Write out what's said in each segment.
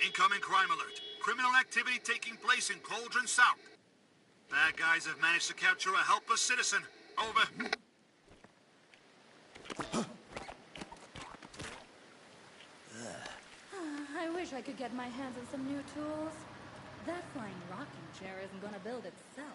Incoming crime alert. Criminal activity taking place in Cauldron South. Bad guys have managed to capture a helpless citizen. Over. I wish I could get my hands on some new tools. That flying rocking chair isn't gonna build itself.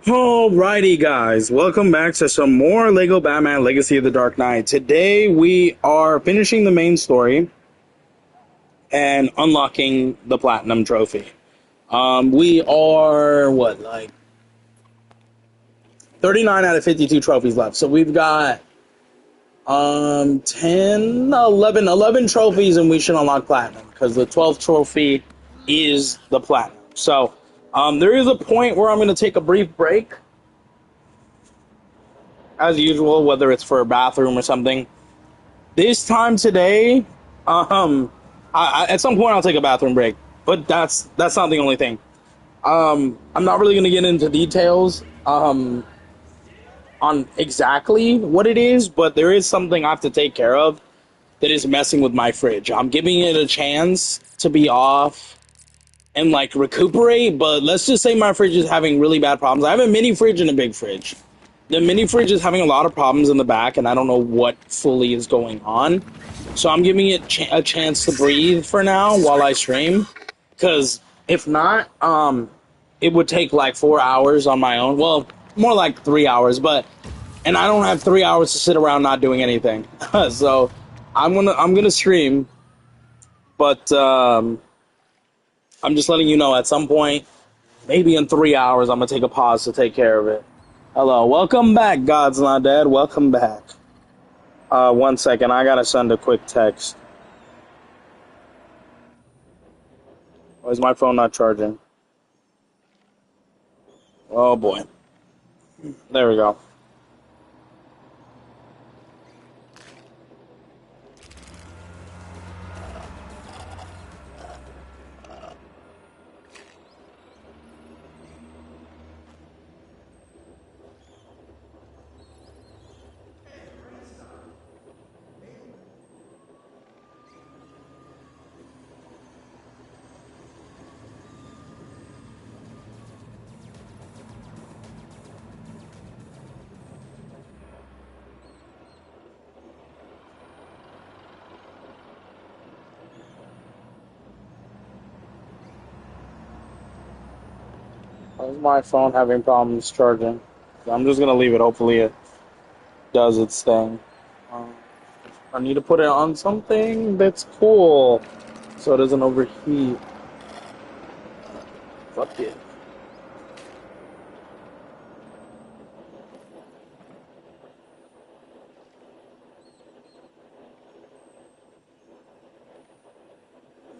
Alrighty guys, welcome back to some more LEGO Batman Legacy of the Dark Knight. Today we are finishing the main story and unlocking the Platinum Trophy. We are, like 39 out of 52 trophies left. So we've got 10, 11 trophies and we should unlock Platinum because the 12th trophy is the Platinum. So there is a point where I'm going to take a brief break. As usual, whether it's for a bathroom or something. This time today, at some point I'll take a bathroom break, but that's not the only thing. I'm not really gonna get into details on exactly what it is, but there is something I have to take care of that is messing with my fridge. I'm giving it a chance to be off and like recuperate, but let's just say my fridge is having really bad problems. I have a mini fridge and a big fridge. The mini fridge is having a lot of problems in the back, and I don't know what fully is going on. So I'm giving it a chance to breathe for now while I stream. Because if not, it would take like 4 hours on my own. Well, more like 3 hours, and I don't have 3 hours to sit around not doing anything. So I'm gonna stream, but I'm just letting you know at some point, maybe in 3 hours, I'm gonna take a pause to take care of it. Hello, welcome back, God's Not Dead. Welcome back. 1 second, I gotta send a quick text. Why is my phone not charging? Oh boy. There we go. Why is my phone having problems charging? I'm just gonna leave it. Hopefully it does its thing. I need to put it on something that's cool so it doesn't overheat. Fuck it.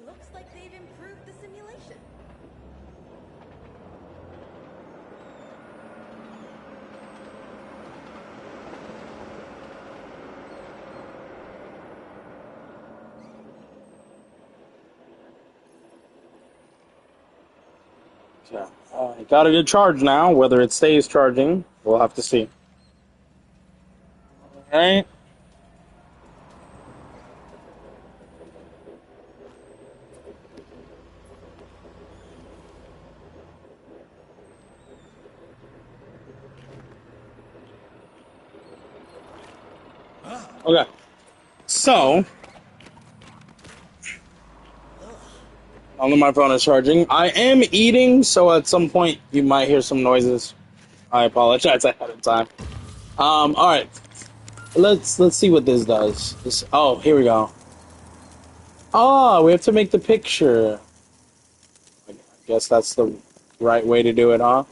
Looks like they've improved the simulation. Yeah. I got it to charge now. Whether it stays charging, we'll have to see. Alright. Okay. So, only my phone is charging. I am eating, so at some point you might hear some noises. I apologize ahead of time. All right. Let's see what this does. Oh, here we go. Oh, we have to make the picture. I guess that's the right way to do it, huh?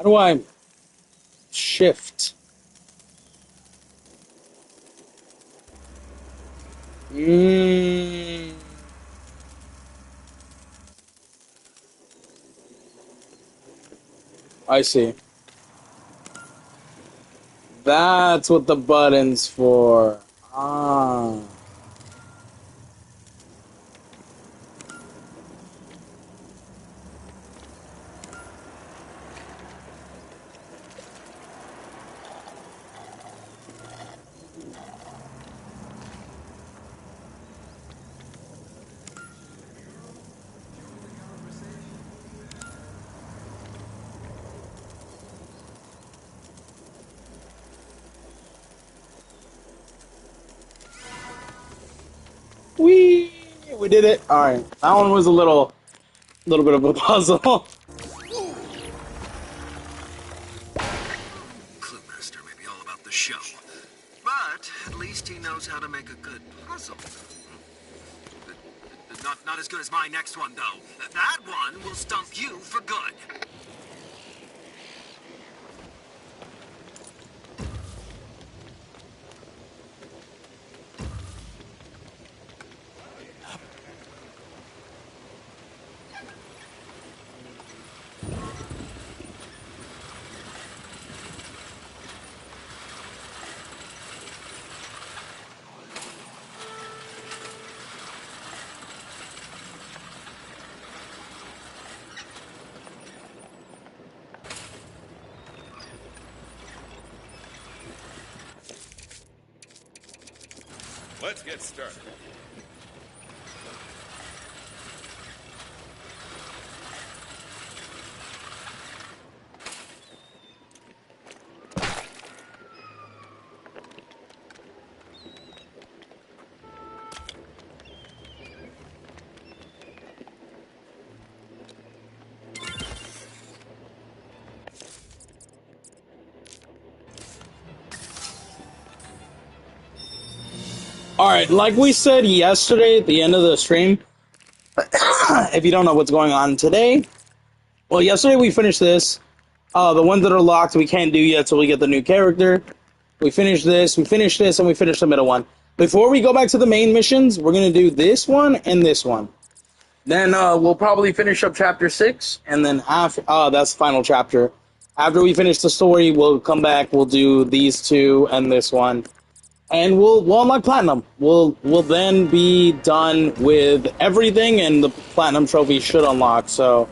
How do I shift? Mm, I see. That's what the button's for. Ah. We did it. All right. That one was a little bit of a puzzle. Cluemaster may be all about the show, but at least he knows how to make a good puzzle. Not as good as my next one, though. That one will stump you for good. Let's get started. Alright, like we said yesterday at the end of the stream, if you don't know what's going on today, well, yesterday we finished this. The ones that are locked we can't do yet till we get the new character. We finished this, and we finished the middle one. Before we go back to the main missions, we're going to do this one and this one. Then we'll probably finish up chapter 6, and then after, that's the final chapter. After we finish the story, we'll come back, we'll do these two and this one. And we'll unlock platinum. We'll then be done with everything, and the platinum trophy should unlock. So,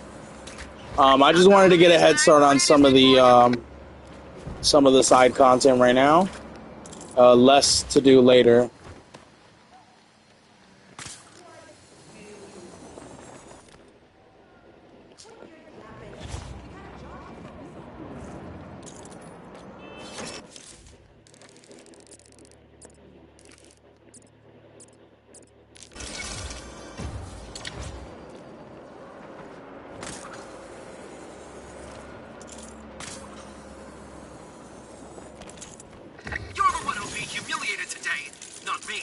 I just wanted to get a head start on some of the side content right now. Less to do later. You're the one who'll be humiliated today, not me.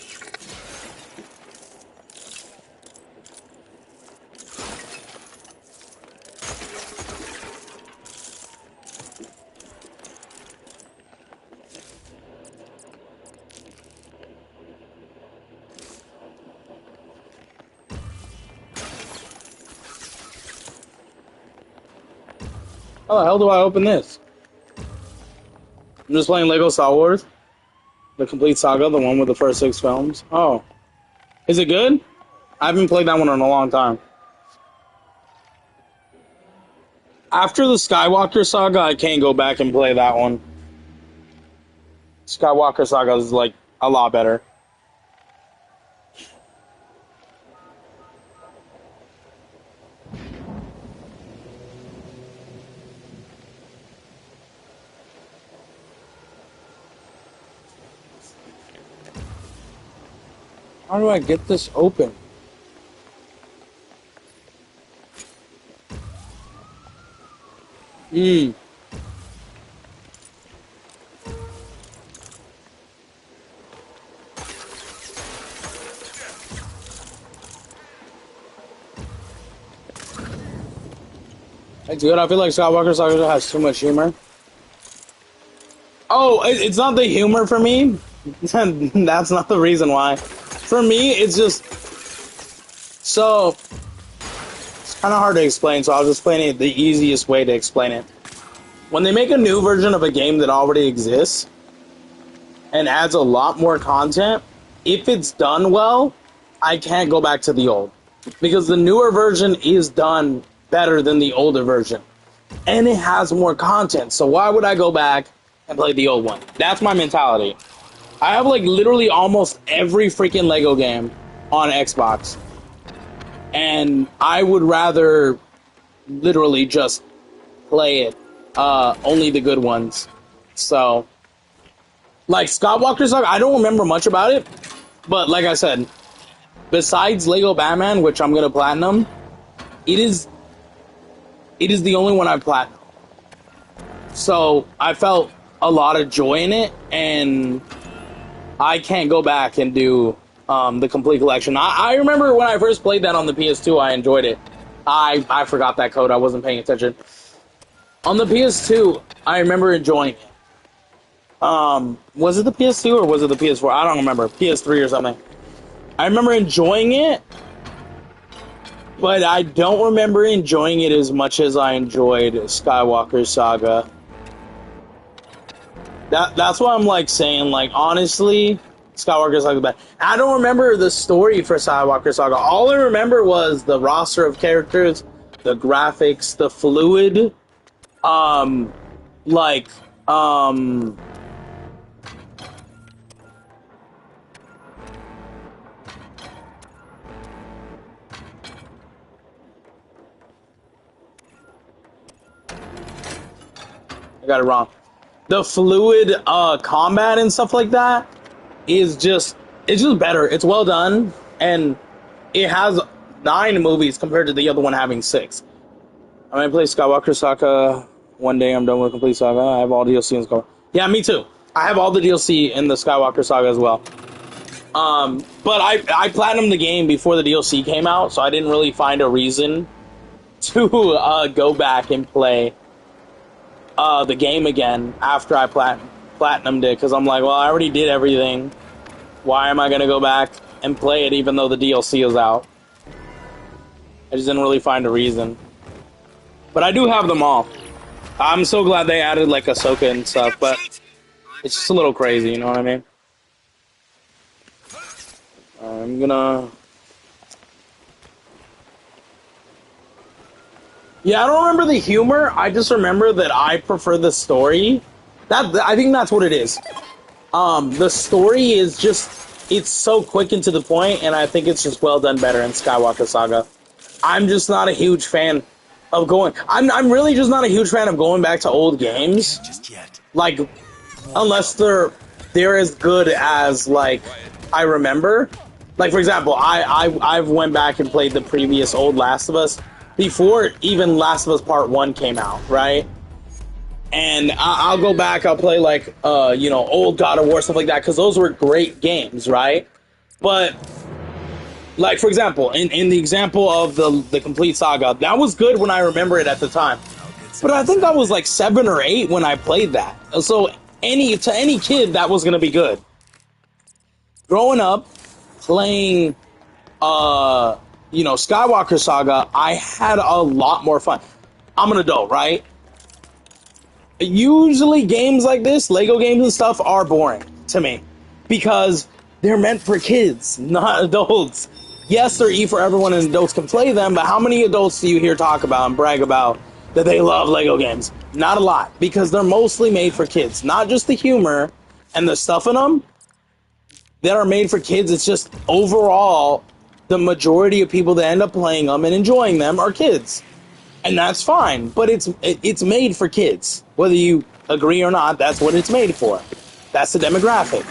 How the hell do I open this? I'm just playing Lego Star Wars. The complete saga, the one with the first 6 films. Oh. Is it good? I haven't played that one in a long time. After the Skywalker saga, I can't go back and play that one. Skywalker saga is, like, a lot better. How do I get this open? It's good. I feel like Skywalker Saga has too much humor. Oh, it's not the humor for me. That's not the reason why. For me, it's just... So, it's kind of hard to explain, so I'll just explain it the easiest way to explain it. When they make a new version of a game that already exists, and adds a lot more content, if it's done well, I can't go back to the old. Because the newer version is done better than the older version. And it has more content, so why would I go back and play the old one? That's my mentality. I have like literally almost every freaking Lego game on Xbox. And I would rather literally just play it. Only the good ones. So, like Skywalker Saga, I don't remember much about it. But like I said, besides Lego Batman, which I'm gonna platinum, it is the only one I've platinum. So I felt a lot of joy in it, and I can't go back and do the complete collection. I remember when I first played that on the PS2, I enjoyed it. I forgot that code, I wasn't paying attention. On the PS2, I remember enjoying it. Was it the PS2 or was it the PS4? I don't remember. PS3 or something. I remember enjoying it, but I don't remember enjoying it as much as I enjoyed Skywalker Saga. That's why I'm like saying, like, honestly, Skywalker Saga is bad. I don't remember the story for Skywalker Saga. All I remember was the roster of characters, the graphics, the fluid, I got it wrong. The fluid combat and stuff like that is just, it's just better. It's well done, and it has 9 movies compared to the other one having 6. I'm gonna play Skywalker Saga one day. I'm done with complete saga. I have all DLC in Skywalker. Yeah, me too. I have all the DLC in the Skywalker Saga as well. But I platinumed the game before the DLC came out, so I didn't really find a reason to go back and play the game again after I platinumed it, because I'm like, well, I already did everything. Why am I going to go back and play it even though the DLC is out? I just didn't really find a reason. But I do have them all. I'm so glad they added like Ahsoka and stuff, but it's just a little crazy, you know what I mean? I'm gonna... Yeah, I don't remember the humor. I just remember that I prefer the story. I think that's what it is. The story is just, it's so quick and to the point, and I think it's just well done better in Skywalker Saga. I'm just not a huge fan of going... I'm really just not a huge fan of going back to old games. Just yet. Like, unless they're as good as, like, I remember. Like, for example, I've went back and played the previous old Last of Us before even Last of Us Part 1 came out, right? And I'll go back, I'll play, like, old God of War, stuff like that, because those were great games, right? But, like, for example, in the example of the complete saga, that was good when I remember it at the time. But I think I was, like, 7 or 8 when I played that. So, to any kid, that was going to be good. Growing up, playing, Skywalker Saga, I had a lot more fun. I'm an adult, right? Usually games like this, Lego games and stuff, are boring to me. Because they're meant for kids, not adults. Yes, they're E for everyone and adults can play them, but how many adults do you hear talk about and brag about that they love Lego games? Not a lot, because they're mostly made for kids. Not just the humor and the stuff in them that are made for kids, it's just overall, the majority of people that end up playing them and enjoying them are kids. And that's fine, but it's made for kids. Whether you agree or not, that's what it's made for. That's the demographic.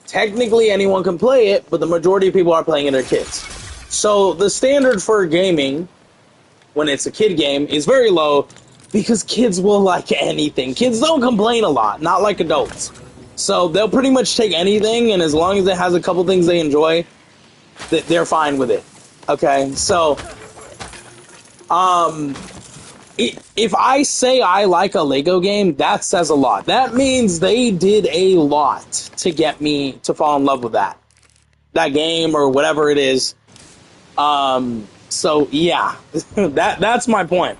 Technically, anyone can play it, but the majority of people are playing it are kids. So the standard for gaming, when it's a kid game, is very low, because kids will like anything. Kids don't complain a lot, not like adults. So they'll pretty much take anything, and as long as it has a couple things they enjoy, they're fine with it. Okay, so if I say I like a Lego game, that says a lot. That means they did a lot to get me to fall in love with that game or whatever it is. So yeah, that's my point.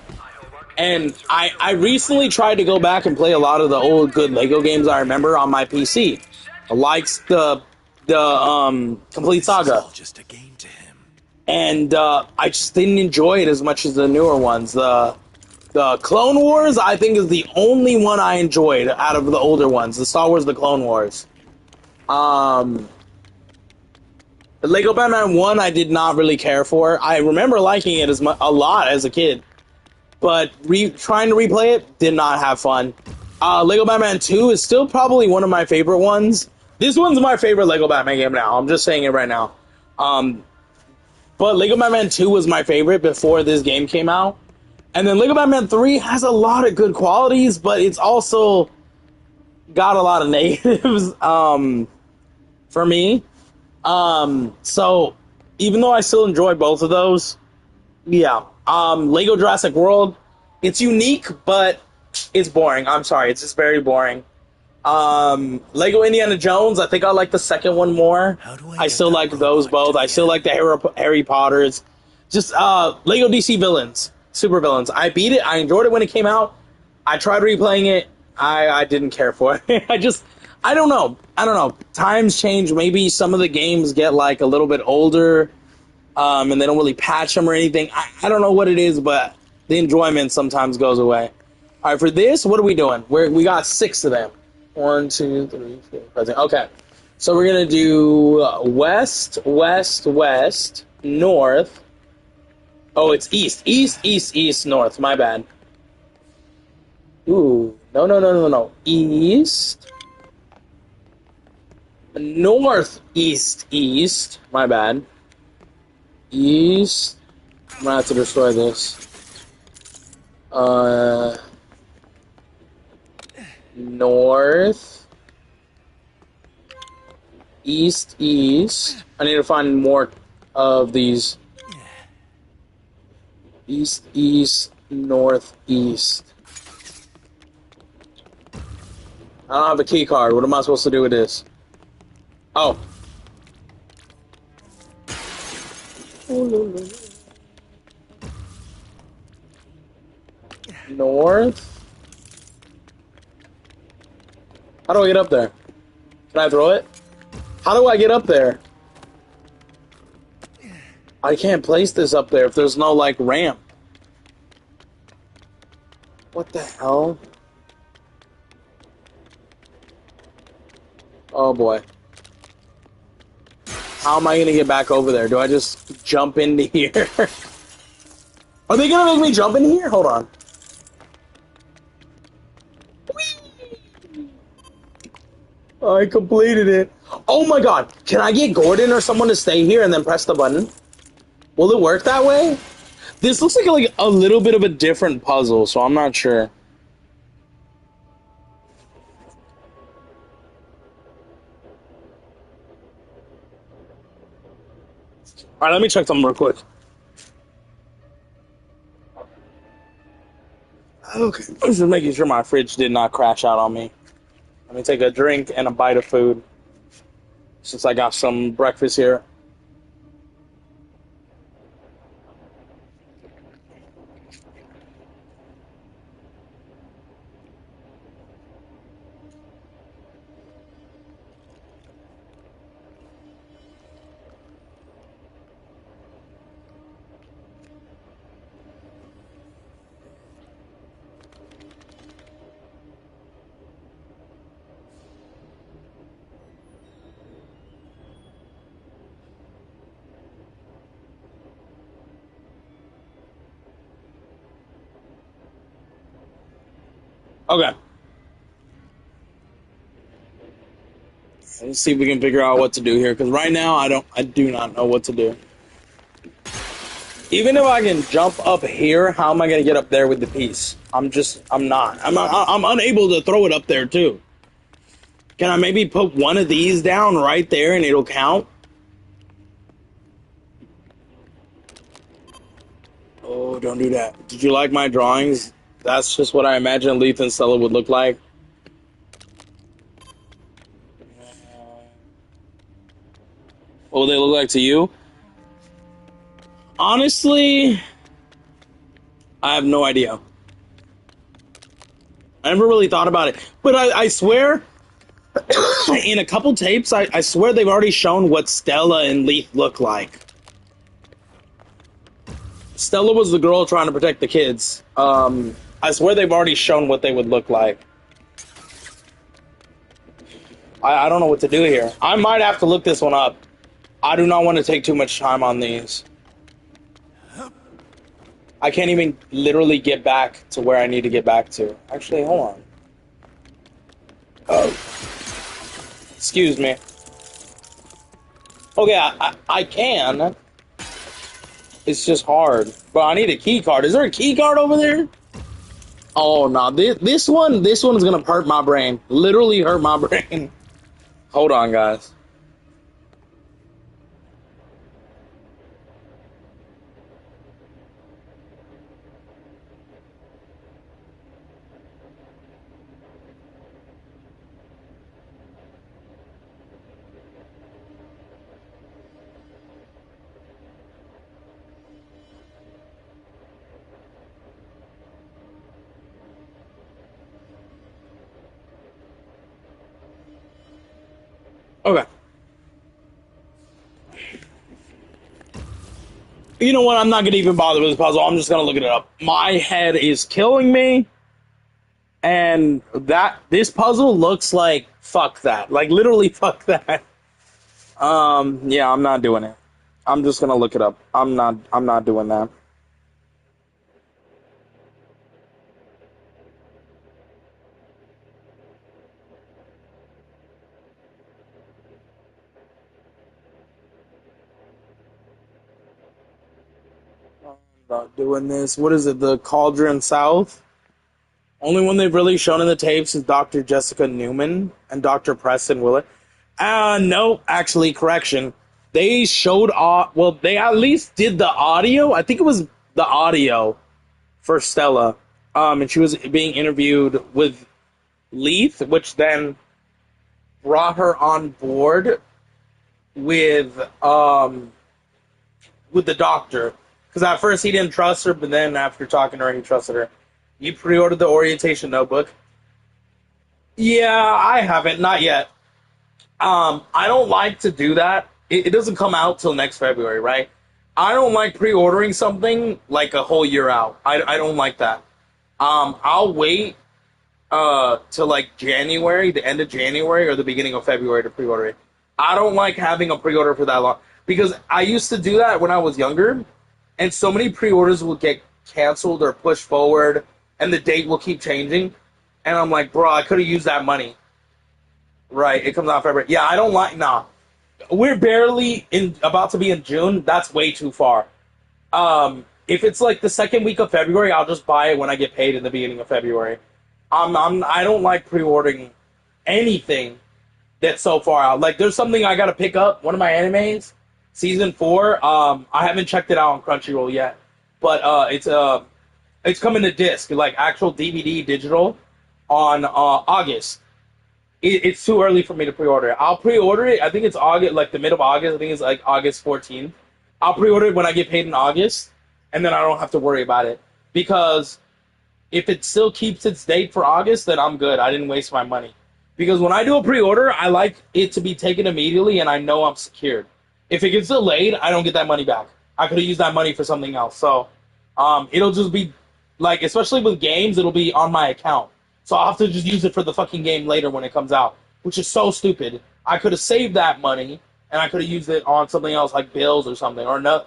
And I recently tried to go back and play a lot of the old good Lego games I remember on my PC, like the Complete Saga. Just a game to him. And I just didn't enjoy it as much as the newer ones. The Clone Wars, I think, is the only one I enjoyed out of the older ones. The Star Wars, the Clone Wars. The Lego Batman 1, I did not really care for. I remember liking it a lot as a kid. But trying to replay it, did not have fun. Lego Batman 2 is still probably one of my favorite ones. This one's my favorite Lego Batman game now. I'm just saying it right now. But Lego Batman 2 was my favorite before this game came out. And then Lego Batman 3 has a lot of good qualities, but it's also got a lot of negatives for me. So even though I still enjoy both of those, yeah. Lego Jurassic World, it's unique, but it's boring. I'm sorry, it's just very boring. Lego Indiana Jones, I think I like the second one more. I still like those both. I still like the Harry Potters. Just Lego DC Villains, Super Villains. I beat it. I enjoyed it when it came out. I tried replaying it. I didn't care for it. I don't know. Times change. Maybe some of the games get like a little bit older, and they don't really patch them or anything. I don't know what it is, but the enjoyment sometimes goes away. All right, for this, what are we doing? We got 6 of them. 1, 2, 3, 4, 5. Okay, so we're gonna do west, west, west, north. Oh, it's east, east, east, east, north. My bad. Ooh, no. East, north, east, east. My bad. East. I'm gonna have to destroy this. North, east, east. I need to find more of these. East, east, north, east. I don't have a key card. What am I supposed to do with this? Oh. North. How do I get up there? Can I throw it? How do I get up there? I can't place this up there if there's no, like, ramp. What the hell? Oh, boy. How am I gonna get back over there? Do I just jump into here? Are they gonna make me jump in here? Hold on. I completed it. Oh my god. Can I get Gordon or someone to stay here and then press the button? Will it work that way? This looks like a little bit of a different puzzle, so I'm not sure. Alright, let me check something real quick. Okay, I'm just making sure my fridge did not crash out on me. Let me take a drink and a bite of food, since I got some breakfast here. Okay. Let's see if we can figure out what to do here, because right now I do not know what to do. Even if I can jump up here, how am I gonna get up there with the piece? I'm unable to throw it up there too. Can I maybe put one of these down right there and it'll count? Oh No, don't do that. Did you like my drawings? That's just what I imagine Leith and Stella would look like. What would they look like to you? Honestly, I have no idea. I never really thought about it. But I swear, in a couple tapes, I swear they've already shown what Stella and Leith look like. Stella was the girl trying to protect the kids. I swear they've already shown what they would look like. I don't know what to do here. I might have to look this one up. I do not want to take too much time on these. I can't even literally get back to where I need to get back to. Actually, hold on. Oh. Excuse me. Okay, I can. It's just hard. But I need a key card. Is there a key card over there? Oh, no. This one is going to hurt my brain. Literally hurt my brain. Hold on, guys. Okay. You know what? I'm not going to even bother with this puzzle. I'm just going to look it up. My head is killing me. And this puzzle looks like fuck that. Like literally fuck that. Yeah, I'm not doing it. I'm just going to look it up. I'm not doing that. About doing this. What is it? The Cauldron South? Only one they've really shown in the tapes is Dr. Jessica Newman and Dr. Preston Willett. No, actually, correction. They showed, well, they at least did the audio. I think it was the audio for Stella. And she was being interviewed with Leith, which then brought her on board with the doctor. Because at first he didn't trust her, but then after talking to her, he trusted her. You pre-ordered the orientation notebook? Yeah, I haven't. Not yet. I don't like to do that. It doesn't come out till next February, right? I don't like pre-ordering something like a whole year out. I don't like that. I'll wait till like January, the end of January, or the beginning of February to pre-order it. I don't like having a pre-order for that long. Because I used to do that when I was younger. And so many pre-orders will get canceled or pushed forward, and the date will keep changing. And I'm like, bro, I could have used that money. Right, it comes out in February. Yeah, I don't like, nah. We're barely about to be in June. That's way too far. If it's like the second week of February, I'll just buy it when I get paid in the beginning of February. I don't like pre-ordering anything that's so far out. Like, there's something I gotta pick up, one of my animes. Season 4, I haven't checked it out on Crunchyroll yet, but it's coming to disc, like actual DVD digital, on August. It's too early for me to pre-order it. I'll pre-order it. I think it's August, like the mid of August. I think it's like August 14th. I'll pre-order it when I get paid in August, and then I don't have to worry about it. Because if it still keeps its date for August, then I'm good. I didn't waste my money. Because when I do a pre-order, I like it to be taken immediately, and I know I'm secured. If it gets delayed, I don't get that money back. I could have used that money for something else. So, it'll just be, like, especially with games, it'll be on my account. So I'll have to just use it for the fucking game later when it comes out, which is so stupid. I could have saved that money, and I could have used it on something else, like bills or something, or no,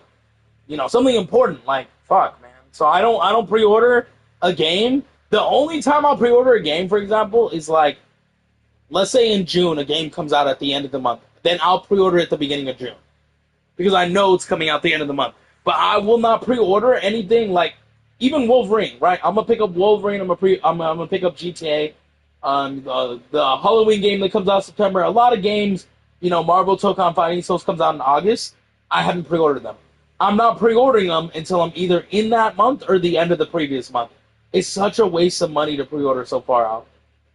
something important. Like, fuck, man. So I don't pre-order a game. The only time I'll pre-order a game, for example, is like, let's say in June, a game comes out at the end of the month. Then I'll pre-order it at the beginning of June. Because I know it's coming out the end of the month. But I will not pre-order anything like, even Wolverine, right? I'm going to pick up Wolverine, I'm going to pick up GTA, the Halloween game that comes out in September. A lot of games, Marvel Tokon Fighting Souls comes out in August. I haven't pre-ordered them. I'm not pre-ordering them until I'm either in that month or the end of the previous month. It's such a waste of money to pre-order so far out.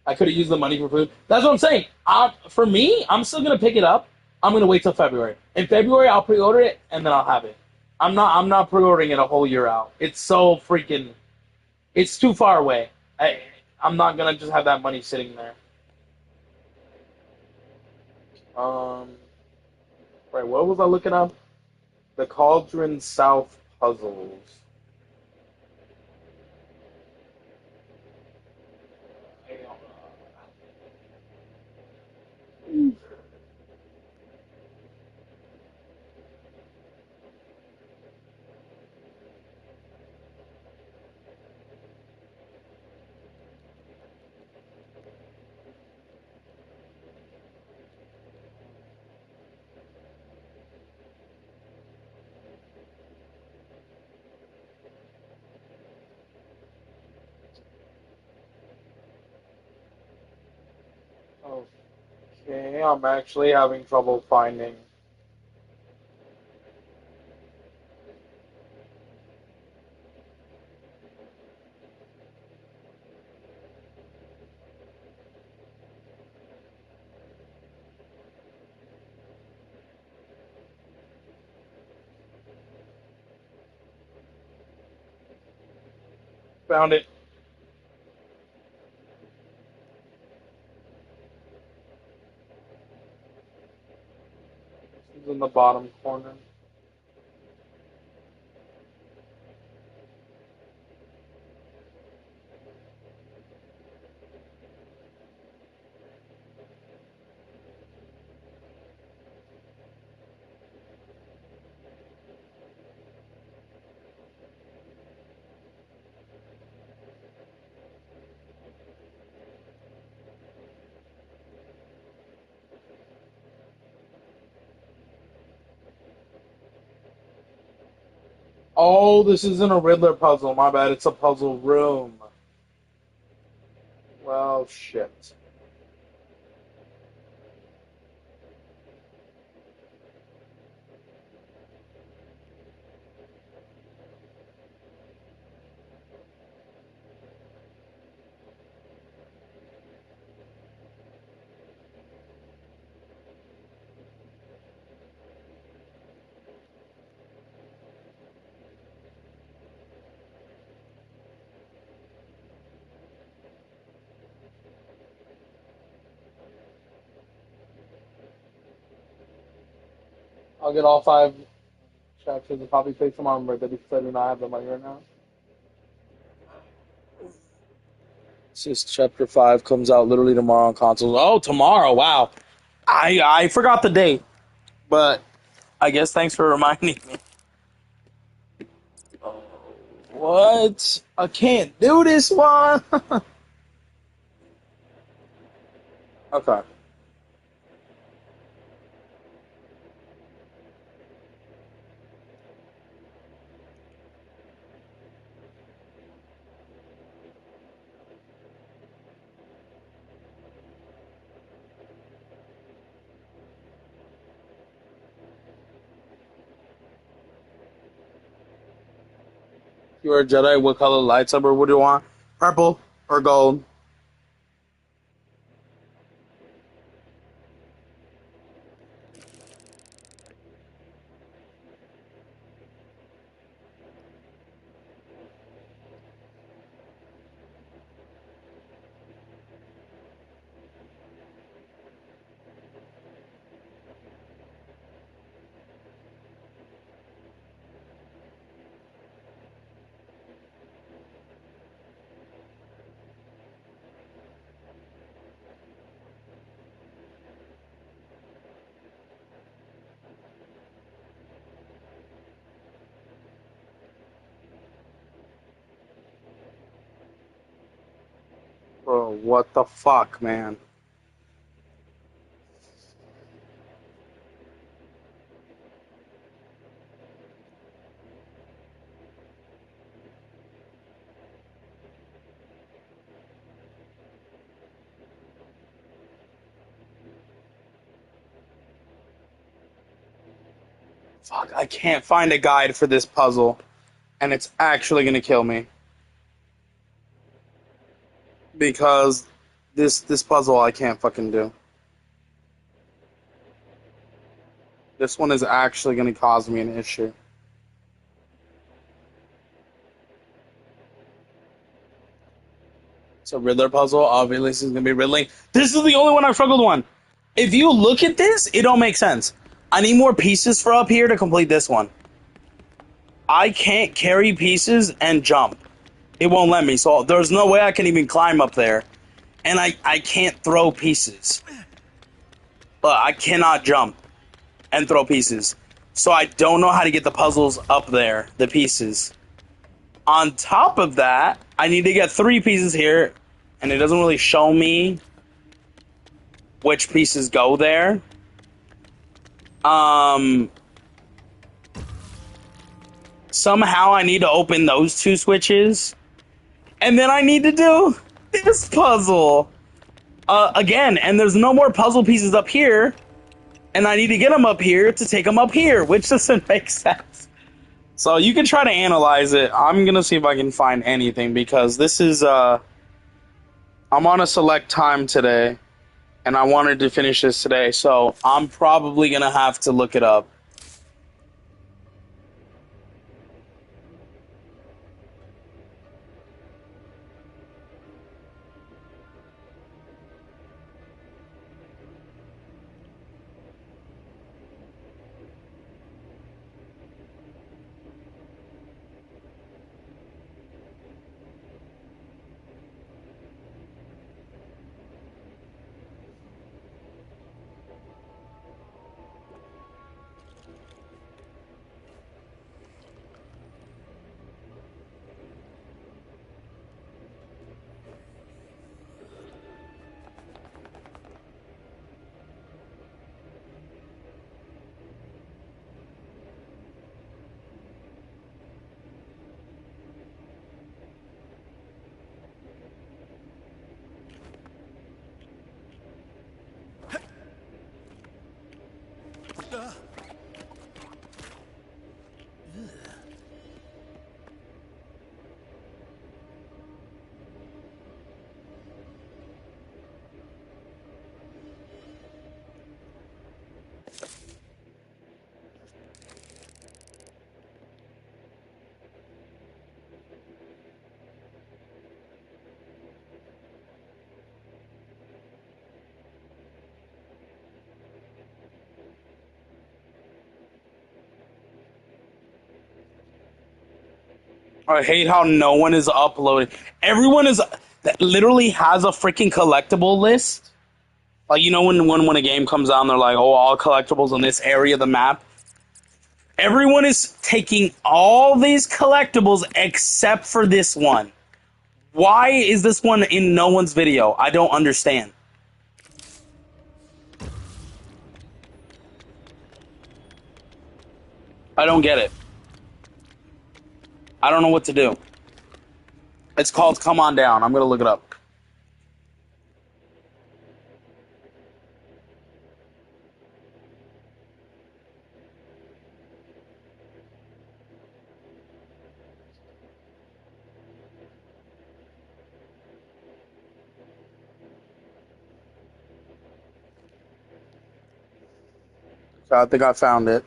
I could have used the money for food. That's what I'm saying. For me, I'm still gonna pick it up. I'm gonna wait till February. In February, I'll pre-order it and then I'll have it. I'm not pre-ordering it a whole year out. It's so freaking. It's too far away. I'm not gonna just have that money sitting there. Um. Right. What was I looking up? The Cauldron South puzzles. Okay, I'm actually having trouble finding. Found it. It's in the bottom corner. Oh, this isn't a Riddler puzzle. My bad. It's a puzzle room. Well, shit. I'll get all 5 chapters and probably take some on birthday because I do not have the money right now. Since chapter 5 comes out literally tomorrow on consoles. Oh, tomorrow! Wow, I forgot the date, but I guess thanks for reminding me. What? I can't do this one. Okay. You're a Jedi. What color lightsaber would you want? Purple or gold? Bro, what the fuck, man? Fuck, I can't find a guide for this puzzle, and it's actually gonna kill me. Because this puzzle I can't fucking do. This one is actually gonna cause me an issue. It's a Riddler puzzle. Obviously, this is gonna be riddling. This is the only one I struggled on. If you look at this, it don't make sense. I need more pieces for up here to complete this one. I can't carry pieces and jump. It won't let me, so there's no way I can even climb up there. And I can't throw pieces. But I cannot jump and throw pieces. So I don't know how to get the puzzles up there, the pieces. On top of that, I need to get 3 pieces here, and it doesn't really show me which pieces go there. Somehow I need to open those 2 switches, and then I need to do this puzzle again, and there's no more puzzle pieces up here, and I need to get them up here to take them up here, which doesn't make sense. So you can try to analyze it. I'm gonna see if I can find anything, because this is I'm on a select time today, and I wanted to finish this today, so I'm probably gonna have to look it up. I hate how no one is uploading. Everyone is that literally has a freaking collectible list. Like, you know, when a game comes out and they're like, oh, all collectibles in this area of the map. Everyone is taking all these collectibles except for this one. Why is this one in no one's video? I don't understand. I don't get it. I don't know what to do. It's called Come On Down. I'm going to look it up. So I think I found it.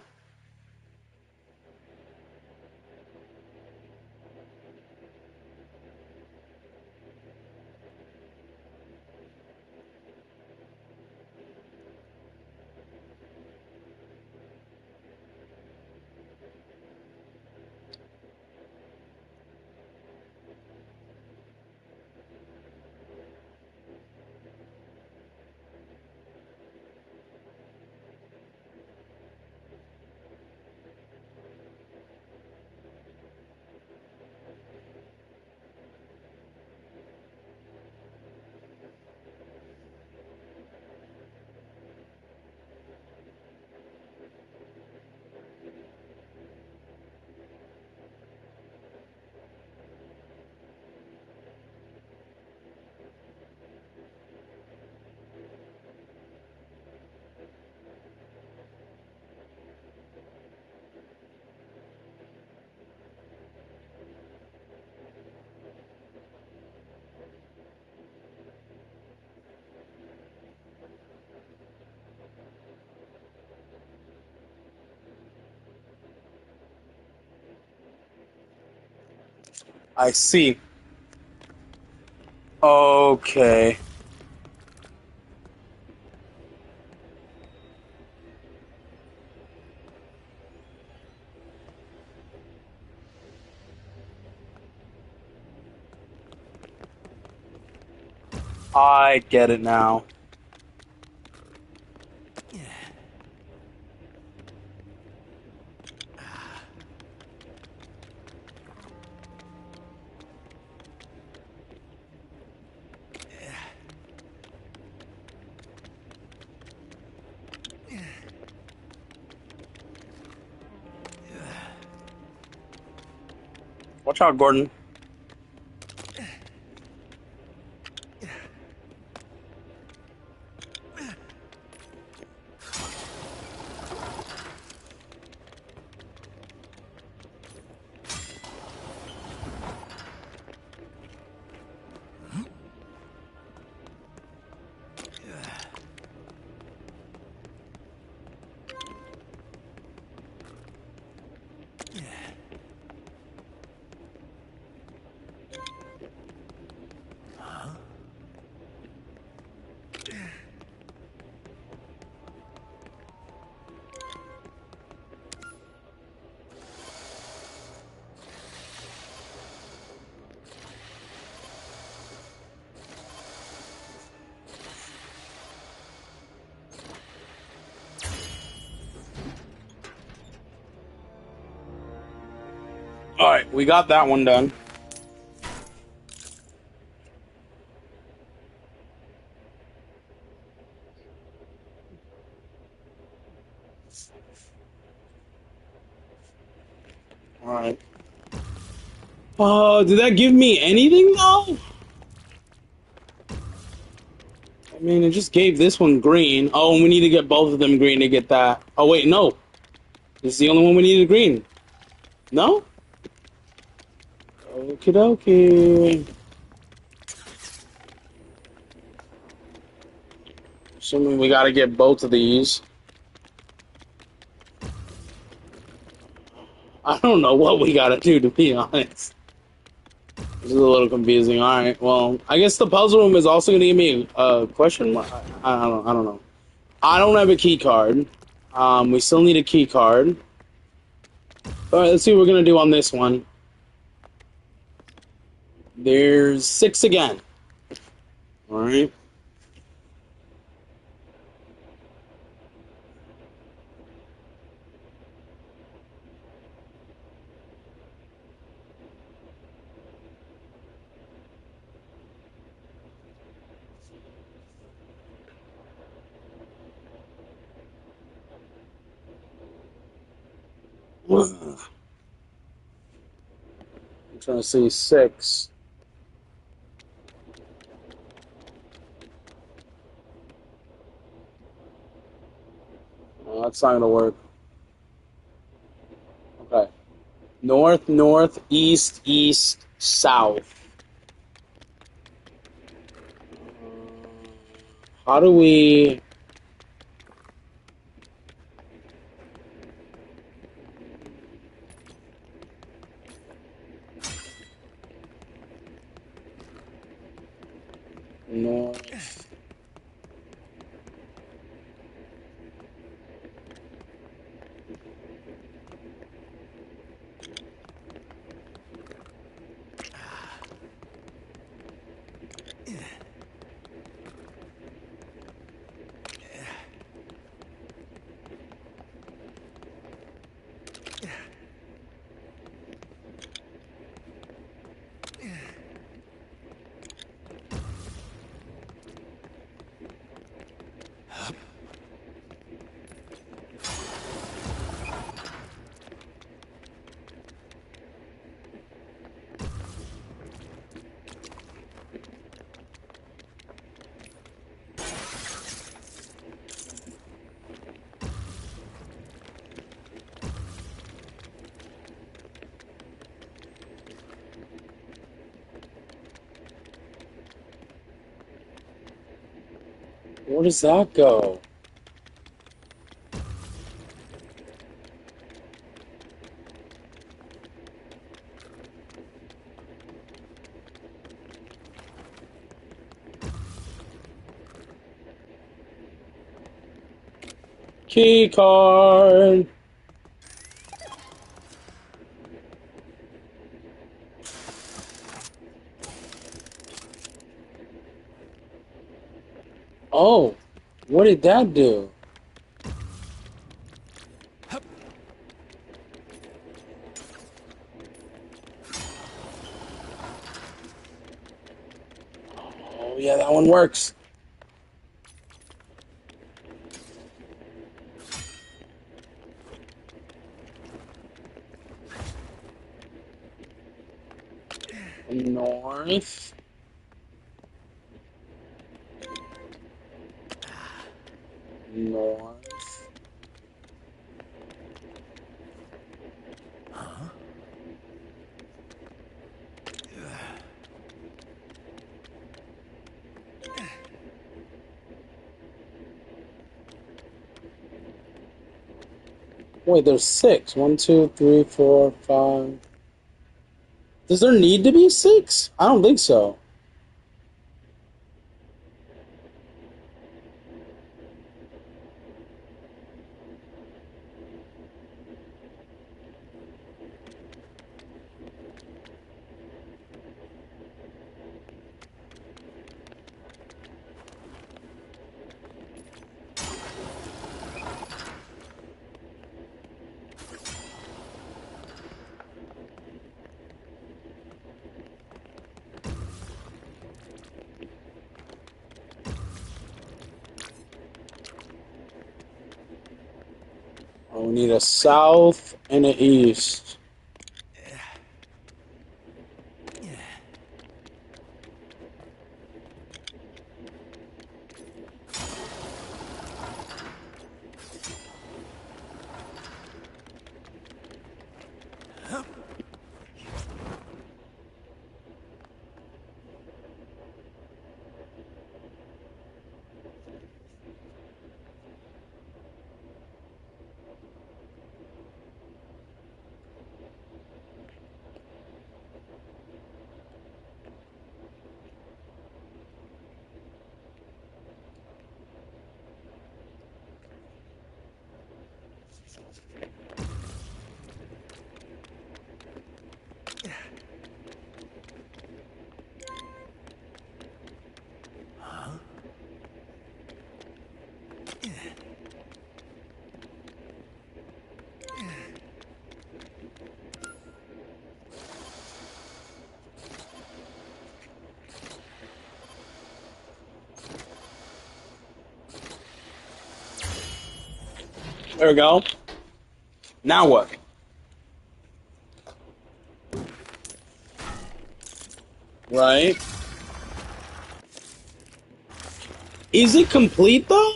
I see. Okay. I get it now. Watch out, Gordon. Alright, we got that one done. Alright. Did that give me anything, though? I mean, it just gave this one green. Oh, and we need to get both of them green to get that. Oh, wait, no. This is the only one we needed green. No? Okie dokie. Assuming we gotta get both of these. I don't know what we gotta do, to be honest. This is a little confusing. Alright, well, I guess the puzzle room is also gonna give me a question mark. I don't know. I don't have a key card. We still need a key card. Alright, let's see what we're gonna do on this one. There's 6 again. Alright. I'm trying to see 6. No, that's not gonna work. Okay. North, north, east, east, south. How do we... North... Where does that go? Key card. Oh, what did that do? Oh, yeah, that one works. North. North. Wait, there's 6. 1, 2, 3, 4, 5. Does there need to be 6? I don't think so. Oh, we need a south and an east. There we go. Now what? Right. Is it complete though?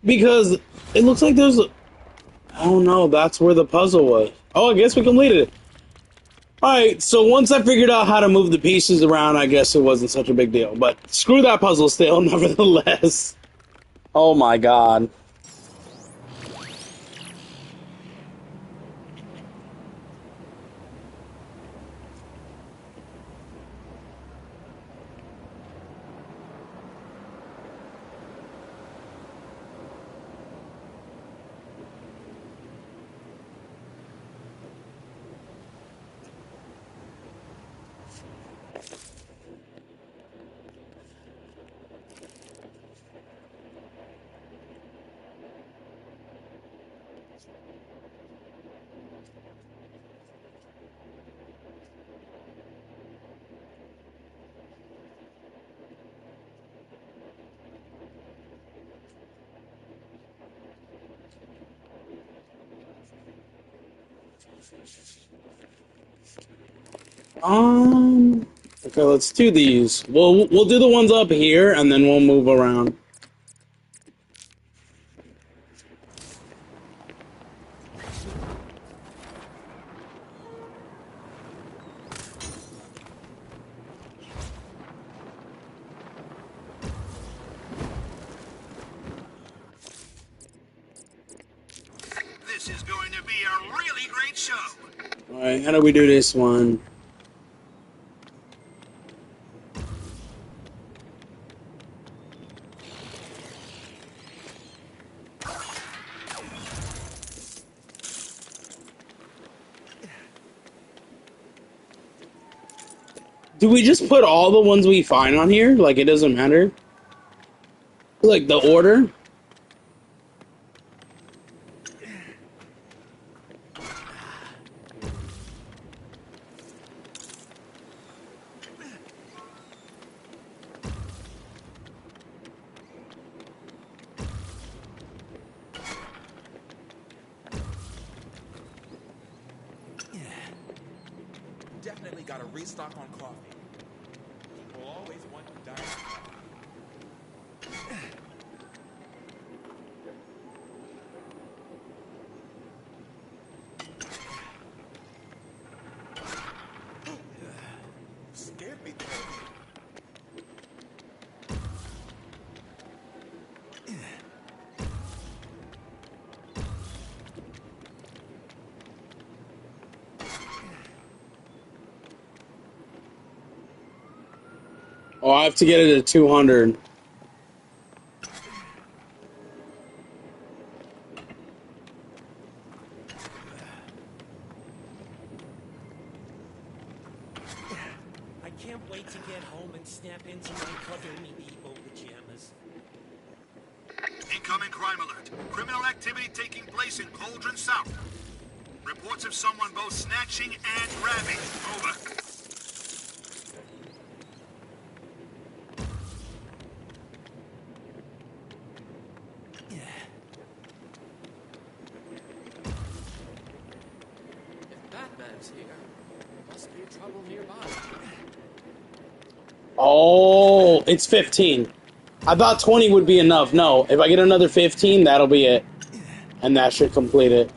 Because it looks like there's a... Oh no, that's where the puzzle was. Oh, I guess we completed it. Alright, so once I figured out how to move the pieces around, I guess it wasn't such a big deal. But screw that puzzle still, nevertheless. Oh my god. Okay, let's do these. We'll do the ones up here, and then we'll move around. This is going to be a really great show. Alright, how do we do this one? Do we just put all the ones we find on here? Like, it doesn't matter? Like, the order? Definitely got to restock on coffee. People always want diet coffee. Scared me there. Oh, I have to get it at 200. I can't wait to get home and snap into my Kagami People pajamas. Incoming crime alert. Criminal activity taking place in Cauldron South. Reports of someone both snatching and grabbing. Over. If Batman's here, there must be trouble nearby. Oh, it's 15. I thought 20 would be enough. No, if I get another 15, that'll be it. And that should complete it.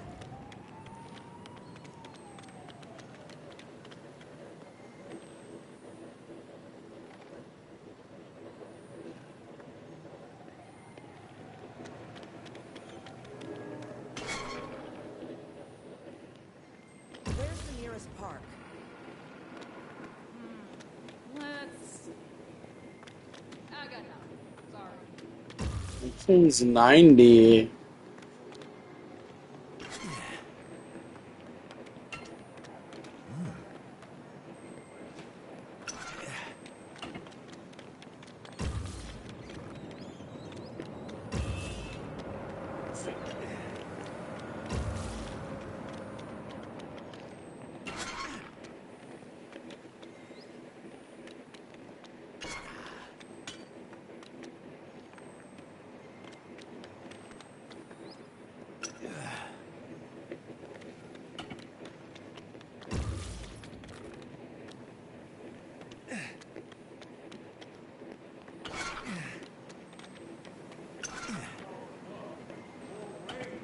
Where's the nearest park? Let's... I got nothing. Sorry. This thing's 90.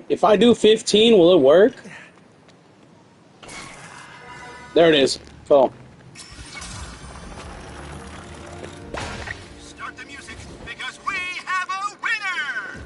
If I do 15, will it work? There it is. Cool. Start the music because we have a winner!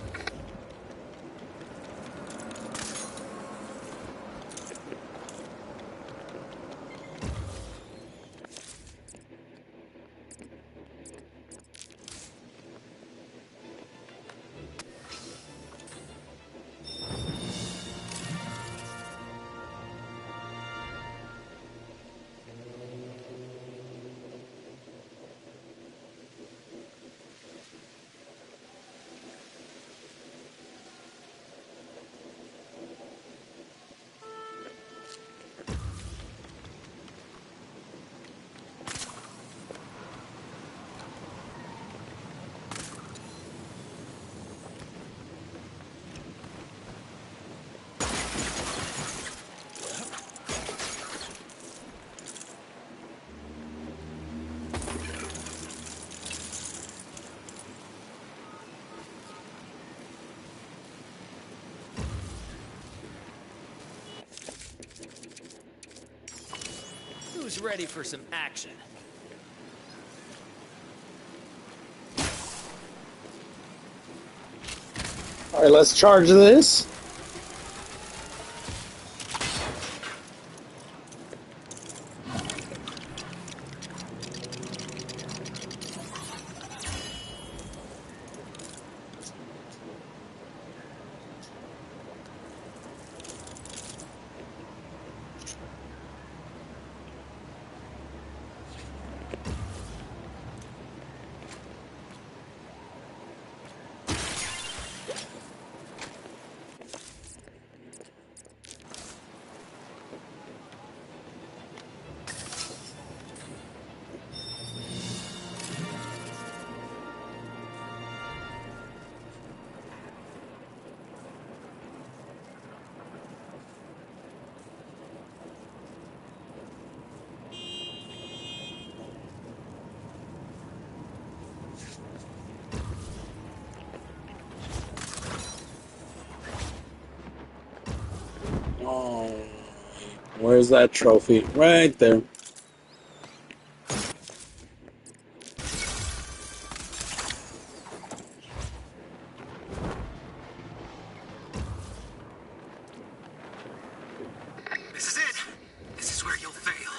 Who's ready for some action? Alright, let's charge this. Oh, where's that trophy? Right there. This is it. This is where you'll fail.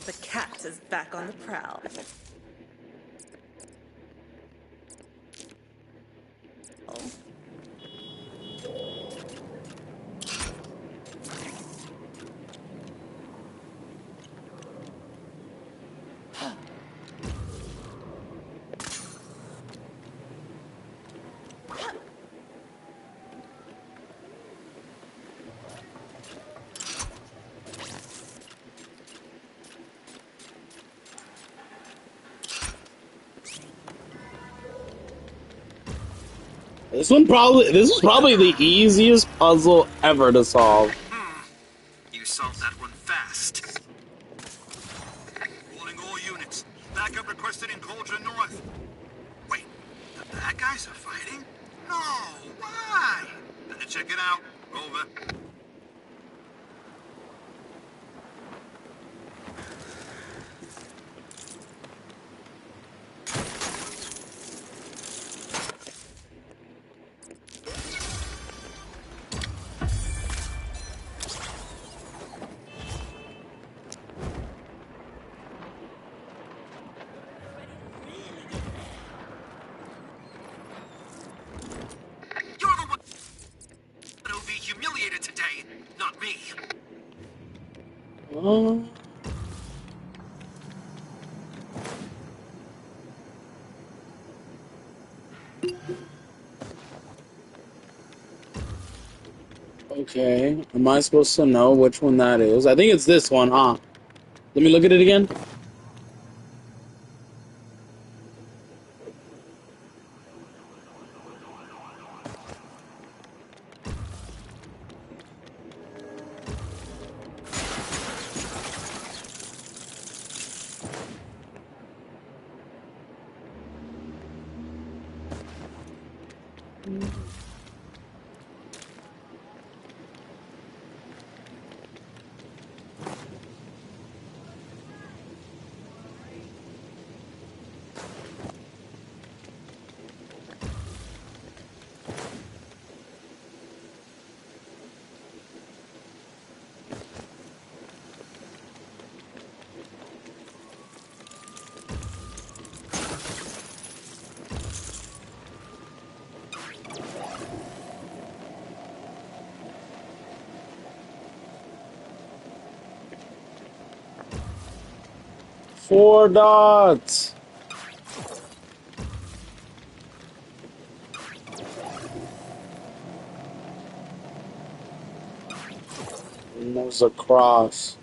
The cat is back on the prowl. This is probably the easiest puzzle ever to solve. You solved that one fast. Calling all units. Backup requested in Cauldron North. Wait, the bad guys are fighting? No, why? Better check it out. Over. You're the one who'll be humiliated today, not me. Uh, okay, am I supposed to know which one that is? I think it's this one, huh? Let me look at it again. Four dots. And there's a cross.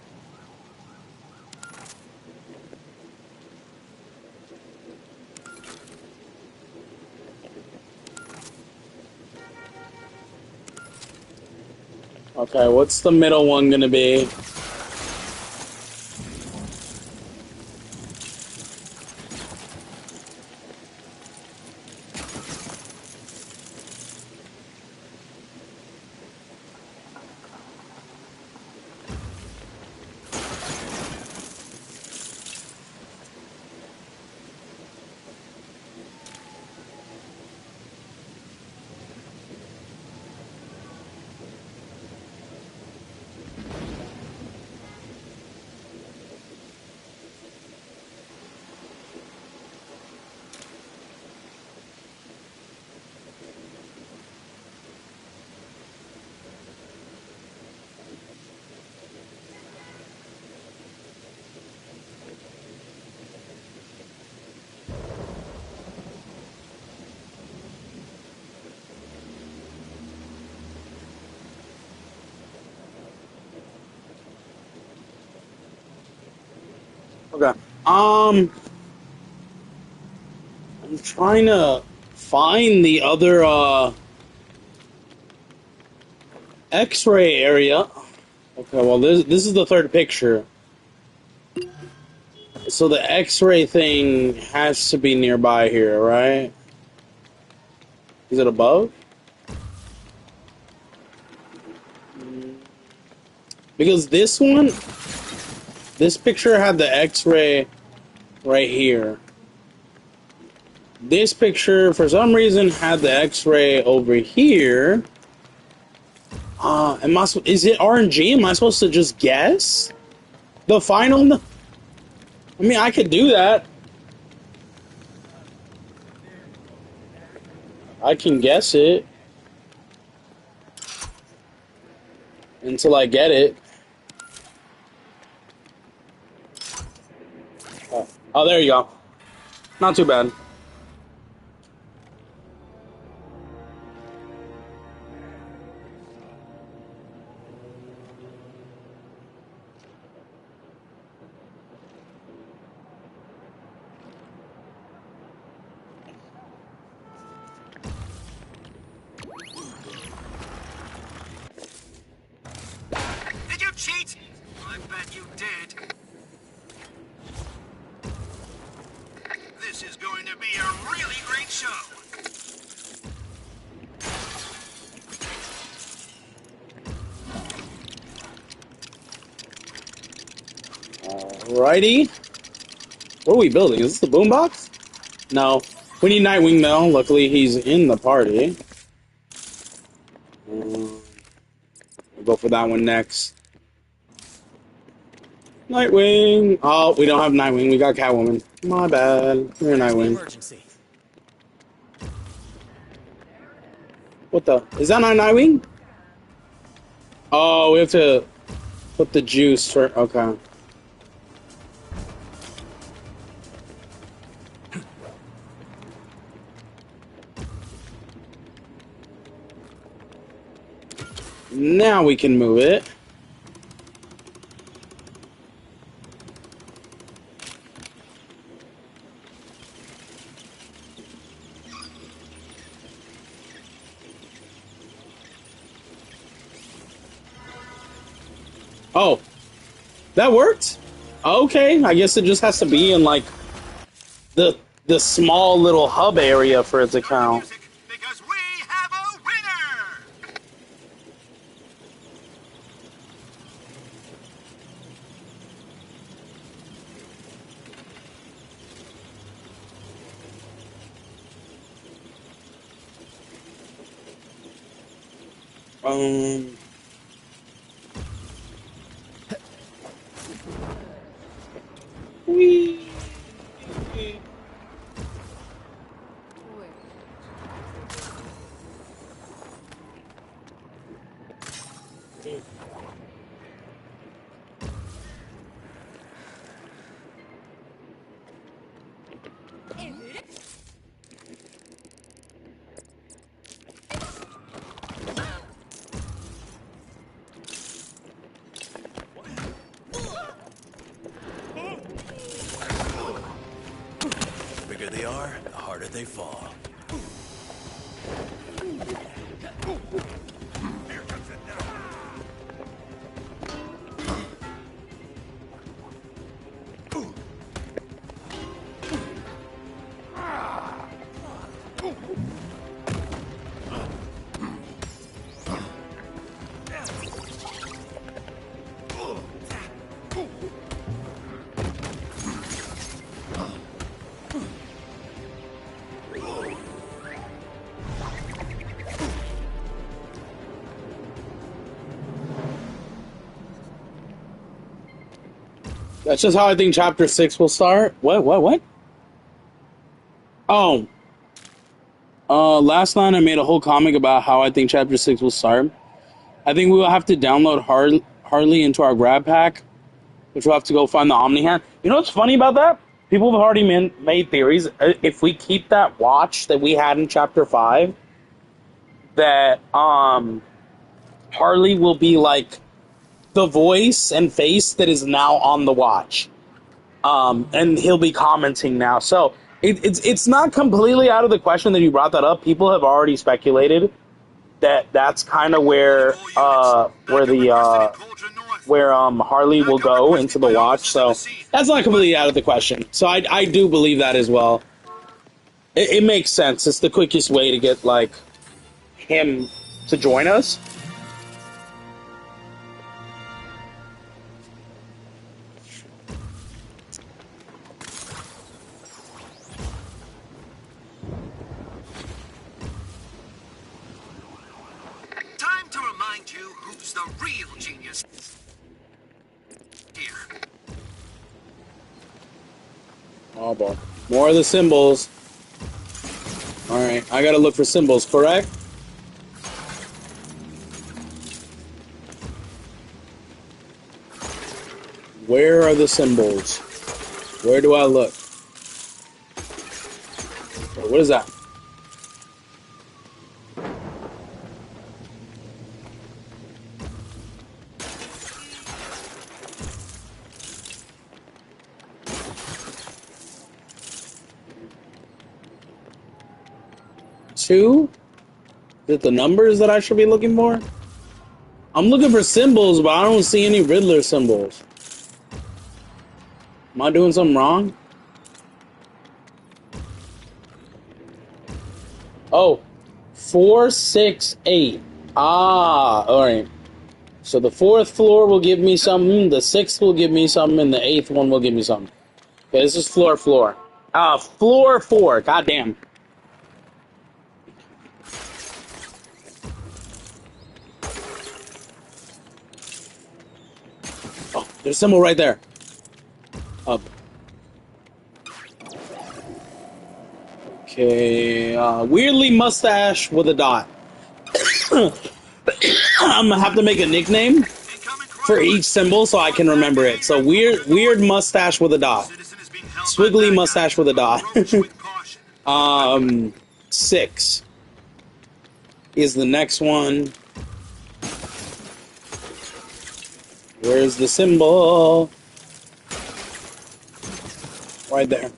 Okay, what's the middle one gonna be? Okay. I'm trying to find the other X-ray area. Okay, well this is the third picture. So the X-ray thing has to be nearby here, right? Is it above? Because this picture had the X-ray right here. This picture, for some reason, had the X-ray over here. Is it RNG? Am I supposed to just guess? The final? I mean, I could do that. I can guess it. Until I get it. Oh, there you go. Not too bad. Did you cheat? I bet you did. This is going to be a really great show. Alrighty. What are we building? Is this the boombox? No. We need Nightwing though. Luckily he's in the party. We'll go for that one next. Nightwing! Oh, we don't have Nightwing. We got Catwoman. My bad. We're Nightwing. Emergency. What the? Is that not Nightwing? Oh, we have to put the juice for... Okay. Now we can move it. Oh, that worked? Okay, I guess it just has to be in like the small little hub area for it to count. Because we have a winner! Whee. The bigger they are, the harder they fall. That's just how I think Chapter 6 will start. What? Oh. Last night I made a whole comic about how I think Chapter 6 will start. I think we will have to download Harley into our grab pack, which we'll have to go find the Omni-Hand. You know what's funny about that? People have already made theories. If we keep that watch that we had in Chapter 5, that Harley will be like the voice and face that is now on the watch. And he'll be commenting now. So it's not completely out of the question that you brought that up. People have already speculated that's kind of where Harley will go into the watch. So that's not completely out of the question. So I do believe that as well. It makes sense. It's the quickest way to get like him to join us. Time to remind you who's the real genius here. Oh boy. More of the symbols. Alright, I gotta look for symbols, correct? Where are the symbols? Where do I look? Oh, what is that? Two? Is it the numbers that I should be looking for? I'm looking for symbols, but I don't see any Riddler symbols. Am I doing something wrong? Oh, 4, 6, 8. Ah, alright. So the 4th floor will give me something, the 6th will give me something, and the 8th one will give me something. Okay, this is floor 4. Floor 4, goddamn. Oh, there's a symbol right there. Up. Okay, weirdly mustache with a dot. I'm gonna have to make a nickname for each symbol so I can remember it. So weird mustache with a dot. Swiggly mustache with a dot. 6 is the next one. Where's the symbol? Right there.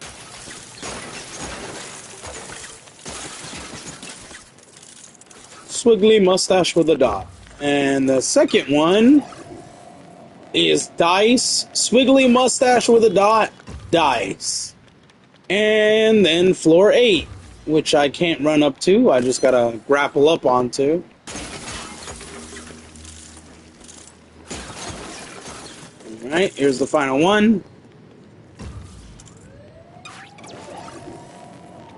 Swiggly mustache with a dot. And the second one is dice. Swiggly mustache with a dot. Dice. And then floor 8, which I can't run up to. I just gotta grapple up onto. Alright, here's the final one.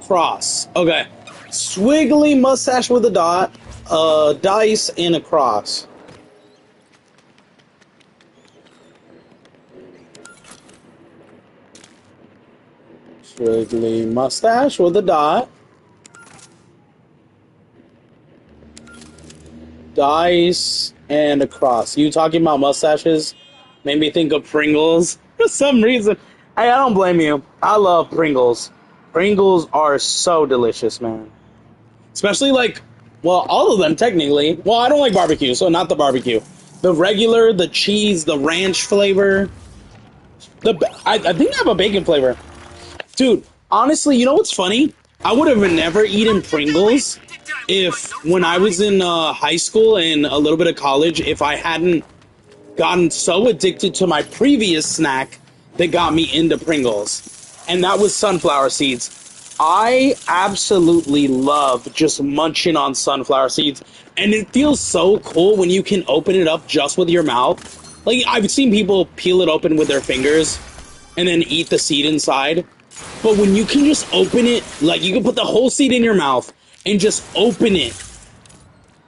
Cross. Okay. Swiggly mustache with a dot, dice, and a cross. Swiggly mustache with a dot, dice, and a cross. You talking about mustaches made me think of Pringles for some reason. I don't blame you. I love Pringles. Pringles are so delicious, man. Especially like, well, all of them technically. Well, I don't like barbecue, so not the barbecue. The regular, the cheese, the ranch flavor. I think I have a bacon flavor. Dude, honestly, you know what's funny? I would have never eaten Pringles if, when I was in high school and a little bit of college, if I hadn't gotten so addicted to my previous snack that got me into Pringles. And that was sunflower seeds. I absolutely love just munching on sunflower seeds. And it feels so cool when you can open it up just with your mouth. Like, I've seen people peel it open with their fingers and then eat the seed inside. But when you can just open it, like, you can put the whole seed in your mouth and just open it.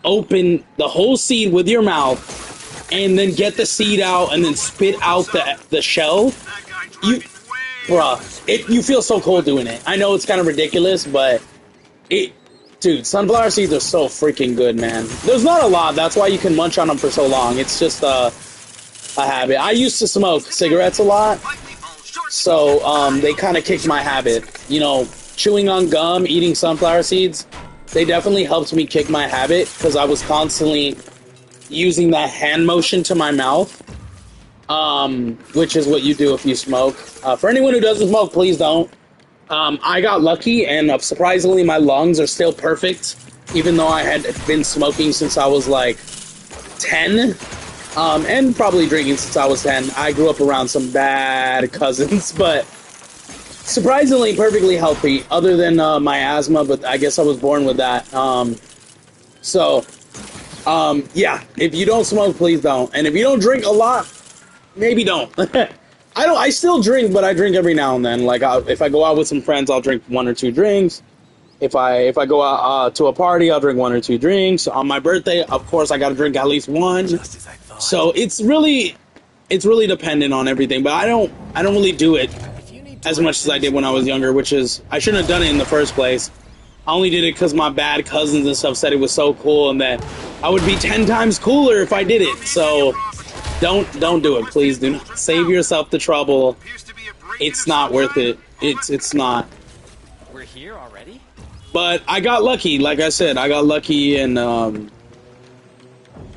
Open the whole seed with your mouth and then get the seed out and then spit out the shell. You feel so cool doing it. I know it's kind of ridiculous, but dude, sunflower seeds are so freaking good, man. There's not a lot, that's why you can munch on them for so long. It's just a habit. I used to smoke cigarettes a lot, so they kind of kicked my habit. You know, chewing on gum, eating sunflower seeds, they definitely helped me kick my habit because I was constantly using that hand motion to my mouth, which is what you do if you smoke. For anyone who doesn't smoke, please don't. I got lucky, and surprisingly, my lungs are still perfect even though I had been smoking since I was like 10, and probably drinking since I was 10. I grew up around some bad cousins, but surprisingly perfectly healthy, other than my asthma, but I guess I was born with that. Yeah, if you don't smoke, please don't. And if you don't drink a lot, maybe don't. I still drink, but I drink every now and then. Like, if I go out with some friends, I'll drink 1 or 2 drinks. If I go out to a party, I'll drink 1 or 2 drinks. On my birthday, of course, I got to drink at least 1. Just as I thought. So it's really dependent on everything. But I don't really do it as much as I did when I was younger, which is, I shouldn't have done it in the first place. I only did it because my bad cousins and stuff said it was so cool and that I would be 10 times cooler if I did it. So don't do it, please. Do not save yourself the trouble. It's not worth it. It's not. We're here already? But I got lucky, like I said, I got lucky, and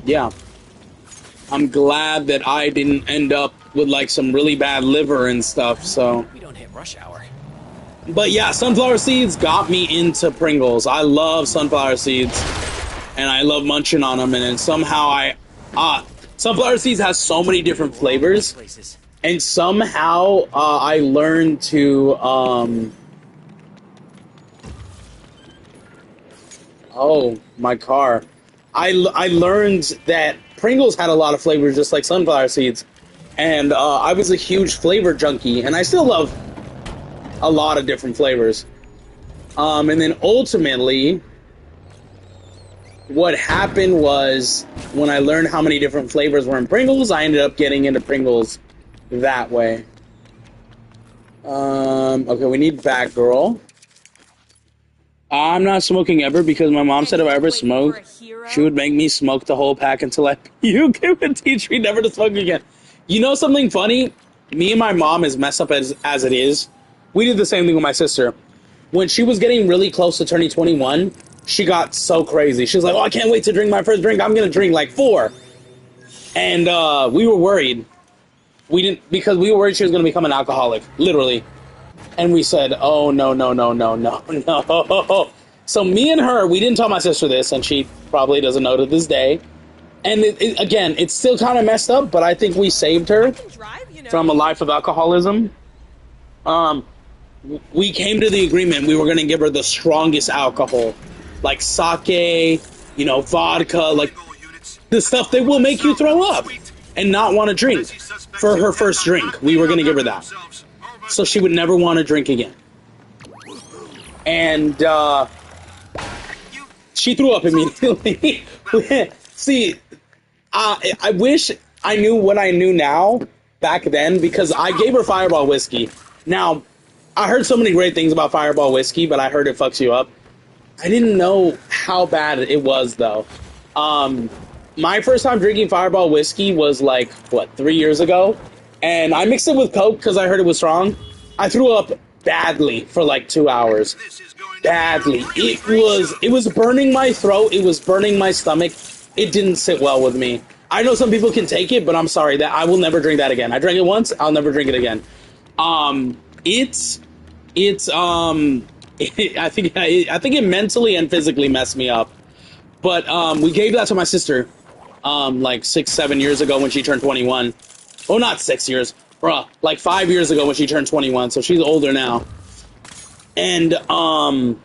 yeah. I'm glad that I didn't end up with like some really bad liver and stuff, so. We don't hit rush hour. But yeah, sunflower seeds got me into Pringles. I love sunflower seeds, and I love munching on them, and then somehow sunflower seeds has so many different flavors, and somehow I learned to, oh, my car. I learned that Pringles had a lot of flavors just like sunflower seeds, and I was a huge flavor junkie, and I still love a lot of different flavors. And then ultimately, what happened was, when I learned how many different flavors were in Pringles, I ended up getting into Pringles that way. Okay, we need Batgirl. I'm not smoking ever because my mom said if I ever smoked, she would make me smoke the whole pack until I puke. It would teach me never to smoke again. You know something funny? Me and my mom, as messed up as it is, we did the same thing with my sister. When she was getting really close to turning 21, she got so crazy. She was like, oh, I can't wait to drink my first drink. I'm going to drink like 4. And we were worried. Because we were worried she was going to become an alcoholic, literally. And we said, oh, no. So me and her, we didn't tell my sister this, and she probably doesn't know to this day. And again, it's still kind of messed up, but I think we saved her from a life of alcoholism. We came to the agreement we were going to give her the strongest alcohol, like sake, vodka, like the stuff that will make you throw up and not want to drink. For her first drink, we were going to give her that, so she would never want to drink again. And she threw up immediately. See, I wish I knew what I knew now back then, because I gave her Fireball whiskey. Now, I heard so many great things about Fireball whiskey, but I heard it fucks you up. I didn't know how bad it was, though. My first time drinking Fireball whiskey was like, 3 years ago? And I mixed it with Coke because I heard it was strong. I threw up badly for like 2 hours. Badly. It was burning my throat. It was burning my stomach. It didn't sit well with me. I know some people can take it, but I'm sorry that I will never drink that again. I drank it once. I'll never drink it again. I think it mentally and physically messed me up. But we gave that to my sister like 6-7 years ago when she turned 21. Oh, not 6 years, bruh. Like 5 years ago when she turned 21. So she's older now. And I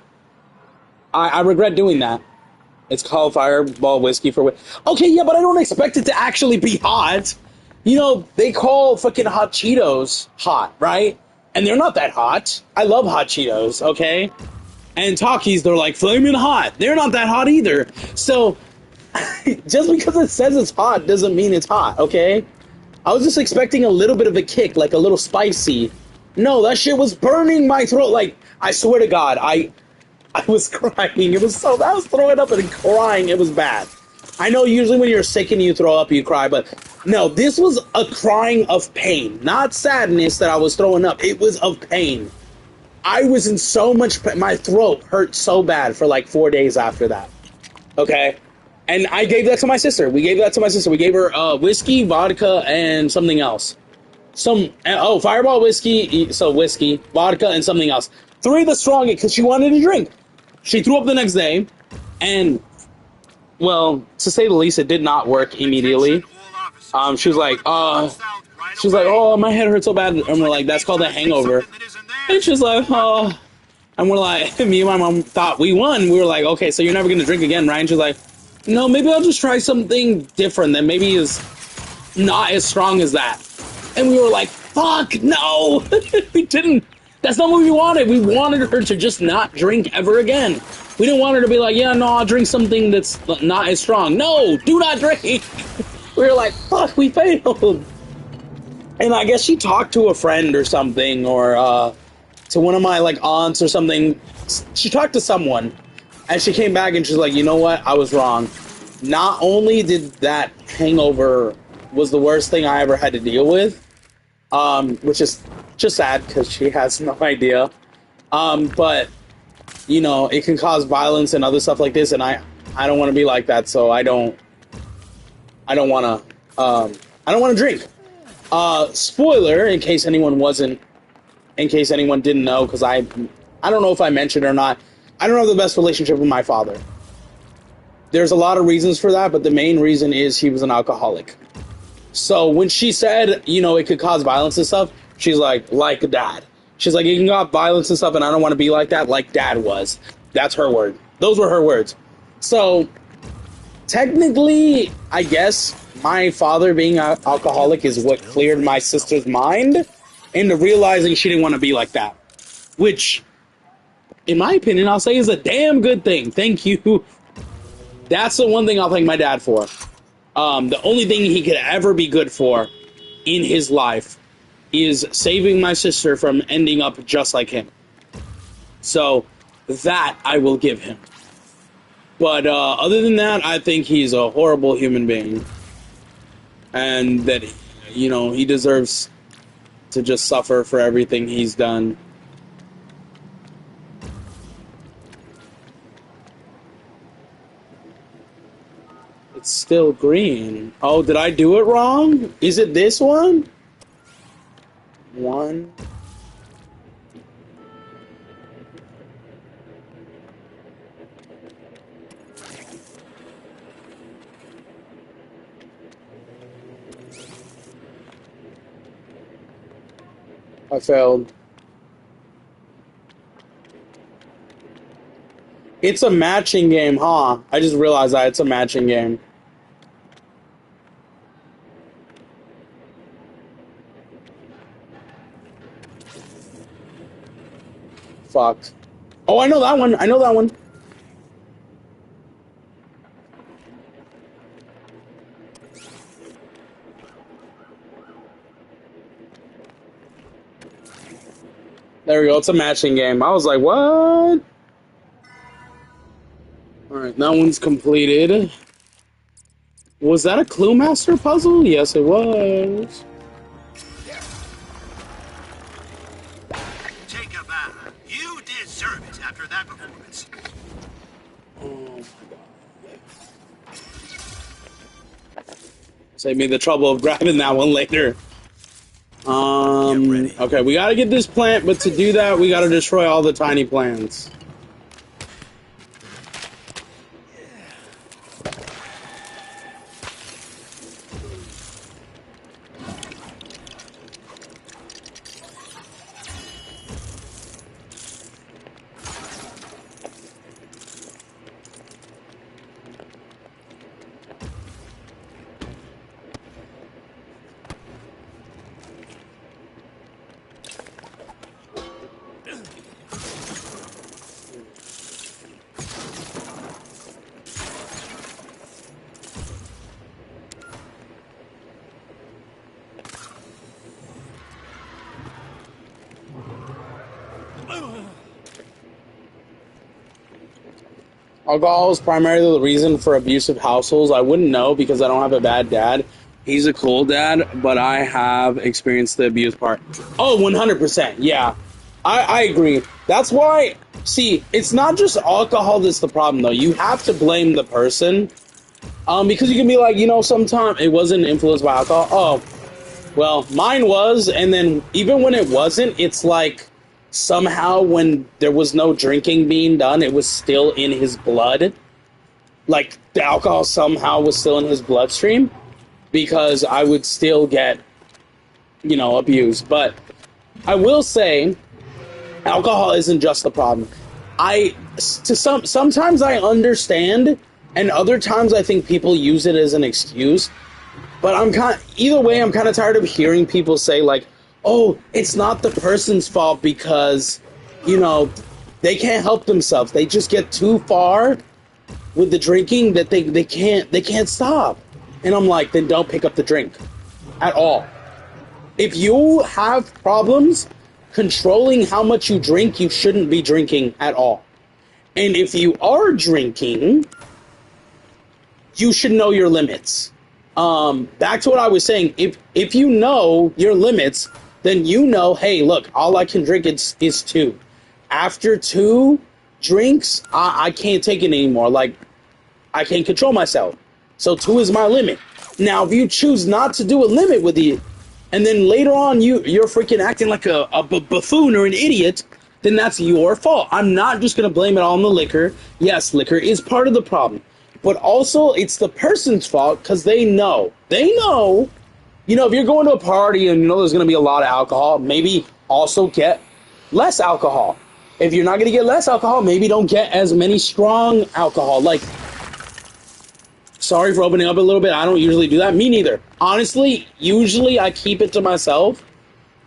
regret doing that. It's called Fireball whiskey for. Okay, yeah, but I don't expect it to actually be hot. They call fucking hot Cheetos hot, right? And they're not that hot. I love hot Cheetos, okay? And Takis, they're like flaming hot. They're not that hot either. So, just because it says it's hot doesn't mean it's hot, okay? I was just expecting a little bit of a kick, like a little spicy. No, that shit was burning my throat. Like, I swear to God, I was crying. I was throwing up and crying. It was bad. I know usually when you're sick and you throw up, you cry, but no, this was a crying of pain. Not sadness that I was throwing up. It was of pain. I was in so much pain. My throat hurt so bad for like 4 days after that. Okay? And I gave that to my sister. We gave that to my sister. We gave her whiskey, vodka, and something else. Fireball whiskey, so whiskey, vodka, and something else. 3 of the strongest because she wanted to drink. She threw up the next day. And, well, to say the least, it did not work immediately. She was like, oh, my head hurts so bad. And we're like, that's called a hangover. And she's like, oh. And we're like, me and my mom thought we won. We were like, okay, so you're never going to drink again, right? And she's like, no, maybe I'll just try something different that maybe is not as strong as that. And we were like, fuck, no. We didn't. That's not what we wanted. We wanted her to just not drink ever again. We didn't want her to be like, yeah, no, I'll drink something that's not as strong. No, do not drink. We were like, fuck, we failed. And I guess she talked to a friend or something, or to one of my like aunts or something. She talked to someone, and she came back and she's like, you know what? I was wrong. Not only did that hangover was the worst thing I ever had to deal with, which is just sad because she has no idea. But you know, it can cause violence and other stuff like this, and I don't want to be like that, so I don't want to drink. Spoiler, in case anyone didn't know, because I don't know if I mentioned it or not, I don't have the best relationship with my father. There's a lot of reasons for that, but the main reason is he was an alcoholic. So when she said, you know, it could cause violence and stuff, she's like dad. She's like, it can cause violence and stuff, and I don't want to be like that, like dad was. That's her word. Those were her words. So technically, I guess my father being an alcoholic is what cleared my sister's mind into realizing she didn't want to be like that. Which, in my opinion, I'll say is a damn good thing. Thank you. That's the one thing I'll thank my dad for. The only thing he could ever be good for in his life is saving my sister from ending up just like him. So, that I will give him. But other than that, I think he's a horrible human being. And that, you know, he deserves to just suffer for everything he's done. It's still green. Oh, did I do it wrong? Is it this one? One. I failed. It's a matching game, huh? I just realized that it's a matching game. Fuck. Oh, I know that one. I know that one. There we go. It's a matching game. I was like, what? Alright, that one's completed. Was that a Clue Master puzzle? Yes, it was. Take a bow. You deserve it after that performance. Oh my god. Save me the trouble of grabbing that one later. Okay, we gotta get this plant, but to do that, we gotta destroy all the tiny plants. Alcohol is primarily the reason for abusive households. I wouldn't know because I don't have a bad dad. He's a cool dad, but I have experienced the abuse part. Oh, 100%. Yeah, I agree. That's why, see, it's not just alcohol that's the problem, though. You have to blame the person. Because you can be like, you know, sometimes it wasn't influenced by alcohol. Oh, well, mine was, and then even when it wasn't, it's like somehow when there was no drinking being done, it was still in his blood. like the alcohol somehow was still in his bloodstream, because I would still get, abused. But I will say, alcohol isn't just the problem. Sometimes I understand, and other times I think people use it as an excuse. But either way, I'm kind of tired of hearing people say like, "Oh, it's not the person's fault because, they can't help themselves. They just get too far with the drinking that they can't stop." And I'm like, then don't pick up the drink at all. If you have problems controlling how much you drink, you shouldn't be drinking at all. And if you are drinking, you should know your limits. Back to what I was saying, if you know your limits, then hey, look, all I can drink is 2. After 2 drinks, I can't take it anymore. Like, I can't control myself. So 2 is my limit. Now, if you choose not to do a limit with it, and then later on you're freaking acting like a buffoon or an idiot, then that's your fault. I'm not just going to blame it all on the liquor. Yes, liquor is part of the problem. But also, it's the person's fault because they know. They know. If you're going to a party and there's going to be a lot of alcohol, maybe also get less alcohol. If you're not going to get less alcohol, maybe don't get as many strong alcohol. Like, sorry for opening up a little bit. I don't usually do that. Me neither. Honestly, usually I keep it to myself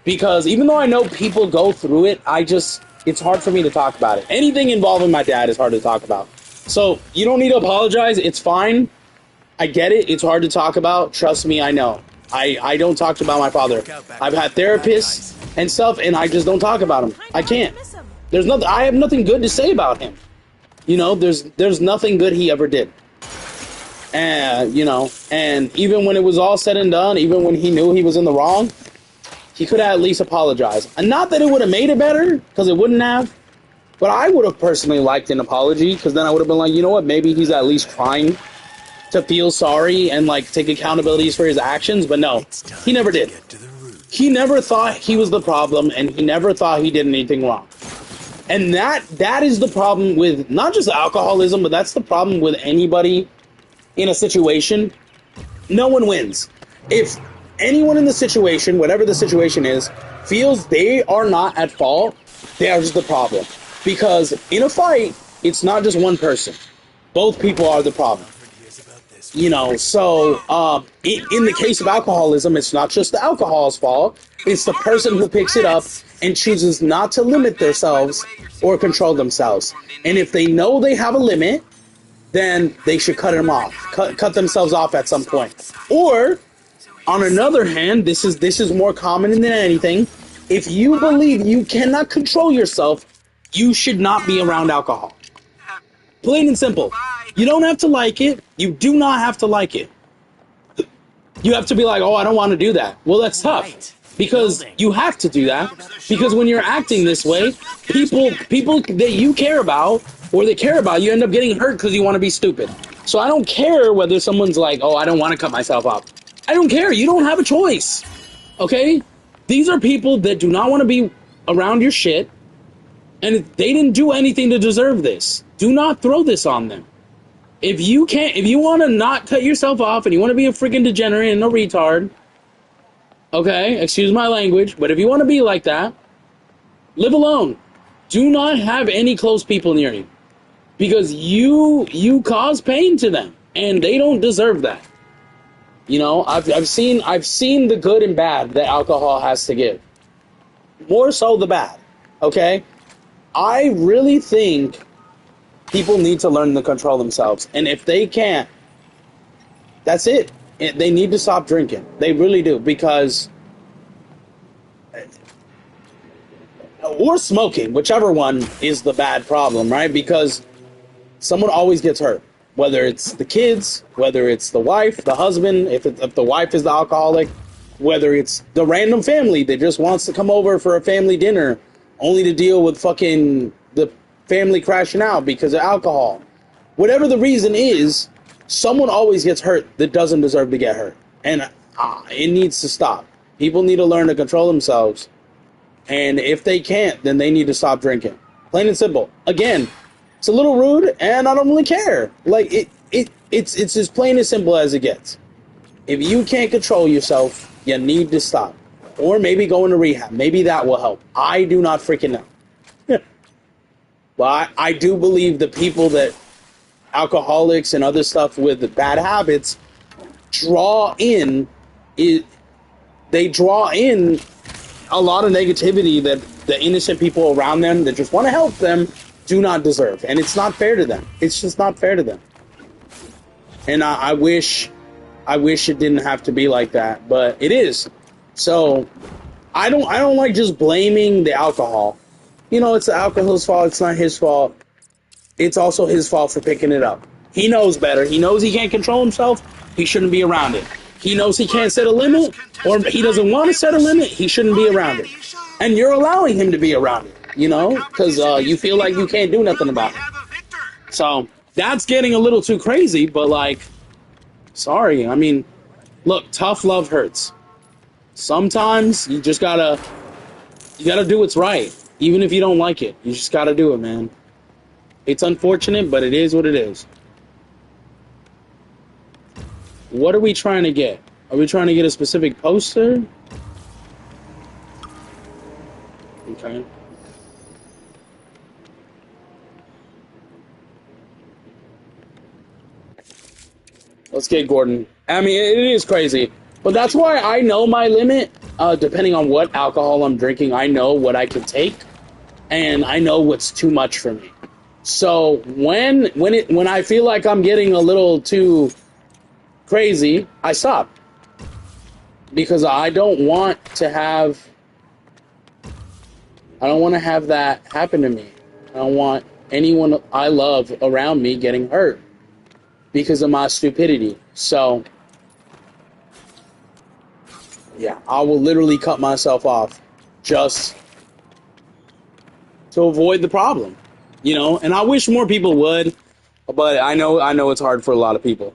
because even though I know people go through it, it's hard for me to talk about it. Anything involving my dad is hard to talk about. So you don't need to apologize. It's fine. I get it. It's hard to talk about. Trust me, I know. I don't talk about my father. I've had therapists and stuff, and I just don't talk about him. I can't. I have nothing good to say about him. There's nothing good he ever did. And even when it was all said and done, even when he knew he was in the wrong, he could have at least apologized. And not that it would have made it better, because it wouldn't have. But I would have personally liked an apology, because then I would have been like, you know what, maybe he's at least trying to feel sorry and take accountabilities for his actions. But no, he never did. He never thought he was the problem, and he never thought he did anything wrong. And that is the problem with not just alcoholism, but that's the problem with anybody in a situation. No one wins. If anyone in the situation, whatever the situation is, feels they are not at fault, they are just the problem. Because in a fight, it's not just one person. Both people are the problem. In the case of alcoholism, it's not just the alcohol's fault. It's the person who picks it up and chooses not to limit themselves or control themselves. And if they know they have a limit, then they should cut them off. Cut themselves off at some point. Or, on another hand, this is more common than anything. If you believe you cannot control yourself, you should not be around alcohol. Plain and simple. You don't have to like it. You do not have to like it. You have to be like, oh, I don't want to do that. Well, that's tough. Because you have to do that. Because when you're acting this way, people that you care about, or they care about, you end up getting hurt because you want to be stupid. So I don't care whether someone's like, oh, I don't want to cut myself off. I don't care. You don't have a choice. Okay? These are people that do not want to be around your shit, and they didn't do anything to deserve this. Do not throw this on them. If you want to not cut yourself off and you want to be a freaking degenerate and a retard, okay, excuse my language, but if you want to be like that, live alone. Do not have any close people near you. Because you cause pain to them, and they don't deserve that. I've seen the good and bad that alcohol has to give. More so the bad, okay? I really think people need to learn to control themselves. And if they can't, that's it. They need to stop drinking. They really do. Because, or smoking, whichever one is the bad problem, right? Because someone always gets hurt. Whether it's the kids, whether it's the wife, the husband, if the wife is the alcoholic, whether it's the random family that just wants to come over for a family dinner only to deal with fucking the family crashing out because of alcohol. Whatever the reason is, someone always gets hurt that doesn't deserve to get hurt. And it needs to stop. People need to learn to control themselves. And if they can't, then they need to stop drinking. Plain and simple. Again, it's a little rude, and I don't really care. Like, it's as plain as simple as it gets. If you can't control yourself, you need to stop. Or maybe go into rehab. Maybe that will help. I do not freaking know. But I do believe the people that alcoholics and other stuff with bad habits draw in, they draw in a lot of negativity that the innocent people around them that just want to help them do not deserve. And it's not fair to them. It's just not fair to them. And I wish it didn't have to be like that, but it is. So I don't like just blaming the alcohol. You know, it's the alcohol's fault. It's not his fault. It's also his fault for picking it up. He knows better. He knows he can't control himself. He shouldn't be around it. He knows he can't set a limit, or he doesn't want to set a limit. He shouldn't be around it. And you're allowing him to be around it, you know, because you feel like you can't do nothing about it. So that's getting a little too crazy, but like, sorry. I mean, look, tough love hurts. Sometimes you just gotta do what's right. Even if you don't like it, you just gotta do it, man. It's unfortunate, but it is what it is. What are we trying to get? Are we trying to get a specific poster? Okay. Let's get Gordon. I mean, it is crazy. But that's why I know my limit. Depending on what alcohol I'm drinking, I know what I can take. And I know what's too much for me. So when I feel like I'm getting a little too crazy, I stop. Because I don't want to have that happen to me. I don't want anyone I love around me getting hurt because of my stupidity. So yeah, I will literally cut myself off just to avoid the problem, you know. And I wish more people would, but I know it's hard for a lot of people.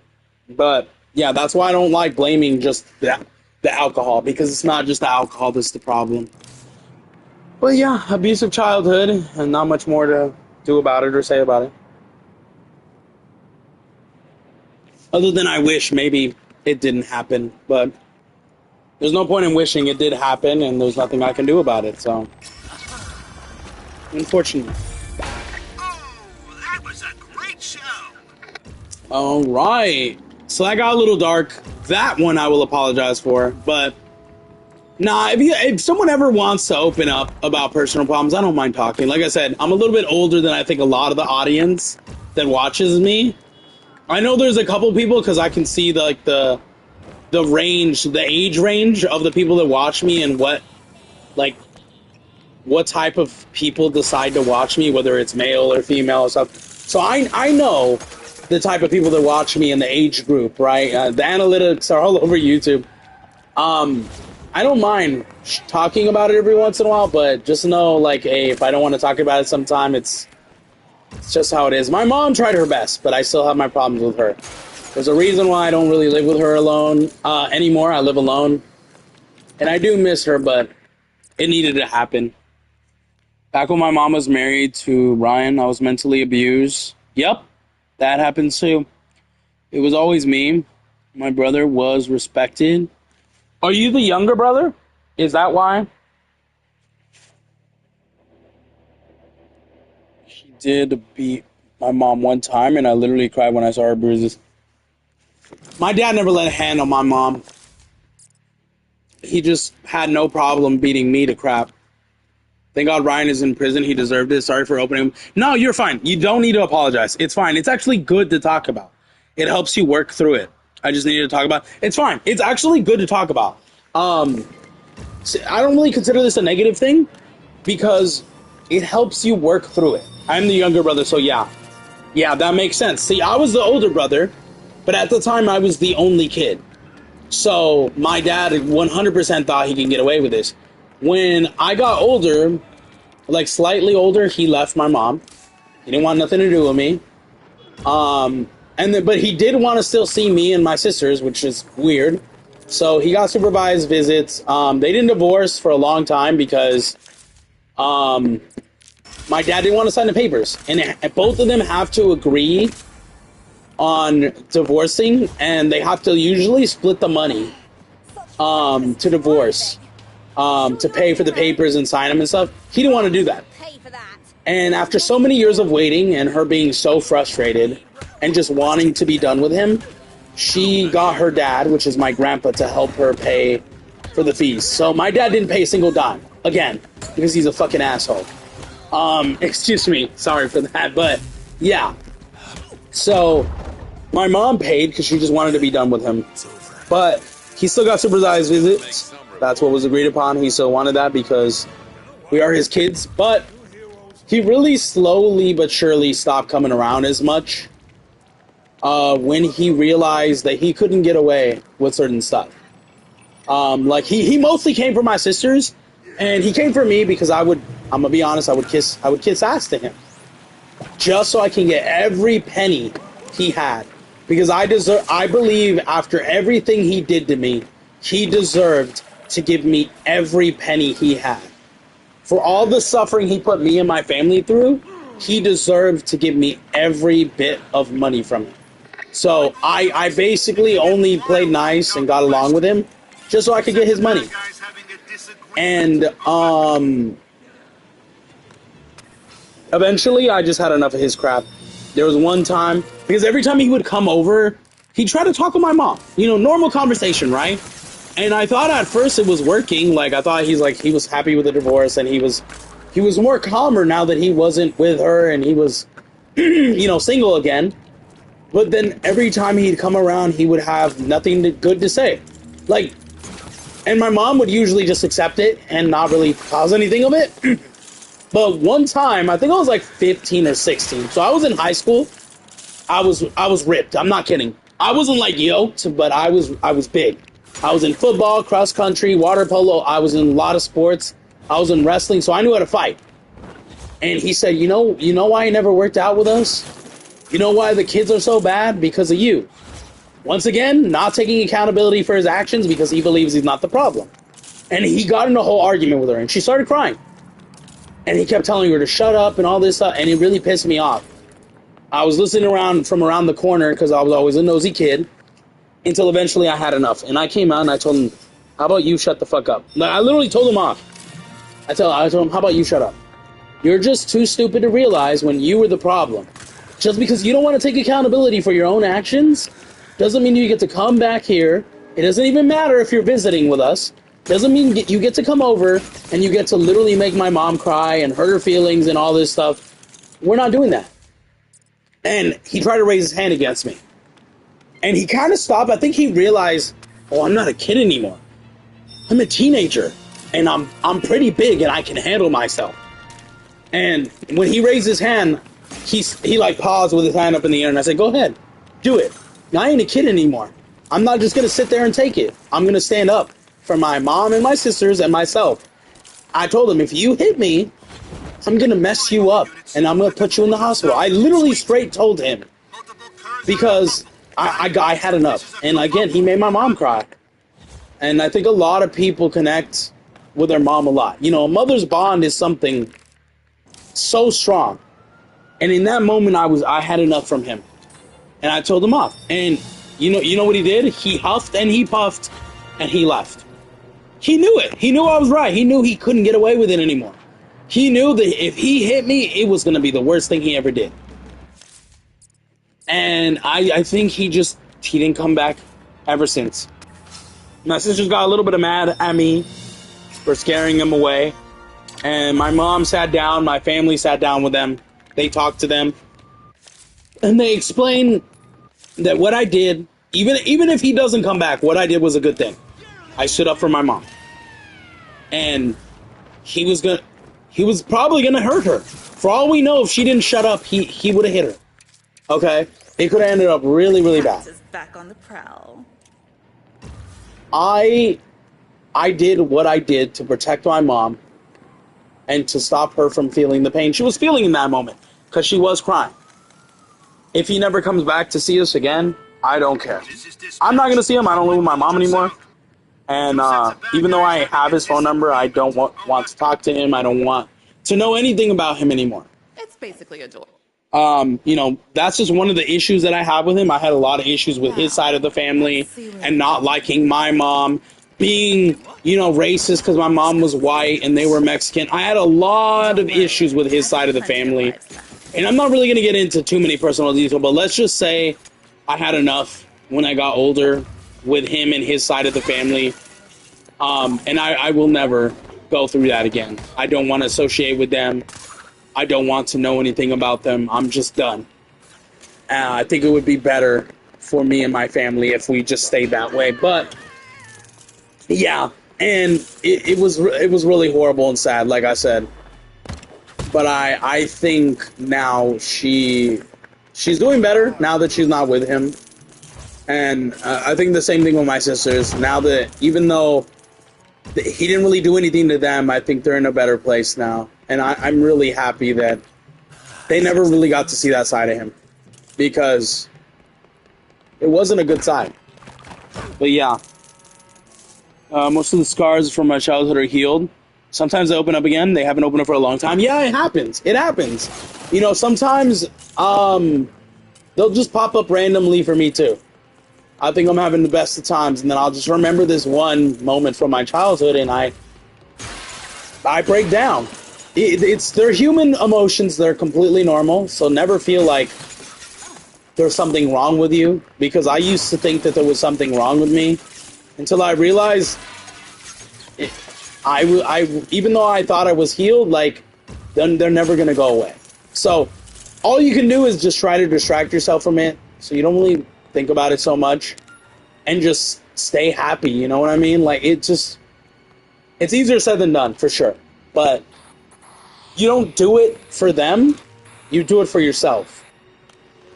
But yeah, that's why I don't like blaming just the alcohol, because it's not just the alcohol that's the problem. But yeah, abusive childhood, and not much more to do about it or say about it. Other than I wish maybe it didn't happen, but there's no point in wishing it did happen, and there's nothing I can do about it, so. Unfortunately. Oh, that was a great show. Alright. So that got a little dark. That one I will apologize for, but nah, if someone ever wants to open up about personal problems, I don't mind talking. Like I said, I'm a little bit older than I think a lot of the audience that watches me. I know there's a couple people, because I can see the age range of the people that watch me, and what type of people decide to watch me, whether it's male or female or stuff. So I know the type of people that watch me in the age group, right? The analytics are all over YouTube. I don't mind talking about it every once in a while, but just know, like, hey, if I don't want to talk about it sometime, it's just how it is. My mom tried her best, but I still have my problems with her. There's a reason why I don't really live with her alone anymore. I live alone. And I do miss her, but it needed to happen. Back when my mom was married to Ryan, I was mentally abused. Yep, that happens too. It was always me. My brother was respected. Are you the younger brother? Is that why? She did beat my mom one time, and I literally cried when I saw her bruises. My dad never let a hand on my mom. He just had no problem beating me to crap. Thank God Ryan is in prison. He deserved it. Sorry for opening him. No, you're fine. You don't need to apologize. It's fine. It's actually good to talk about. It helps you work through it. I just needed to talk about it. It's fine. It's actually good to talk about. I don't really consider this a negative thing, because it helps you work through it. I'm the younger brother, so yeah. Yeah, that makes sense. See, I was the older brother, but at the time I was the only kid. So my dad 100% thought he could get away with this. When I got older, like slightly older, he left my mom. He didn't want nothing to do with me. But he did want to still see me and my sisters, which is weird. So he got supervised visits. They didn't divorce for a long time because my dad didn't want to sign the papers. And both of them have to agree on divorcing, and they have to usually split the money to divorce, to pay for the papers and sign them and stuff. He didn't want to do that. And after so many years of waiting and her being so frustrated and just wanting to be done with him, she got her dad, which is my grandpa, to help her pay for the fees. So my dad didn't pay a single dime, again, because he's a fucking asshole. Excuse me, sorry for that, but yeah. So my mom paid because she just wanted to be done with him. But he still got supervised visits. That's what was agreed upon. He still wanted that because we are his kids. But he really slowly but surely stopped coming around as much when he realized that he couldn't get away with certain stuff. Like he mostly came for my sisters, and he came for me because I'm gonna be honest, I would kiss ass to him just so I can get every penny he had, because I believe after everything he did to me, he deserved to give me every penny he had. For all the suffering he put me and my family through, he deserved to give me every bit of money from it. So I basically only played nice and got along with him just so I could get his money. And eventually I just had enough of his crap. There was one time, because every time he would come over, he'd try to talk with my mom. You know, normal conversation, right? And I thought at first it was working. Like, I thought he was happy with the divorce, and he was more calmer now that he wasn't with her and he was, you know, single again. But then every time he'd come around, he would have nothing good to say. Like, and my mom would usually just accept it and not really cause anything of it. But one time, I think I was like 15 or 16. So I was in high school. I was ripped. I'm not kidding. I wasn't like yoked, but I was big. I was in football, cross country, water polo. I was in a lot of sports. I was in wrestling, so I knew how to fight. And he said, you know why you never worked out with us? You know why the kids are so bad? Because of you. Once again, not taking accountability for his actions because he believes he's not the problem. And he got in a whole argument with her, and she started crying. And he kept telling her to shut up and all this stuff, and it really pissed me off. I was listening from around the corner because I was always a nosy kid, until eventually I had enough. And I came out and I told him, how about you shut the fuck up? Like, I literally told him off. I told him, how about you shut up? You're just too stupid to realize when you were the problem. Just because you don't want to take accountability for your own actions doesn't mean you get to come back here. It doesn't even matter if you're visiting with us. Doesn't mean you get to come over and you get to literally make my mom cry and hurt her feelings and all this stuff. We're not doing that. And he tried to raise his hand against me. And he kind of stopped. I think he realized, oh, I'm not a kid anymore. I'm a teenager. And I'm pretty big and I can handle myself. And when he raised his hand, he like paused with his hand up in the air. And I said, go ahead. Do it. I ain't a kid anymore. I'm not just going to sit there and take it. I'm going to stand up for my mom and my sisters and myself. I told him, if you hit me, I'm going to mess you up and I'm going to put you in the hospital. I literally straight told him because I had enough. And again, he made my mom cry. And I think a lot of people connect with their mom a lot. You know, a mother's bond is something so strong. And in that moment, I had enough from him. And I told him off. And you know what he did? He huffed and he puffed and he left. He knew it. He knew I was right. He knew he couldn't get away with it anymore. He knew that if he hit me, it was going to be the worst thing he ever did. And I think he didn't come back ever since. My sisters got a little bit of mad at me for scaring him away. And my mom sat down, my family sat down with them. They talked to them. And they explained that what I did, even if he doesn't come back, what I did was a good thing. I stood up for my mom. And he was probably gonna hurt her. For all we know, if she didn't shut up, he would have hit her. Okay? It could have ended up really, really bad. Is back on the prowl. I did what I did to protect my mom and to stop her from feeling the pain she was feeling in that moment, because she was crying. If he never comes back to see us again, I don't care. I'm not going to see him. I don't live with my mom anymore. And even though I have his phone number, I don't want to talk to him. I don't want to know anything about him anymore. It's basically a door. You know, that's just one of the issues that I have with him. I had a lot of issues with his side of the family and not liking my mom, being, you know, racist because my mom was white and they were Mexican. I had a lot of issues with his side of the family. And I'm not really going to get into too many personal details, but let's just say I had enough when I got older with him and his side of the family. And I will never go through that again. I don't want to associate with them. I don't want to know anything about them. I'm just done. I think it would be better for me and my family if we just stayed that way. But yeah, and it was really horrible and sad, like I said. But I think now she's doing better now that she's not with him. And I think the same thing with my sisters. Now that even though he didn't really do anything to them, I think they're in a better place now. And I'm really happy that they never really got to see that side of him, because it wasn't a good side. But yeah, most of the scars from my childhood are healed. Sometimes they open up again. They haven't opened up for a long time. Yeah, it happens. It happens. You know, sometimes they'll just pop up randomly for me too. I think I'm having the best of times, and then I'll just remember this one moment from my childhood, and I break down. They're human emotions. They're completely normal. So never feel like there's something wrong with you, because I used to think that there was something wrong with me until I realized even though I thought I was healed, like they're never gonna go away. So all you can do is just try to distract yourself from it, so you don't really think about it so much, and just stay happy. You know what I mean? Like it's easier said than done for sure, but you don't do it for them, you do it for yourself.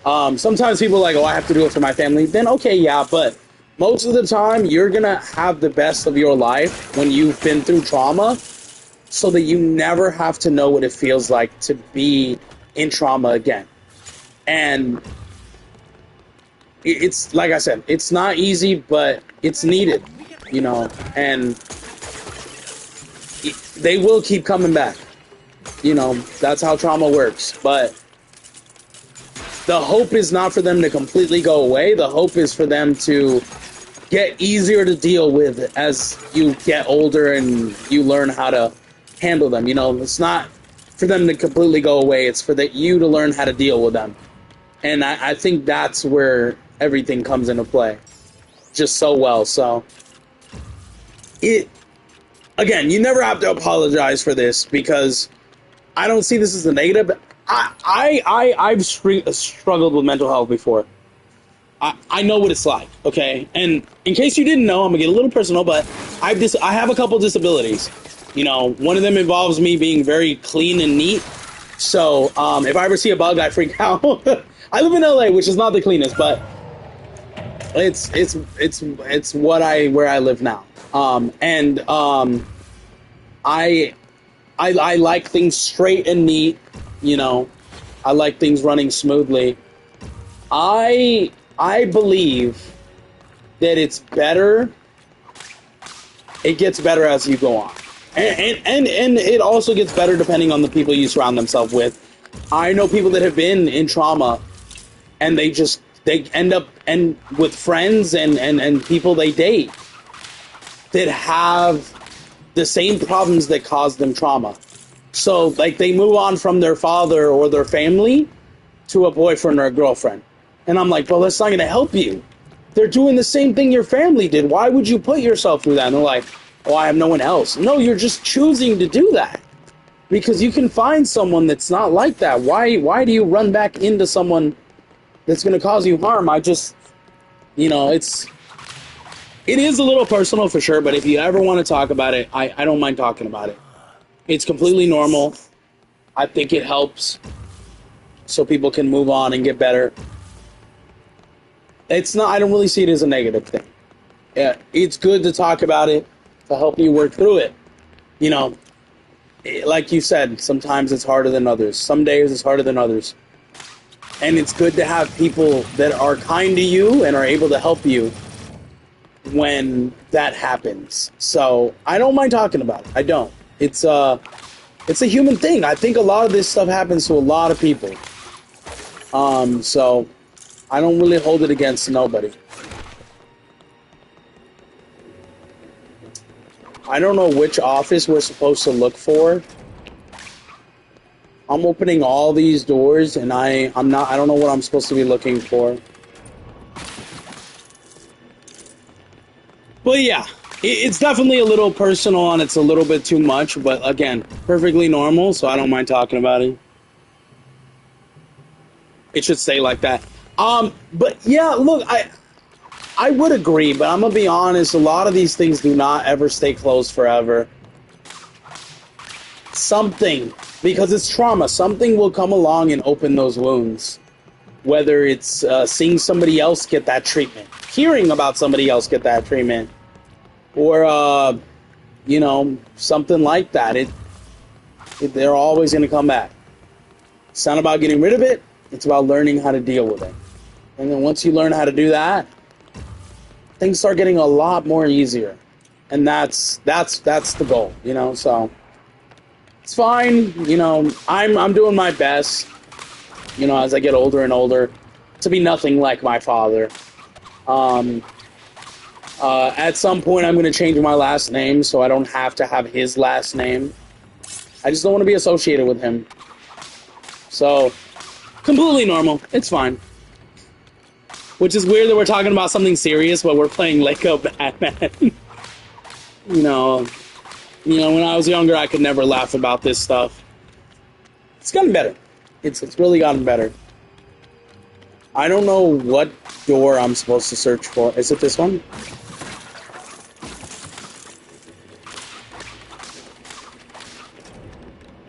Sometimes people are like, oh, I have to do it for my family. Then okay, yeah, but most of the time you're gonna have the best of your life when you've been through trauma, so that you never have to know what it feels like to be in trauma again. And it's like I said, it's not easy, but it's needed, you know, and they will keep coming back. You know, that's how trauma works. But the hope is not for them to completely go away. The hope is for them to get easier to deal with as you get older and you learn how to handle them. You know, it's not for them to completely go away. It's for you to learn how to deal with them. And I think that's where everything comes into play just so well. So again, you never have to apologize for this, because I don't see this as a negative. I've struggled with mental health before. I know what it's like, okay? And in case you didn't know, I'm gonna get a little personal, but I have a couple disabilities. You know, one of them involves me being very clean and neat. So if I ever see a bug, I freak out. I live in LA, which is not the cleanest, but it's where I live now. I like things straight and neat, you know. I like things running smoothly. I believe that it's better. It gets better as you go on. And it also gets better depending on the people you surround themselves with. I know people that have been in trauma, and they end up with friends and people they date that have the same problems that caused them trauma. So, like, they move on from their father or their family to a boyfriend or a girlfriend. And I'm like, well, that's not going to help you. They're doing the same thing your family did. Why would you put yourself through that? And they're like, oh, I have no one else. No, you're just choosing to do that, because you can find someone that's not like that. Why do you run back into someone that's going to cause you harm? I just, you know, it is a little personal for sure, but if you ever want to talk about it, I don't mind talking about it. It's completely normal. I think it helps so people can move on and get better. I don't really see it as a negative thing. Yeah, it's good to talk about it, to help you work through it. You know, like you said, sometimes it's harder than others. Some days it's harder than others. And it's good to have people that are kind to you and are able to help you when that happens. So I don't mind talking about it. I don't. It's a human thing. I think a lot of this stuff happens to a lot of people. So I don't really hold it against nobody. I don't know which office we're supposed to look for. I'm opening all these doors and I don't know what I'm supposed to be looking for. But yeah, it's definitely a little personal and it's a little bit too much, but again, perfectly normal, so I don't mind talking about it. It should stay like that. But yeah, look, I would agree, but I'm gonna be honest, a lot of these things do not ever stay closed forever. Something, because it's trauma, something will come along and open those wounds. Whether it's seeing somebody else get that treatment, hearing about somebody else get that treatment, or, you know, something like that. They're always going to come back. It's not about getting rid of it, it's about learning how to deal with it. And then once you learn how to do that, things start getting a lot more easier. And that's the goal, you know, so it's fine, you know, I'm doing my best, you know, as I get older and older, to be nothing like my father. At some point, I'm going to change my last name so I don't have to have his last name. I just don't want to be associated with him. So, completely normal. It's fine. Which is weird that we're talking about something serious, but we're playing Lego Batman. You know, when I was younger, I could never laugh about this stuff. It's gotten better. It's really gotten better. I don't know what door I'm supposed to search for. Is it this one?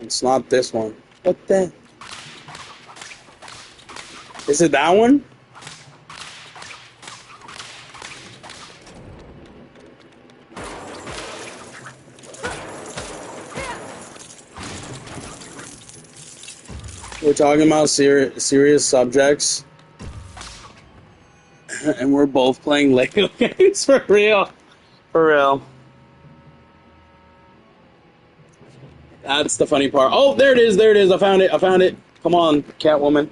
It's not this one. What the? Is it that one? We're talking about serious subjects, and we're both playing Lego games for real. For real. That's the funny part. Oh, there it is. There it is. I found it. I found it. Come on, Catwoman.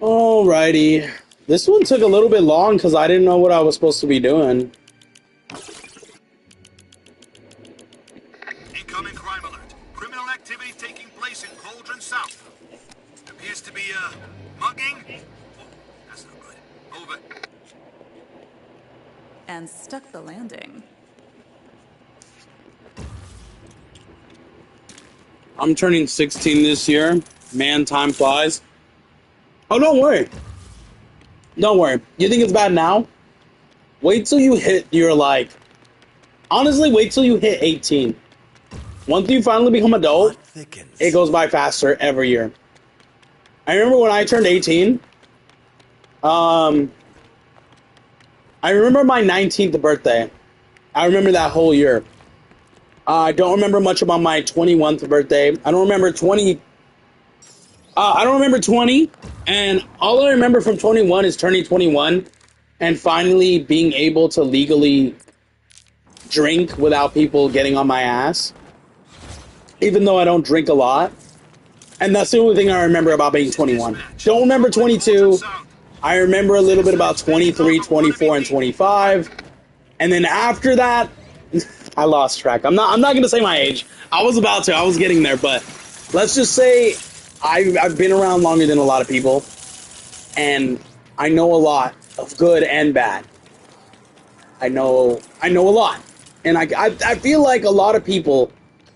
Alrighty. This one took a little bit long because I didn't know what I was supposed to be doing. Incoming crime alert. Criminal activity taking place in Cauldron South. Appears to be a mugging. Oh, that's not good. Over. And stuck the landing. I'm turning 16 this year. Man, time flies. Oh, don't worry. Don't worry. You think it's bad now? Wait till you hit your, like... Honestly, wait till you hit 18. Once you finally become adult, it goes by faster every year. I remember when I turned 18, I remember my 19th birthday. I remember that whole year. I don't remember much about my 21st birthday. I don't remember 20, and all I remember from 21 is turning 21 and finally being able to legally drink without people getting on my ass. Even though I don't drink a lot. And that's the only thing I remember about being 21. Don't remember 22. I remember a little bit about 23, 24, and 25. And then after that, I lost track. I'm not going to say my age. I was about to. I was getting there. But let's just say I've been around longer than a lot of people. And I know a lot of good and bad. I know a lot. And I feel like a lot of people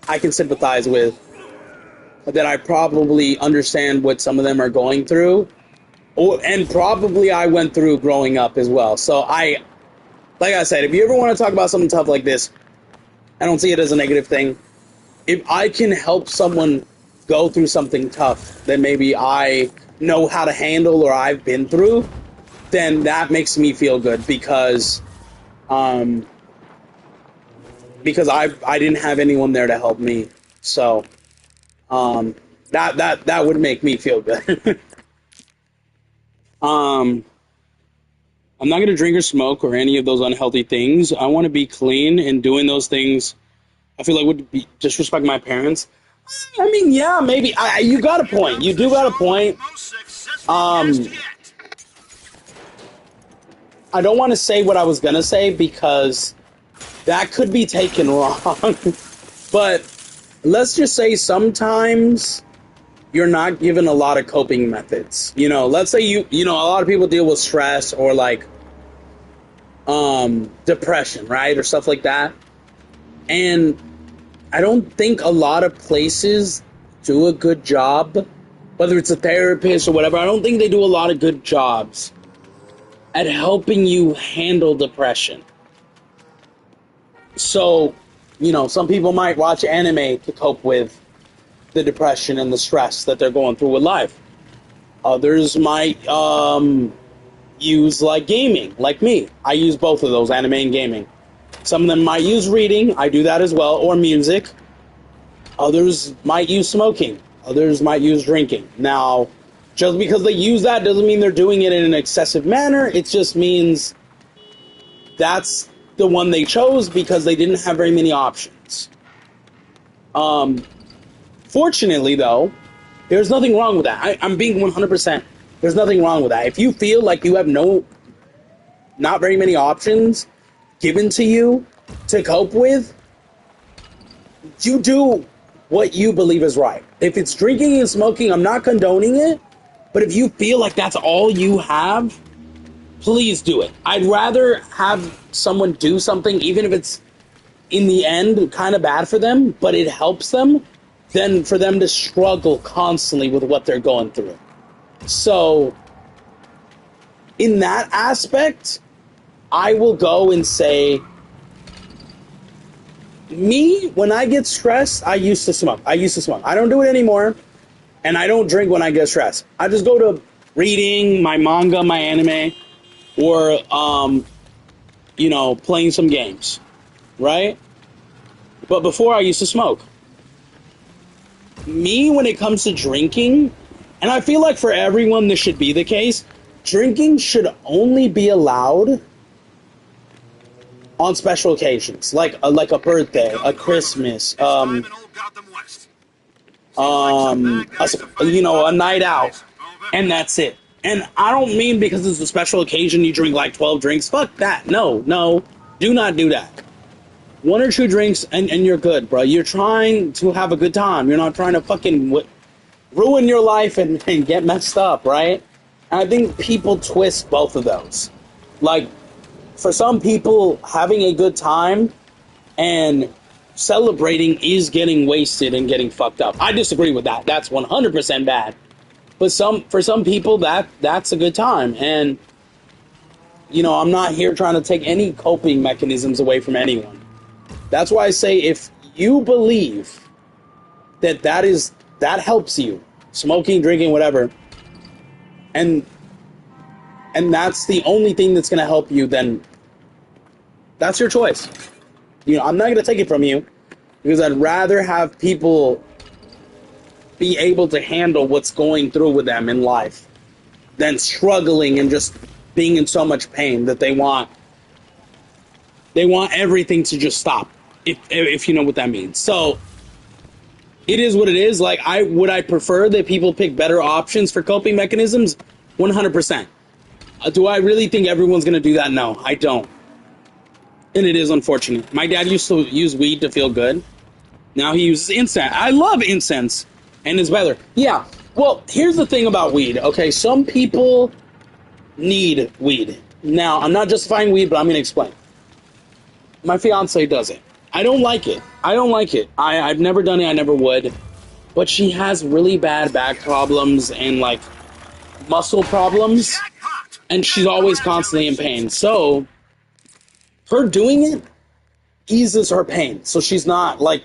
I can sympathize with, that I probably understand what some of them are going through, and probably I went through growing up as well. So like I said, if you ever want to talk about something tough like this, I don't see it as a negative thing. If I can help someone go through something tough that maybe I know how to handle or I've been through, then that makes me feel good because I didn't have anyone there to help me. So that would make me feel good. I'm not going to drink or smoke or any of those unhealthy things. I want to be clean, and doing those things, I feel like would be disrespect my parents. I mean, yeah, maybe. You got a point. You do got a point. I don't want to say what I was going to say because that could be taken wrong. But let's just say sometimes you're not given a lot of coping methods. You know, let's say you know, a lot of people deal with stress or like depression, right? Or stuff like that. And I don't think a lot of places do a good job, whether it's a therapist or whatever. I don't think they do a lot of good jobs at helping you handle depression. So, you know, some people might watch anime to cope with the depression and the stress that they're going through with life. Others might use like gaming, like me. I use both of those, anime and gaming. Some of them might use reading, I do that as well, or music. Others might use smoking. Others might use drinking. Now, just because they use that doesn't mean they're doing it in an excessive manner. It just means that's the one they chose because they didn't have very many options. Fortunately, though, there's nothing wrong with that. I'm being 100%. There's nothing wrong with that. If you feel like you have not very many options given to you to cope with, you do what you believe is right. If it's drinking and smoking, I'm not condoning it, but if you feel like that's all you have, please do it. I'd rather have someone do something, even if it's in the end kind of bad for them, but it helps them, than for them to struggle constantly with what they're going through. So, in that aspect, I will go and say, me, when I get stressed, I used to smoke. I don't do it anymore, and I don't drink when I get stressed. I just go to reading my manga, my anime, or, you know, playing some games, right? But before, I used to smoke. Me, when it comes to drinking, and I feel like for everyone this should be the case, drinking should only be allowed on special occasions, like a birthday, a Christmas, you know, a night out, and that's it. And I don't mean because it's a special occasion you drink like 12 drinks. Fuck that. No, do not do that. 1 or 2 drinks and you're good, bro. You're trying to have a good time. You're not trying to fucking ruin your life and get messed up, right? And I think people twist both of those. Like, for some people, having a good time and celebrating is getting wasted and getting fucked up. I disagree with that. That's 100% bad. But for some people, that's a good time. And, you know, I'm not here trying to take any coping mechanisms away from anyone. That's why I say if you believe that helps you, smoking, drinking, whatever, and that's the only thing that's going to help you, then that's your choice. You know, I'm not going to take it from you because I'd rather have people be able to handle what's going through with them in life than struggling and just being in so much pain that they want everything to just stop, if you know what that means. So it is what it is. Like, would I prefer that people pick better options for coping mechanisms? 100%. Do I really think everyone's going to do that? No, I don't. And it is unfortunate. My dad used to use weed to feel good. Now he uses incense. I love incense, and it's better. Yeah, well, here's the thing about weed, okay? Some people need weed. Now, I'm not justifying weed, but I'm going to explain. My fiance does it. I don't like it. I've never done it. I never would. But she has really bad back problems and, like, muscle problems. And she's always constantly in pain. So, her doing it eases her pain. So she's not, like,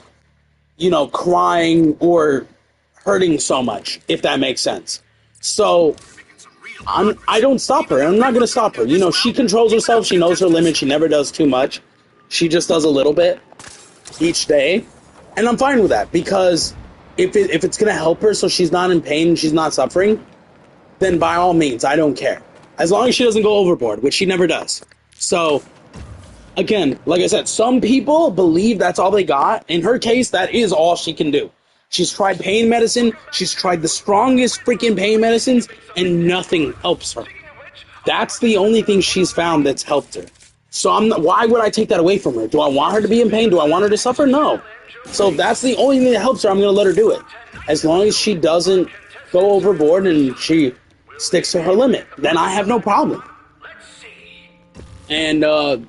you know, crying or hurting so much, if that makes sense. So, I don't stop her. I'm not going to stop her. You know, she controls herself. She knows her limit. She never does too much. She just does a little bit each day. And I'm fine with that because if it's going to help her so she's not in pain and she's not suffering, then by all means, I don't care. as long as she doesn't go overboard, which she never does. So, again, like I said, some people believe that's all they got. In her case, that is all she can do. She's tried pain medicine, she's tried the strongest freaking pain medicines, and nothing helps her. That's the only thing she's found that's helped her. So why would I take that away from her? Do I want her to be in pain? Do I want her to suffer? No. So if that's the only thing that helps her, I'm going to let her do it. As long as she doesn't go overboard and she sticks to her limit, then I have no problem. And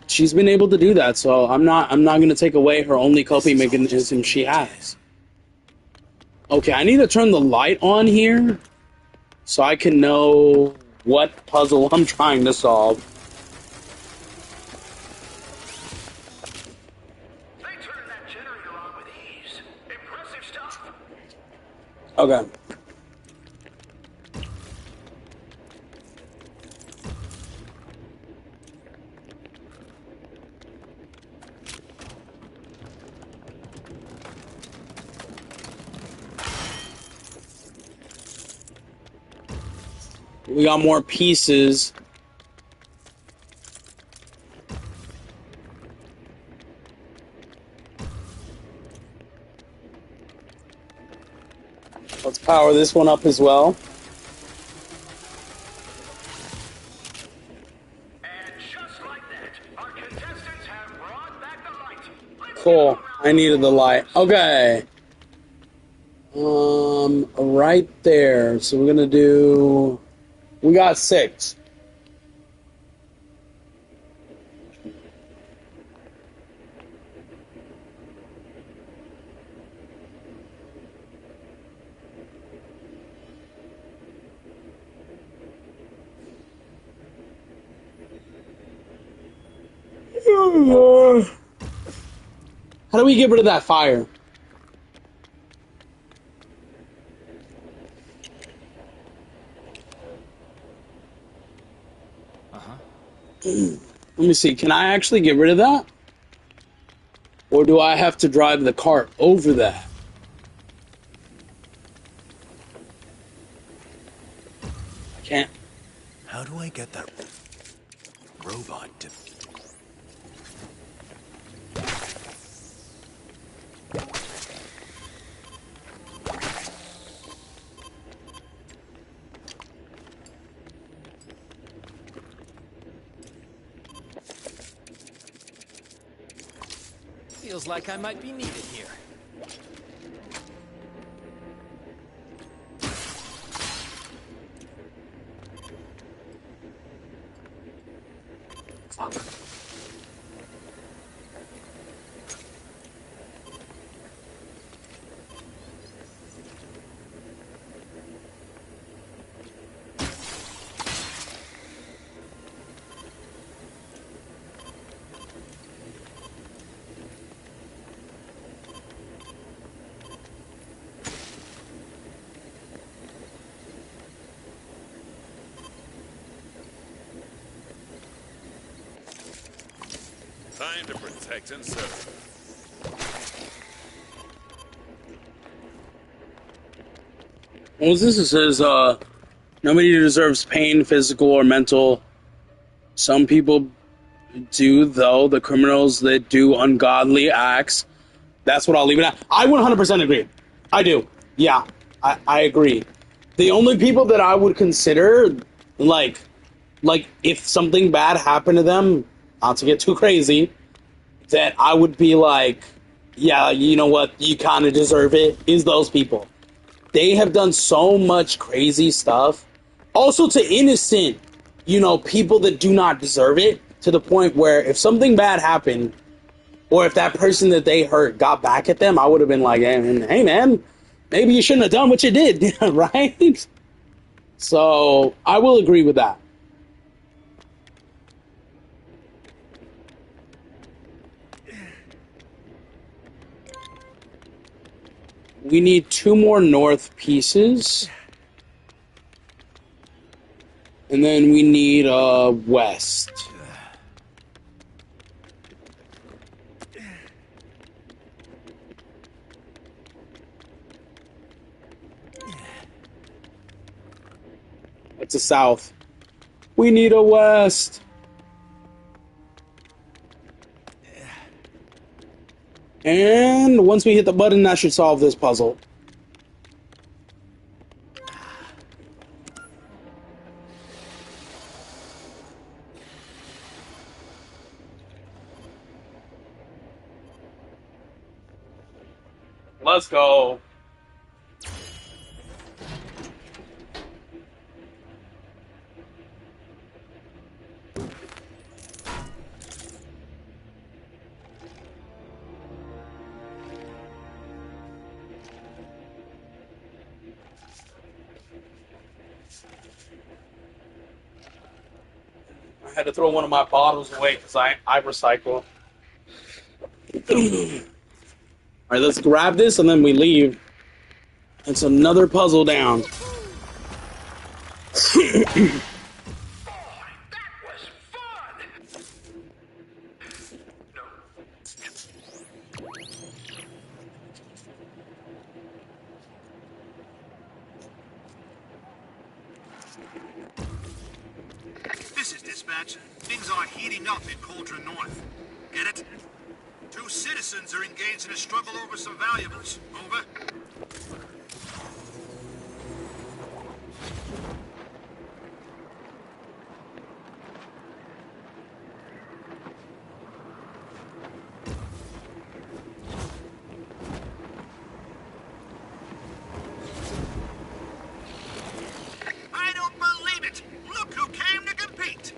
she's been able to do that, so I'm not going to take away her only coping mechanism she has. Okay, I need to turn the light on here so I can know what puzzle I'm trying to solve. They turned that generator on with ease. Impressive stuff. Okay. We got more pieces. Let's power this one up as well. And just like that, our contestants have brought back the light. Cool. I needed the light. Okay. Right there. So we're gonna do. We got 6. How do we get rid of that fire? Let me see. Can I actually get rid of that? Or do I have to drive the cart over that? I can't. How do I get that robot to... Feels like I might be needed here. Time to protect and serve. Well, this says, nobody deserves pain, physical or mental. Some people do, though. The criminals that do ungodly acts. That's what I'll leave it at. I 100% agree. I do. Yeah, I agree. The only people that I would consider, like if something bad happened to them, not to get too crazy, that I would be like, yeah, you know what, you kind of deserve it, is those people. They have done so much crazy stuff. Also to innocent, people that do not deserve it, to the point where if something bad happened, or if that person that they hurt got back at them, I would have been like, hey man, maybe you shouldn't have done what you did, right? So, I will agree with that. We need 2 more north pieces. And then we need west. It's a south. We need a West. And once we hit the button, that should solve this puzzle. Let's go. I had to throw one of my bottles away because I recycle. Alright, let's grab this and then we leave. It's another puzzle down. This is dispatch. Things are heating up in Cauldron North. Get it? 2 citizens are engaged in a struggle over some valuables. Over. I don't believe it! Look who came to compete!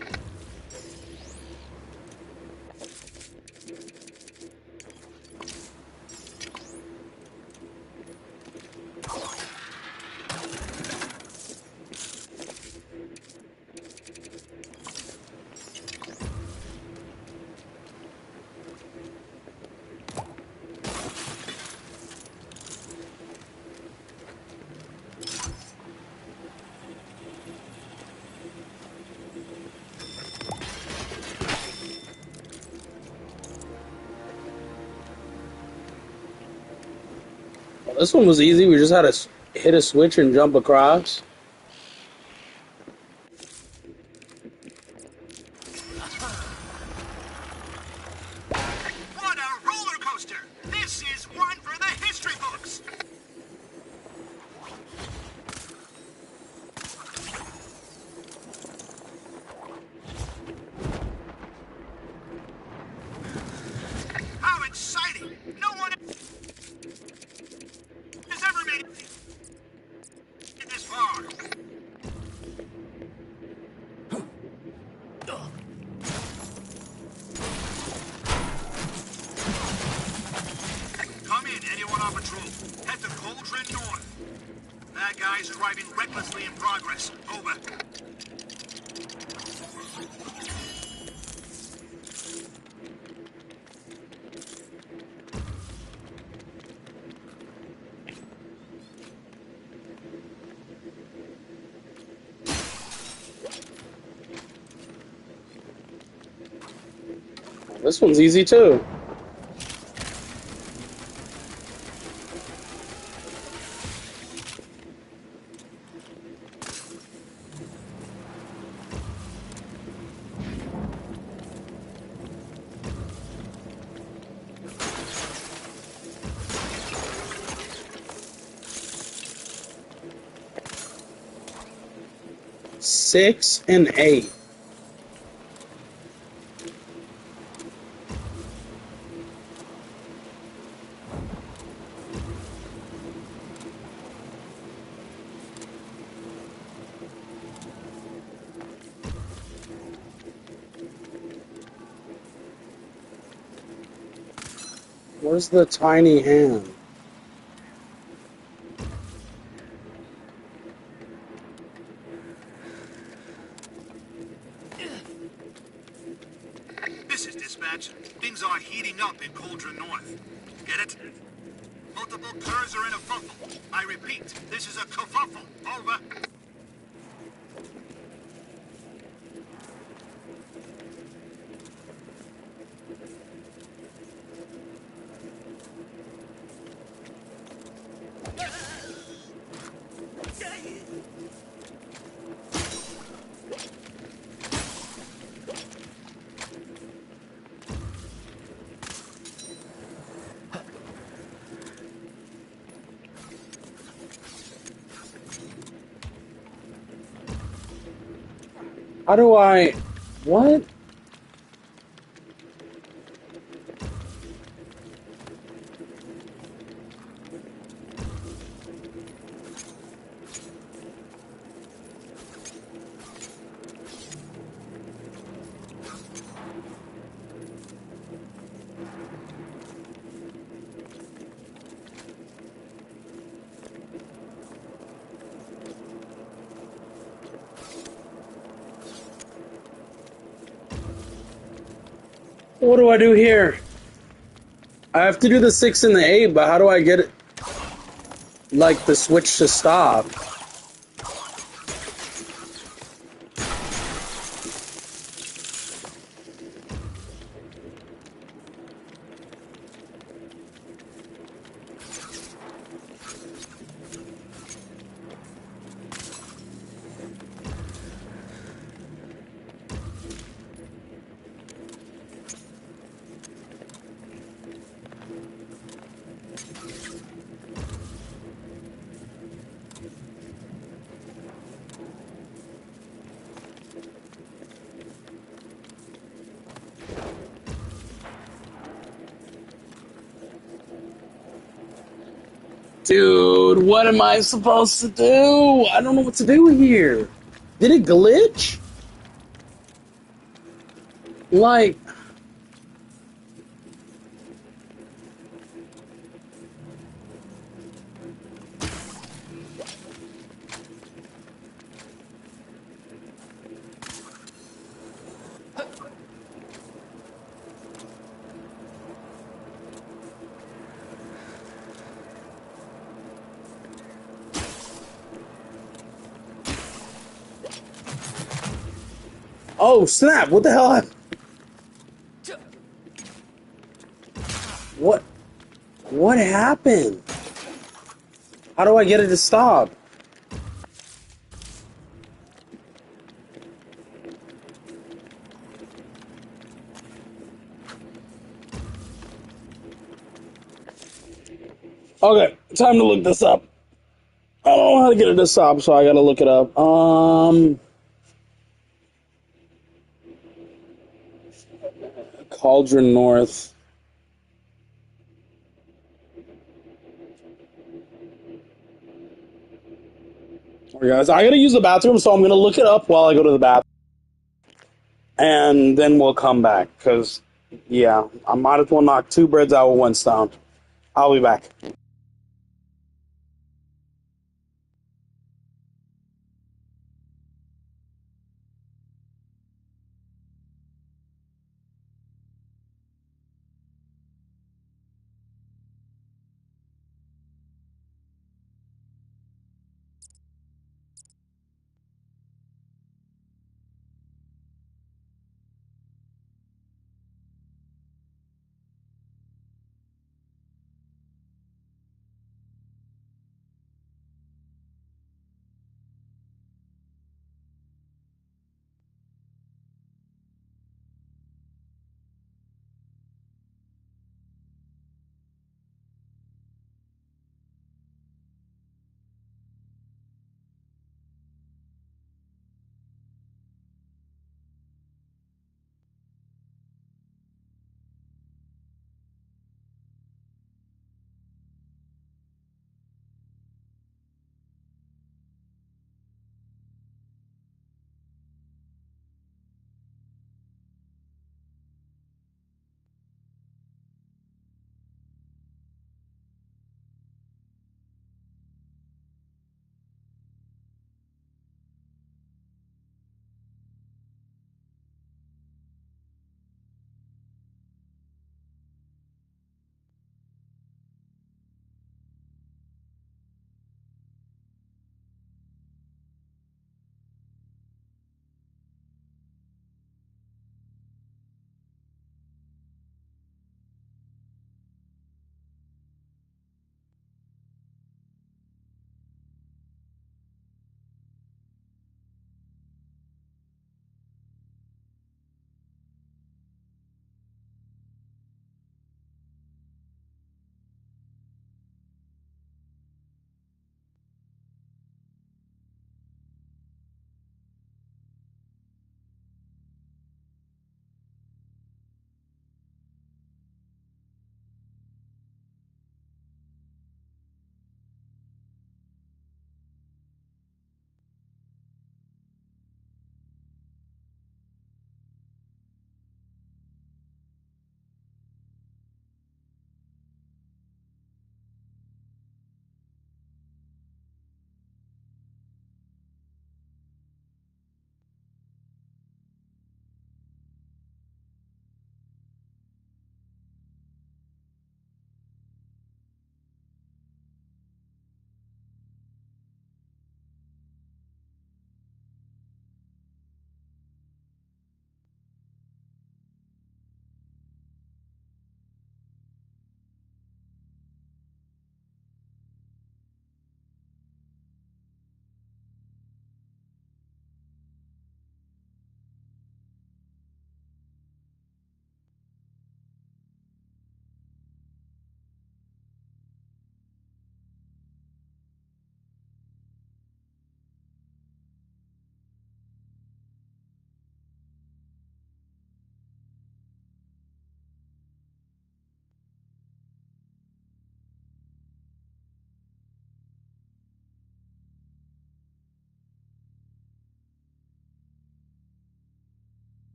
Well, this one was easy. We just had to hit a switch and jump across. What a roller coaster! This is one for the history books! How exciting! No one has ever made it this far. Come in, anyone on patrol. Head to Cauldron North. Bad guys driving recklessly in progress. Over. This one's easy too. Six and 8. Where's the tiny hand? This is dispatch. Things are heating up in Cauldron North. Get it? Multiple curs are in a fuffle. I repeat, this is a kerfuffle. Over. How do I... What? What do I do here? I have to do the 6 and the 8, but how do I get it? Like the switch to stop? Dude, what am I supposed to do? I don't know what to do here. Did it glitch? Like... Oh, snap! What the hell? What? What happened? How do I get it to stop? Okay, time to look this up. I don't know how to get it to stop, so I gotta look it up. Cauldron North. Alright, guys, I gotta use the bathroom, so I'm gonna look it up while I go to the bathroom. And then we'll come back, because, yeah, I might as well knock 2 birds out with 1 stone. I'll be back.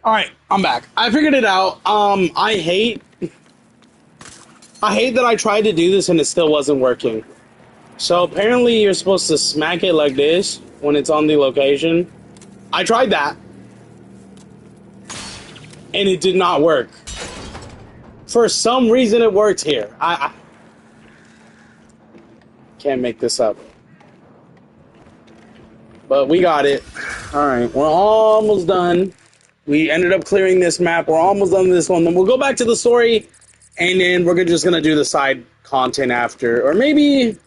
Alright, I'm back. I figured it out. I hate that I tried to do this and it still wasn't working. So apparently you're supposed to smack it like this when it's on the location. I tried that. And it did not work. For some reason it worked here. I can't make this up. But we got it. Alright, we're almost done. We ended up clearing this map. We're almost done with this one. Then we'll go back to the story. And then we're just going to do the side content after. Or maybe...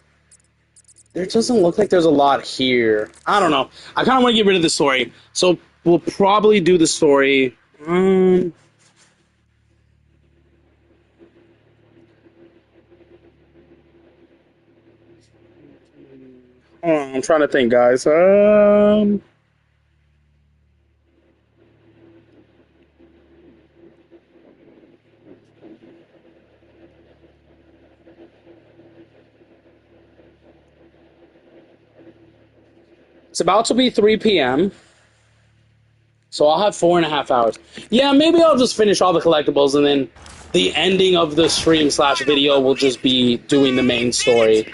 There doesn't look like there's a lot here. I don't know. I kind of want to get rid of the story. So we'll probably do the story. I'm trying to think, guys. It's about to be 3 p.m. So I'll have 4.5 hours. Yeah, maybe I'll just finish all the collectibles and then the ending of the stream / video will just be doing the main story.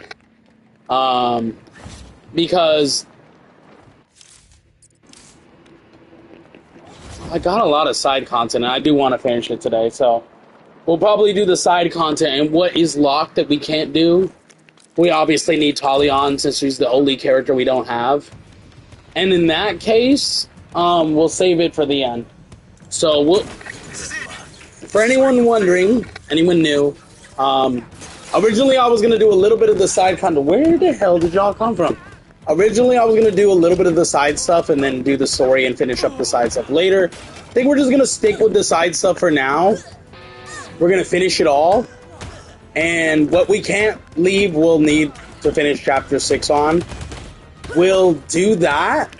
Because I got a lot of side content and I do want to finish it today, so we'll probably do the side content. And what is locked that we can't do? We obviously need Talion since she's the only character we don't have. And in that case, we'll save it for the end. So, for anyone wondering, anyone new, originally I was going to do a little bit of the side content. Where the hell did y'all come from? Originally I was going to do a little bit of the side stuff and then do the story and finish up the side stuff later. I think we're just going to stick with the side stuff for now. We're going to finish it all. And what we can't leave, we'll need to finish Chapter 6 on. We'll do that,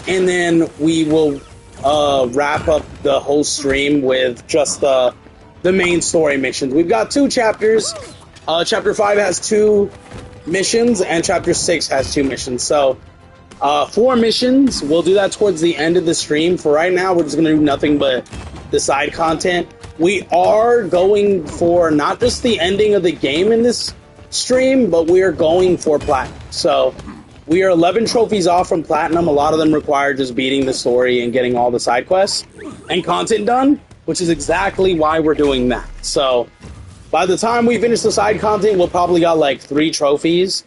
and then we will wrap up the whole stream with just the main story missions. We've got 2 chapters. Chapter 5 has 2 missions, and Chapter 6 has 2 missions. So, 4 missions. We'll do that towards the end of the stream. For right now, we're just going to do nothing but the side content. We are going for not just the ending of the game in this stream, but we are going for Platinum. So, we are 11 trophies off from Platinum. A lot of them require just beating the story and getting all the side quests and content done, which is exactly why we're doing that. So, by the time we finish the side content, we'll probably got like 3 trophies.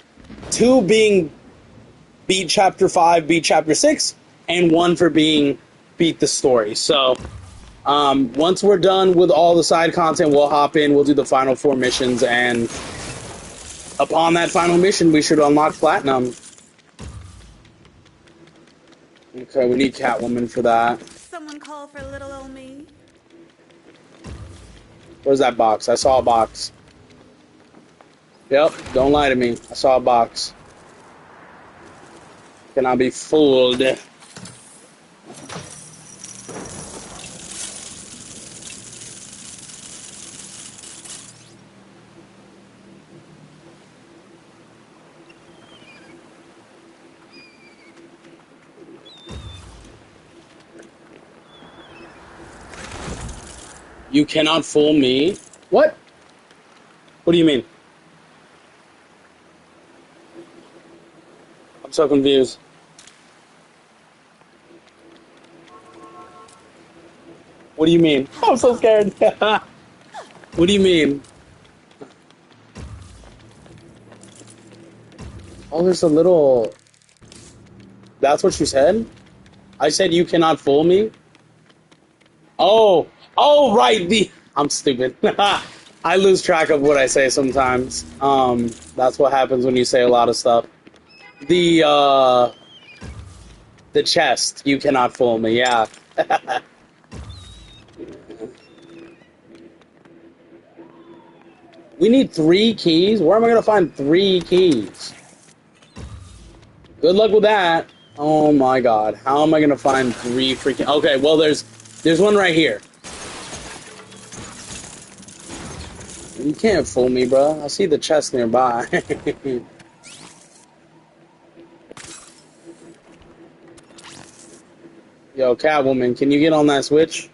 2 being beat Chapter 5, beat Chapter 6, and 1 for being beat the story. So, once we're done with all the side content, we'll hop in, we'll do the final 4 missions, and upon that final mission, we should unlock Platinum. Okay, we need Catwoman for that. Someone call for little old me. Where's that box? I saw a box. Yep, don't lie to me. I saw a box. Cannot be fooled. You cannot fool me. What? What do you mean? I'm so confused. What do you mean? I'm so scared. What do you mean? Oh, there's a little... That's what you said? I said you cannot fool me? Oh! Oh, right, I'm stupid. I lose track of what I say sometimes. That's what happens when you say a lot of stuff. The chest, you cannot fool me, yeah. We need 3 keys? Where am I gonna find 3 keys? Good luck with that. Oh my god, how am I gonna find 3 freaking... Okay, well, there's one right here. You can't fool me, bro. I see the chest nearby. Yo, Catwoman, can you get on that switch?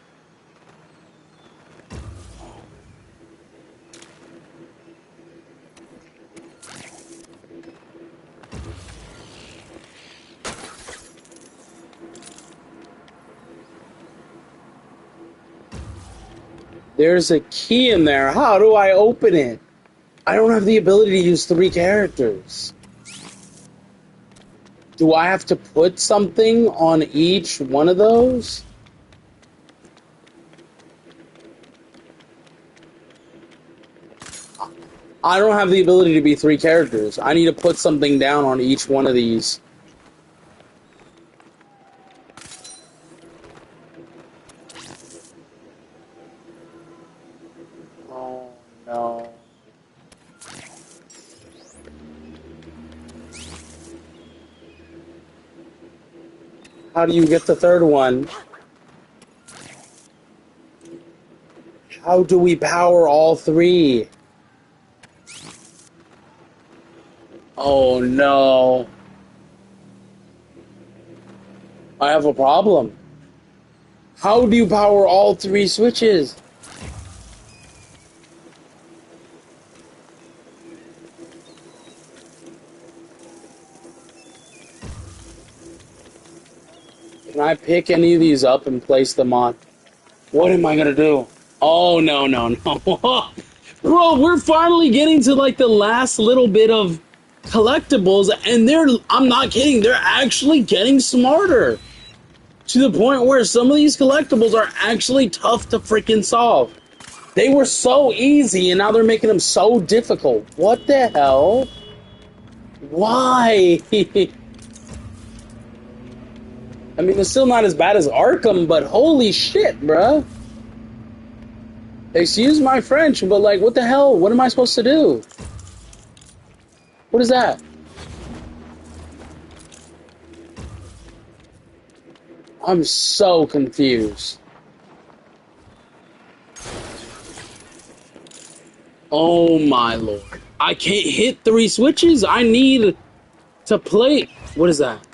There's a key in there. How do I open it? I don't have the ability to use 3 characters. Do I have to put something on each one of those? I don't have the ability to be 3 characters. I need to put something down on each one of these. Oh, no. How do you get the 3rd one? How do we power all 3? Oh no. I have a problem. How do you power all 3 switches? Can I pick any of these up and place them on? What am I gonna do? Oh, no, no, no. Bro, we're finally getting to like the last little bit of collectibles, and I'm not kidding, they're actually getting smarter. To the point where some of these collectibles are actually tough to freaking solve. They were so easy, and now they're making them so difficult. What the hell? Why? I mean, it's still not as bad as Arkham, but holy shit, bruh. Excuse my French, but like, what the hell? What am I supposed to do? What is that? I'm so confused. Oh my lord. I can't hit 3 switches. I need to play. What is that?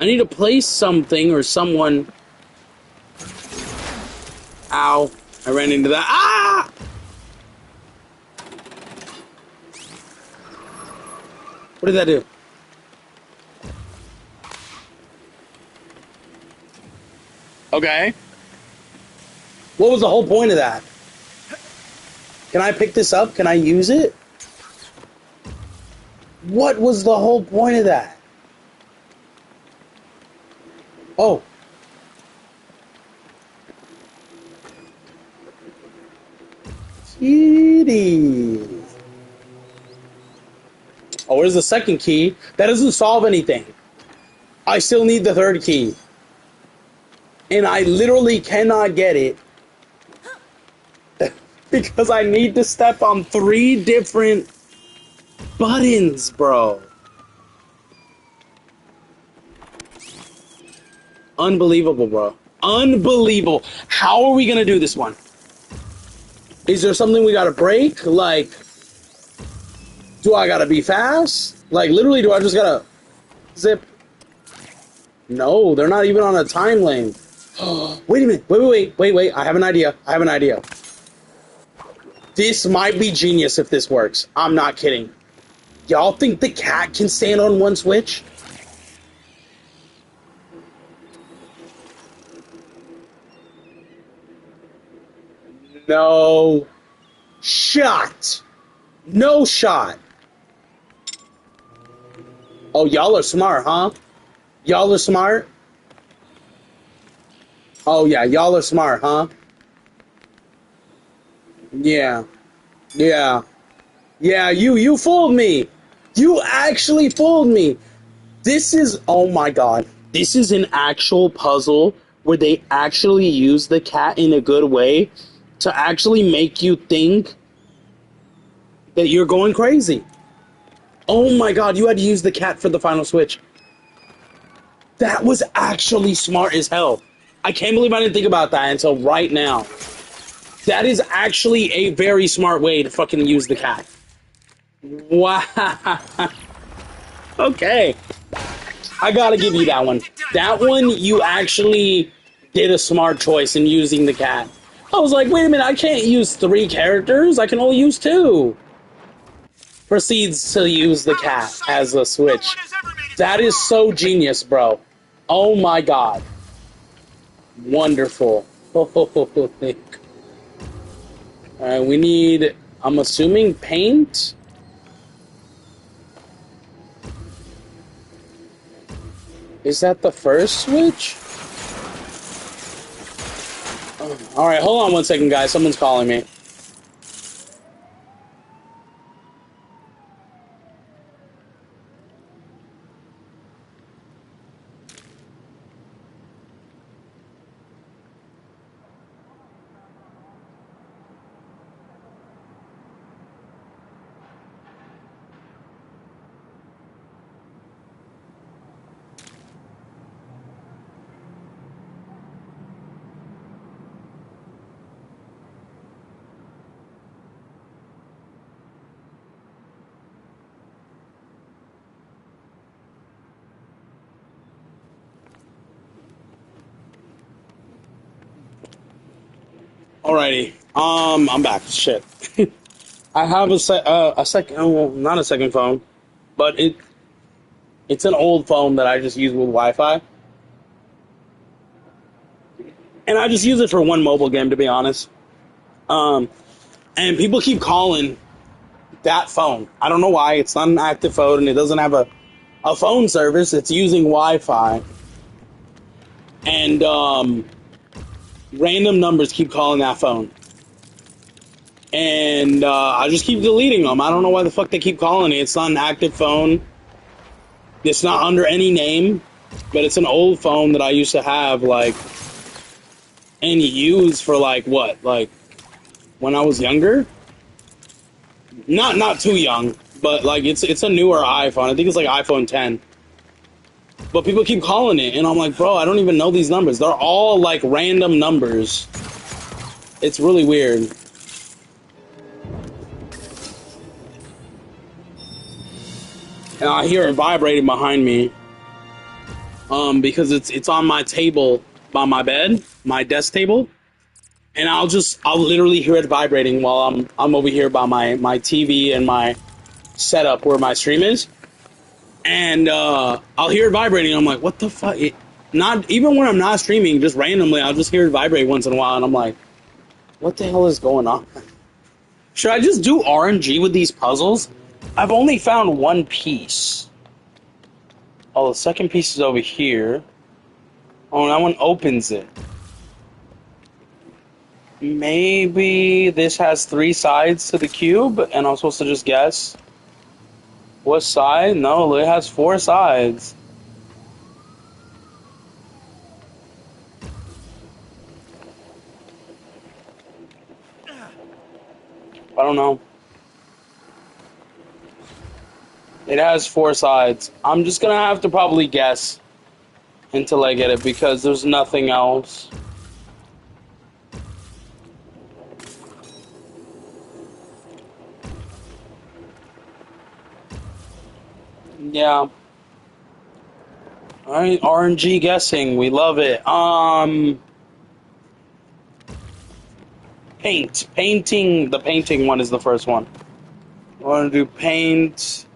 I need to place something or someone. Ow. I ran into that. Ah! What did that do? Okay. What was the whole point of that? Can I pick this up? Can I use it? What was the whole point of that? Oh. Kitty. Oh, where's the second key? That doesn't solve anything. I still need the 3rd key. And I literally cannot get it. Because I need to step on 3 different buttons, bro. Unbelievable, bro. Unbelievable. How are we gonna do this one? Is there something we gotta break? Like, do I gotta be fast? Like, literally, do I just gotta zip? No, they're not even on a time lane. Wait a minute. Wait. I have an idea. This might be genius if this works. I'm not kidding. Y'all think the cat can stand on 1 switch? No shot. No shot. Oh, y'all are smart, huh? Y'all are smart? Oh, yeah, y'all are smart, huh? Yeah. Yeah, you fooled me. You actually fooled me. This is, oh my god. This is an actual puzzle where they actually use the cat in a good way to actually make you think that you're going crazy. Oh my god, you had to use the cat for the final switch. That was actually smart as hell. I can't believe I didn't think about that until right now. That is actually a very smart way to fucking use the cat. Wow. Okay. I gotta give you that one. That one, you actually did a smart choice in using the cat. I was like, wait a minute, I can't use 3 characters. I can only use 2. Proceeds to use the cat as a switch. That is so genius, bro. Oh my god. Wonderful. Alright, we need, I'm assuming, paint? Is that the first switch? Oh, alright, hold on one second, guys. Someone's calling me. Alrighty, I'm back. Shit. I have a second, well, not a second phone, but it's an old phone that I just use with Wi-Fi. And I just use it for one mobile game, to be honest. And people keep calling that phone. I don't know why. It's not an active phone, and it doesn't have a phone service. It's using Wi-Fi. And, random numbers keep calling that phone. And I just keep deleting them. I don't know why the fuck they keep calling it. It's not an active phone. It's not under any name. But it's an old phone that I used to have, like, and use for, like, what? Like, when I was younger? Not too young. But, like, it's a newer iPhone. I think it's, like, iPhone 10. But people keep calling it, and I'm like, bro, I don't even know these numbers. They're all, like, random numbers. It's really weird. And I hear it vibrating behind me. Because it's on my table by my bed, my desk table. And I'll literally hear it vibrating while I'm over here by my TV and my setup where my stream is. And I'll hear it vibrating. I'm like, what the fuck? Not even when I'm not streaming, just randomly, I'll just hear it vibrate once in a while, and I'm like, what the hell is going on? Should I just do RNG with these puzzles? I've only found one piece. Oh, the second piece is over here. Oh, that one opens it. Maybe this has 3 sides to the cube, and I'm supposed to just guess. What side? No, it has 4 sides. I don't know. It has 4 sides. I'm just gonna have to probably guess until I get it because there's nothing else. Yeah. Alright, RNG guessing. We love it. Paint. Painting. The painting one is the first one. I want to do paint.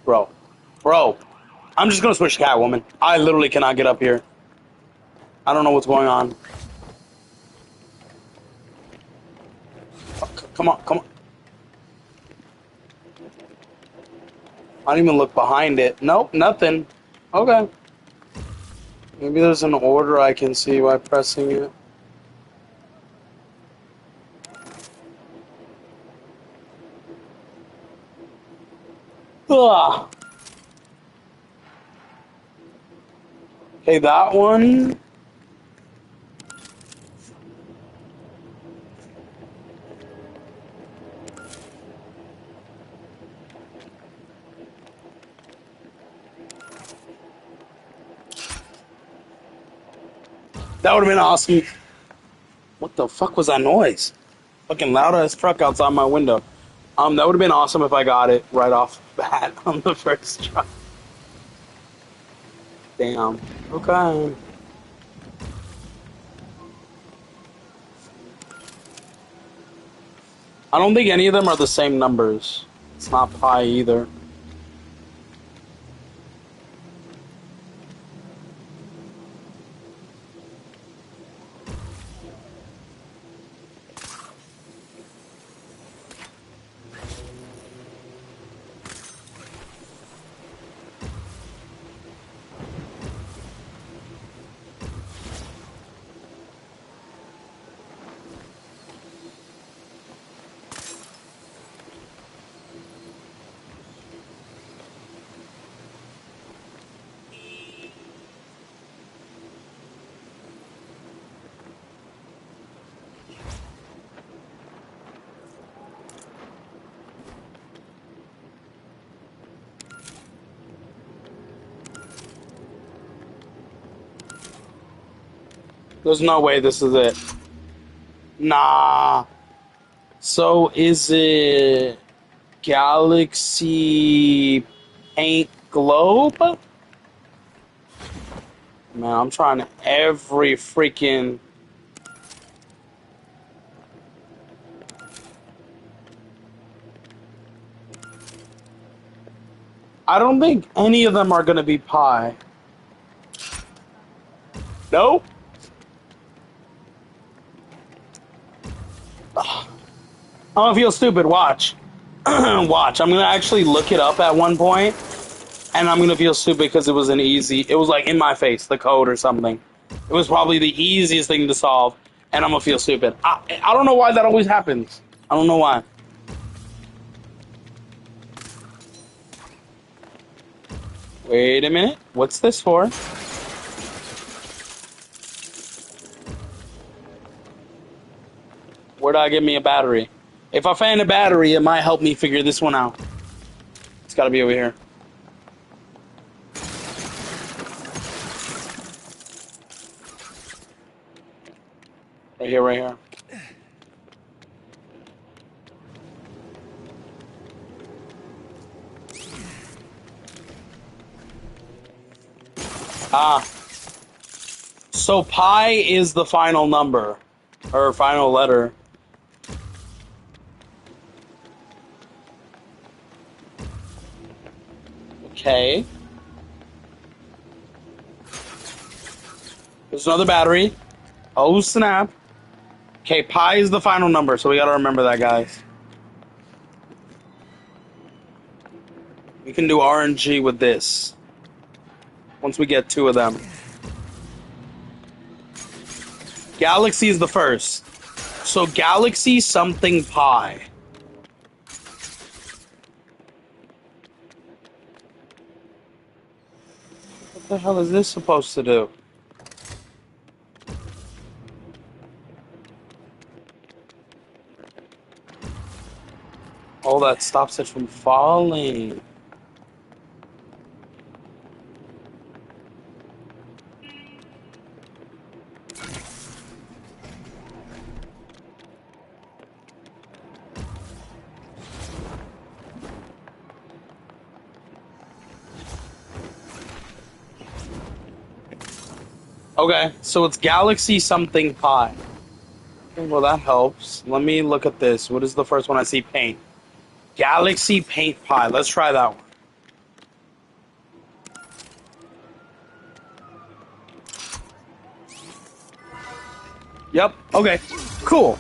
Bro. I'm just going to switch Catwoman. I literally cannot get up here. I don't know what's going on. Fuck. Come on. I didn't even look behind it. Nope, nothing. Okay. Maybe there's an order I can see by pressing it. Ugh. Okay, that one. That would have been awesome. What the fuck was that noise? Fucking loud as fuck outside my window. That would have been awesome if I got it right off the bat on the first try. Damn. Okay. I don't think any of them are the same numbers. It's not pi either. There's no way this is it. Nah. So is it Galaxy Paint Globe? Man, I'm trying every freaking... I don't think any of them are gonna be pi. Nope. I'm gonna feel stupid. Watch. Watch. I'm gonna actually look it up at one point, and I'm gonna feel stupid because it was an easy. It was like in my face, the code or something. It was probably the easiest thing to solve, and I'm gonna feel stupid. I don't know why that always happens. I don't know why. Wait a minute. What's this for? Where'd I get me a battery? If I find a battery, it might help me figure this one out. It's gotta be over here. Right here, right here. Ah. So pi is the final number. Or final letter. Okay. There's another battery. Oh, snap. Okay, pi is the final number, so we gotta remember that, guys. We can do RNG with this. Once we get 2 of them. Galaxy is the first. So Galaxy something pi. What the hell is this supposed to do? Oh, that stops it from falling. Okay, so it's Galaxy something pi. Okay, well, that helps. Let me look at this. What is the first one I see? Paint. Galaxy Paint Pi. Let's try that one. Yep. Okay. Cool.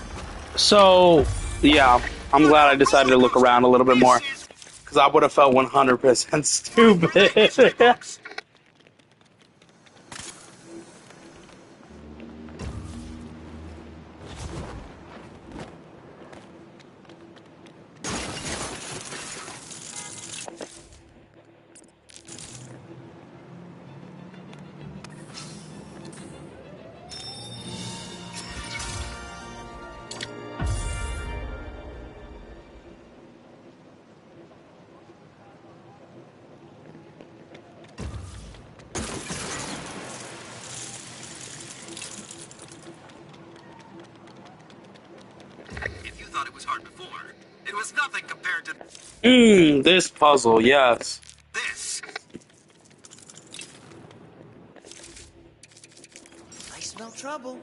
So, yeah, I'm glad I decided to look around a little bit more. Because I would have felt 100% stupid. was nothing compared to This puzzle, yes. this. I smell trouble.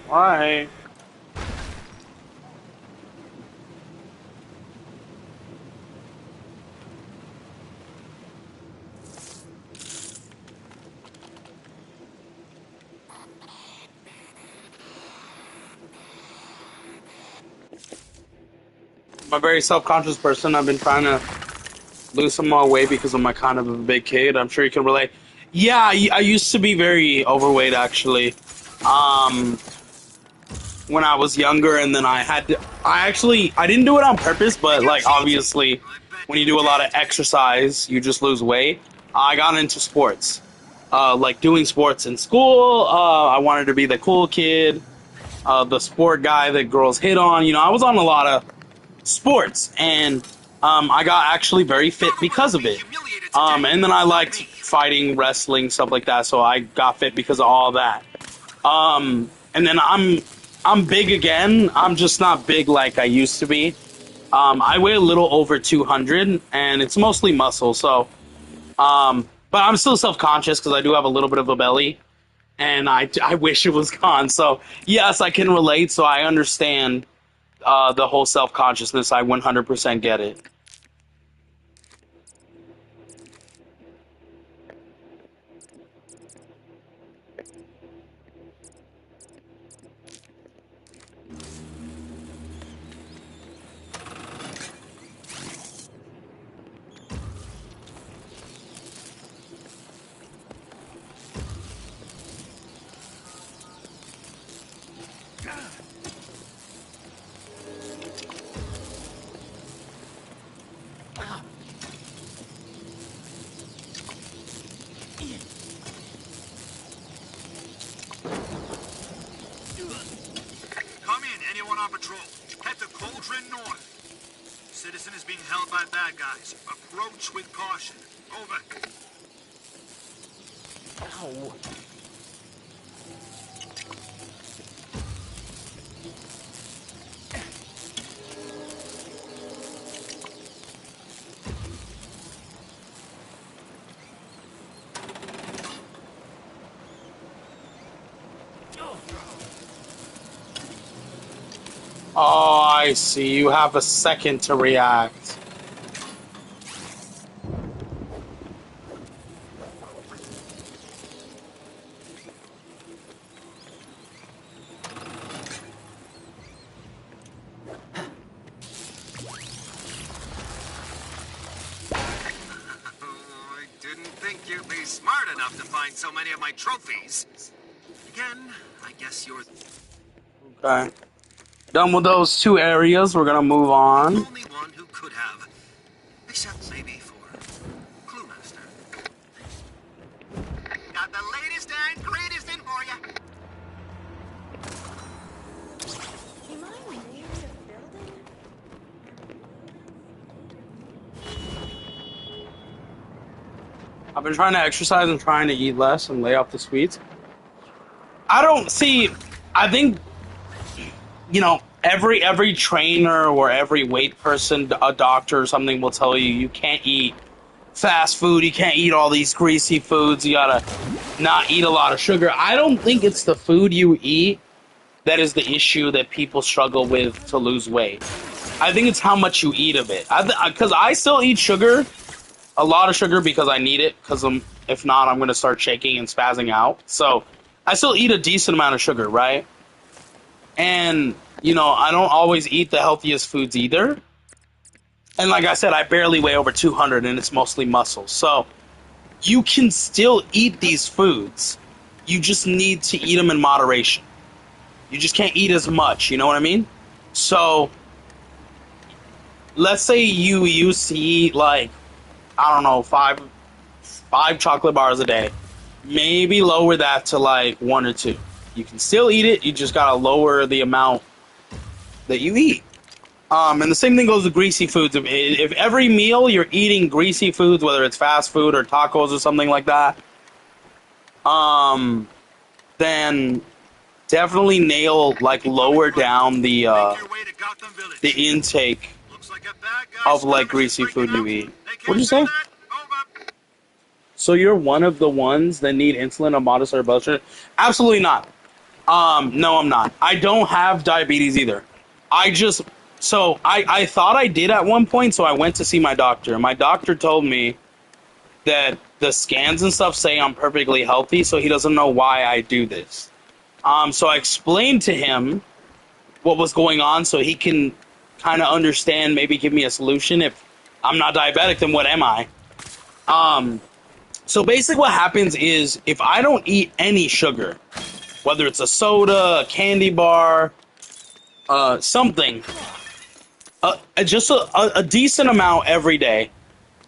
Why? I'm a very self-conscious person. I've been trying to lose some more weight because I'm kind of a big kid. I'm sure you can relate. Yeah, I used to be very overweight actually. When I was younger, and then I didn't do it on purpose, but like obviously when you do a lot of exercise, you just lose weight. I got into sports. Like doing sports in school. I wanted to be the cool kid, the sport guy that girls hit on. You know, I was on a lot of sports, and I got actually very fit because of it. And then I liked fighting, wrestling, stuff like that, so I got fit because of all that. And then I'm big again. I'm just not big like I used to be. I weigh a little over 200, and it's mostly muscle, so but I'm still self-conscious because I do have a little bit of a belly, and I wish it was gone. So yes, I can relate, so I understand the whole self-consciousness. I 100% get it. Come in, anyone on patrol. Head to Cauldron North. Citizen is being held by bad guys. Approach with caution. Over. Ow. Oh, I see. You have a second to react. I didn't think you'd be smart enough to find so many of my trophies. Again, I guess you're Okay. Done with those two areas. We're gonna move the on. only one who could have. Except maybe for Clue Master. Got the latest and greatest in for you. I've been trying to exercise and trying to eat less and lay off the sweets. I don't see. I think, you know, every trainer or every weight person, a doctor or something will tell you you can't eat fast food, you can't eat all these greasy foods, you gotta not eat a lot of sugar. I don't think it's the food you eat that is the issue that people struggle with to lose weight. I think it's how much you eat of it. Because I still eat sugar, a lot of sugar, because I need it, because if not, I'm going to start shaking and spazzing out. So I still eat a decent amount of sugar, right? And, you know, I don't always eat the healthiest foods either. And like I said, I barely weigh over 200, and it's mostly muscle. So you can still eat these foods. You just need to eat them in moderation. You just can't eat as much, you know what I mean? So let's say you used to eat, like, I don't know, five chocolate bars a day. Maybe lower that to like 1 or 2. You can still eat it, you just gotta lower the amount that you eat. And the same thing goes with greasy foods. If every meal you're eating greasy foods, whether it's fast food or tacos or something like that, then definitely lower down the intake of like greasy food you eat. What'd you say? So you're one of the ones that need insulin or modest or blood sugar? Absolutely not. No, I'm not. I don't have diabetes either. I thought I did at one point, so I went to see my doctor. My doctor told me that the scans and stuff say I'm perfectly healthy, so he doesn't know why I do this. So I explained to him what was going on so he can kind of understand, maybe give me a solution. If I'm not diabetic, then what am I? So basically what happens is if I don't eat any sugar, whether it's a soda, a candy bar, something, just a decent amount every day,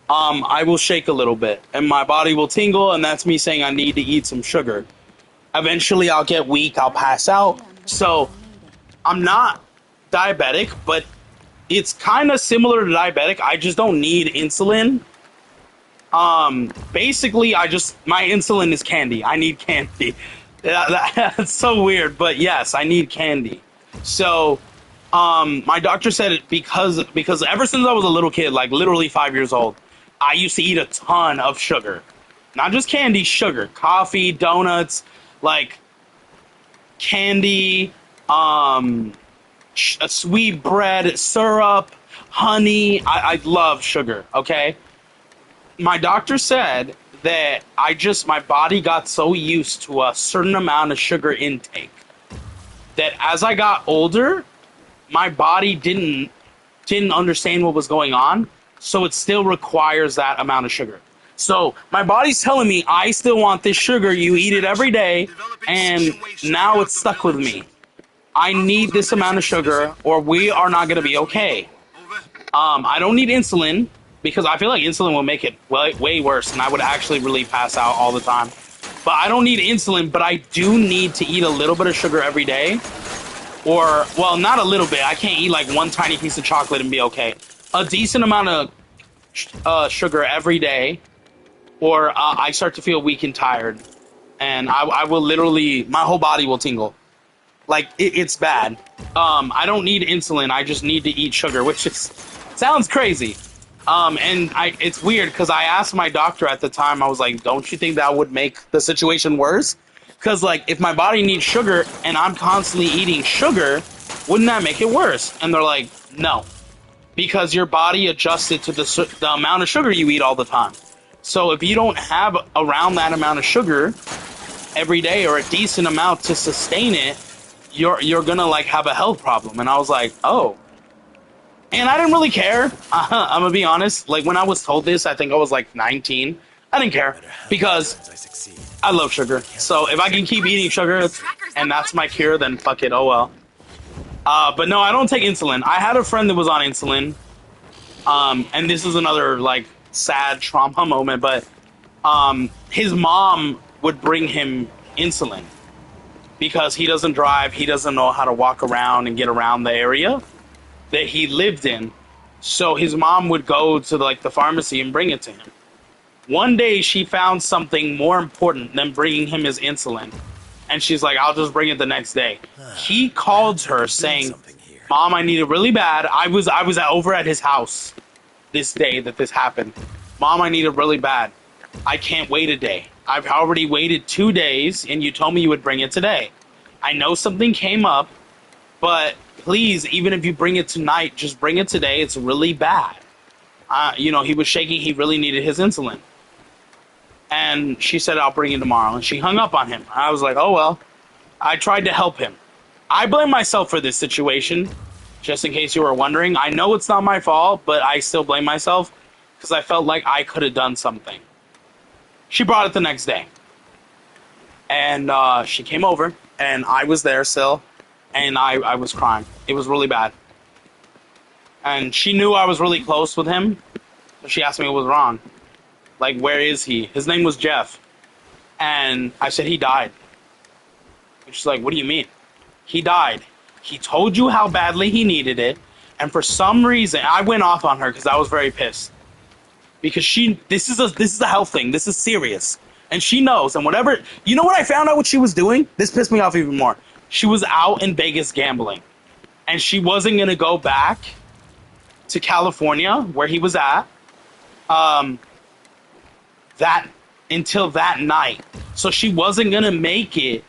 I will shake a little bit and my body will tingle, and that's me saying I need to eat some sugar. Eventually I'll get weak, I'll pass out. So I'm not diabetic, but it's kind of similar to diabetic. I just don't need insulin. Basically, my insulin is candy. I need candy. That's so weird, but yes, I need candy. So, my doctor said it because ever since I was a little kid, like literally 5 years old, I used to eat a ton of sugar. Not just candy, sugar. Coffee, donuts, like candy, sweet bread, syrup, honey. I love sugar, okay? My doctor said that my body got so used to a certain amount of sugar intake that as I got older, my body didn't understand what was going on, so it still requires that amount of sugar. So my body's telling me I still want this sugar, you eat it every day, and now it's stuck with me. I need this amount of sugar or we are not going to be okay. I don't need insulin because I feel like insulin will make it way worse and I would actually really pass out all the time. But I don't need insulin, but I do need to eat a little bit of sugar every day. Or, well, not a little bit. I can't eat like one tiny piece of chocolate and be okay. A decent amount of sugar every day, or I start to feel weak and tired. And I will literally, my whole body will tingle. Like, it's bad. I don't need insulin. I just need to eat sugar, which sounds crazy. And it's weird because I asked my doctor at the time, I was like, don't you think that would make the situation worse? Because, like, if my body needs sugar and I'm constantly eating sugar, wouldn't that make it worse? And they're like, no. Because your body adjusted to the amount of sugar you eat all the time. So if you don't have around that amount of sugar every day or a decent amount to sustain it, you're gonna, like, have a health problem. And I was like, oh. And I didn't really care. I'm gonna be honest. Like, when I was told this, I think I was like 19. I didn't care because I love sugar. So if I can keep eating sugar and that's my cure, then fuck it. Oh well. But no, I don't take insulin. I had a friend that was on insulin. And this is another like sad trauma moment, but his mom would bring him insulin. because he doesn't drive, he doesn't know how to walk around and get around the area that he lived in. So his mom would go to like the pharmacy and bring it to him. One day she found something more important than bringing him his insulin. And she's like, I'll just bring it the next day. He called her saying, Mom, I need it really bad. I was over at his house this day that this happened. Mom, I need it really bad. I can't wait a day. I've already waited 2 days, and you told me you would bring it today. I know something came up, but please, even if you bring it tonight, just bring it today. It's really bad. He was shaking. He really needed his insulin. And she said, I'll bring it tomorrow. And she hung up on him. I was like, oh, well. I tried to help him. I blame myself for this situation, just in case you were wondering. I know it's not my fault, but I still blame myself because I felt like I could have done something. She brought it the next day. And she came over, and I was there still, and I was crying. It was really bad. And she knew I was really close with him. She asked me what was wrong. Like, where is he? His name was Jeff. And I said, he died. And she's like, what do you mean? He died. He told you how badly he needed it. And for some reason, I went off on her because I was very pissed. Because this is a health thing. This is serious. And she knows. And whatever, you know what I found out what she was doing? This pissed me off even more. She was out in Vegas gambling. And she wasn't going to go back to California, where he was at, until that night. So she wasn't going to make it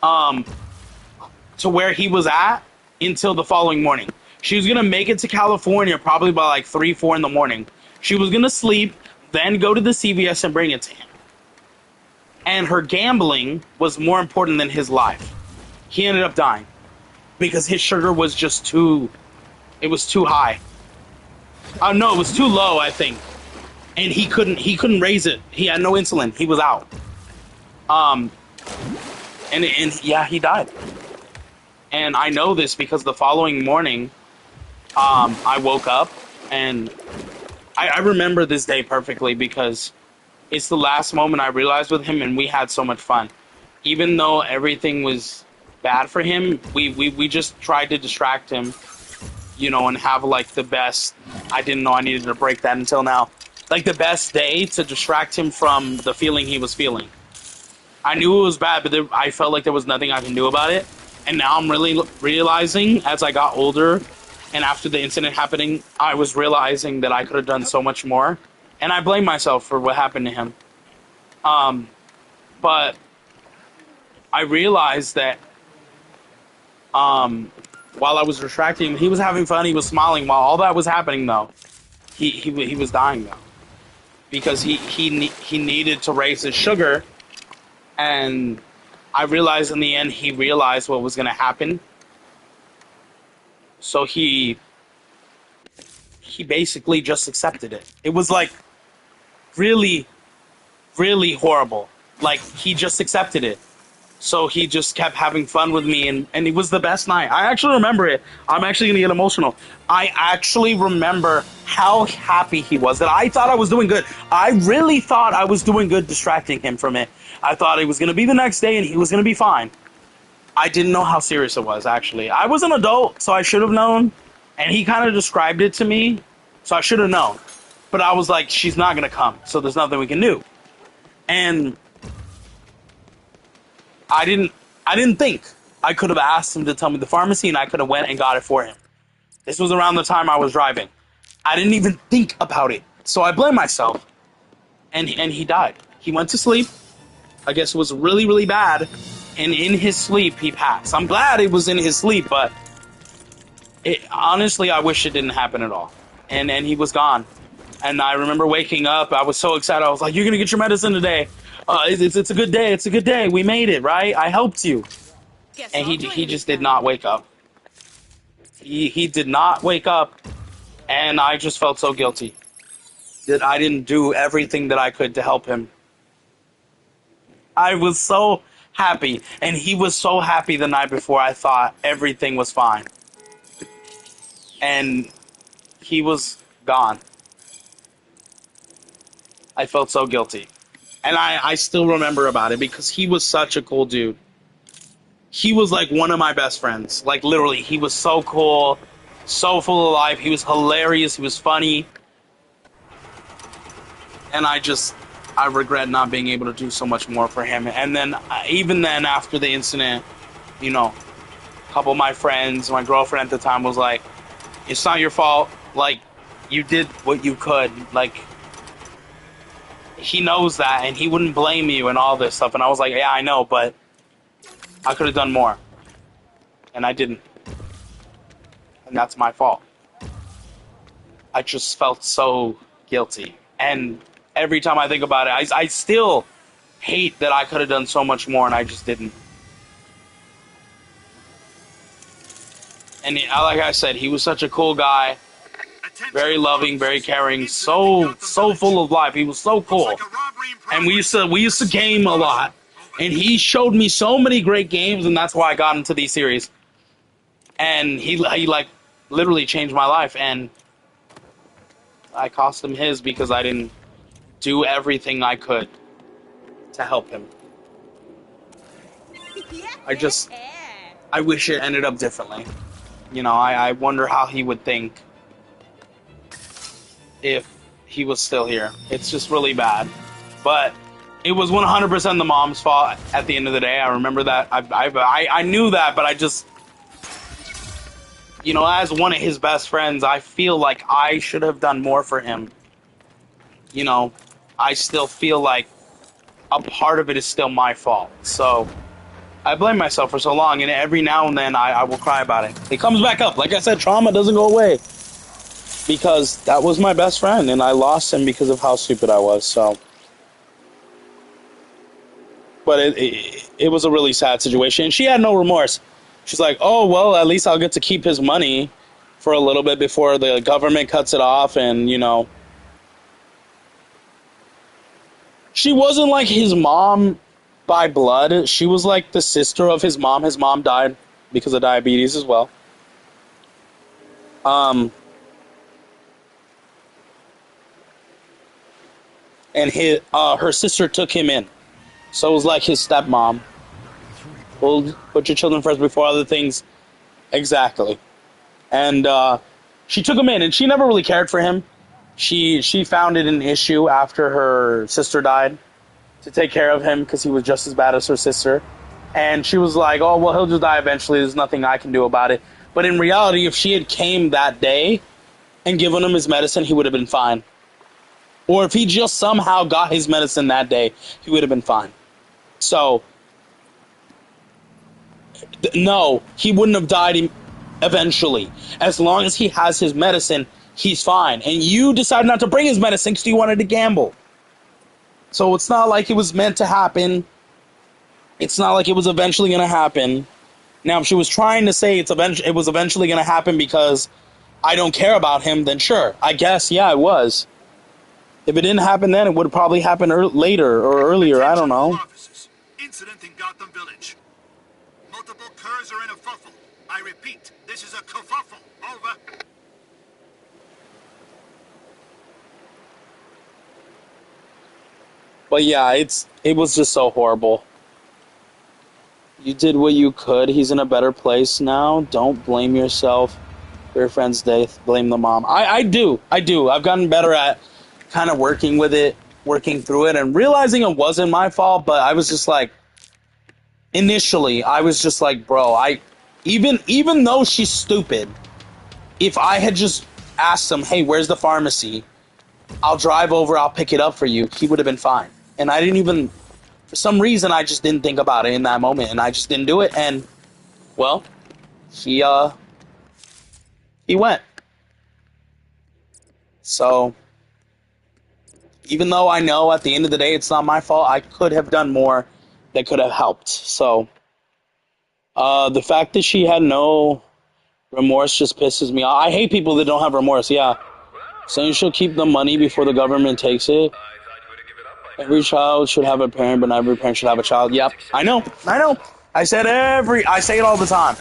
to where he was at until the following morning. She was going to make it to California probably by like 3, 4 in the morning. She was going to sleep, then go to the CVS and bring it to him. And her gambling was more important than his life. He ended up dying because his sugar was just too high. No, it was too low, I think. And he couldn't raise it. He had no insulin. He was out. And he died. And I know this because the following morning, I woke up and I remember this day perfectly because it's the last moment I realized with him, and we had so much fun. Even though everything was bad for him, we just tried to distract him, and have like the best. I didn't know I needed to break that until now. Like the best day to distract him from the feeling he was feeling. I knew it was bad, but I felt like there was nothing I can do about it. And now I'm really realizing as I got older and after the incident happening, I was realizing that I could have done so much more. And I blame myself for what happened to him. But I realized that while I was distracting him, he was having fun, he was smiling. While all that was happening, though, he was dying, though. Because he needed to raise his sugar, and I realized in the end he realized what was going to happen. So he basically just accepted it. It was like really, really horrible. Like he just accepted it. So he just kept having fun with me, and it was the best night. I actually remember it. I'm actually going to get emotional. I actually remember how happy he was, that I thought I was doing good. I really thought I was doing good distracting him from it. I thought it was going to be the next day and he was going to be fine. I didn't know how serious it was, actually. I was an adult, so I should have known. And he kind of described it to me, so I should have known. But I was like, she's not going to come, so there's nothing we can do. And I didn't think. I could have asked him to tell me the pharmacy, and I could have went and got it for him. This was around the time I was driving. I didn't even think about it. So I blame myself. And he died. He went to sleep. I guess it was really, really bad. And in his sleep, he passed. I'm glad it was in his sleep, but honestly, I wish it didn't happen at all. And he was gone. And I remember waking up. I was so excited. I was like, you're going to get your medicine today. It's a good day. It's a good day. We made it, right? I helped you. And he just did not wake up. He did not wake up. And I just felt so guilty that I didn't do everything that I could to help him. I was so happy. And he was so happy the night before. I thought everything was fine. And he was gone. I felt so guilty. And I still remember about it because he was such a cool dude. he was like one of my best friends. Like literally, he was so cool, so full of life. He was hilarious. He was funny. And I regret not being able to do so much more for him. And then, even then, after the incident, you know, a couple of my friends, my girlfriend at the time was like, it's not your fault. Like, you did what you could. Like, he knows that, and he wouldn't blame you and all this stuff. And I was like, yeah, I know, but I could have done more. And I didn't. And that's my fault. I just felt so guilty. And every time I think about it, I still hate that I could have done so much more and I just didn't. And like I said, he was such a cool guy. Very loving, very caring, so full of life. He was so cool. And we used to game a lot. And he showed me so many great games, and that's why I got into these series. And he like literally changed my life, and I cost him his because I didn't do everything I could to help him. I wish it ended up differently. You know, I wonder how he would think if he was still here. It's just really bad. But it was 100% the mom's fault at the end of the day. I remember that. I knew that, but I just... You know, as one of his best friends, I feel like I should have done more for him. You know, I still feel like a part of it is still my fault. So, I blame myself for so long, and every now and then I will cry about it. It comes back up. Like I said, trauma doesn't go away. Because that was my best friend, and I lost him because of how stupid I was, so... But it was a really sad situation. She had no remorse. She's like, oh, well, at least I'll get to keep his money for a little bit before the government cuts it off, and, you know. She wasn't like his mom by blood. She was like the sister of his mom. His mom died because of diabetes as well. And her sister took him in. So it was like his stepmom. Well, put your children first before other things. Exactly. And she took him in, and she never really cared for him. She found it an issue after her sister died to take care of him because he was just as bad as her sister. And she was like, oh, well, he'll just die eventually. There's nothing I can do about it. But in reality, if she had came that day and given him his medicine, he would have been fine. Or if he just somehow got his medicine that day, he would have been fine. So, no, he wouldn't have died eventually. As long as he has his medicine, he's fine. And you decided not to bring his medicine because you wanted to gamble. So it's not like it was meant to happen. It's not like it was eventually going to happen. Now, if she was trying to say it was eventually going to happen because I don't care about him, then sure. I guess, yeah, it was. If it didn't happen then, it would have probably happened later or earlier. I don't know. Incident in Gotham Village. Multiple curs are in a fuffle. I repeat, this is a kerfuffle. Over. But yeah, it was just so horrible. You did what you could. He's in a better place now. Don't blame yourself for your friend's death. Blame the mom. I do. I've gotten better at kind of working with it, working through it, and realizing it wasn't my fault, but I was just like, initially, I was just like, bro, even though she's stupid, if I had just asked him, hey, where's the pharmacy? I'll drive over, I'll pick it up for you, he would have been fine. And I didn't even, for some reason, I just didn't think about it in that moment, and I just didn't do it, and, well, he went. So, even though I know at the end of the day it's not my fault, I could have done more that could have helped. So, the fact that she had no remorse just pisses me off. I hate people that don't have remorse, yeah. Saying she'll keep the money before the government takes it. Every child should have a parent, but not every parent should have a child. Yep, I know. I say it all the time.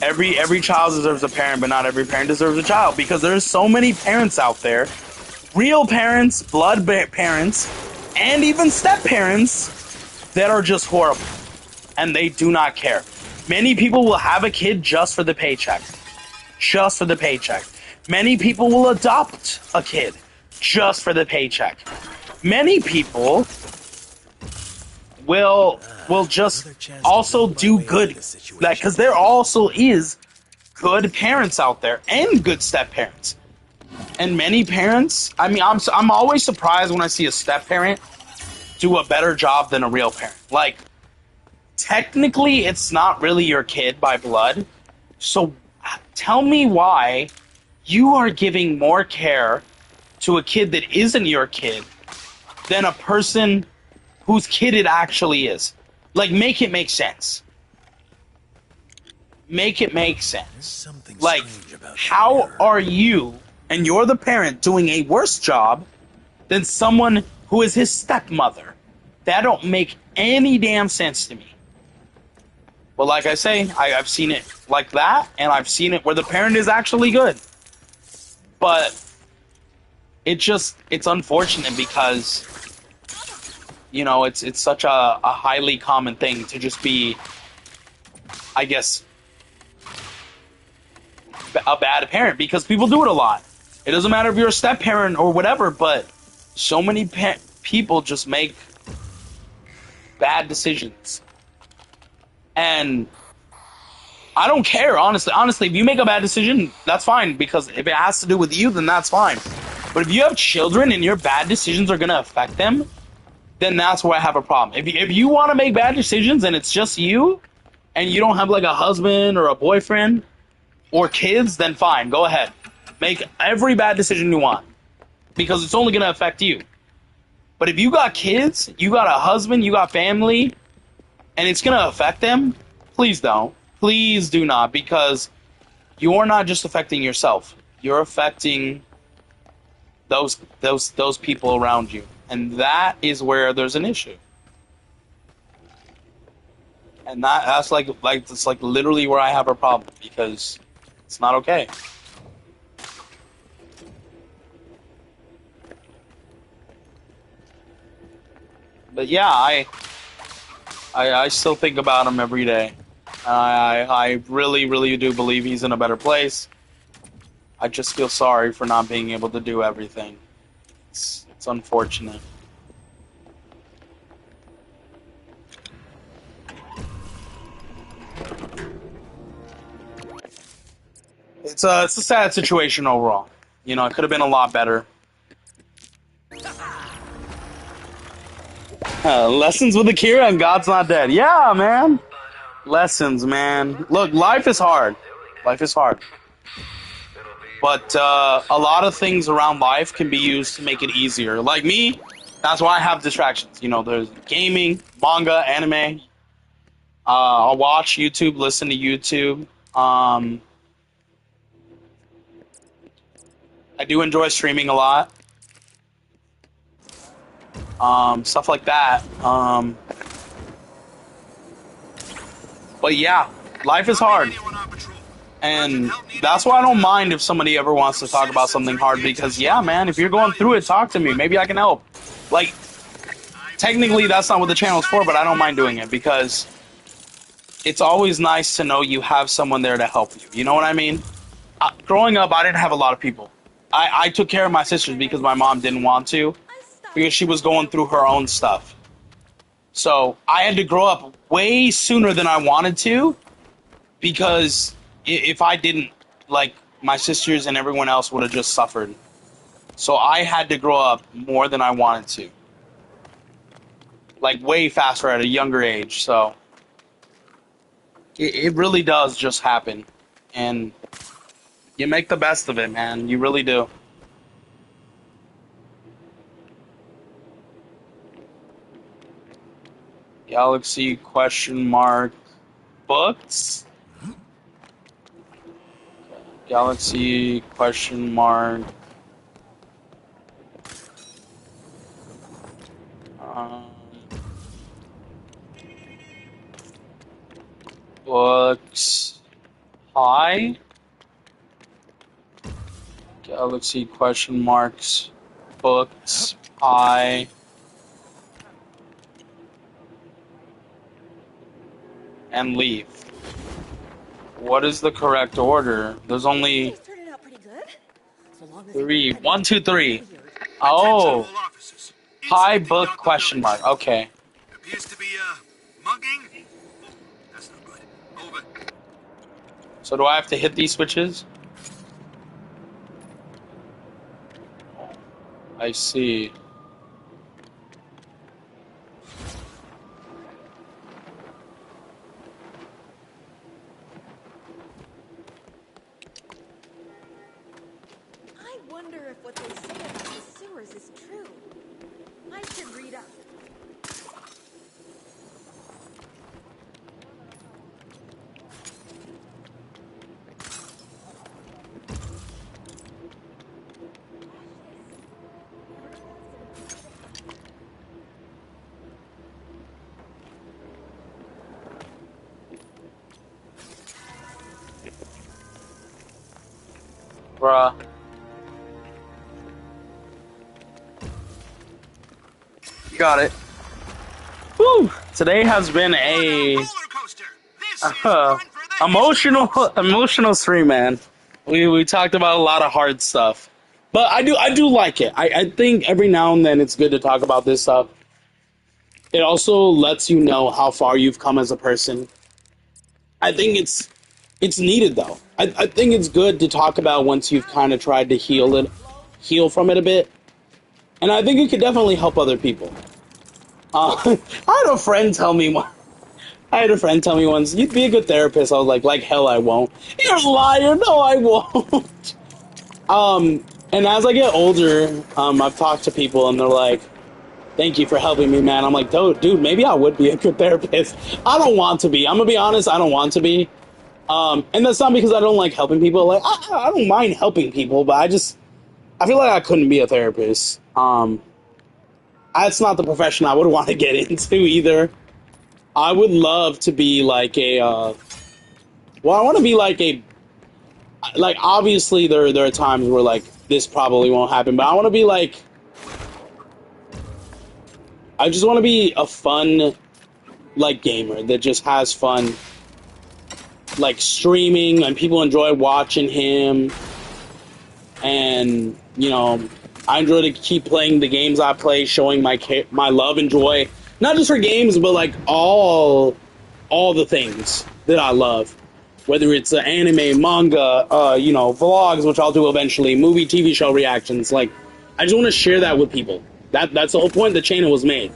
Every child deserves a parent, but not every parent deserves a child. Because there's so many parents out there, real parents, blood parents, and even step parents that are just horrible. and they do not care. Many people will have a kid just for the paycheck. Just for the paycheck. Many people will adopt a kid just for the paycheck. Many people will just also do good, like, because there also is good parents out there and good step parents. And many parents, I mean, I'm always surprised when I see a step parent do a better job than a real parent. Like, technically, it's not really your kid by blood. So tell me why you are giving more care to a kid that isn't your kid than a person whose kid it actually is. Like, make it make sense. Make it make sense. Like, how are you, and you're the parent, doing a worse job than someone who is his stepmother? That don't make any damn sense to me. But like I say, I've seen it like that, and I've seen it where the parent is actually good. But it's unfortunate because, you know, it's such a highly common thing to just be, I guess, a bad parent, because people do it a lot. It doesn't matter if you're a step parent or whatever, but so many people just make bad decisions. And I don't care, honestly. Honestly, if you make a bad decision, that's fine, because if it has to do with you, then that's fine. But if you have children and your bad decisions are going to affect them, then that's where I have a problem. If you want to make bad decisions and it's just you, and you don't have like a husband or a boyfriend or kids, then fine, go ahead. Make every bad decision you want, because it's only going to affect you. But if you got kids, you got a husband, you got family, and it's going to affect them, please don't. Please do not, because you're not just affecting yourself. You're affecting those people around you. And that is where there's an issue. And that's like it's like literally where I have a problem, because it's not okay. But yeah, I still think about him every day. I really, really do believe he's in a better place. I just feel sorry for not being able to do everything. It's unfortunate. It's a sad situation overall. You know, it could have been a lot better. Lessons with Akira and God's Not Dead. Yeah, man. Lessons, man. Look, life is hard. Life is hard. But a lot of things around life can be used to make it easier. Like me, that's why I have distractions. You know, there's gaming, manga, anime. I'll watch YouTube, listen to YouTube. I do enjoy streaming a lot. Stuff like that. But yeah, life is hard. And that's why I don't mind if somebody ever wants to talk about something hard, because yeah, man, if you're going through it, talk to me. Maybe I can help. Like, technically that's not what the channel's for, but I don't mind doing it, because it's always nice to know you have someone there to help you. You know what I mean? Growing up, I didn't have a lot of people. I took care of my sisters because my mom didn't want to, because she was going through her own stuff. So I had to grow up way sooner than I wanted to, because if I didn't, like, my sisters and everyone else would have just suffered. So I had to grow up more than I wanted to. Like, way faster at a younger age, so it really does just happen. And you make the best of it, man. You really do. Galaxy ? Books? Galaxy ? Books Hi? Galaxy ? Books Hi? and leave. What is the correct order? There's only These turned out pretty good. So long as three. it- 1, 2, 3. Attention Oh, all officers. high Incident in book Gotham question Village. mark. Okay. Appears to be mugging. Oh, that's not good. Over. So do I have to hit these switches? I see. I wonder if what they say about the sewers is true. I should read up. Bruh. Got it. Whew. Today has been a Roller coaster. This is fun for the emotional stream, man. We talked about a lot of hard stuff, but I do like it. I think every now and then it's good to talk about this stuff. It also lets you know how far you've come as a person. I think it's needed though. I think it's good to talk about once you've kind of tried to heal from it a bit, and I think it could definitely help other people. I had a friend tell me once, "You'd be a good therapist." I was like hell I won't. You're a liar. No, I won't. And as I get older, I've talked to people and they're like, "Thank you for helping me, man." I'm like, dude, maybe I would be a good therapist. I don't want to be. I'm gonna be honest. I don't want to be. And that's not because I don't like helping people. Like, I don't mind helping people, but I feel like I couldn't be a therapist. That's not the profession I would want to get into either. I would love to be like I want to be like obviously there are times where like this probably won't happen, but I want to be like, I just want to be a fun like gamer that just has fun like streaming and people enjoy watching him, and you know, I enjoy to keep playing the games I play, showing my love and joy, not just for games, but like all the things that I love, whether it's anime, manga, vlogs, which I'll do eventually, movie, TV show reactions. Like, I just want to share that with people. That's the whole point the channel was made.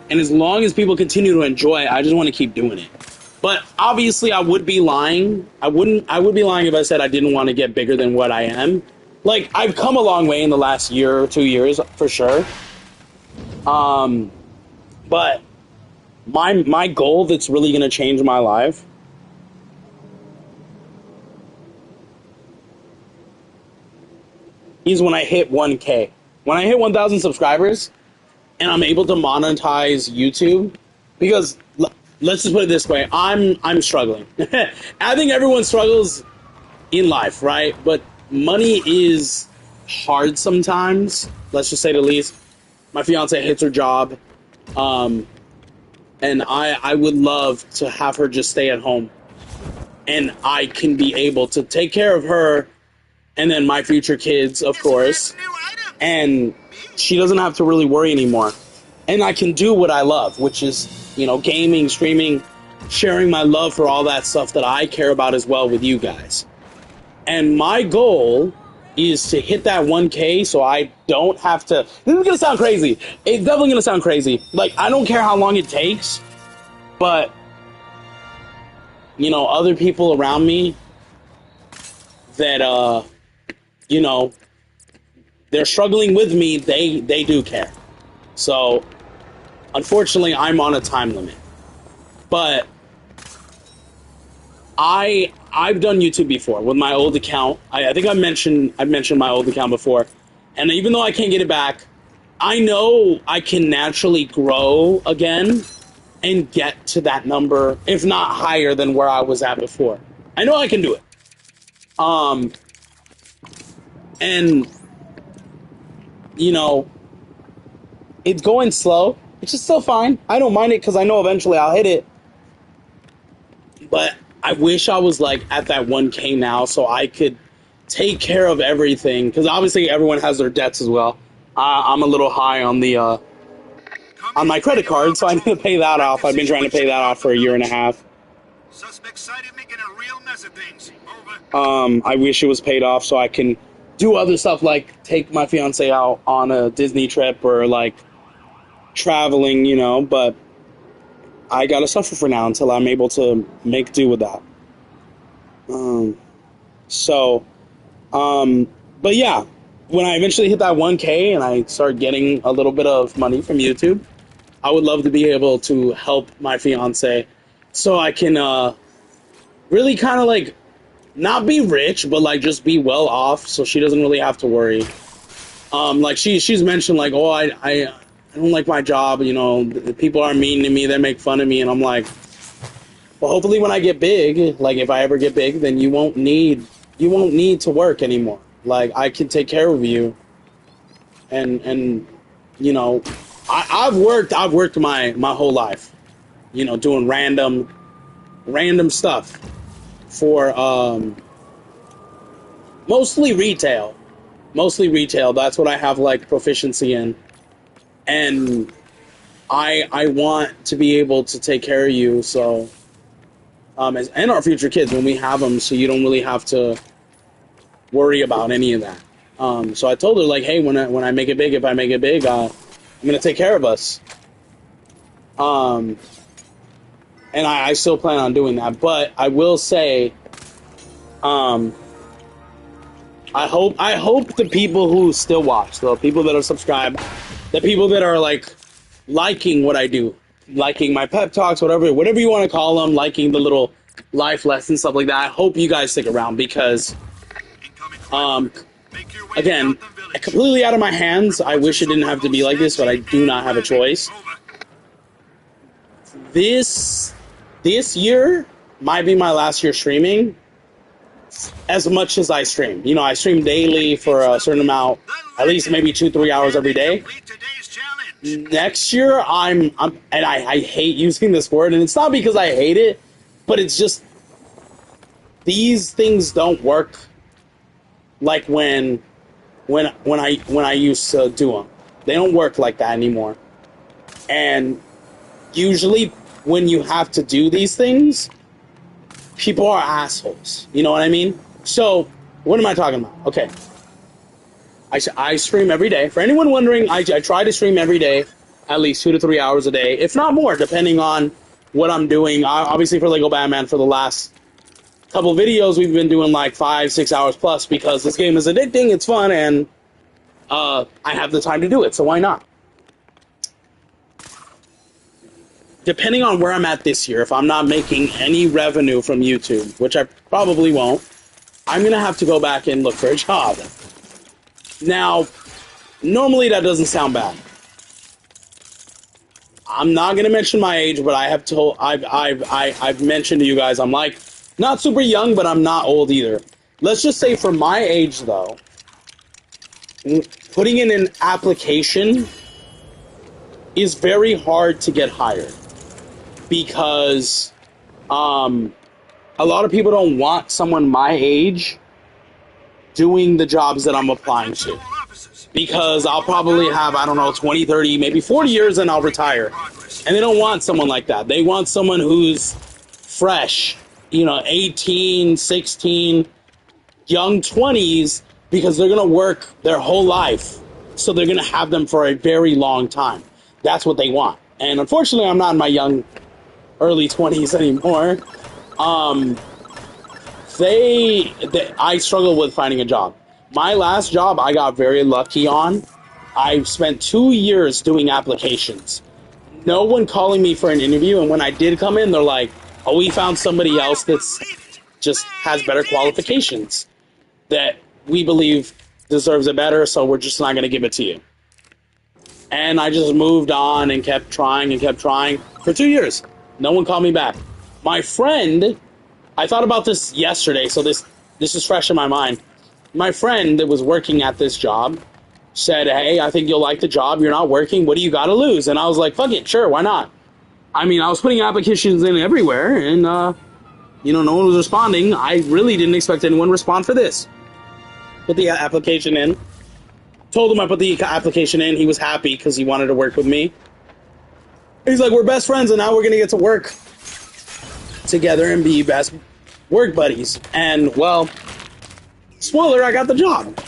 And as long as people continue to enjoy it, I just want to keep doing it. But obviously, I would be lying. I would be lying if I said I didn't want to get bigger than what I am. Like, I've come a long way in the last year or 2 years, for sure. But my goal that's really going to change my life is when I hit 1K. When I hit 1,000 subscribers and I'm able to monetize YouTube, because let's just put it this way, I'm struggling. I think everyone struggles in life, right? But money is hard sometimes, let's just say the least. My fiance hates her job, and I would love to have her just stay at home, and I can be able to take care of her and then my future kids, of course, and she doesn't have to really worry anymore. And I can do what I love, which is, gaming, streaming, sharing my love for all that stuff that I care about as well with you guys. And my goal is to hit that 1K so I don't have to... This is going to sound crazy. It's definitely going to sound crazy. Like, I don't care how long it takes, but, other people around me that, they're struggling with me, they do care. So, unfortunately, I'm on a time limit. But I've done YouTube before with my old account. I think I've mentioned my old account before. And even though I can't get it back, I know I can naturally grow again and get to that number, if not higher than where I was at before. I know I can do it. And it's going slow, which is still fine. I don't mind it because I know eventually I'll hit it. But I wish I was like at that 1K now so I could take care of everything. Because obviously everyone has their debts as well. I'm a little high on the on my credit card, so I need to pay that off. I've been trying to pay that off for a year and a half. Suspect sighted making a real mess of things. Over. I wish it was paid off so I can do other stuff like take my fiance out on a Disney trip or like traveling, you know, but I gotta suffer for now until I'm able to make do with that. But yeah, when I eventually hit that 1K and I start getting a little bit of money from YouTube, I would love to be able to help my fiance so I can really kind of like not be rich, but like just be well off so she doesn't really have to worry. Like she's mentioned like, oh, I don't like my job, you know, the people are mean to me, they make fun of me, and I'm like, well, hopefully when I get big, like if I ever get big, then you won't need to work anymore. Like I can take care of you. And you know, I've worked my whole life, you know, doing random stuff for mostly retail. That's what I have like proficiency in. And I want to be able to take care of you, so and our future kids when we have them, so you don't really have to worry about any of that. So I told her like, hey, when I make it big, if I make it big, I'm gonna take care of us. And I still plan on doing that, but I will say, I hope the people who still watch, the people that are subscribed, the people that are like liking what I do, liking my pep talks, whatever you want to call them, liking the little life lessons, stuff like that. I hope you guys stick around because, again, completely out of my hands. I wish it didn't have to be like this, but I do not have a choice. This year might be my last year streaming as much as I stream. You know, I stream daily for a certain amount, at least maybe 2-3 hours every day. Next year, and I hate using this word, and it's not because I hate it, but it's just these things don't work like when I used to do them. They don't work like that anymore. And usually when you have to do these things, people are assholes. You know what I mean? So, what am I talking about? Okay. I stream every day. For anyone wondering, I try to stream every day, at least 2 to 3 hours a day, if not more, depending on what I'm doing. Obviously, for Lego Batman, for the last couple videos, we've been doing like 5-6 hours plus because this game is addicting, it's fun, and I have the time to do it, so why not? Depending on where I'm at this year, if I'm not making any revenue from YouTube, which I probably won't, I'm going to have to go back and look for a job. Now, normally that doesn't sound bad. I'm not going to mention my age, but I've mentioned to you guys, I'm like, not super young, but I'm not old either. Let's just say for my age, though, putting in an application is very hard to get hired. Because a lot of people don't want someone my age doing the jobs that I'm applying to. Because I'll probably have, I don't know, 20, 30, maybe 40 years and I'll retire. And they don't want someone like that. They want someone who's fresh, you know, 18, 16, young 20s, because they're going to work their whole life. So they're going to have them for a very long time. That's what they want. And unfortunately, I'm not in my early 20s anymore. I struggle with finding a job. My last job, I got very lucky on. I spent 2 years doing applications. No one calling me for an interview, and when I did come in, they're like, oh, we found somebody else that's just has better qualifications that we believe deserves it better, so we're just not going to give it to you. And I just moved on and kept trying for 2 years. No one called me back. My friend, I thought about this yesterday, so this is fresh in my mind. My friend that was working at this job said, hey, I think you'll like the job. You're not working. What do you got to lose? And I was like, fuck it, sure, why not? I mean, I was putting applications in everywhere, and no one was responding. I really didn't expect anyone to respond for this. Put the application in. Told him I put the application in. He was happy because he wanted to work with me. He's like, we're best friends, and now we're going to get to work together and be best work buddies. And, well, spoiler, I got the job.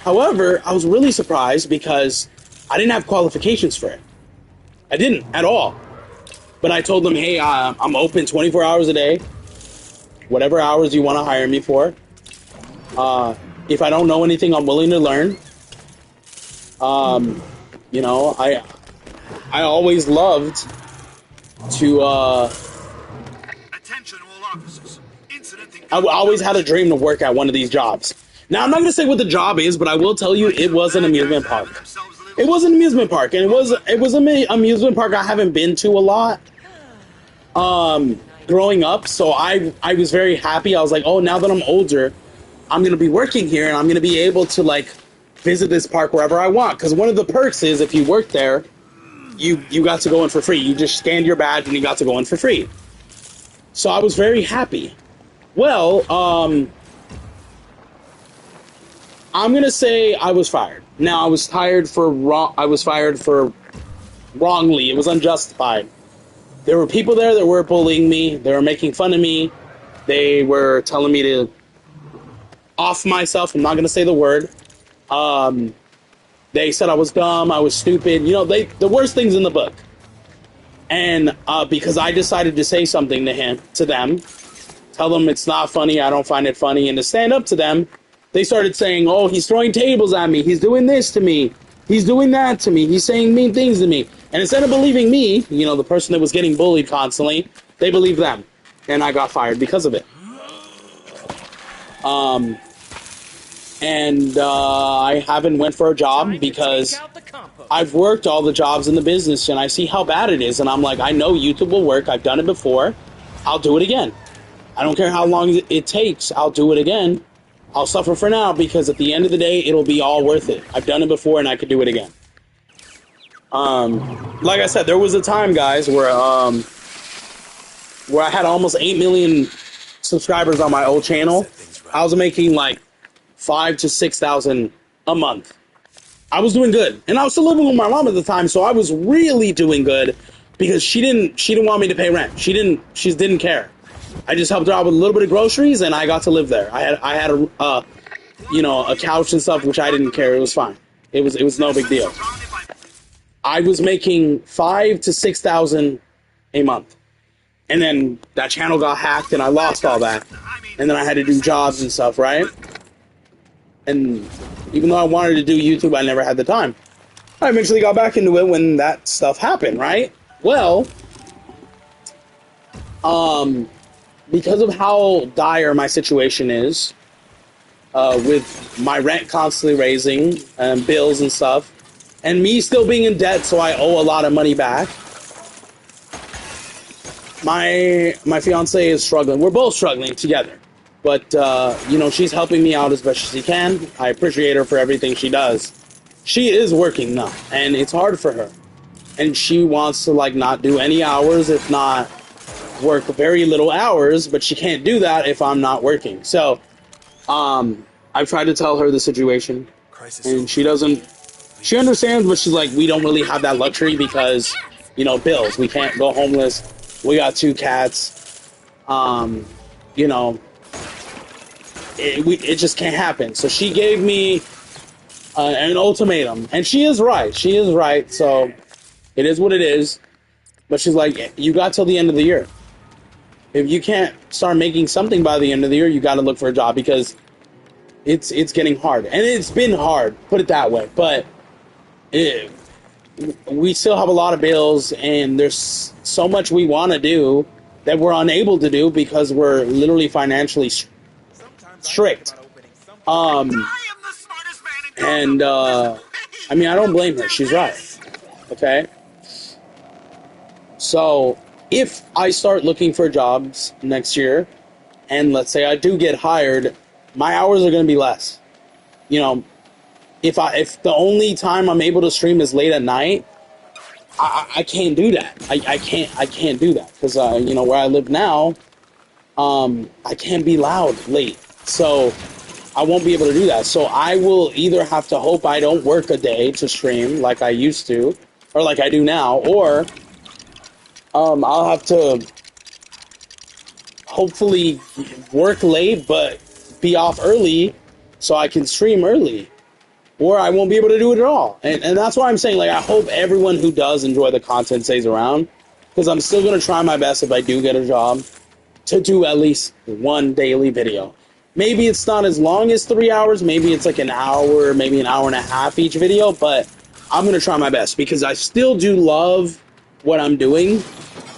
However, I was really surprised because I didn't have qualifications for it. I didn't at all. But I told them, hey, I'm open 24 hours a day. Whatever hours you want to hire me for. If I don't know anything, I'm willing to learn. You know, I always loved to, Attention all officers. Incident I always had a dream to work at one of these jobs. Now, I'm not going to say what the job is, but I will tell you it was an amusement park. It was an amusement park, and it was an amusement park I haven't been to a lot growing up, so I was very happy. I was like, oh, now that I'm older, I'm going to be working here, and I'm going to be able to, like, visit this park wherever I want. Because one of the perks is if you work there, you got to go in for free. You just scanned your badge, and you got to go in for free. So I was very happy. Well, I'm gonna say I was fired. Now I was fired for wrongly. It was unjustified. There were people there that were bullying me. They were making fun of me. They were telling me to off myself. I'm not gonna say the word. They said I was dumb. I was stupid. You know, the worst things in the book. And because I decided to say something to them, tell them it's not funny. I don't find it funny, and to stand up to them. They started saying, oh, he's throwing tables at me. He's doing this to me. He's doing that to me. He's saying mean things to me. And instead of believing me, you know, the person that was getting bullied constantly, they believed them. And I got fired because of it. I haven't went for a job because I've worked all the jobs in the business and I see how bad it is. And I'm like, I know YouTube will work. I've done it before. I'll do it again. I don't care how long it takes. I'll do it again. I'll suffer for now because at the end of the day, it'll be all worth it. I've done it before and I could do it again. Like I said, there was a time, guys, where I had almost 8 million subscribers on my old channel. I was making like 5,000 to 6,000 a month. I was doing good, and I was still living with my mom at the time, so I was really doing good because she didn't want me to pay rent. She didn't care. I just helped her out with a little bit of groceries, and I got to live there. I had a couch and stuff, which I didn't care. It was fine. It was no big deal. I was making 5,000 to 6,000 a month, and then that channel got hacked, and I lost all that. And then I had to do jobs and stuff, right? And even though I wanted to do YouTube, I never had the time. I eventually got back into it when that stuff happened, right? Well, because of how dire my situation is, with my rent constantly raising, and bills and stuff, and me still being in debt, so I owe a lot of money back, my fiance is struggling. We're both struggling together. But, she's helping me out as best as she can. I appreciate her for everything she does. She is working now, and it's hard for her. And she wants to, not do any hours, if not work very little hours, but she can't do that if I'm not working. So, I've tried to tell her the situation, and she understands, but she's like, we don't really have that luxury because, bills. We can't go homeless. We got 2 cats. It just can't happen. So she gave me an ultimatum, and she is right. So it is what it is. But she's like, you got till the end of the year. If you can't start making something by the end of the year, you got to look for a job because it's getting hard, and it's been hard. Put it that way. But we still have a lot of bills, and there's so much we want to do that we're unable to do because we're literally financially strict. I don't blame her. She's right. Okay? So, if I start looking for jobs next year, and let's say I do get hired, my hours are going to be less. If the only time I'm able to stream is late at night, I can't do that. I can't do that because where I live now, I can't be loud late. So I won't be able to do that. So I will either have to hope I don't work a day to stream like I used to, or like I do now, or I'll have to hopefully work late but be off early so I can stream early, or I won't be able to do it at all. And that's why I'm saying, like, I hope everyone who does enjoy the content stays around, because I'm still going to try my best if I do get a job to do at least one daily video. Maybe it's not as long as 3 hours, maybe it's like an hour, maybe an hour and a half each video, but I'm going to try my best because I still do love what I'm doing,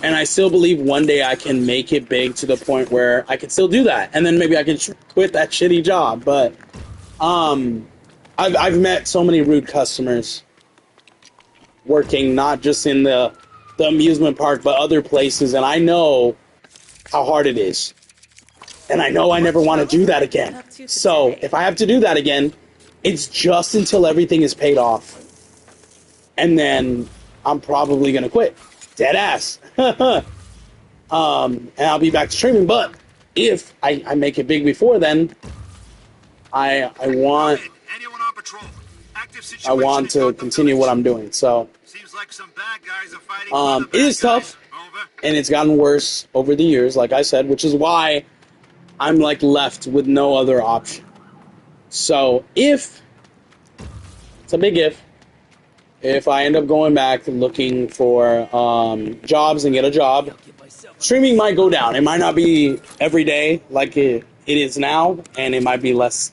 and I still believe one day I can make it big to the point where I can still do that, and then maybe I can quit that shitty job. But I've met so many rude customers working not just in the amusement park but other places, and I know how hard it is. And I know I never want to do that again. So if I have to do that again, it's just until everything is paid off. And then I'm probably going to quit. Dead ass. And I'll be back to streaming. But if I make it big before then, I want to continue what I'm doing. So it is tough, and it's gotten worse over the years, like I said, which is why I'm like left with no other option. So if it's a big if I end up going back looking for jobs and get a job, streaming might go down. It might not be every day like it is now, and it might be less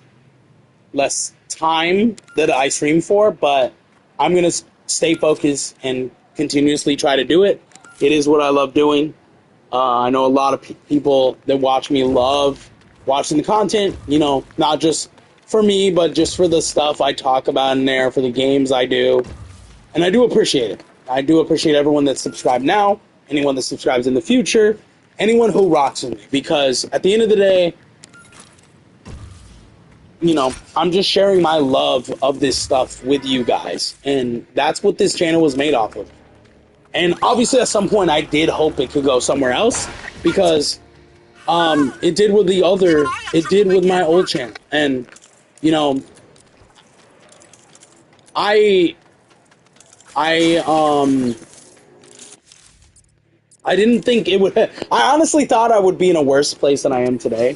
time that I stream for, but I'm going to stay focused and continuously try to do it. It is what I love doing. I know a lot of people that watch me love watching the content, you know, not just for me, but just for the stuff I talk about in there, for the games I do. And I do appreciate it. I do appreciate everyone that's subscribed now, anyone that subscribes in the future, anyone who rocks with me. Because at the end of the day, you know, I'm just sharing my love of this stuff with you guys. And that's what this channel was made off of. And obviously at some point I did hope it could go somewhere else, because it did with my old channel. And, you know, I didn't think it would. I honestly thought I would be in a worse place than I am today.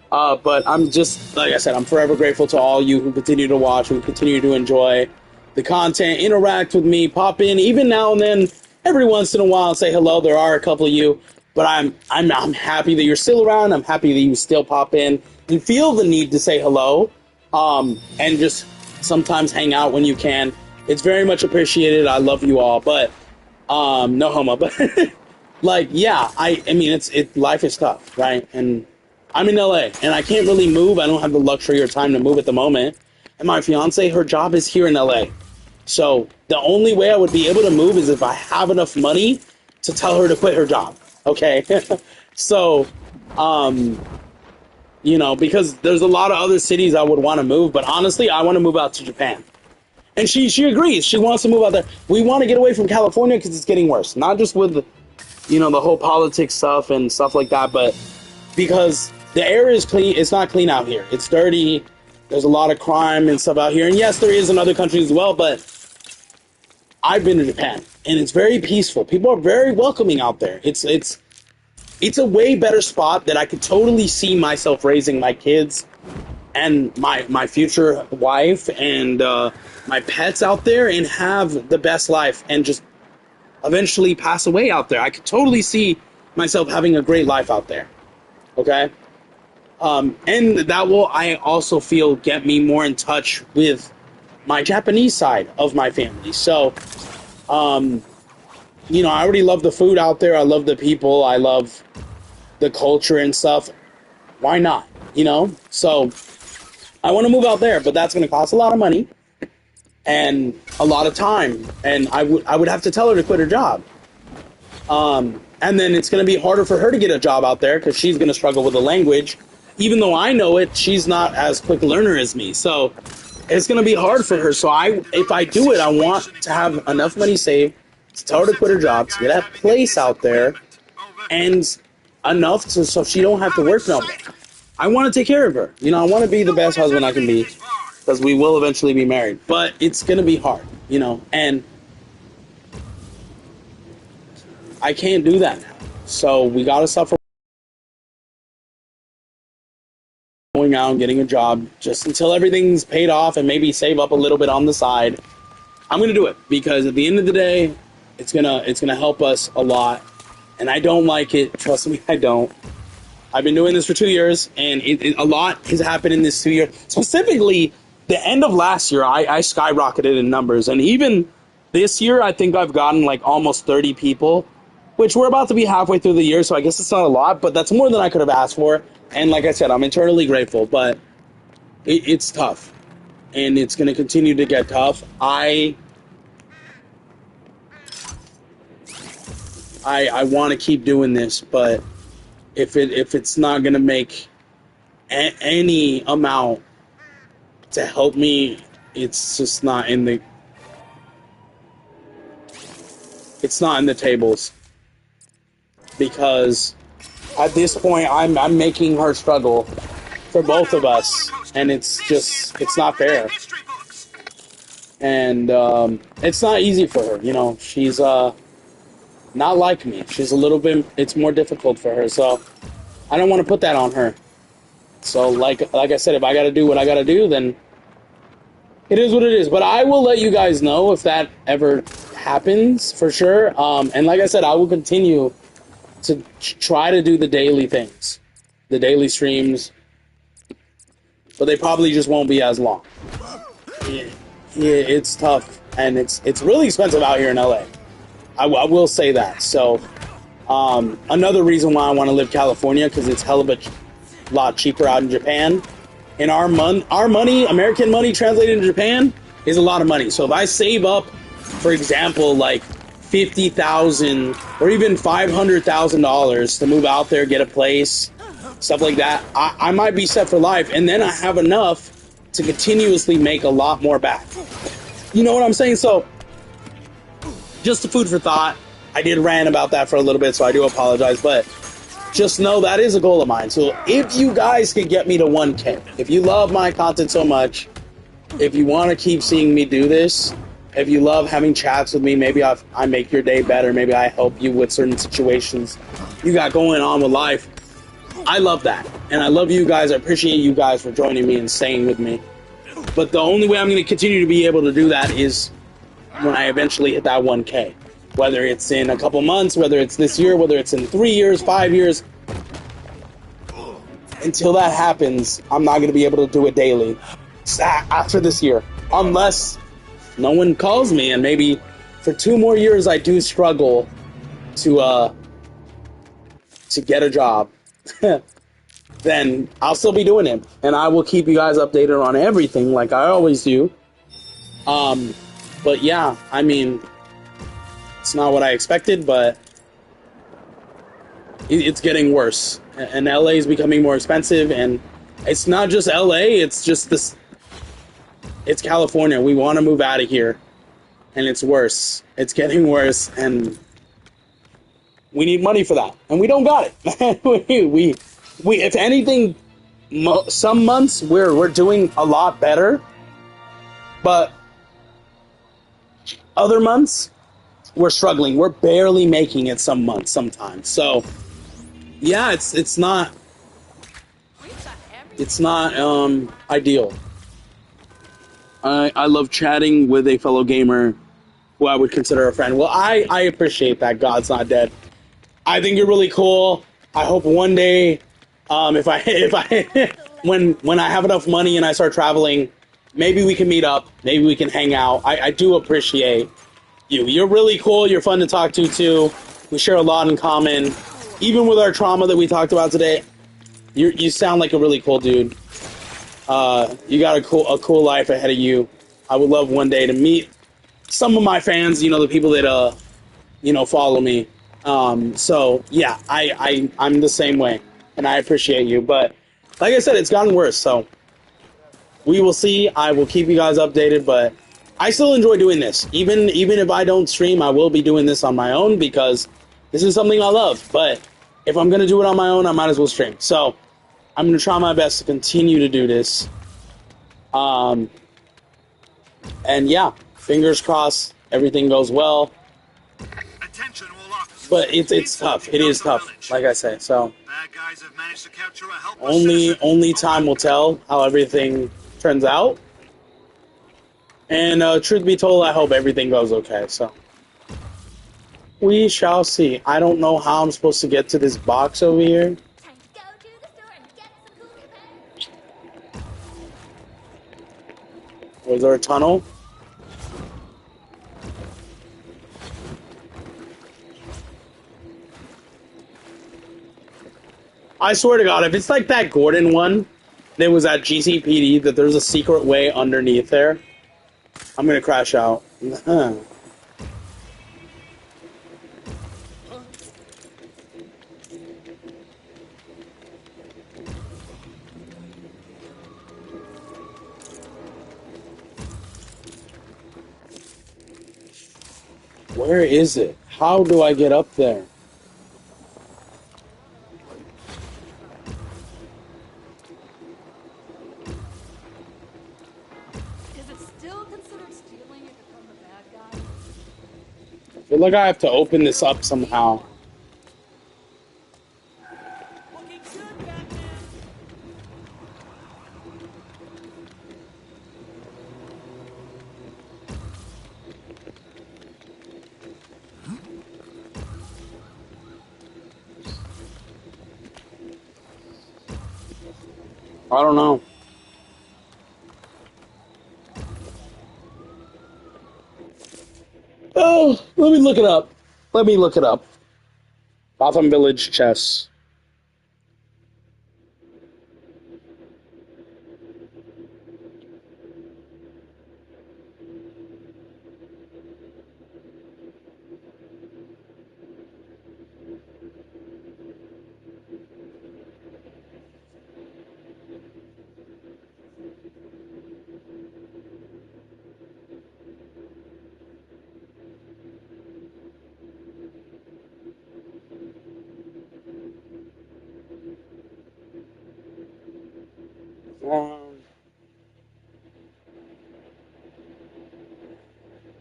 But I'm just, like I said, I'm forever grateful to all you who continue to watch, who continue to enjoy the content, interact with me, pop in, even now and then, every once in a while, say hello. There are a couple of you, but I'm happy that you're still around. I'm happy that you still pop in and feel the need to say hello, and just sometimes hang out when you can. It's very much appreciated. I love you all, but no homo. But like, yeah, I mean, life is tough, right? And I'm in LA, and I can't really move. I don't have the luxury or time to move at the moment. And my fiance, her job is here in LA. So the only way I would be able to move is if I have enough money to tell her to quit her job. Okay. So, you know, because there's a lot of other cities I would want to move, but honestly, I want to move out to Japan. And she agrees. She wants to move out there. We want to get away from California because it's getting worse. Not just with, you know, the whole politics stuff and stuff like that, but because the air is clean. It's not clean out here. It's dirty. There's a lot of crime and stuff out here. And yes, there is in other countries as well, but I've been to Japan, and it's very peaceful. People are very welcoming out there. It's a way better spot that I could totally see myself raising my kids and my future wife and my pets out there and have the best life and just eventually pass away out there. I could totally see myself having a great life out there. Okay? And that will, I also feel, get me more in touch with my Japanese side of my family. So, you know, I already love the food out there. I love the people. I love the culture and stuff. Why not? You know? So, I want to move out there, but that's going to cost a lot of money and a lot of time. And I would have to tell her to quit her job. And then it's going to be harder for her to get a job out there because she's going to struggle with the language. Even though I know it, she's not as quick a learner as me. So it's going to be hard for her. So if I do it, I want to have enough money saved to tell her to quit her job, to get a place out there, and enough so she don't have to work no more. I want to take care of her. You know, I want to be the best husband I can be, because we will eventually be married. But it's going to be hard, you know, and I can't do that now. So we got to suffer going out and getting a job just until everything's paid off and maybe save up a little bit on the side. I'm going to do it because at the end of the day, it's going to help us a lot. And I don't like it. Trust me, I don't. I've been doing this for 2 years, and a lot has happened in this 2 years. Specifically, the end of last year, I skyrocketed in numbers. And even this year, I think I've gotten like almost 30 people, which we're about to be halfway through the year, so I guess it's not a lot, but that's more than I could have asked for. And like I said, I'm eternally grateful, but it's tough. And it's going to continue to get tough. I want to keep doing this, but if it's not going to make any amount to help me, it's just not in the tables. Because at this point, I'm making her struggle for both of us, and it's not fair. And it's not easy for her, you know. She's not like me. She's a little bit, it's more difficult for her, so I don't want to put that on her. So like I said, if I got to do what I got to do, then it is what it is. But I will let you guys know if that ever happens, for sure. And like I said, I will continue to try to do the daily things, the daily streams, but they probably just won't be as long. Yeah, it's tough, and it's really expensive out here in LA. I will say that. So another reason why I want to live California, because it's hell of a lot cheaper out in Japan. And our money, American money translated to Japan, is a lot of money. So if I save up, for example, like $50,000 or even $500,000 to move out there, get a place, stuff like that, I might be set for life, and then I have enough to continuously make a lot more back. You know what I'm saying? So just a food for thought. I did rant about that for a little bit, so I do apologize, but just know that is a goal of mine. So if you guys can get me to 1K, if you love my content so much, if you want to keep seeing me do this, if you love having chats with me, maybe I make your day better, maybe I help you with certain situations you got going on with life, I love that. And I love you guys. I appreciate you guys for joining me and staying with me. But the only way I'm going to continue to be able to do that is when I eventually hit that 1K. Whether it's in a couple months, whether it's this year, whether it's in 3 years, 5 years. Until that happens, I'm not going to be able to do it daily after this year. Unless no one calls me, and maybe for 2 more years I do struggle to get a job. Then I'll still be doing it. And I will keep you guys updated on everything like I always do. But yeah, I mean, it's not what I expected, but it's getting worse. And LA is becoming more expensive, and it's not just LA, it's just this. It's California. We want to move out of here, and it's worse. It's getting worse, and we need money for that, and we don't got it. we if anything, some months we're doing a lot better, but other months we're struggling. We're barely making it some months sometimes. So yeah, it's not ideal. I love chatting with a fellow gamer who I would consider a friend. Well, I appreciate that. God's not dead. I think you're really cool. I hope one day, if I when I have enough money and I start traveling, maybe we can meet up. Maybe we can hang out. I do appreciate you. You're really cool. You're fun to talk to too. We share a lot in common. Even with our trauma that we talked about today, you sound like a really cool dude. You got a cool life ahead of you. I would love one day to meet some of my fans, you know, the people that follow me. So yeah, I'm the same way, and I appreciate you. But like I said, it's gotten worse. So we will see. I will keep you guys updated, but I still enjoy doing this. Even if I don't stream, I will be doing this on my own because this is something I love. But if I'm gonna do it on my own, I might as well stream. So I'm gonna try my best to continue to do this. And yeah, fingers crossed, everything goes well. Attention, all officers. But it's tough. It is tough, like I say. So Bad guys have managed to capture a helpless citizen. only time will tell how everything turns out. And truth be told, I hope everything goes okay. So we shall see. I don't know how I'm supposed to get to this box over here. Time to go to the store and get some cool repairs. Was there a tunnel? I swear to God, if it's like that Gordon one that was at GCPD, that there's a secret way underneath there, I'm gonna crash out. Where is it? How do I get up there? Is it still considered stealing if it's from the bad guy? I feel like I have to open this up somehow. Looking good, Batman. I don't know. Oh, let me look it up. Let me look it up. Gotham Village chess.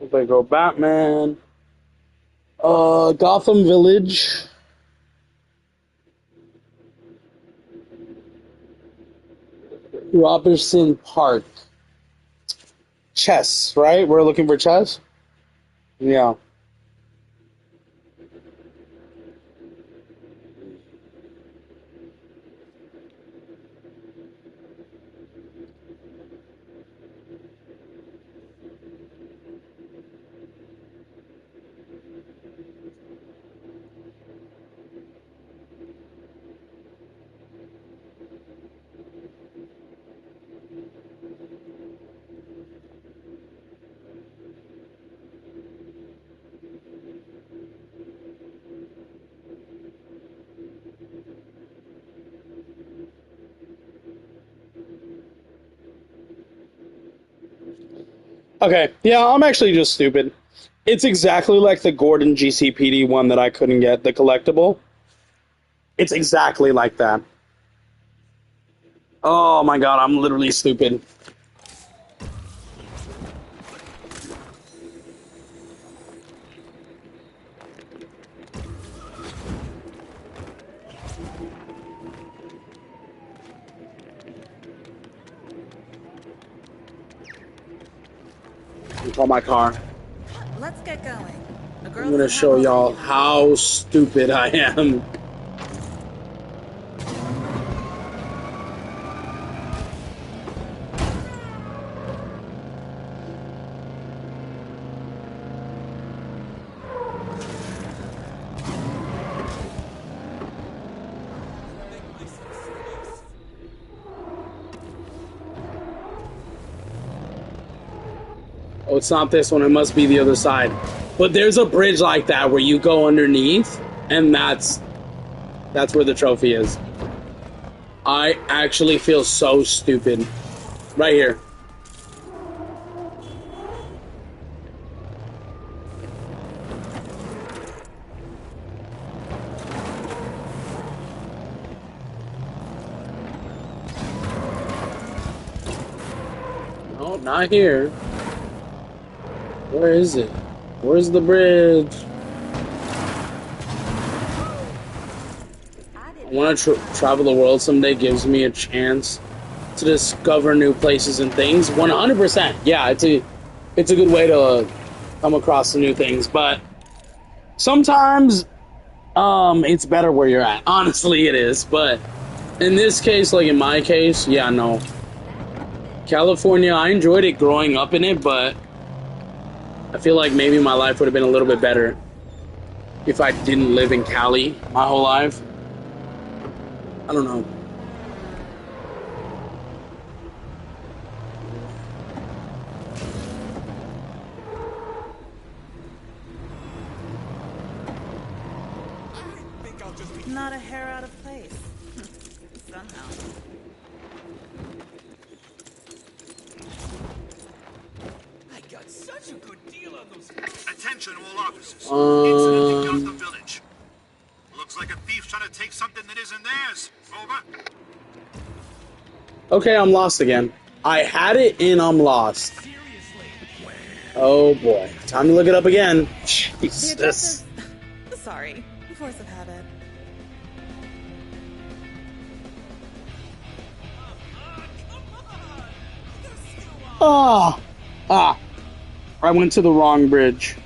If I go Batman, Gotham Village, Robertson Park, chess, right? We're looking for chess? Yeah. Okay, yeah, I'm actually just stupid. It's exactly like the Gordon GCPD one that I couldn't get, the collectible. It's exactly like that. Oh my god, I'm literally stupid. Call my car. Let's get going. I'm gonna show y'all how stupid I am. Oh, it's not this one. It must be the other side. But there's a bridge like that where you go underneath, and that's where the trophy is. I actually feel so stupid. Right here. not here. Where is it? Where's the bridge? I want to travel the world someday. Gives me a chance to discover new places and things. 100%. Yeah, it's a good way to come across some new things. But sometimes it's better where you're at. Honestly, it is. But in this case, like in my case, yeah, no. California, I enjoyed it growing up in it, but I feel like maybe my life would have been a little bit better if I didn't live in Cali my whole life. I don't know. Not a hair out of place. Somehow. I got such a good deal on those. Attention, all officers. Incident in Gotham Village. Looks like a thief's trying to take something that isn't theirs. Over. Okay, I'm lost again. I had it and I'm lost. Oh boy. Time to look it up again. Jesus. Sorry. Force of habit. Ah. I went to the wrong bridge.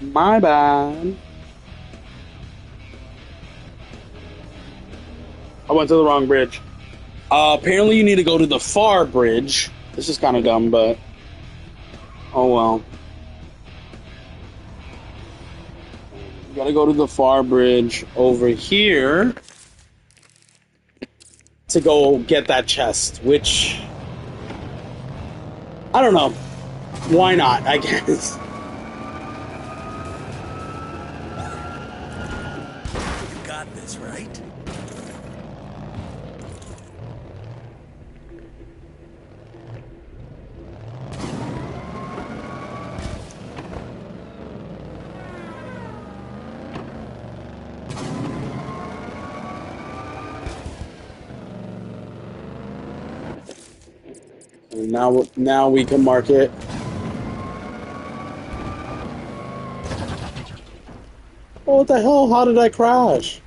My bad. I went to the wrong bridge. Apparently you need to go to the far bridge. This is kind of dumb, but oh well. You gotta go to the far bridge over here to go get that chest, which I don't know. Why not, I guess. You got this, right? Now we can mark it. Oh, what the hell? How did I crash?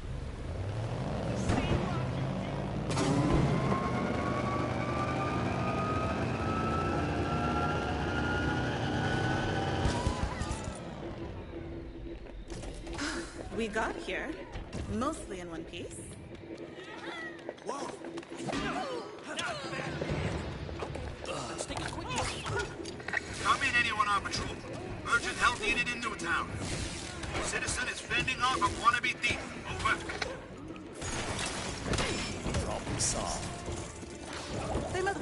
We got here. Mostly in one piece. Whoa! Come in, anyone on patrol. Urgent help needed in Newtown. Citizen is fending off a wannabe thief. Over. Problem solved. They must.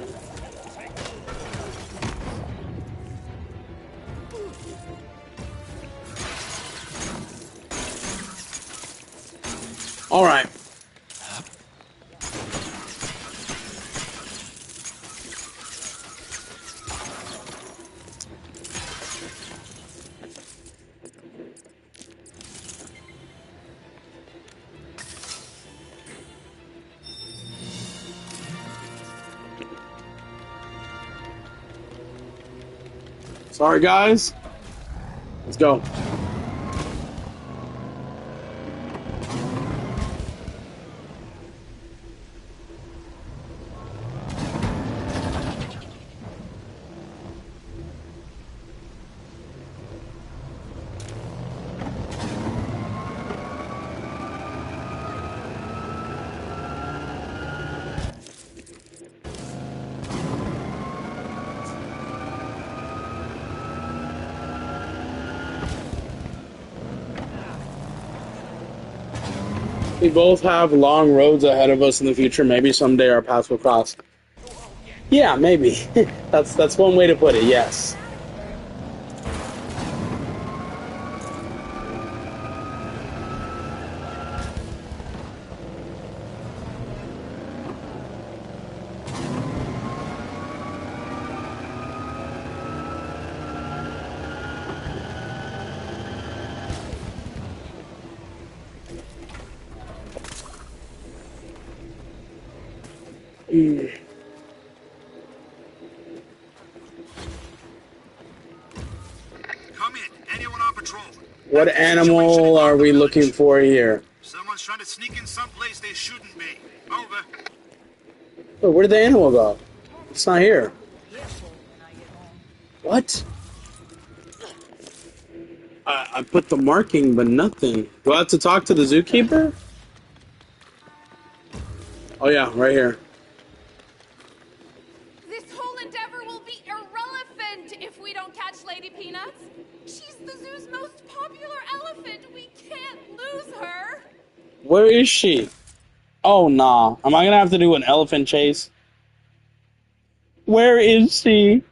All right. Sorry, guys. Let's go. We both have long roads ahead of us in the future. Maybe someday our paths will cross. Yeah, maybe. That's one way to put it, yes. Come in. Anyone on patrol? What animal are we looking for here? Someone's trying to sneak in someplace they shouldn't be. Over. Oh, where did the animal go? It's not here. What? I put the marking, but nothing. Do I have to talk to the zookeeper? Oh yeah, right here. This whole endeavor will be irrelevant if we don't catch Lady Peanuts. She's the zoo's most popular elephant. We can't lose her. Where is she? Oh nah. Am I gonna have to do an elephant chase? Where is she?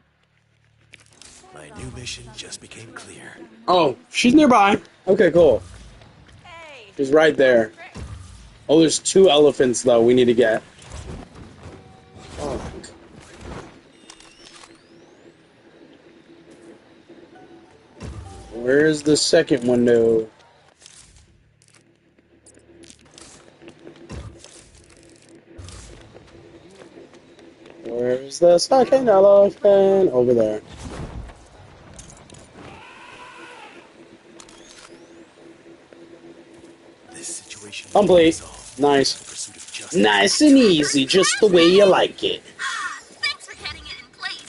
My new mission just became clear. Oh, she's nearby. Okay, cool. She's right there. Oh, there's 2 elephants though we need to get. Oh. Where's the second window? Where's the second elephant? Over there. This situation Complete. Nice. Nice and easy, just the way you like it. Thanks for getting it in place.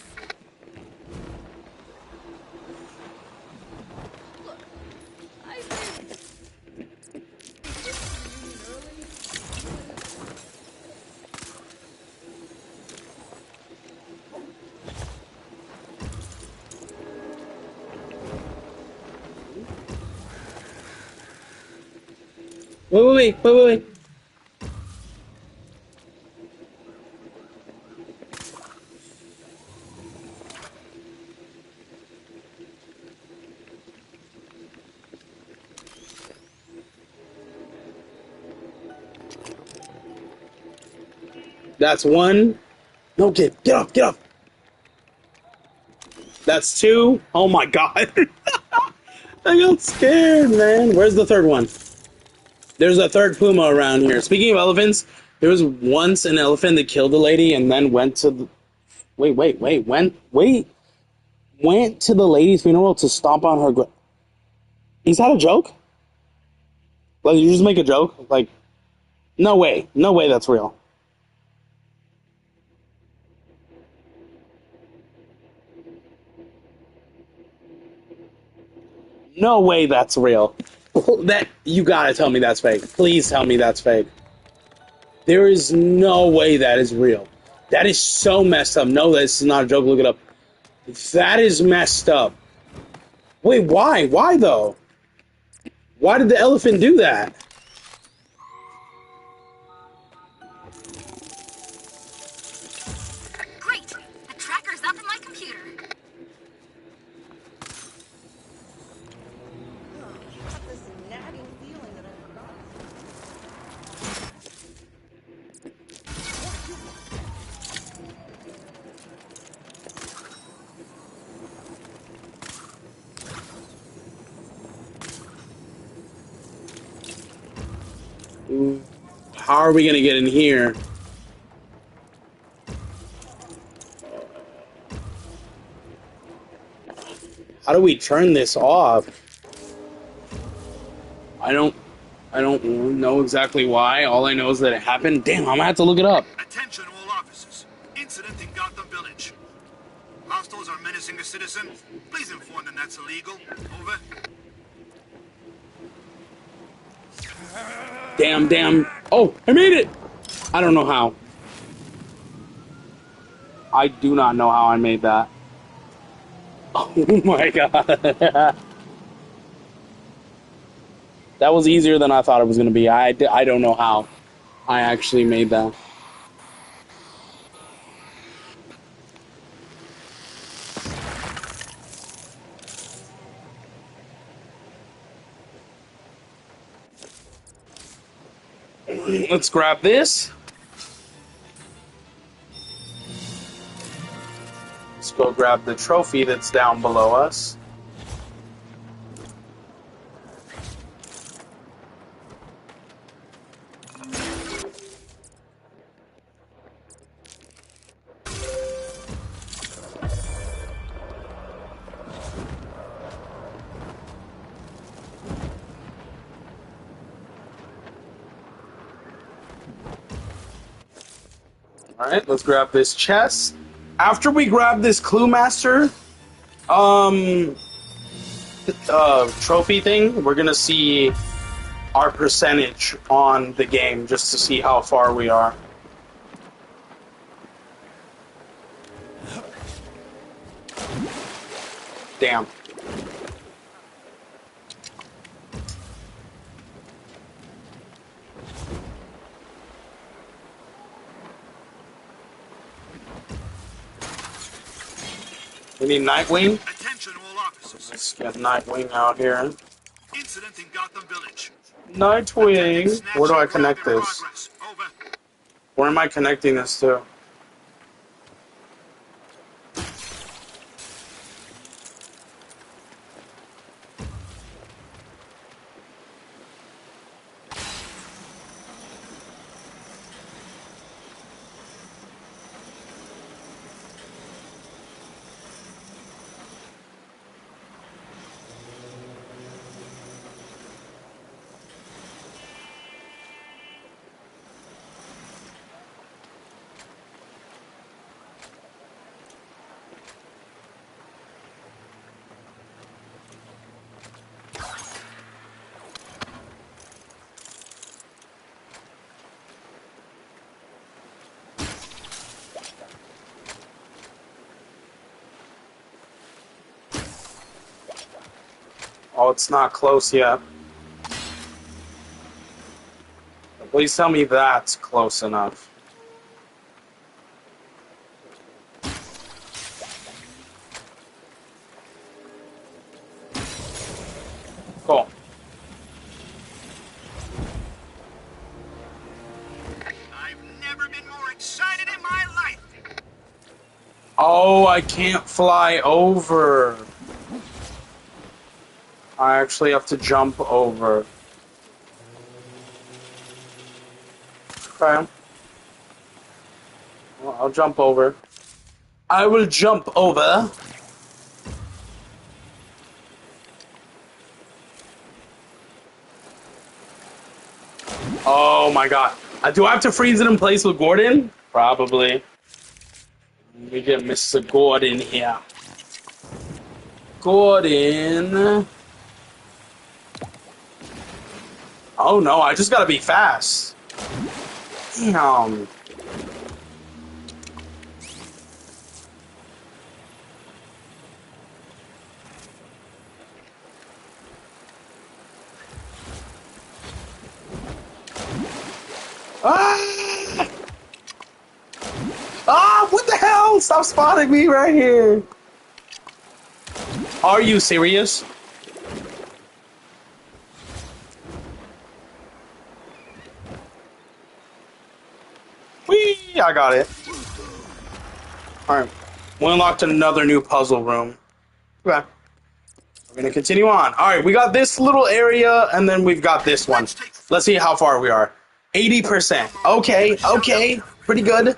Look, I think... Wait. That's 1. No, get up. That's 2. Oh my god. I got scared, man. Where's the third one? There's a third puma around here. Speaking of elephants, there was once an elephant that killed a lady and then went to the... Went to the lady's funeral to stomp on her... Is that a joke? Like, did you just make a joke? Like, no way. No way that's real. No way that's real. That you gotta tell me that's fake. Please tell me that's fake. There is no way that is real. That is so messed up. No, this is not a joke. Look it up. That is messed up. Wait, why? Why though? Why did the elephant do that? Great! The tracker's up in my computer. How are we gonna get in here? How do we turn this off? I don't know exactly why. All I know is that it happened. Damn, I'm gonna have to look it up. Attention all officers. Incident in Gotham Village. Hostiles are menacing a citizen. Please inform them that's illegal. Over. Damn. Oh, I made it! I don't know how. I do not know how I made that. Oh my god. That was easier than I thought it was going to be. I don't know how I actually made that. Let's grab this. Let's go grab the trophy that's down below us. Alright, let's grab this chest. After we grab this Clue Master trophy thing, we're gonna see our percentage on the game just to see how far we are. Damn. We need Nightwing. Attention all officers. Let's get Nightwing out here. Incident in Gotham Village. Nightwing. Where do I connect In this? progress. Over. Where am I connecting this to? Oh, it's not close yet. Please tell me that's close enough. Cool. I've never been more excited in my life. Oh, I can't fly over. I actually have to jump over. Okay. Well, I'll jump over. I will jump over. Oh my god. Do I have to freeze it in place with Gordon? Probably. Let me get Mr. Gordon here. Gordon. Oh no, I just gotta be fast. Damn. Ah! Ah, what the hell? Stop spotting me right here. Are you serious? Whee! I got it. Alright. We unlocked another new puzzle room. Okay. We're gonna continue on. Alright, we got this little area, and then we've got this one. Let's see how far we are. 80%. Okay, okay. Pretty good.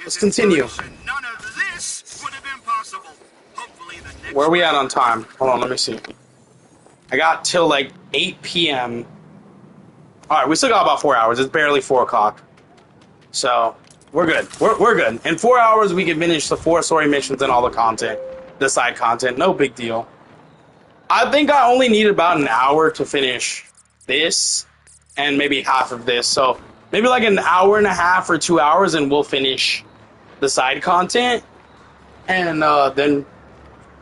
Let's continue. None of this would have been possible. Hopefully the next Where are we at on time? Hold on, let me see. I got till like 8 p.m. Alright, we still got about 4 hours. It's barely 4 o'clock. So, we're good. We're good. In 4 hours, we can finish the 4 story missions and all the content. The side content. No big deal. I think I only need about an hour to finish this. And maybe half of this. So, maybe like an hour and a half or 2 hours and we'll finish the side content. And then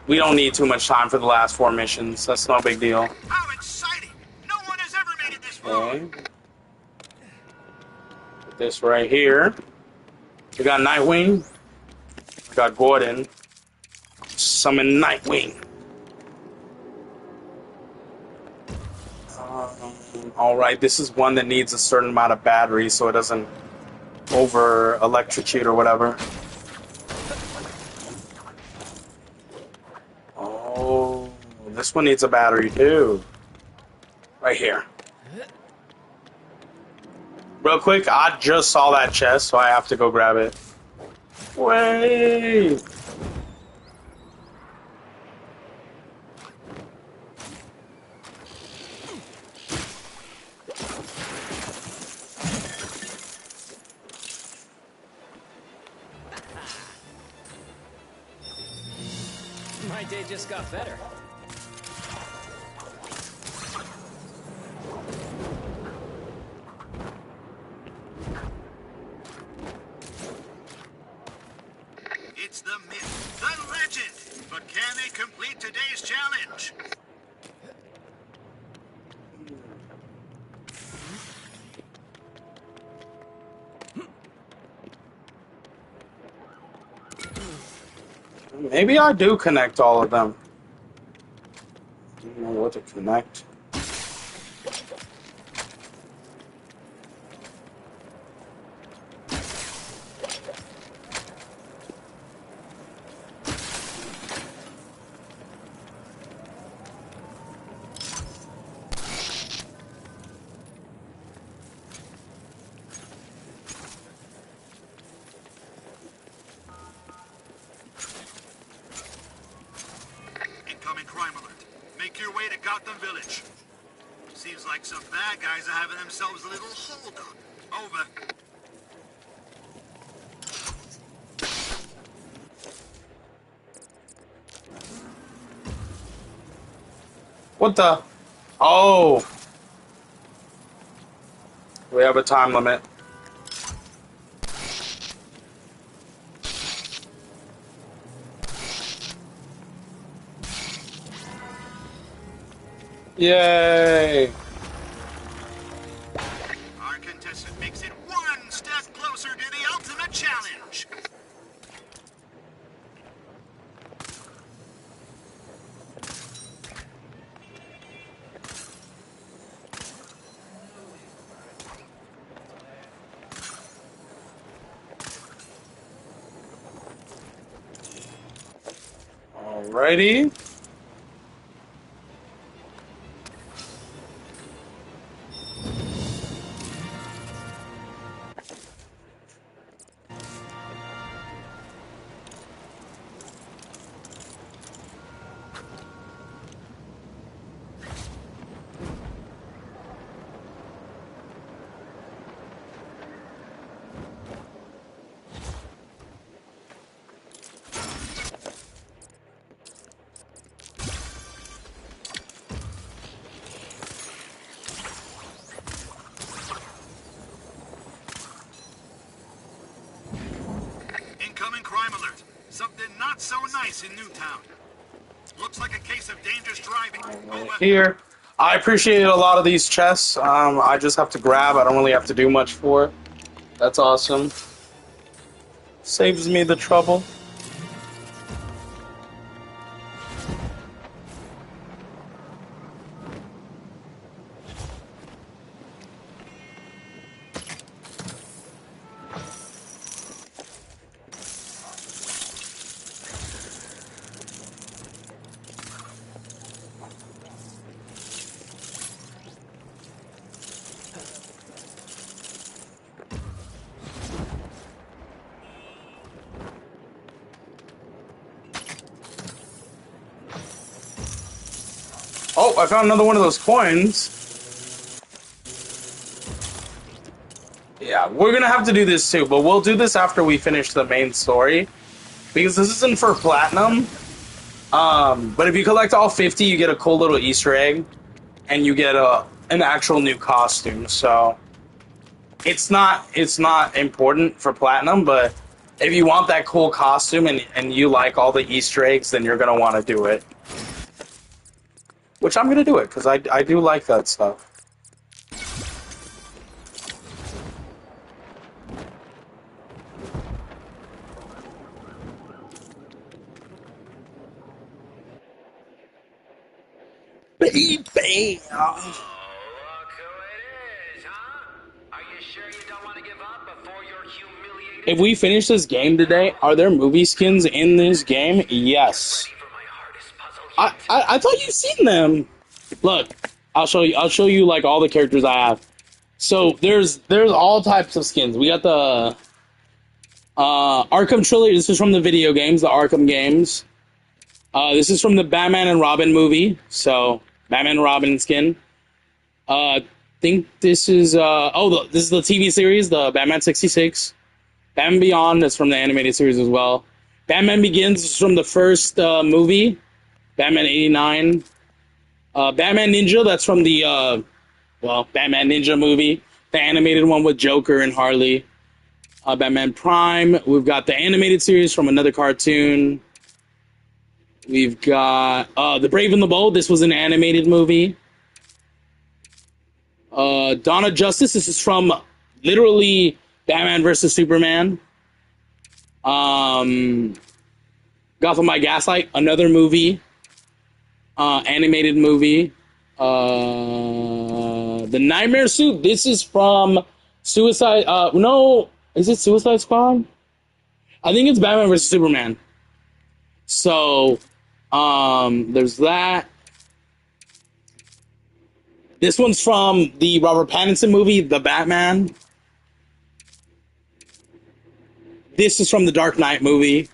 we don't need too much time for the last 4 missions. That's no big deal. How exciting! No one has ever made it this far. Okay. Put this right here. We got Nightwing. We got Gordon. Summon Nightwing. Alright, this is one that needs a certain amount of battery so it doesn't over electrocute or whatever. Oh, this one needs a battery too. Right here. Real quick, I just saw that chest, so I have to go grab it. Wait! my day just got better. It's the myth, the legend. But can they complete today's challenge? Maybe I do connect all of them. I don't know what to connect. Incoming crime alert. Make your way to Gotham Village. Seems like some bad guys are having themselves a little holdup. Over. What the? Oh. We have a time limit. Yay! Our contestant makes it one step closer to the ultimate challenge. Alrighty. Incoming crime alert. Something not so nice in Newtown. Looks like a case of dangerous driving. Over. Here. I appreciate a lot of these chests. I just have to grab. I don't really have to do much for it. That's awesome. Saves me the trouble. Oh, I found another one of those coins. Yeah, we're gonna have to do this too, but we'll do this after we finish the main story. Because this isn't for platinum. But if you collect all 50, you get a cool little Easter egg. And you get an actual new costume, so... It's not important for platinum, but if you want that cool costume and you like all the Easter eggs, then you're gonna want to do it. Which I'm gonna do it, because I do like that stuff. Baby! If we finish this game today, are there movie skins in this game? Yes. I thought you've seen them. Look, I'll show you like all the characters I have. So there's all types of skins. We got the Arkham trilogy. This is from the video games, the Arkham games. This is from the Batman and Robin movie. So Batman and Robin skin. Think this is this is the TV series, the Batman 66. Batman Beyond is from the animated series as well. Batman Begins is from the first movie. Batman 89. Batman Ninja, that's from the, Batman Ninja movie. The animated one with Joker and Harley. Batman Prime. We've got the animated series from another cartoon. We've got The Brave and the Bold. This was an animated movie. Dawn of Justice. This is from literally Batman versus Superman. Gotham by Gaslight. Another movie. Animated movie. The Nightmare Suit. This is from Suicide. No, is it Suicide Squad? I think it's Batman versus Superman. So, there's that. This one's from the Robert Pattinson movie, The Batman. This is from the Dark Knight movie.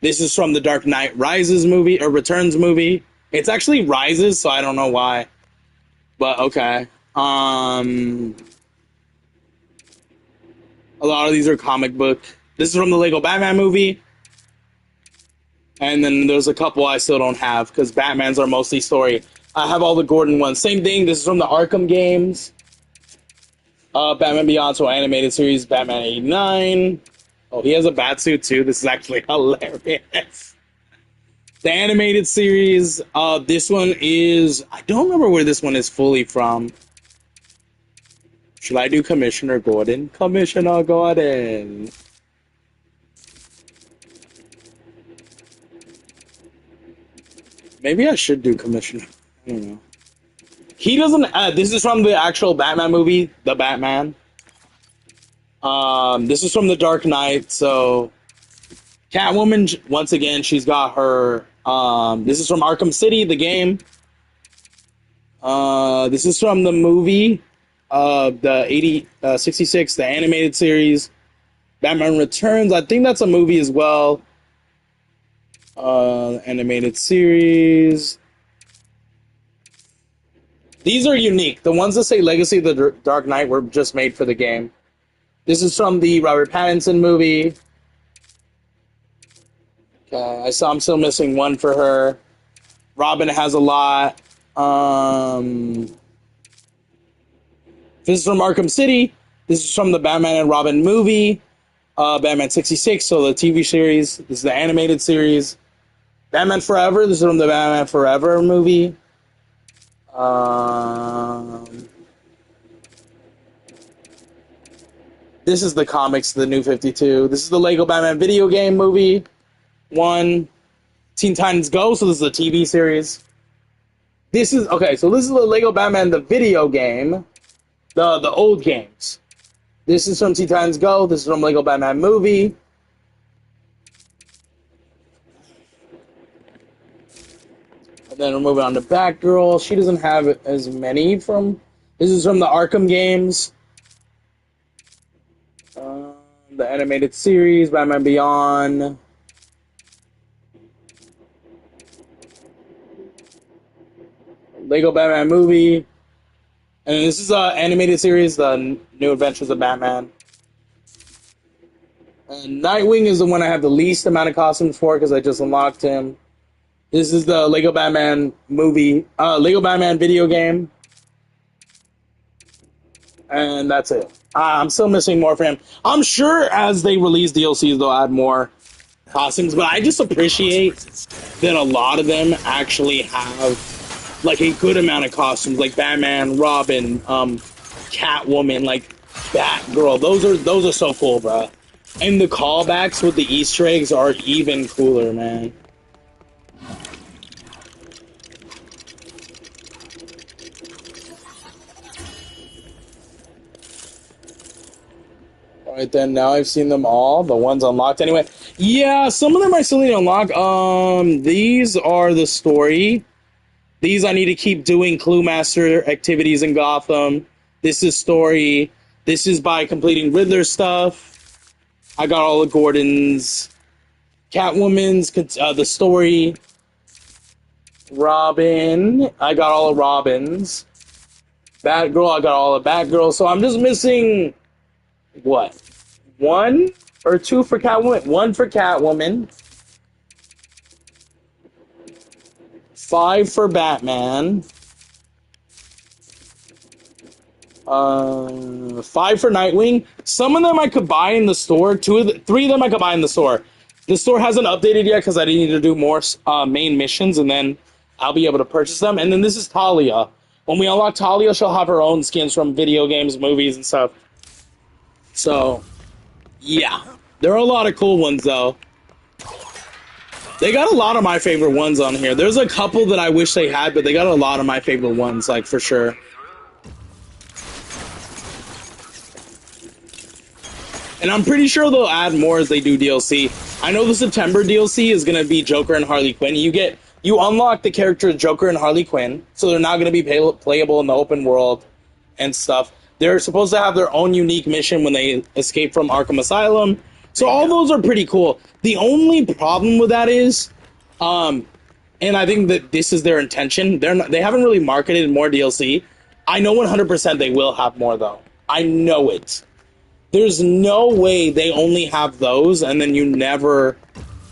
This is from the Dark Knight Rises movie, or Returns movie. It's actually Rises, so I don't know why. But, okay. A lot of these are comic book. This is from the Lego Batman movie. And then there's a couple I still don't have, because Batmans are mostly story. I have all the Gordon ones. Same thing, this is from the Arkham games. Batman Beyond, so animated series, Batman 89. Oh, he has a bat suit too. This is actually hilarious. The animated series, this one is... I don't remember where this one is fully from. Should I do Commissioner Gordon? Commissioner Gordon. Maybe I should do Commissioner. I don't know. He doesn't... this is from the actual Batman movie, The Batman. This is from The Dark Knight, so... Catwoman, once again, she's got her... this is from Arkham City, the game. This is from the movie, the 66, the animated series. Batman Returns, I think that's a movie as well. Animated series. These are unique. The ones that say Legacy of the Dark Knight were just made for the game. This is from the Robert Pattinson movie. I'm still missing one for her. Robin has a lot. This is from Arkham City. This is from the Batman and Robin movie. Batman 66, so the TV series. This is the animated series. Batman Forever. This is from the Batman Forever movie. This is the comics, the New 52. This is the Lego Batman video game movie. Teen Titans Go, so this is a TV series. This is, okay, so this is the Lego Batman, the video game. The old games. This is from Teen Titans Go. This is from Lego Batman movie. And then we're moving on to Batgirl. She doesn't have as many from... This is from the Arkham games. The animated series, Batman Beyond. Lego Batman movie. And this is an animated series, The New Adventures of Batman. And Nightwing is the one I have the least amount of costumes for because I just unlocked him. This is the Lego Batman movie, Lego Batman video game. And that's it. I'm still missing more for him. I'm sure as they release DLCs, they'll add more costumes, but I just appreciate that a lot of them actually have like a good amount of costumes, like Batman, Robin, Catwoman, like Batgirl. Those are so cool, bro. And the callbacks with the Easter eggs are even cooler, man. Alright then, now I've seen them all. The ones unlocked anyway. Yeah, some of them I still need to unlock. These are the story. These I need to keep doing Clue Master activities in Gotham. This is story. This is by completing Riddler stuff. I got all the Gordons. Catwoman's, the story. Robin. I got all the Robins. Batgirl, I got all the Batgirls. So I'm just missing... what? 1 or 2 for Catwoman? 1 for Catwoman. 5 for Batman. 5 for Nightwing. Some of them I could buy in the store. 3 of them I could buy in the store. The store hasn't updated yet because I need to do more main missions, and then I'll be able to purchase them. And then this is Talia. When we unlock Talia, she'll have her own skins from video games, movies, and stuff. So, yeah. There are a lot of cool ones, though. They got a lot of my favorite ones on here. There's a couple that I wish they had, but they got a lot of my favorite ones, like, for sure. And I'm pretty sure they'll add more as they do DLC. I know the September DLC is going to be Joker and Harley Quinn. You unlock the character Joker and Harley Quinn, so they're not going to be playable in the open world and stuff. They're supposed to have their own unique mission when they escape from Arkham Asylum. So all those are pretty cool. The only problem with that is, and I think that this is their intention, they haven't really marketed more DLC. I know 100% they will have more, though. I know it. There's no way they only have those and then you never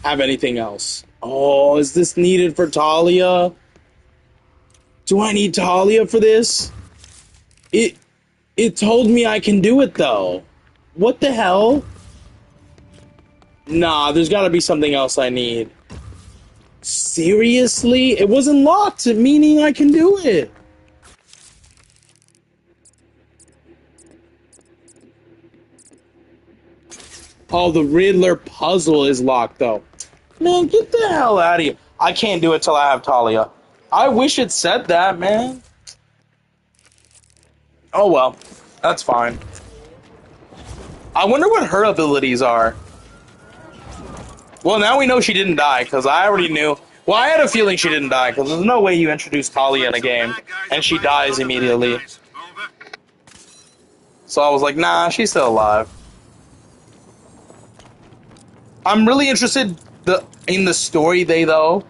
have anything else. Oh, is this needed for Talia? Do I need Talia for this? It told me I can do it, though. What the hell? Nah, there's gotta be something else I need. Seriously? It wasn't locked, meaning I can do it. Oh, the Riddler puzzle is locked, though. Man, get the hell out of here. I can't do it till I have Talia. I wish it said that, man. Oh, well. That's fine. I wonder what her abilities are. Well, now we know she didn't die, because I already knew. Well, I had a feeling she didn't die, because there's no way you introduce Talia in a game, and she dies immediately. So I was like, nah, she's still alive. I'm really interested in the story, though.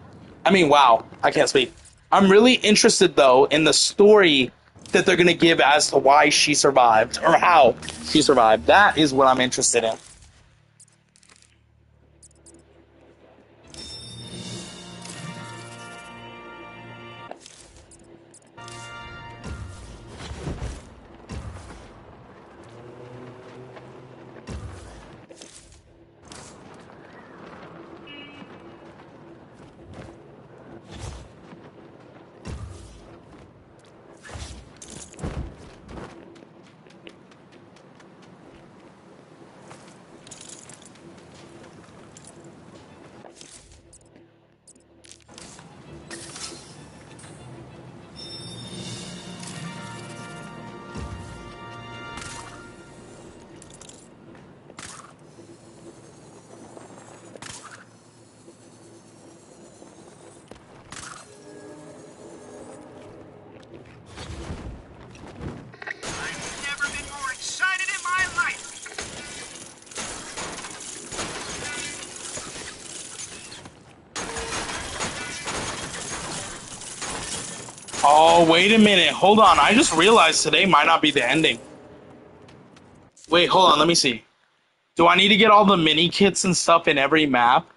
I mean, wow, I can't speak. I'm really interested, though, in the story that they're going to give as to why she survived, or how she survived. That is what I'm interested in. Oh, wait a minute. Hold on. I just realized today might not be the ending. Wait, hold on. Let me see. Do I need to get all the mini kits and stuff in every map?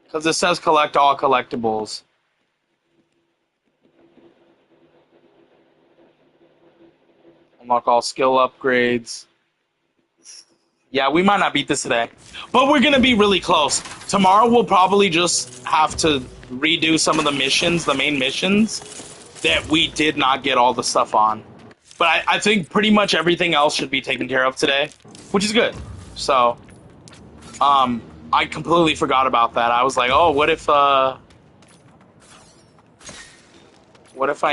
Because it says collect all collectibles. Unlock all skill upgrades. Yeah, we might not beat this today. But we're going to be really close. Tomorrow we'll probably just have to redo some of the missions, the main missions, that we did not get all the stuff on. But I think pretty much everything else should be taken care of today, which is good. So, I completely forgot about that. I was like, oh, what if I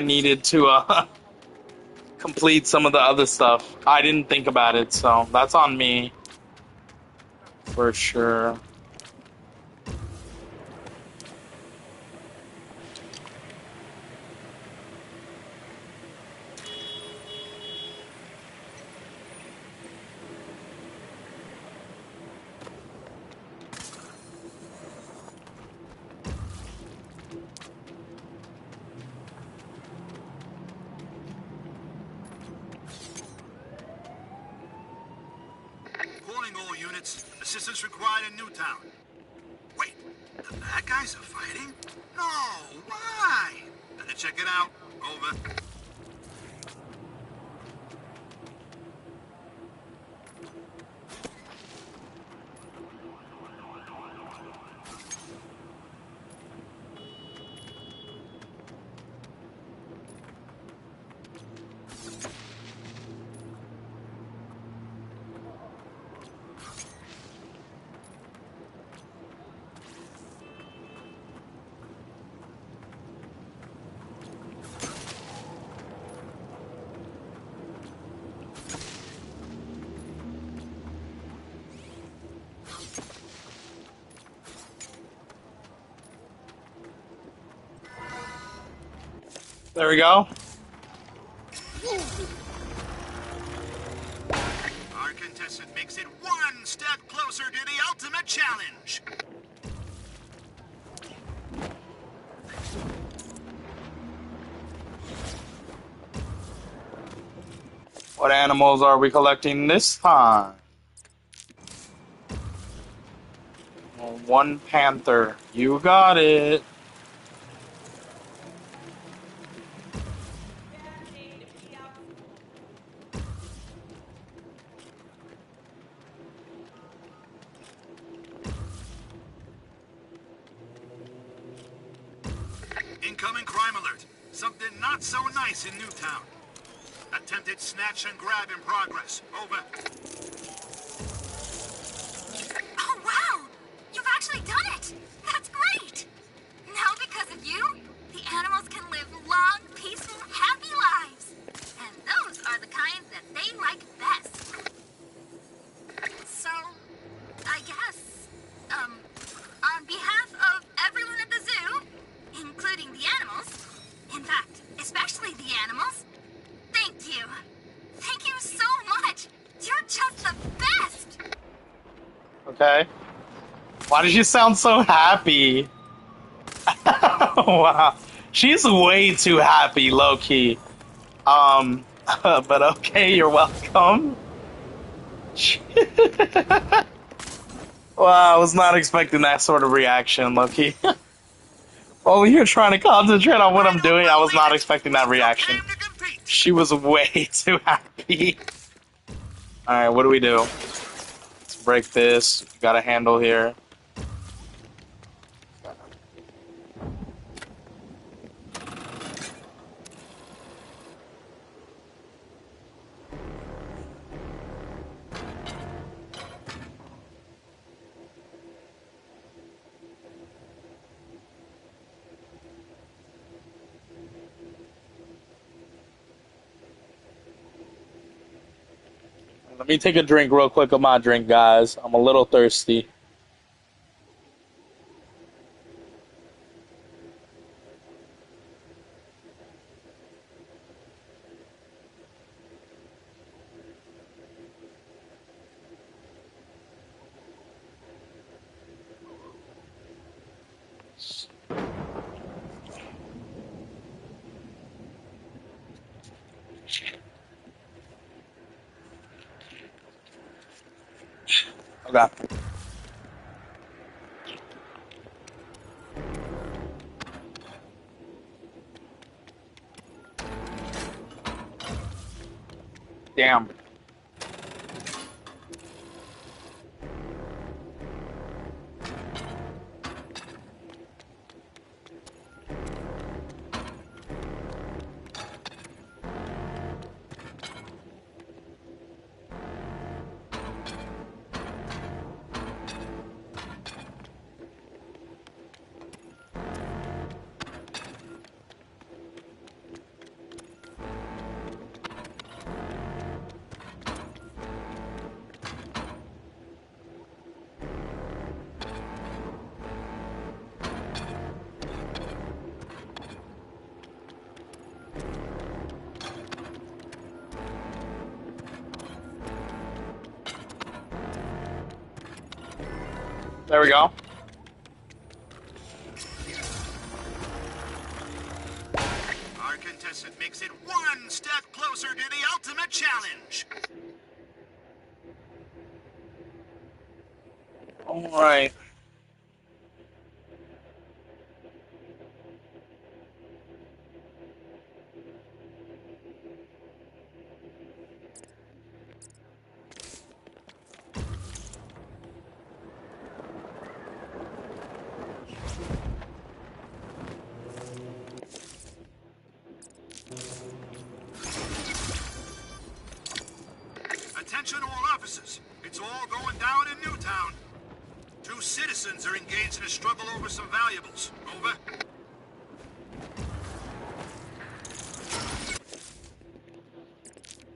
needed to, complete some of the other stuff? I didn't think about it, so that's on me. For sure. Calling all units. Assistance required in Newtown. Wait, the bad guys are fighting? No, why? Check it out. Over. There we go. Our contestant makes it one step closer to the ultimate challenge. What animals are we collecting this time? One panther. You got it. Incoming crime alert. Something not so nice in Newtown. Attempted snatch and grab in progress. Over. Oh, wow! You've actually done it! That's great! Now, because of you, the animals can live long, peaceful, happy lives. And those are the kinds that they like best. So, I guess, on behalf of everyone at the zoo, including the animals, in fact, especially the animals, thank you. Thank you so much. You're just the best. Okay. Why does she sound so happy? Wow. She's way too happy, low-key. But okay, you're welcome. Wow, I was not expecting that sort of reaction, low-key. While you're trying to concentrate on what I'm doing, I was not expecting that reaction. She was way too happy. Alright, what do we do? Let's break this. We got a handle here. Let me take a drink real quick of my drink, guys. I'm a little thirsty. Okay. Damn. There we go. Our contestant makes it one step closer to the ultimate challenge. Alright. trouble going down in Newtown. 2 citizens are engaged in a struggle over some valuables. Over.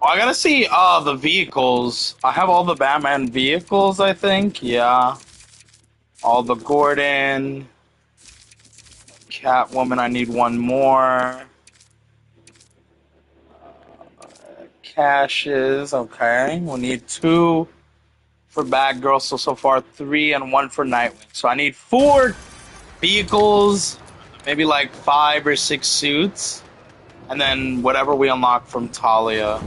Oh, I gotta see the vehicles. I have all the Batman vehicles, I think. Yeah. All the Gordon. Catwoman, I need one more. Caches, okay. We'll need 2 for Batgirl, so far 3 and 1 for Nightwing. So I need 4 vehicles, maybe like 5 or 6 suits, and then whatever we unlock from Talia.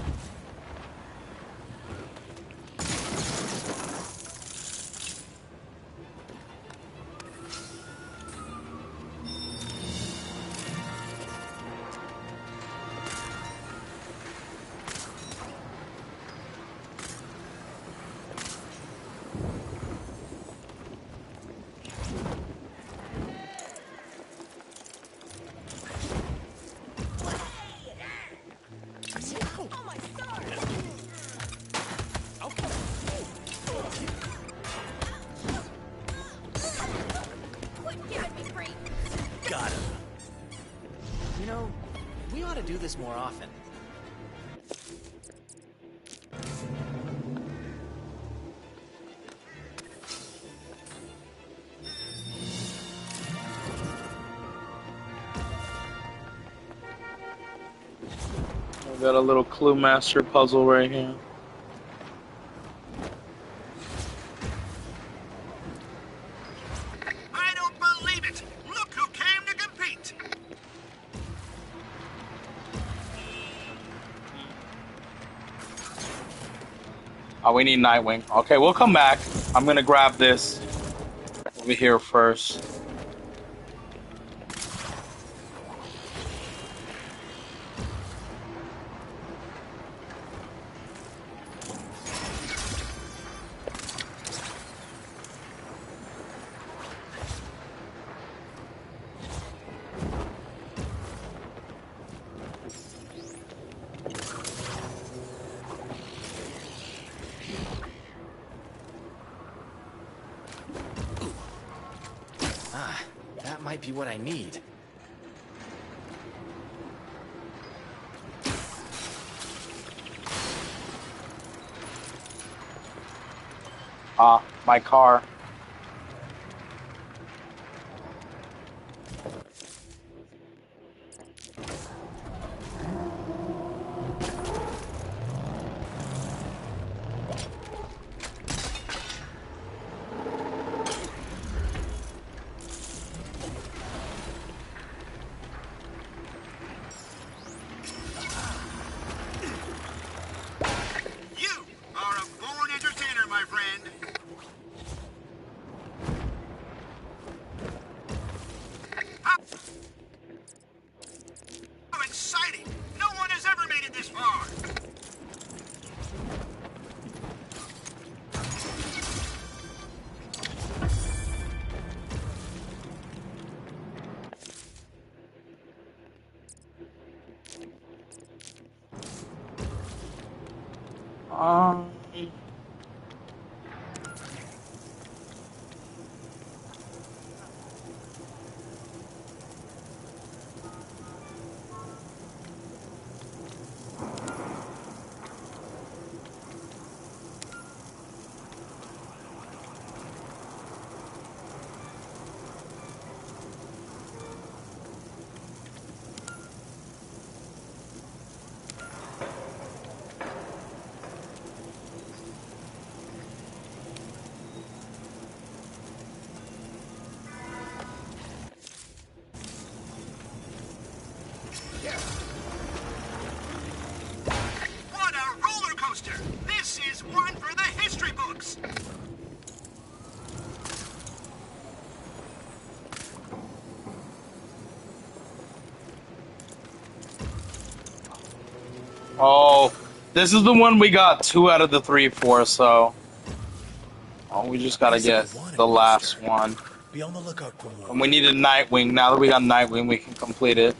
Got him. You know, we ought to do this more often. We got a little Clue Master puzzle right here. I don't believe it! Look who came to compete! Oh, we need Nightwing. Okay, we'll come back. I'm gonna grab this over here first. That might be what I need. My car. You are a born entertainer, my friend. How exciting! No one has ever made it this far! Um, What a roller coaster! This is one for the history books! oh, this is the one we got 2 out of the 3 for, so. Oh, we just gotta get the last one. Be on the lookout for more. And we needed Nightwing. Now that we got Nightwing, we can complete it.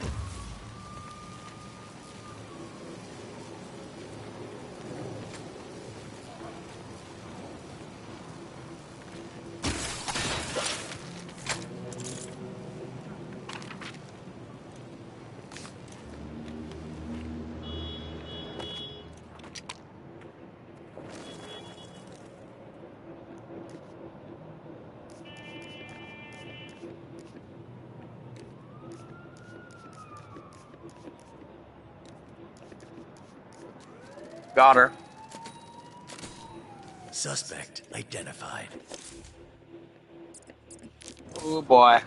Got her. Suspect identified. Oh boy.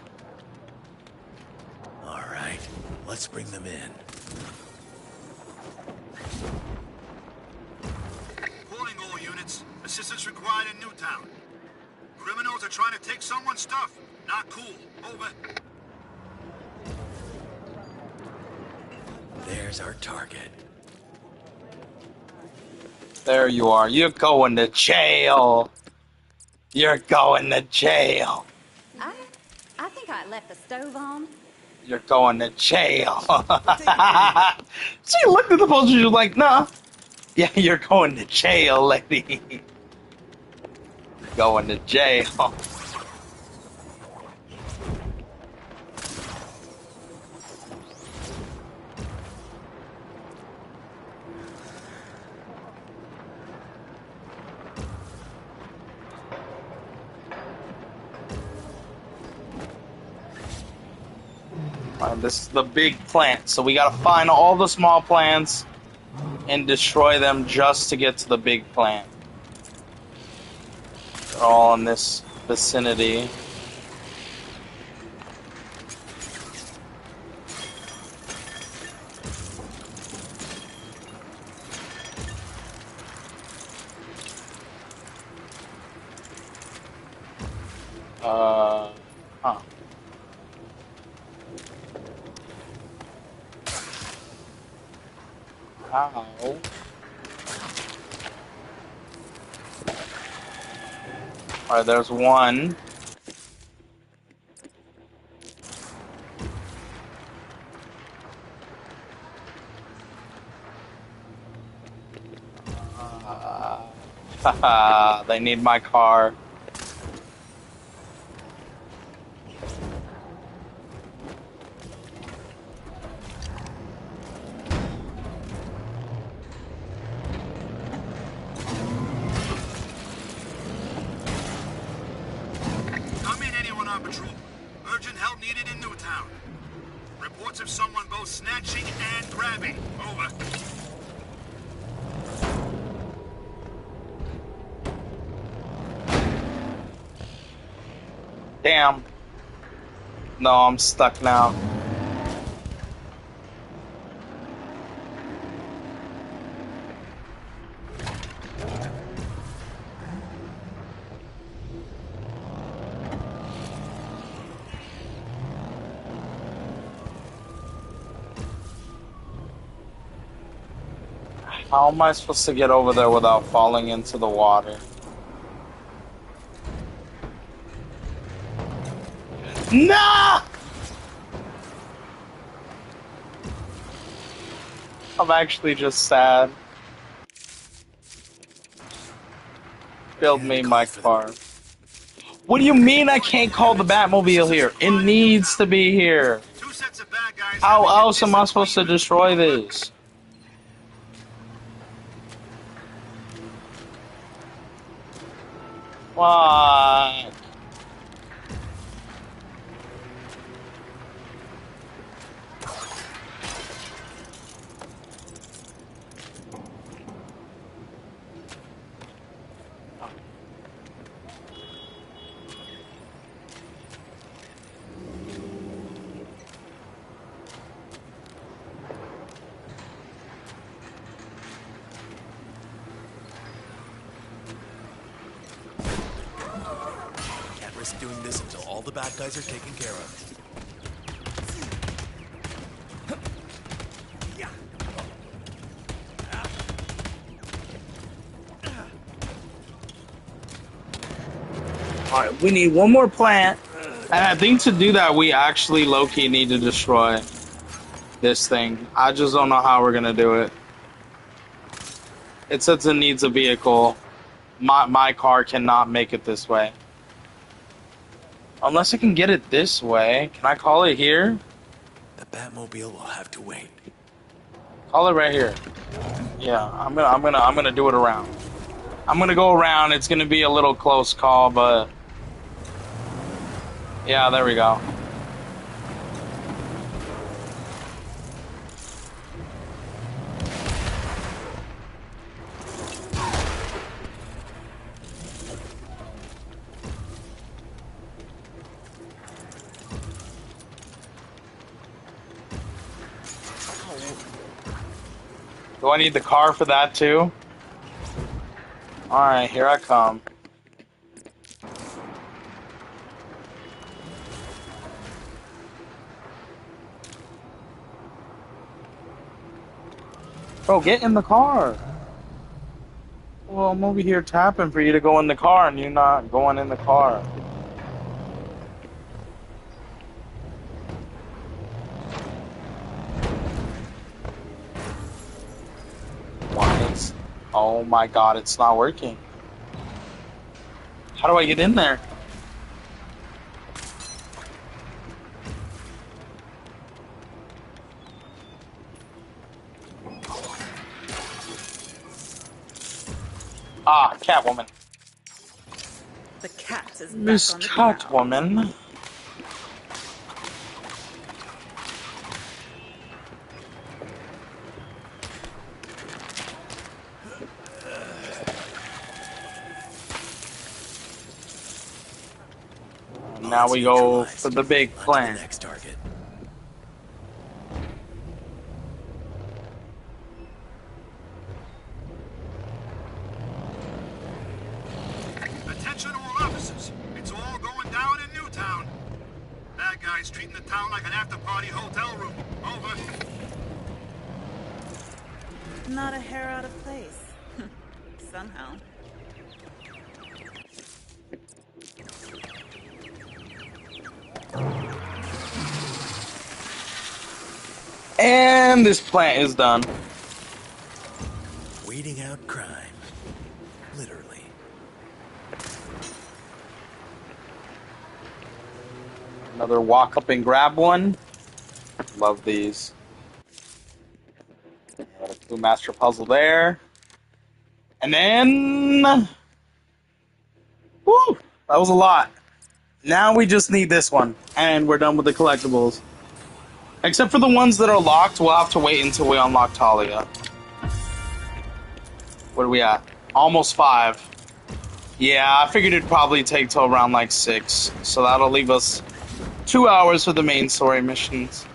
All right, let's bring them in. Calling all units. Assistance required in Newtown. Criminals are trying to take someone's stuff. Not cool. Over. There's our target. There you are. You're going to jail. You're going to jail. I think I left the stove on. You're going to jail. She looked at the poster. She was like, nah. Yeah, you're going to jail, lady. You're going to jail. This is the big plant, so we gotta find all the small plants and destroy them just to get to the big plant. They're all in this vicinity. Huh. Ow. Alright, there's one. Haha, they need my car. Come in, anyone on patrol. Urgent help needed in Newtown. Reports of someone both snatching and grabbing. Over. Damn. No, I'm stuck now. How am I supposed to get over there without falling into the water? Nah! I'm actually just sad. Build me my car. What do you mean I can't call the Batmobile here? It needs to be here. How else am I supposed to destroy this? What? Can't risk doing this until all the bad guys are taken care of. Alright, we need one more plant. And I think to do that, we actually low-key need to destroy this thing. I just don't know how we're gonna do it. It says it needs a vehicle. My car cannot make it this way. Unless I can get it this way. Can I call it here? The Batmobile will have to wait. Call it right here. Yeah, I'm gonna do it around. I'm gonna go around. It's gonna be a little close call, but yeah, there we go. Do I need the car for that too? Alright, here I come. Bro, get in the car. Well, I'm over here tapping for you to go in the car and you're not going in the car. Why is... Oh my god, it's not working. How do I get in there? Ah, Catwoman. The cat is Miss back on the ground. Catwoman. Now we go for the big plan. Next target. Attention all officers. It's all going down in Newtown. Bad guys treating the town like an after-party hotel room. Over. Not a hair out of place. Somehow. And this plant is done. Weeding out crime. Literally. Another walk up and grab one. Love these. Got a Clue Master puzzle there. And then... Woo! That was a lot. Now we just need this one. And we're done with the collectibles. Except for the ones that are locked, we'll have to wait until we unlock Talia. What are we at? Almost 5. Yeah, I figured it'd probably take till around like 6. So that'll leave us 2 hours for the main story missions.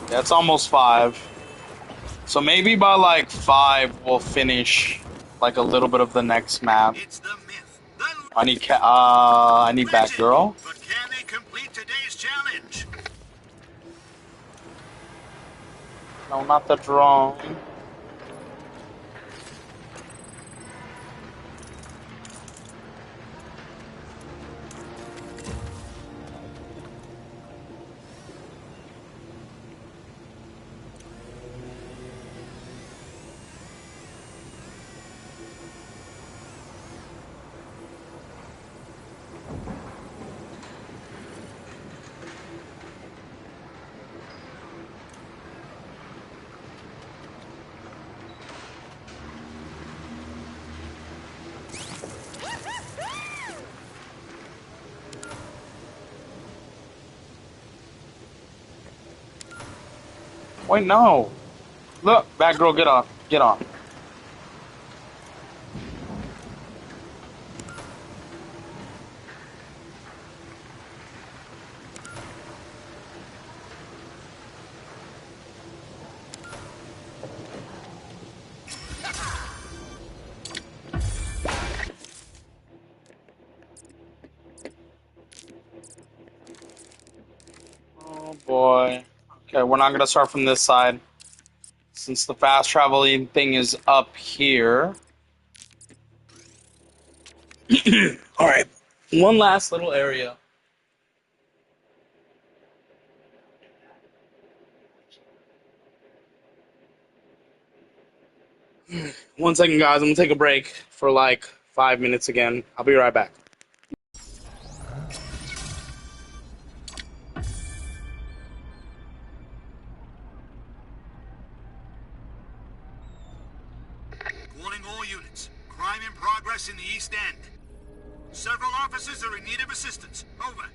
Yeah, it's almost 5. So maybe by like 5 we'll finish like a little bit of the next map. I need Batgirl. But can they complete today's challenge? No, not the drone. Wait, no. Look, Batgirl, get on. Get on. Oh boy. Okay, we're not gonna start from this side. Since the fast traveling thing is up here. Alright. One last little area. One second, guys. I'm gonna take a break for like 5 minutes again. I'll be right back. Calling all units. Crime in progress in the East End. Several officers are in need of assistance. Over.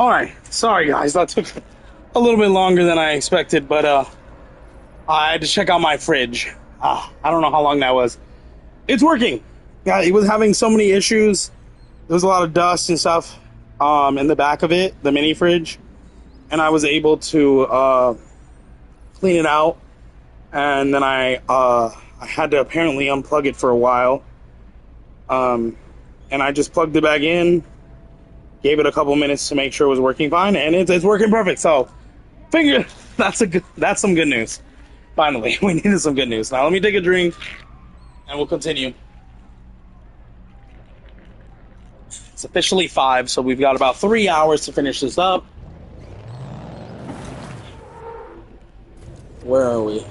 Alright, sorry guys, that took a little bit longer than I expected, but I had to check out my fridge. I don't know how long that was. It's working. Yeah, it was having so many issues. There was a lot of dust and stuff in the back of it, the mini fridge, and I was able to clean it out, and then I had to apparently unplug it for a while, and I just plugged it back in, gave it a couple minutes to make sure it was working fine, and it's working perfect. So, that's some good news. Finally, we needed some good news. Now let me take a drink, and we'll continue. It's officially 5, so we've got about 3 hours to finish this up. Where are we?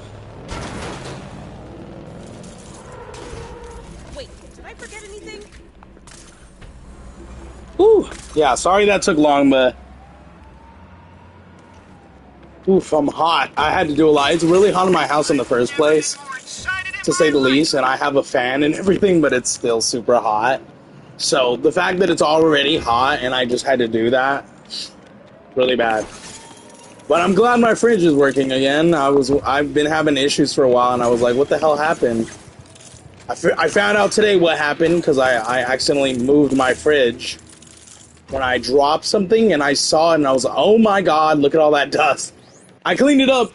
Wait, did I forget anything? Ooh, yeah, sorry that took long, but... Oof, I'm hot. I had to do a lot. It's really hot in my house in the first place, to say the least, and I have a fan and everything, but it's still super hot. So, the fact that it's already hot and I just had to do that, really bad. But I'm glad my fridge is working again. I've been having issues for a while, and I was like, what the hell happened? I found out today what happened, because I accidentally moved my fridge when I dropped something, and I saw it, and I was like, oh my god, look at all that dust. I cleaned it up,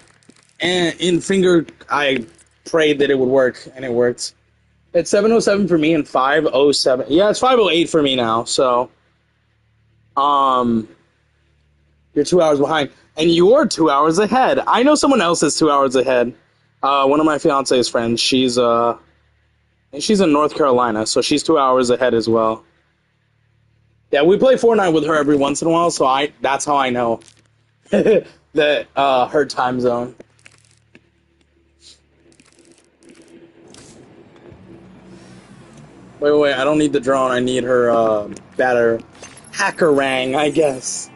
and I prayed that it would work, and it worked. It's 7:07 for me and 5:07. Yeah, it's 5:08 for me now, so... You're 2 hours behind. And you're 2 hours ahead. I know someone else is 2 hours ahead. One of my fiance's friends, she's in North Carolina, so she's 2 hours ahead as well. Yeah, we play Fortnite with her every once in a while, so that's how I know that her time zone. Wait, I don't need the drone. I need her better hackerang, I guess.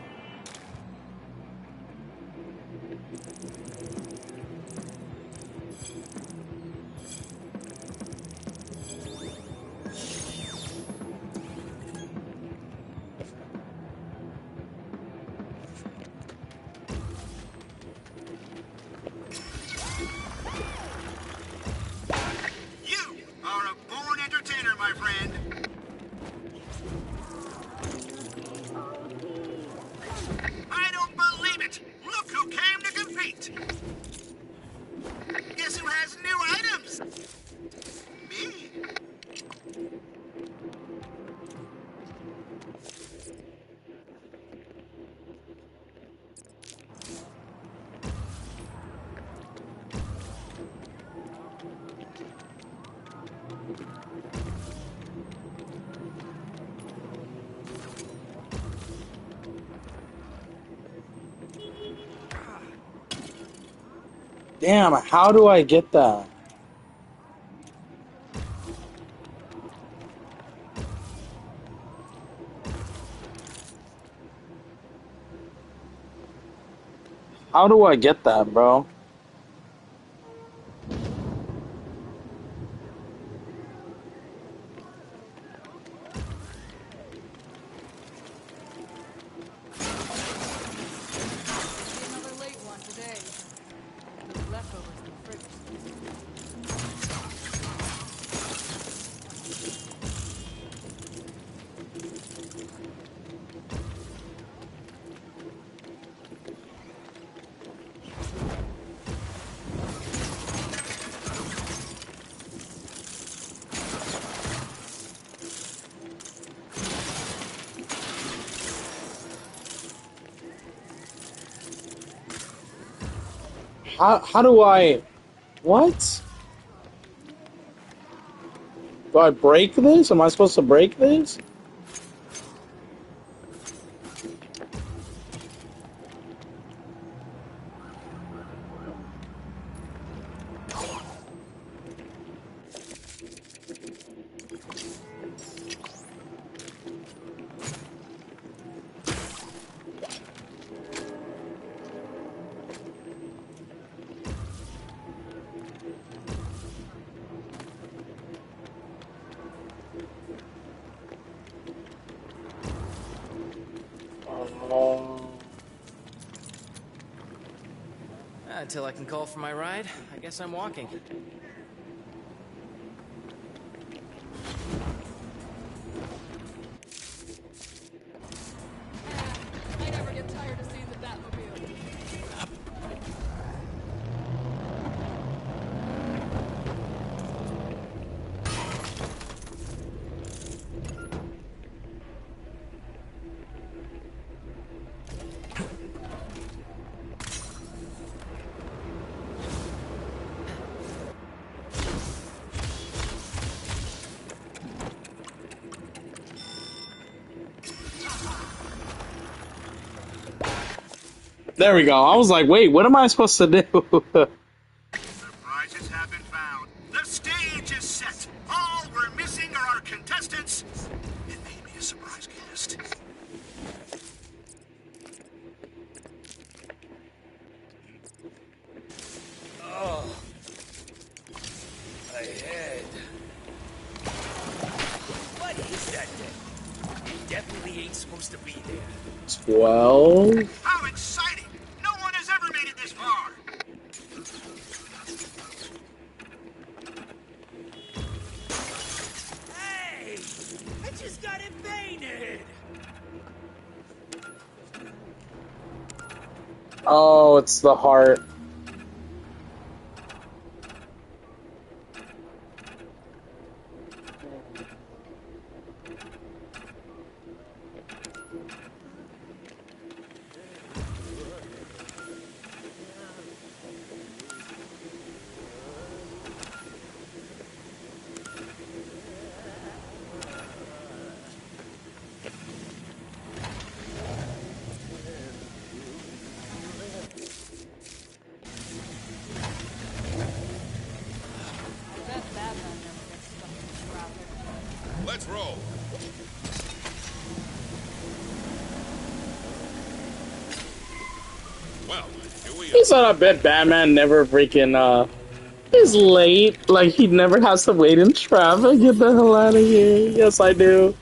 Damn, how do I get that? How do I get that, bro? How do I... What? Do I break this? Am I supposed to break this? until I can call for my ride. I guess I'm walking. I never get tired of seeing the Batmobile. There we go. I was like, wait, what am I supposed to do? Surprises have been found. The stage is set. All we're missing are our contestants. And maybe a surprise guest. Oh. My head. What is that thing? It definitely ain't supposed to be there. 12. How exciting! No one has ever made it this far. Hey! I just got invaded! Oh, it's the heart. Bet Batman never gets stuck in traffic. Let's roll. Well, here we He are. said, I bet Batman never freaking, is late. Like, he never has to wait in traffic. Get the hell out of here. Yes, I do.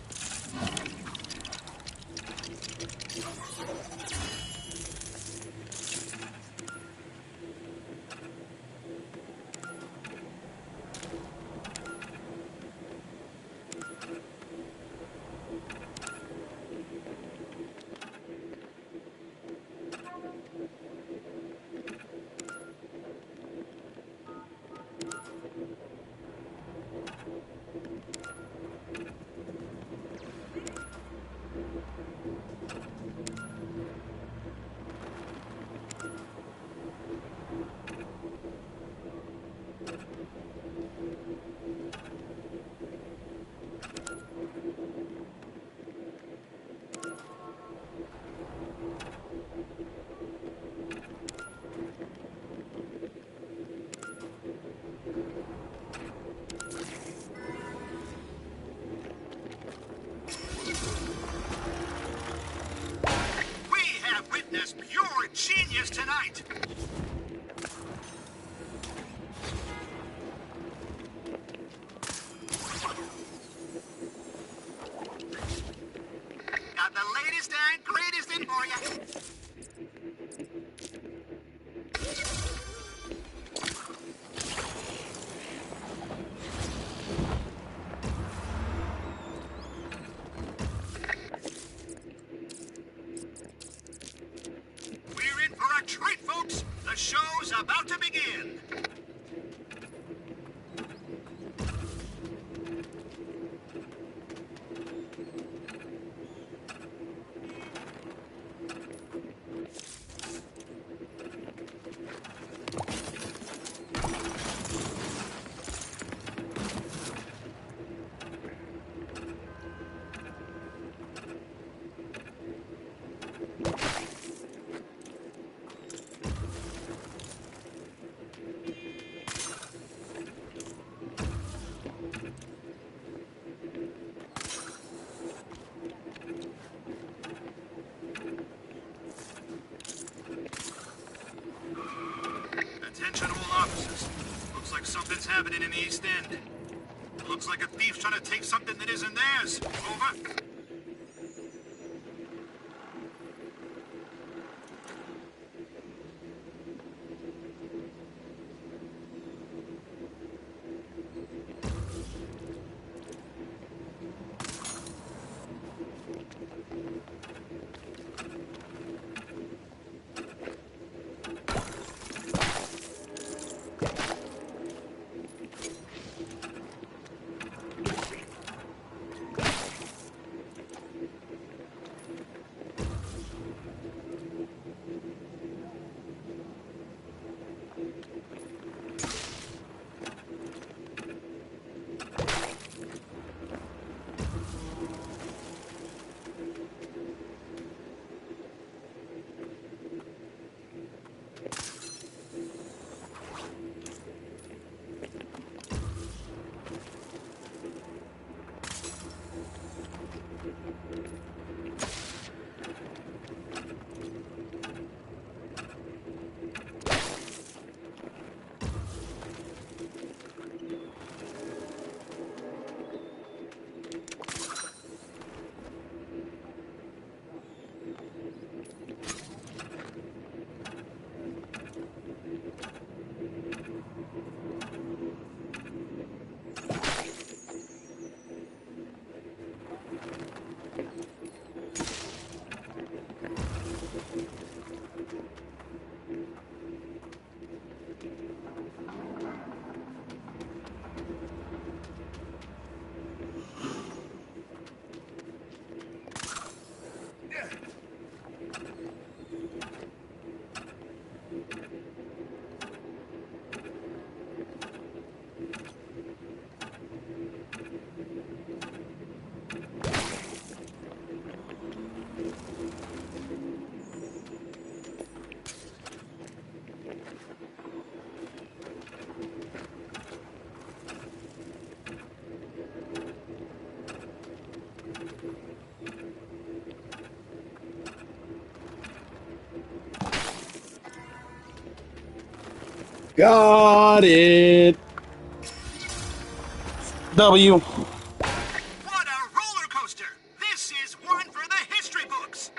We have witnessed pure genius tonight. Got the latest and greatest in for you. We're in for a treat, folks. The show's about to begin. Attention all officers. Looks like something's happening in the East End. Looks like a thief's trying to take something that isn't theirs. Over. Got it. W. What a roller coaster! This is one for the history books!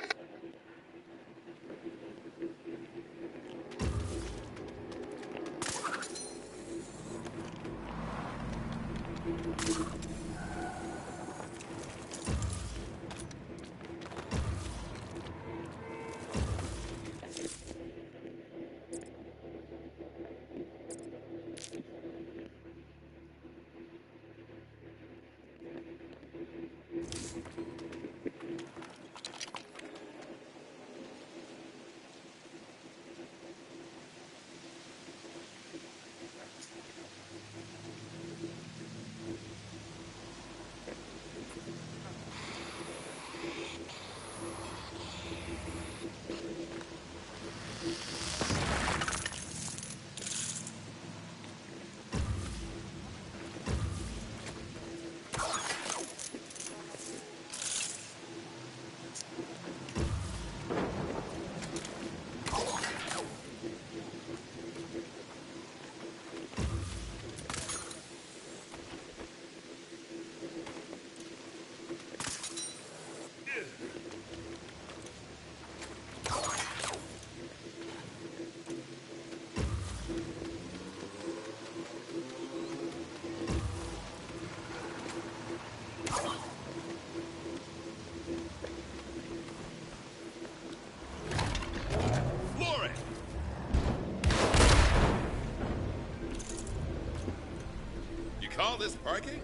Call this parking?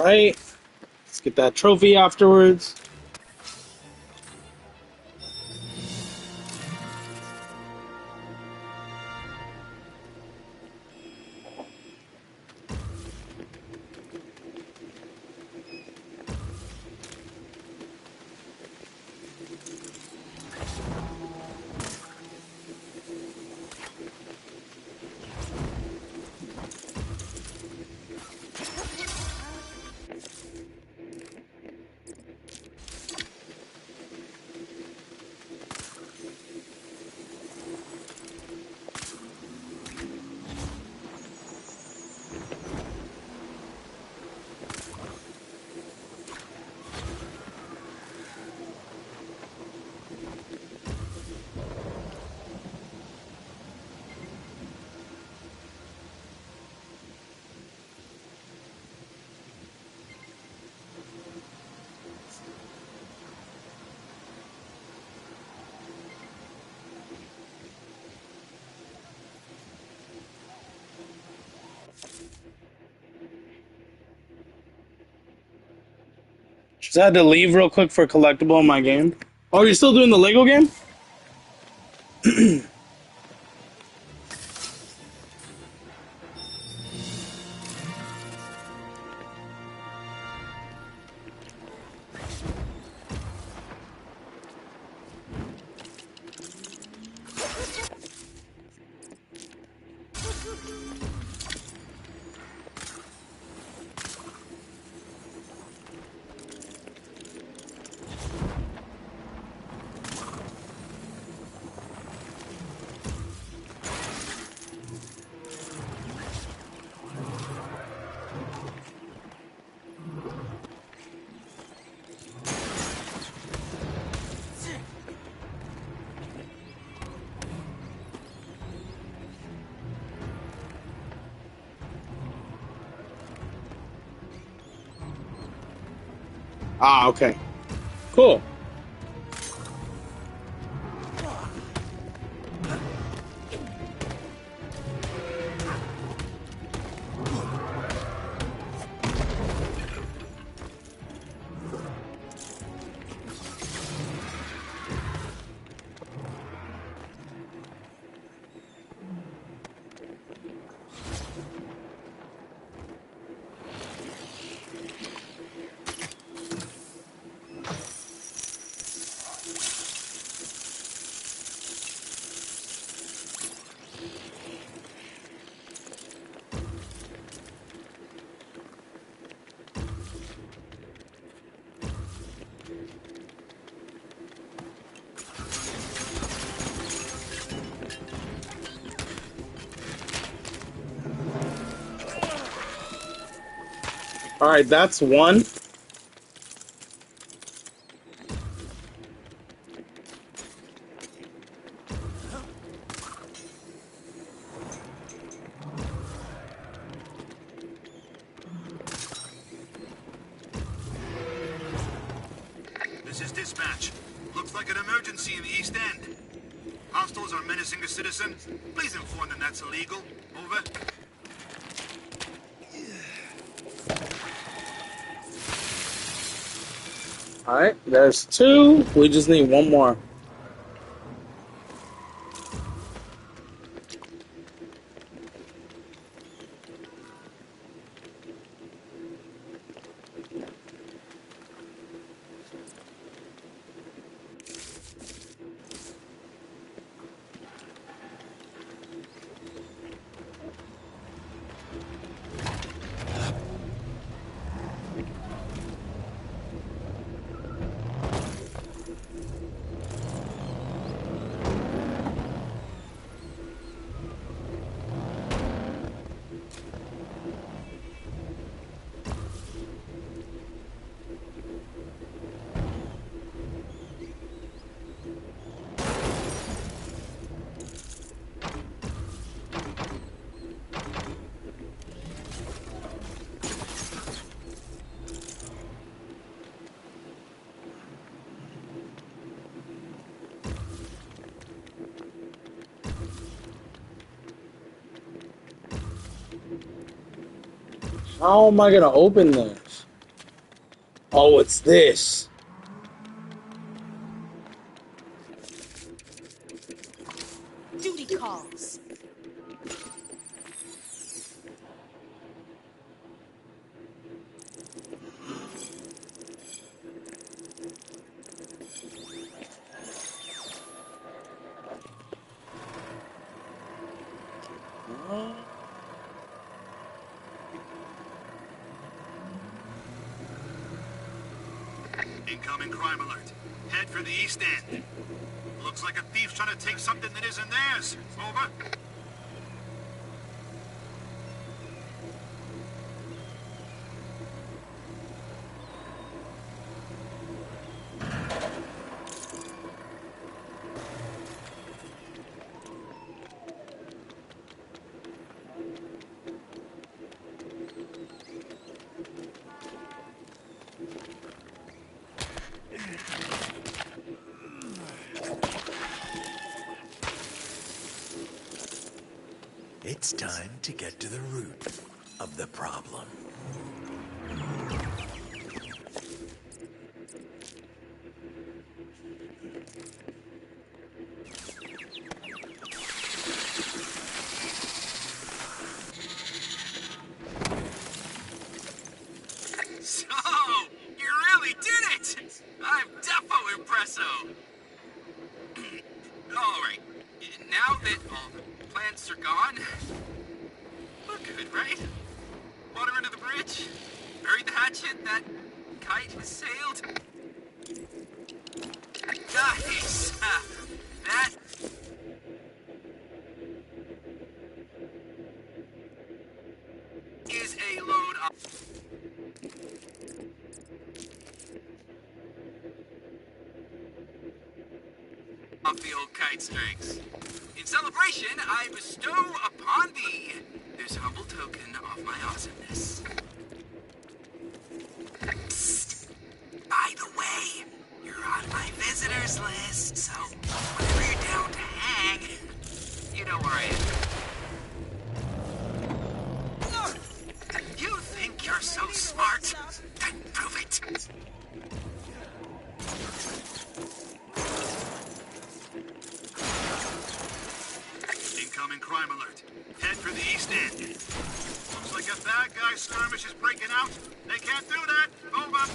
Alright. Let's get that trophy afterwards. Just had to leave real quick for a collectible in my game. Oh, you're still doing the Lego game? Ah, okay. Cool. All right, that's one. This is dispatch. Looks like an emergency in the East End. Hostiles are menacing a citizen. Please inform them that's illegal. Over. All right, there's two. We just need one more. How am I gonna open this? Oh, it's this. Duty calls. Incoming crime alert. Head for the East End. Looks like a thief's trying to take something that isn't theirs. Over. It's time to get to the root of the problem. So, you really did it! I'm defo impresso! Alright, now that all the plants are gone, we're good, right? Water under the bridge, buried the hatchet, that kite has sailed. Nice! That... is a load of... off the old kite strings. In celebration, I bestow upon thee this humble token of my awesomeness. Psst. Schindler's List, so whenever you're down to hang, you know where I am. You think you're so smart? Then prove it. Incoming crime alert. Head for the east end. Looks like a bad guy skirmish is breaking out. They can't do that. Over.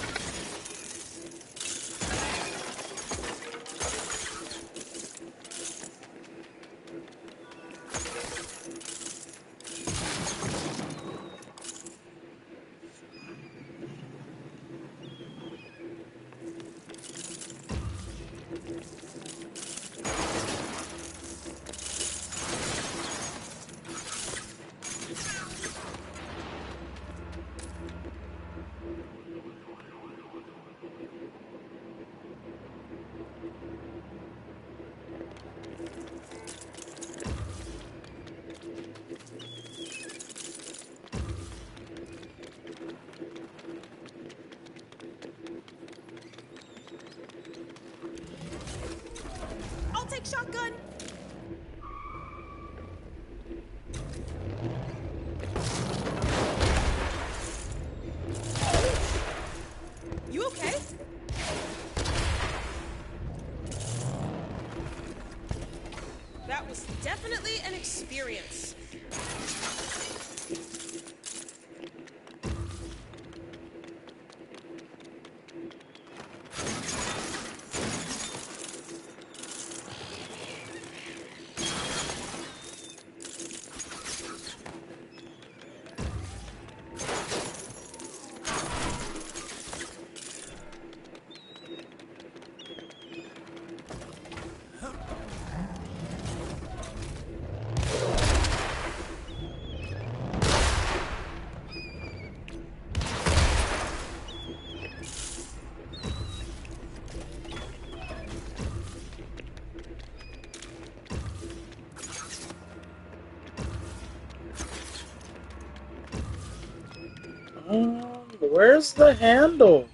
I'll take shotgun. You okay? That was definitely an experience. Where's the handle?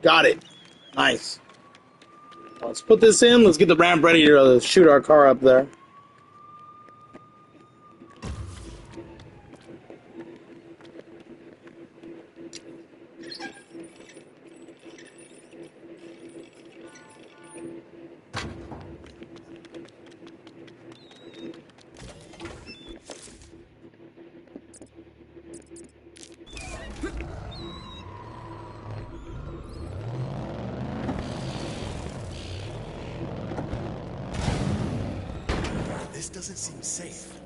Got it. Nice. Let's put this in. Let's get the ramp ready to shoot our car up there. This doesn't seem safe.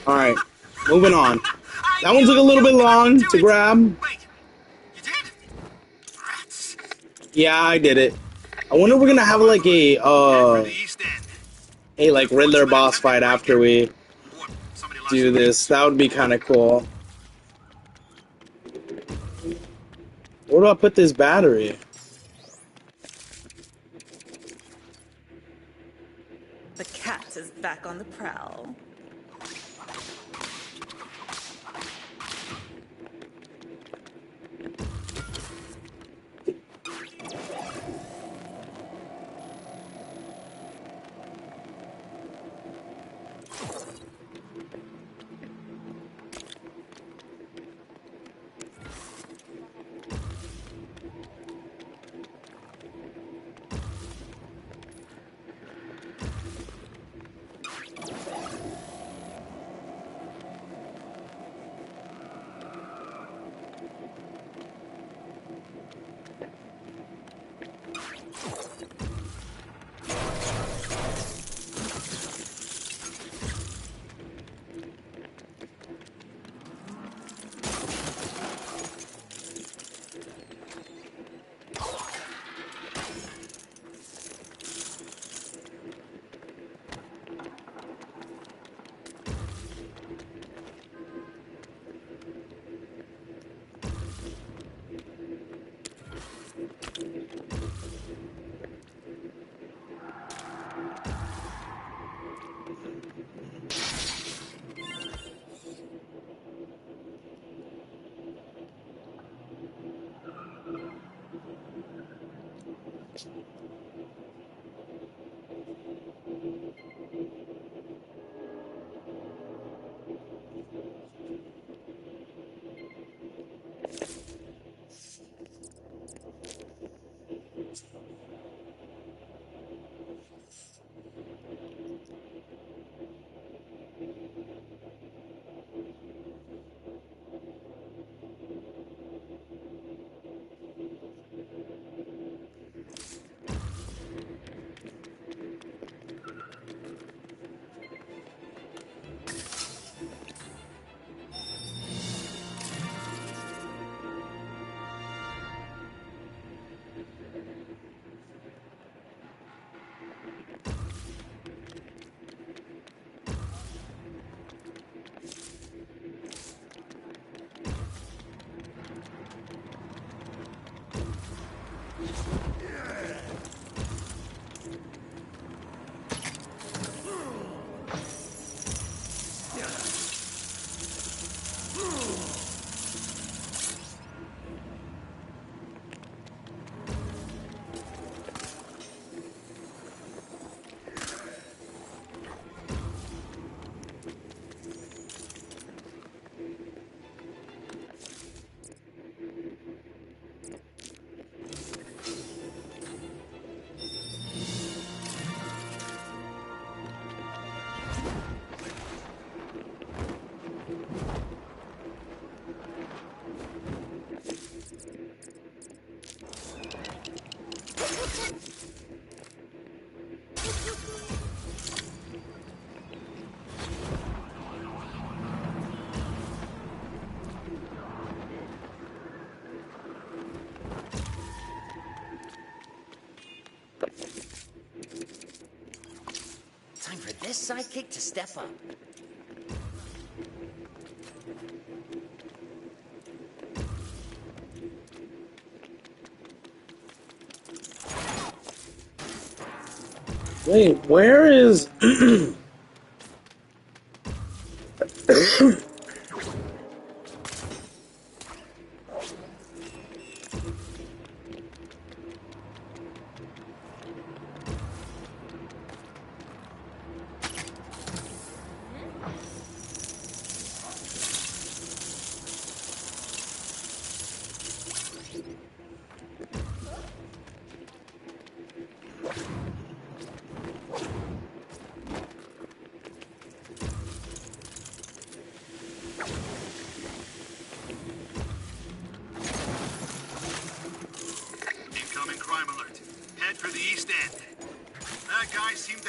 Alright, moving on. That one took a little bit long to grab. Yeah, I did it. I wonder if we're gonna have like a like Riddler boss fight after we do this. That would be kind of cool. Where do I put this battery? The cat is back on the prowl. Time for this sidekick to step up. Wait, where is...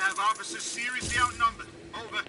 have officers seriously outnumbered. Over.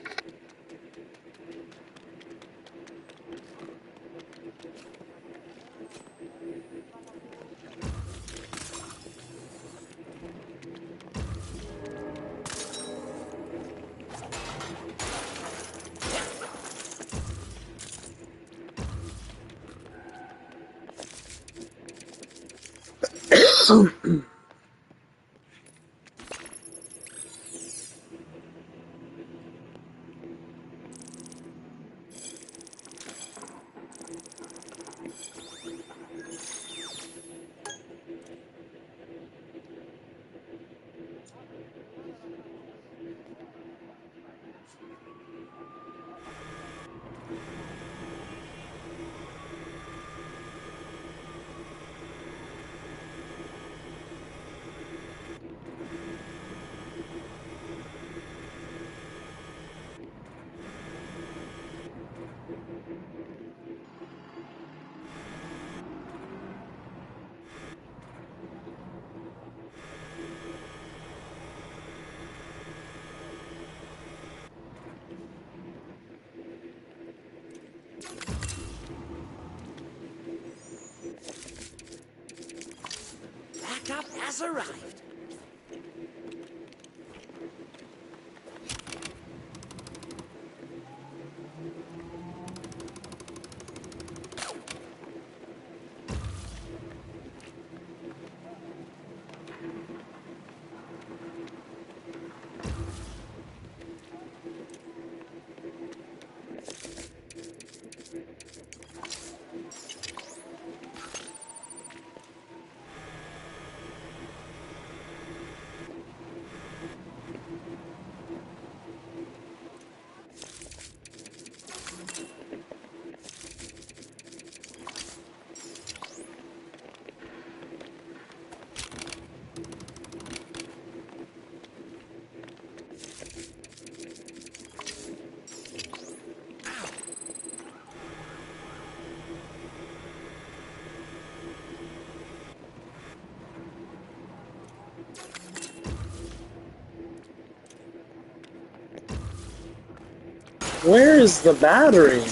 Backup has arrived. Where is the battery?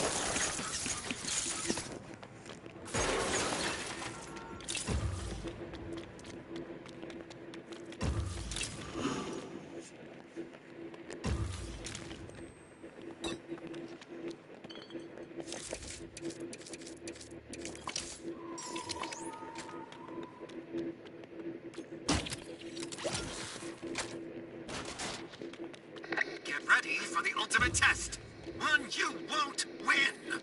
Get ready for the ultimate test. One you won't win.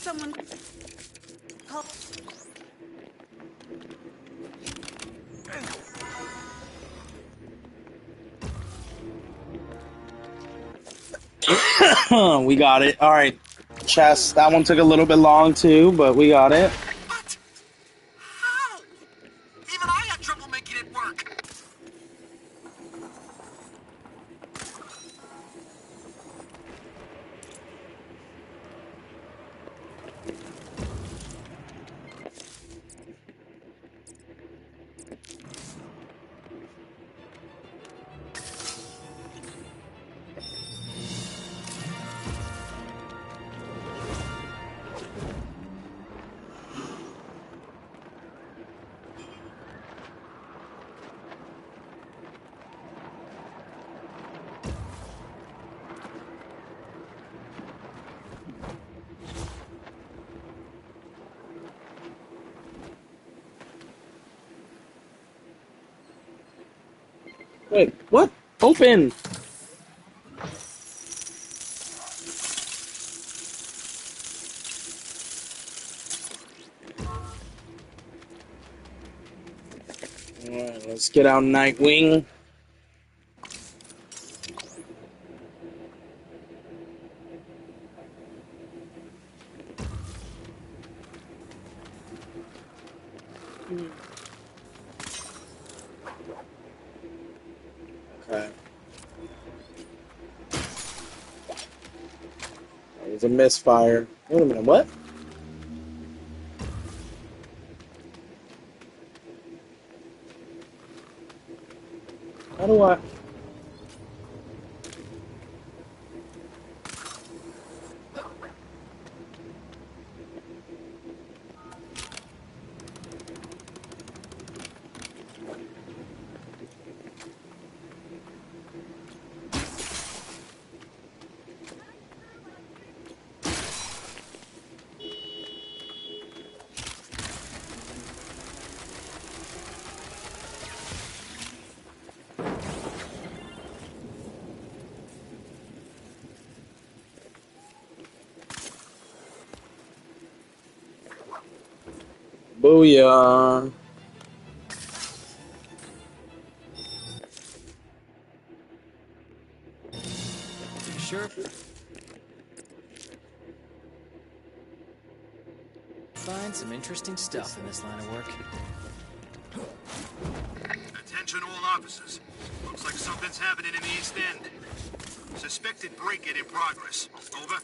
Someone call. We got it. All right, chest. That one took a little bit long too, but we got it. What? How? Even I had trouble making it work. Wait, what? Open! Alright, let's get out Nightwing. Okay. It was a misfire. Wait a minute, what? How do I... Booyah. You sure? Find some interesting stuff in this line of work. Attention all officers. Looks like something's happening in the East End. Suspected break-in in progress. Over.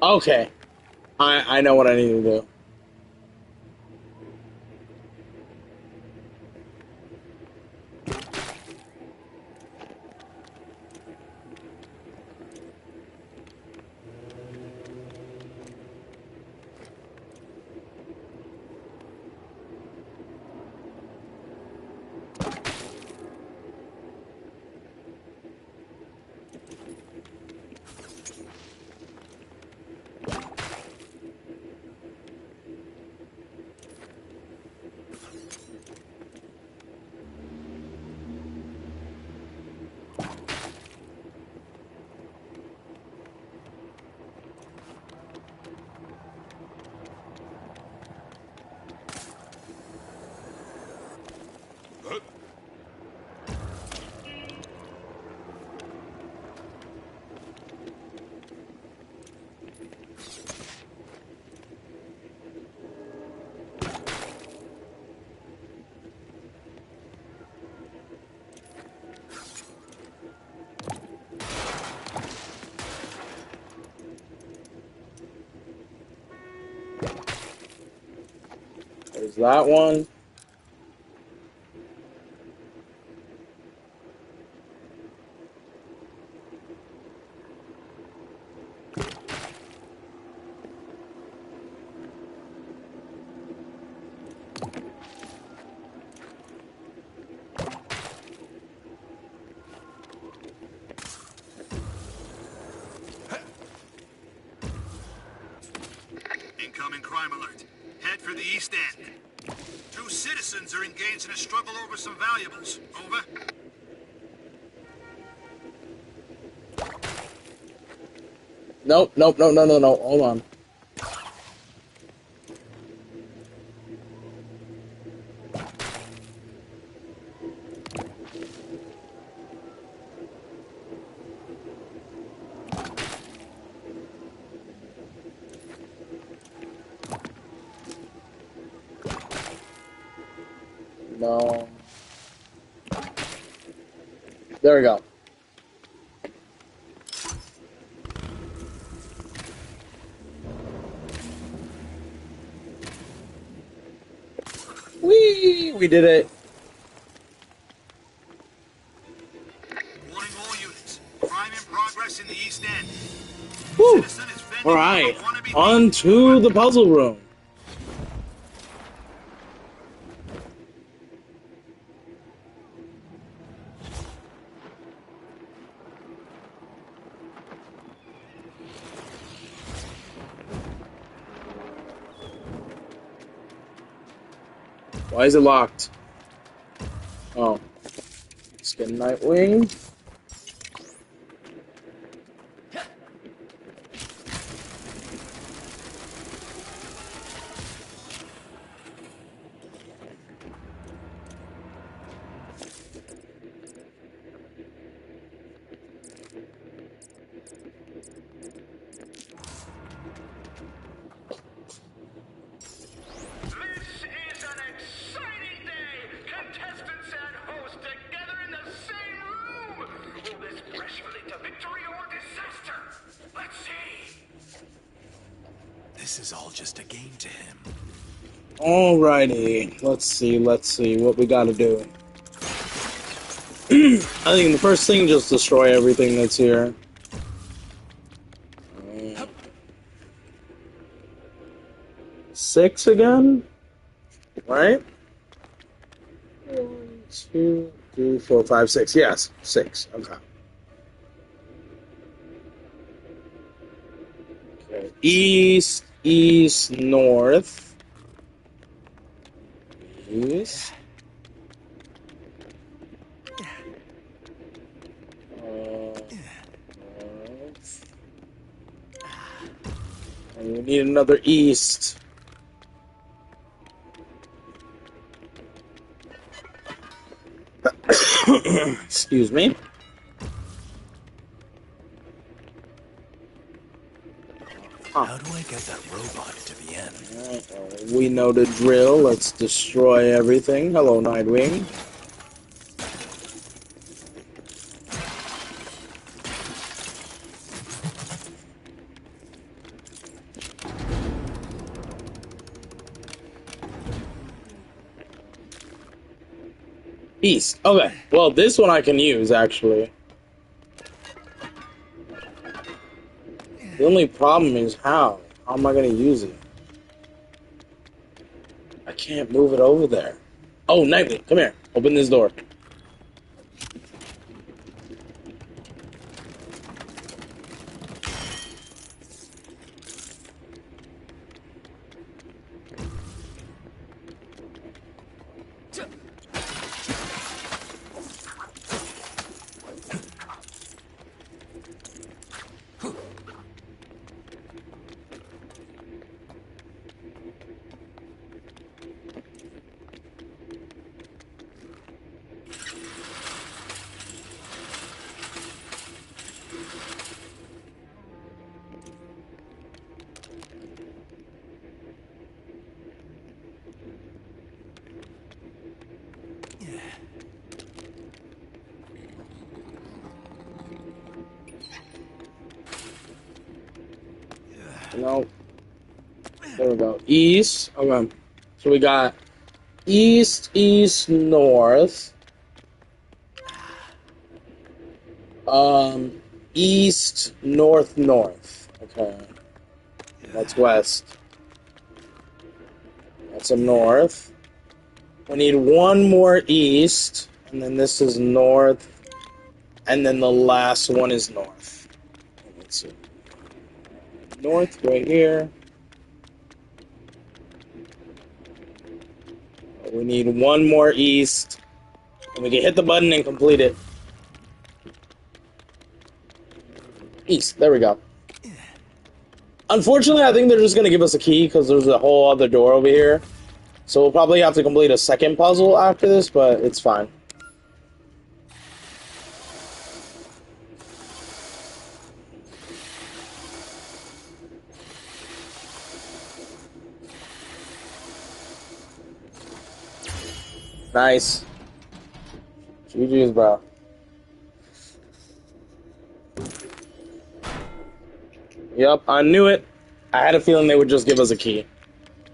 Okay. I know what I need to do. There's that one. Incoming crime alert. Head for the East End. 2 citizens are engaged in a struggle over some valuables. Over. Nope, nope, no, no, no, no. Hold on. No. There we go. Whee! We did it. Warning all units. Crime in progress in the East End. Woo! Citizen is vending Alright. a wannabe On to the puzzle room. Why is it locked? Oh. Let's get Nightwing. This is all just a game to him. Alrighty. Let's see what we gotta do. I think the first thing, just destroy everything that's here. 6 again? Right? 1, 2, 3, 4, 5, 6. Yes, 6. Okay. East, east, north. East. North. And we need another east. Excuse me. How do I get that robot to the end? We know the drill. Let's destroy everything. Hello, Nightwing. East. Okay. Well, this one I can use, actually. The only problem is how. How am I going to use it? I can't move it over there. Oh, Nightwing, come here. Open this door. No. There we go. East. Okay. So we got east, east, north. East, north, north. Okay. That's west. That's a north. We need one more east, and then this is north, and then the last one is north. Let's see. North right here. We need one more east, and we can hit the button and complete it. East, there we go. Unfortunately, I think they're just going to give us a key because there's a whole other door over here. So we'll probably have to complete a second puzzle after this, but it's fine. Nice. GG's, bro. Yep, I knew it. I had a feeling they would just give us a key.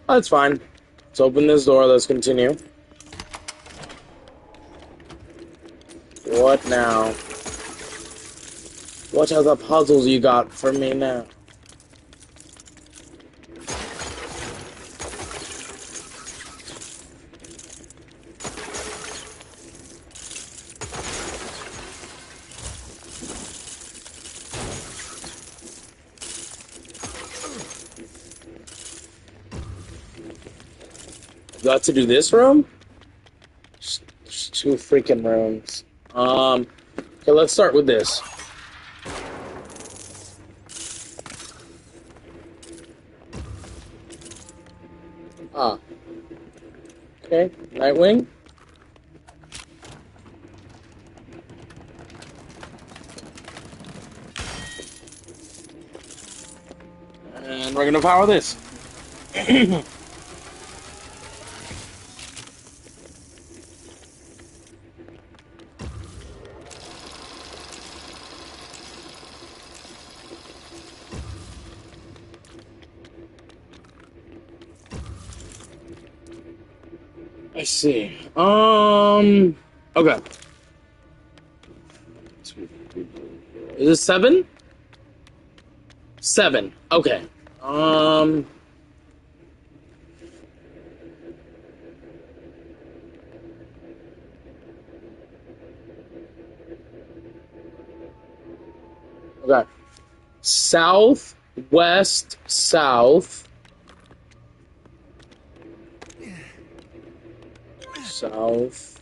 That's fine. Let's open this door. Let's continue. What now? What are the puzzles you got for me now? Got to do this room? There's 2 freaking rooms. Okay, let's start with this. Ah. Okay, Nightwing. And we're gonna power this. I see. Okay. Is it 7? 7. Okay. Okay. South, west, south. South.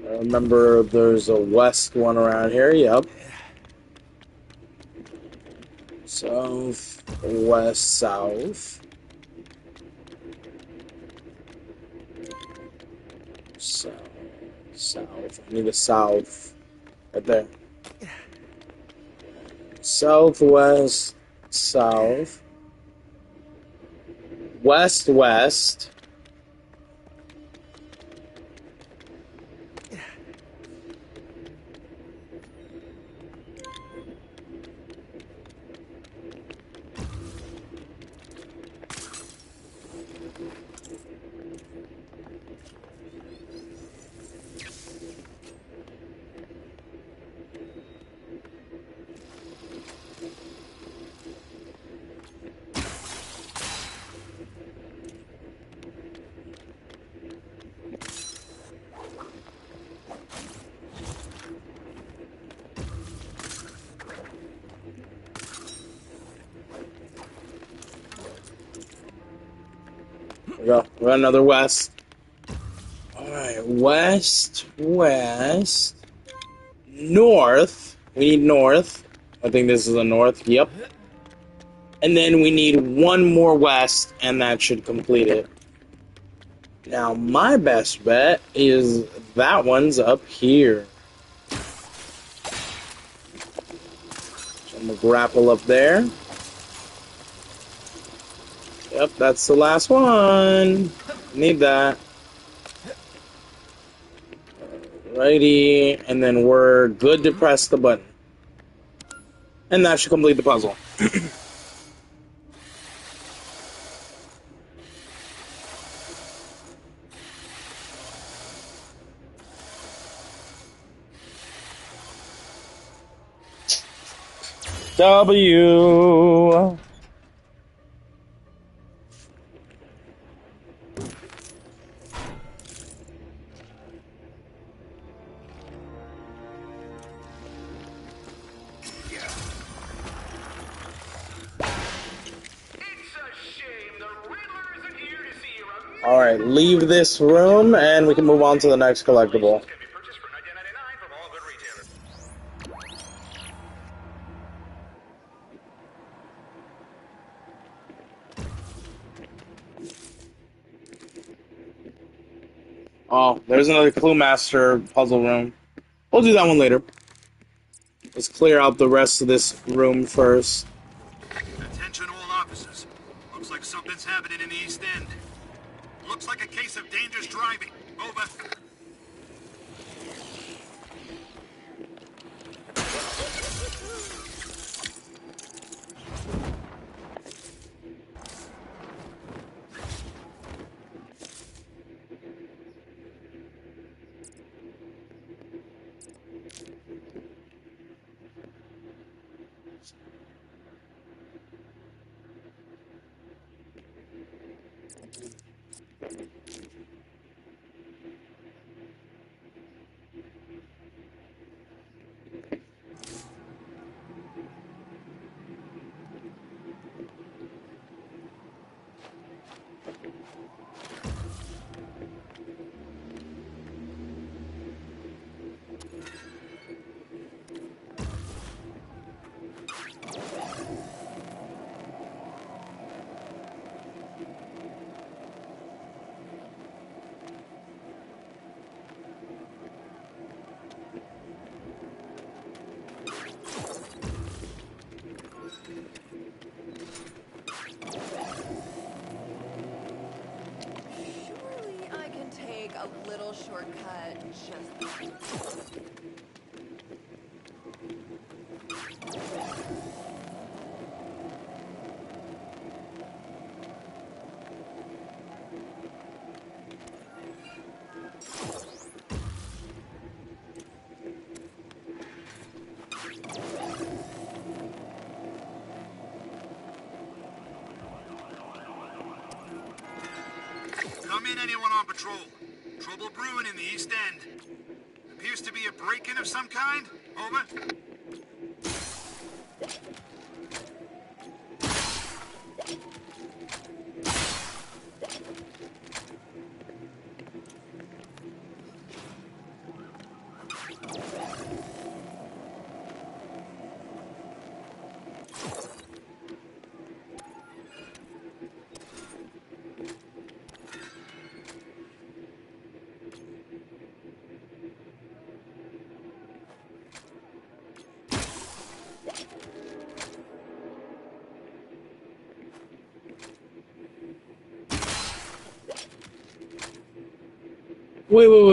I remember there's a west one around here, yep. South, west, south. South, south. I need a south. Right there. Southwest, south. West, west. There we go. We got another west. Alright, west, west. North. We need north. I think this is a north. Yep. And then we need one more west, and that should complete it. Now, my best bet is that one's up here. So I'm gonna grapple up there. Yep, that's the last one. Need that. Righty, and then we're good to press the button. And that should complete the puzzle. W. Alright, leave this room and we can move on to the next collectible. Oh, there's another Clue Master puzzle room. We'll do that one later. Let's clear out the rest of this room first. Attention all officers. Looks like Something's happening in the East End. Looks like a case of dangerous driving. Over. A little shortcut, just... Come in, anyone on patrol. Trouble brewing in the East End. Appears to be a break-in of some kind. Over. Wait.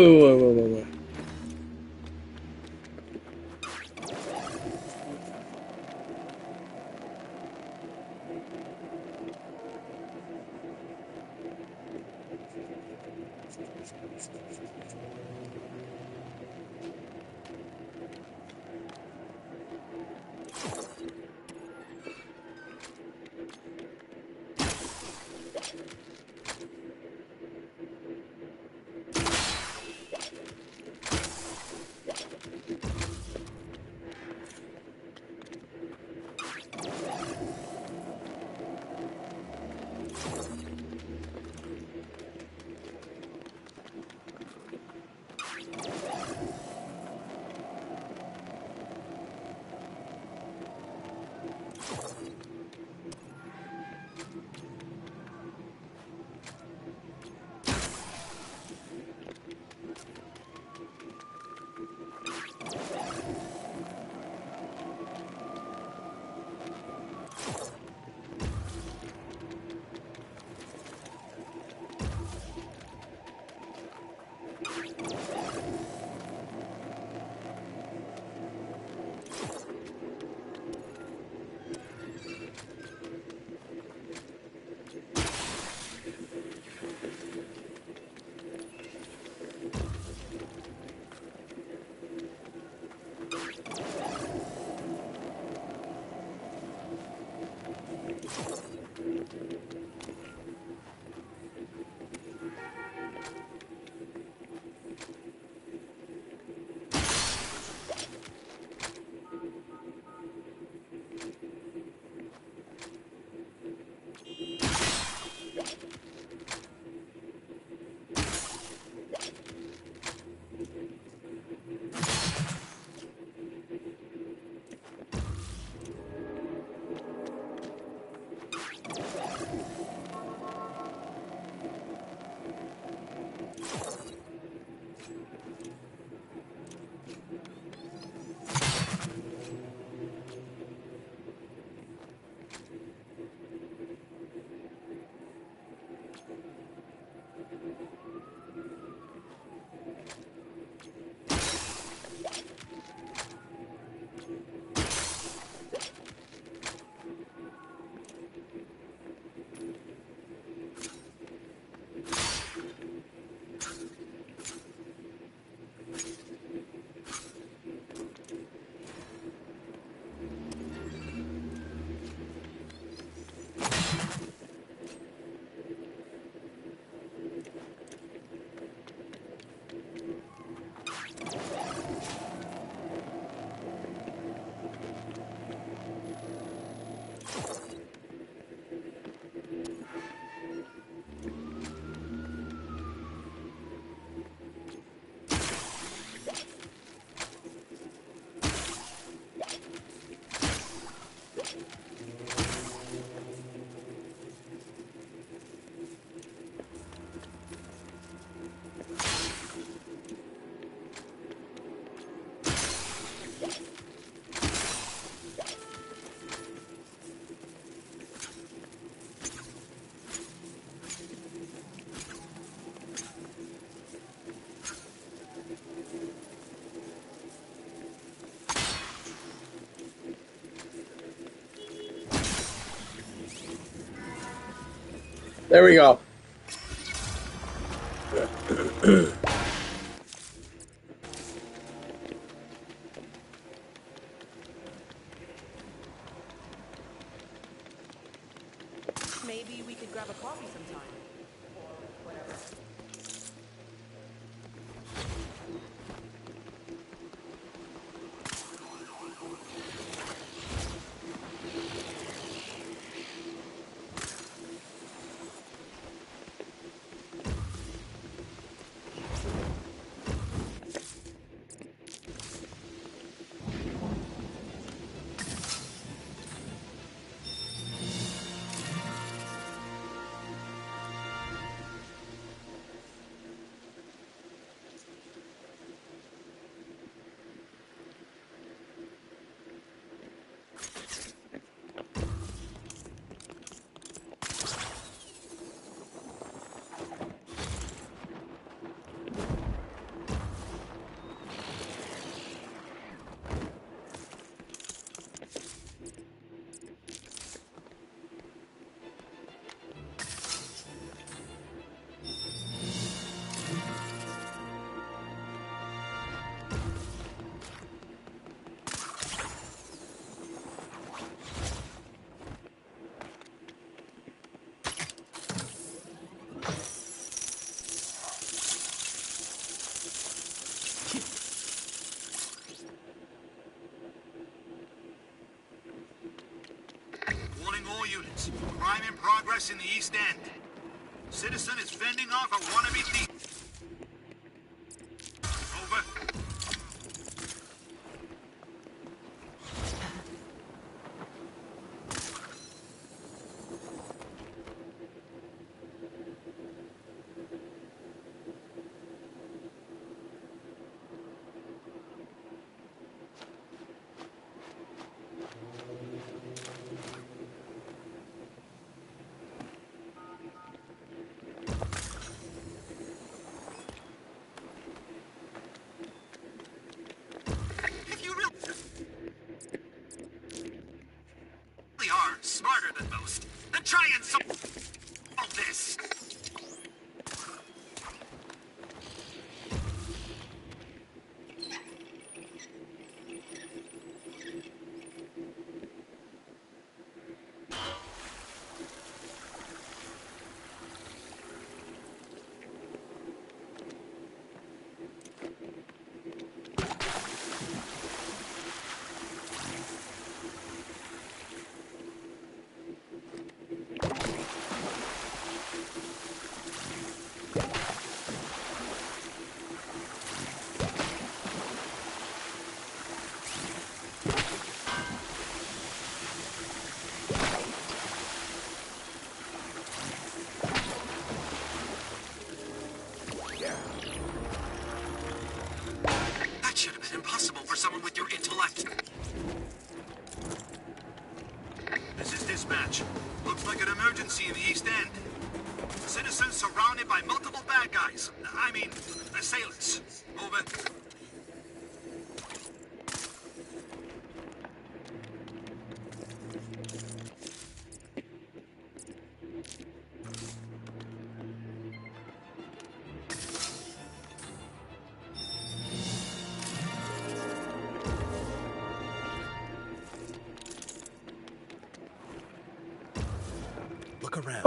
There we go. Maybe we could grab a coffee sometime. Or whatever. Crime in progress in the East End. Citizen is fending off a wannabe thief. Over. Smarter than most. Then try and solve all this. Looks like an emergency in the East End. Citizens surrounded by multiple bad guys. I mean, assailants. Over.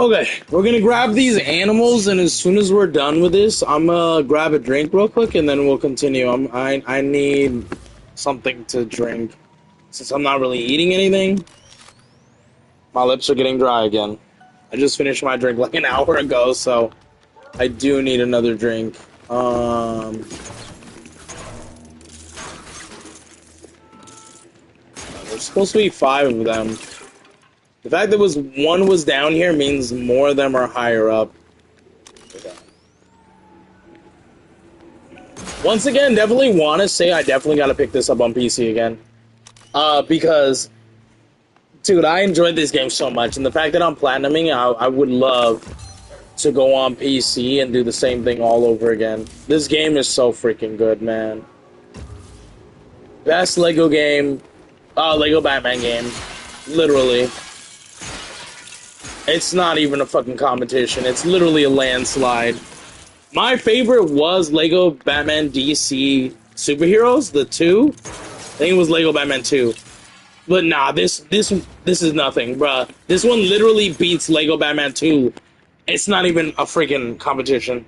Okay, we're gonna grab these animals, and as soon as we're done with this, I'm gonna grab a drink real quick, and then we'll continue. I need something to drink since I'm not really eating anything. My lips are getting dry again. I just finished my drink like an hour ago, so I do need another drink. There's supposed to be 5 of them. The fact that one was down here means more of them are higher up. Once again, definitely want to say I definitely got to pick this up on PC again. Because, dude, I enjoyed this game so much. And the fact that I'm platinuming, I would love to go on PC and do the same thing all over again. This game is so freaking good, man. Best Lego game, Lego Batman game. Literally. It's not even a fucking competition. It's literally a landslide. My favorite was Lego Batman DC Superheroes, the 2. I think it was Lego Batman 2. But nah, this is nothing, bruh. This one literally beats Lego Batman 2. It's not even a freaking competition.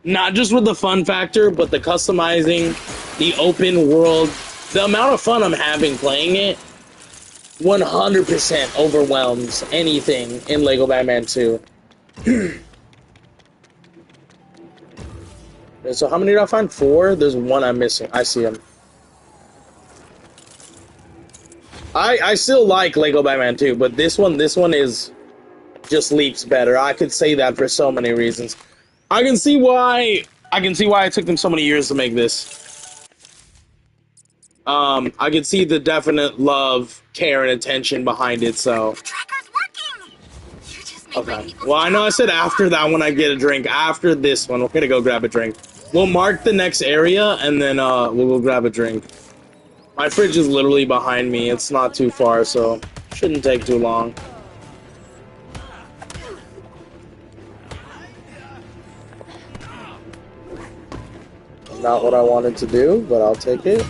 Not just with the fun factor, but the customizing, the open world, the amount of fun I'm having playing it 100% overwhelms anything in Lego Batman 2. So how many did I find? 4? There's one I'm missing. I see him. I still like Lego Batman 2, but this one is just leaps better. I could say that for so many reasons. I can see why it took them so many years to make this. I can see the definite love, care, and attention behind it, so. Okay. Well, I know I said after that one I get a drink. After this one, we're gonna go grab a drink. We'll mark the next area, and then we'll go grab a drink. My fridge is literally behind me. It's not too far, so shouldn't take too long. Not what I wanted to do, but I'll take it.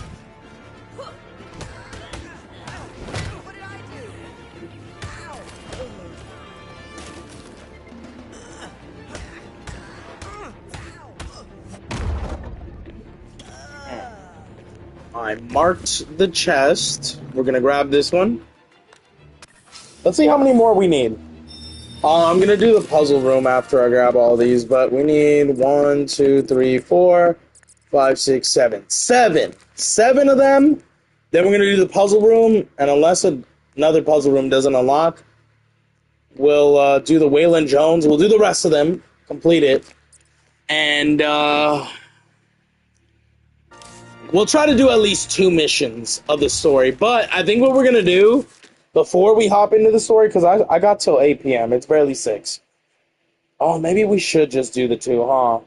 I marked the chest. We're gonna grab this one. Let's see how many more we need. I'm gonna do the puzzle room after I grab all these, but we need 1, 2, 3, 4, 5, 6, 7. 7 of them. Then we're gonna do the puzzle room, and unless another puzzle room doesn't unlock, we'll do the Waylon Jones. We'll do the rest of them, complete it, and we'll try to do at least 2 missions of the story. But I think what we're gonna do before we hop into the story, because I got till 8 p.m. It's barely 6. Oh, maybe we should just do the 2, huh?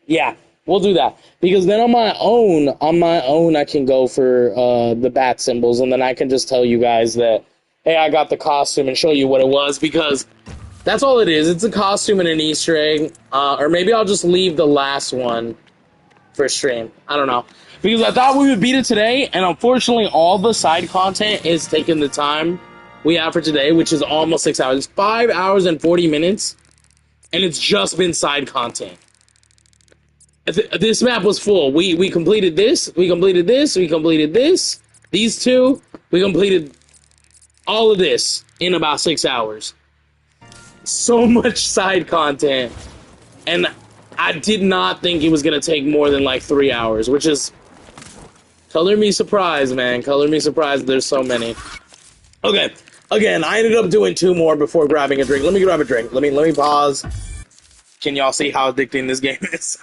Yeah. We'll do that, because then on my own, I can go for the bat symbols, and then I can just tell you guys that, hey, I got the costume and show you what it was, because that's all it is. It's a costume and an Easter egg, or maybe I'll just leave the last one for stream. I don't know, because I thought we would beat it today, and unfortunately, all the side content is taking the time we have for today, which is almost 6 hours. It's 5 hours and 40 minutes, and it's just been side content. This map was full. We completed this. We completed this. We completed this. These 2. We completed all of this in about 6 hours. So much side content. And I did not think it was going to take more than like 3 hours, which is color me surprised, man. Color me surprised there's so many. Okay. Again, I ended up doing 2 more before grabbing a drink. Let me grab a drink. Let me pause. Can y'all see how addicting this game is?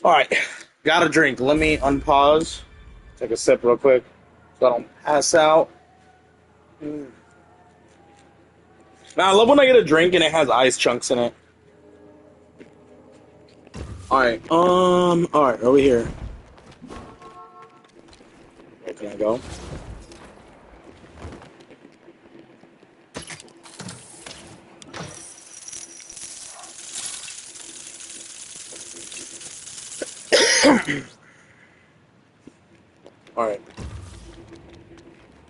Alright, got a drink. Let me unpause. Take a sip real quick so I don't pass out. Now, I love when I get a drink and it has ice chunks in it. Alright, over here. Where can I go? Alright.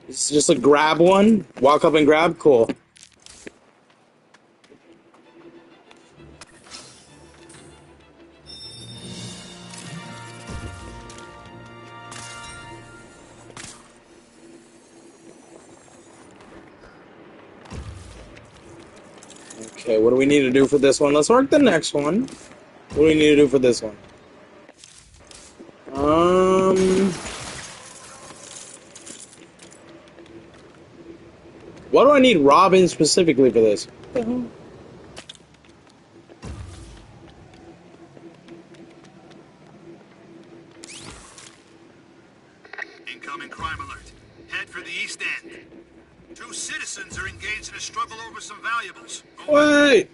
It's just a grab one. Walk up and grab. Cool. Okay, what do we need to do for this one? Let's work the next one. What do we need to do for this one? What do I need Robin specifically for this? Incoming crime alert. Head for the East End. 2 citizens are engaged in a struggle over some valuables. Wait!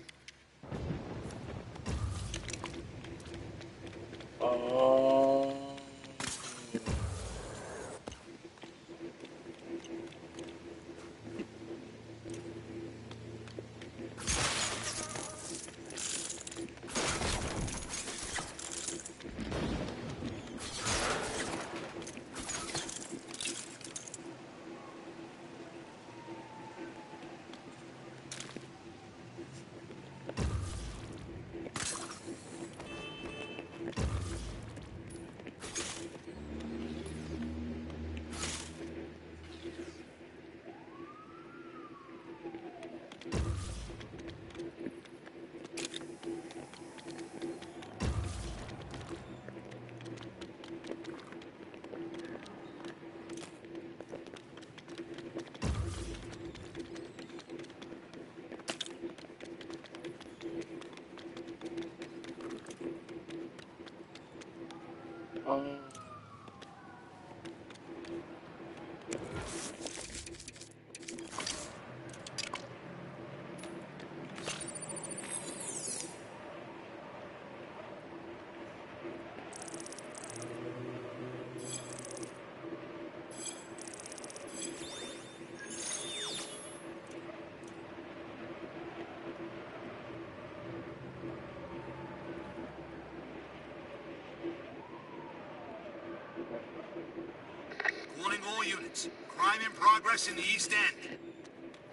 Calling all units. Crime in progress in the East End.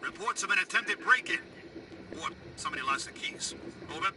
Reports of an attempted break-in. Or somebody lost the keys. Over.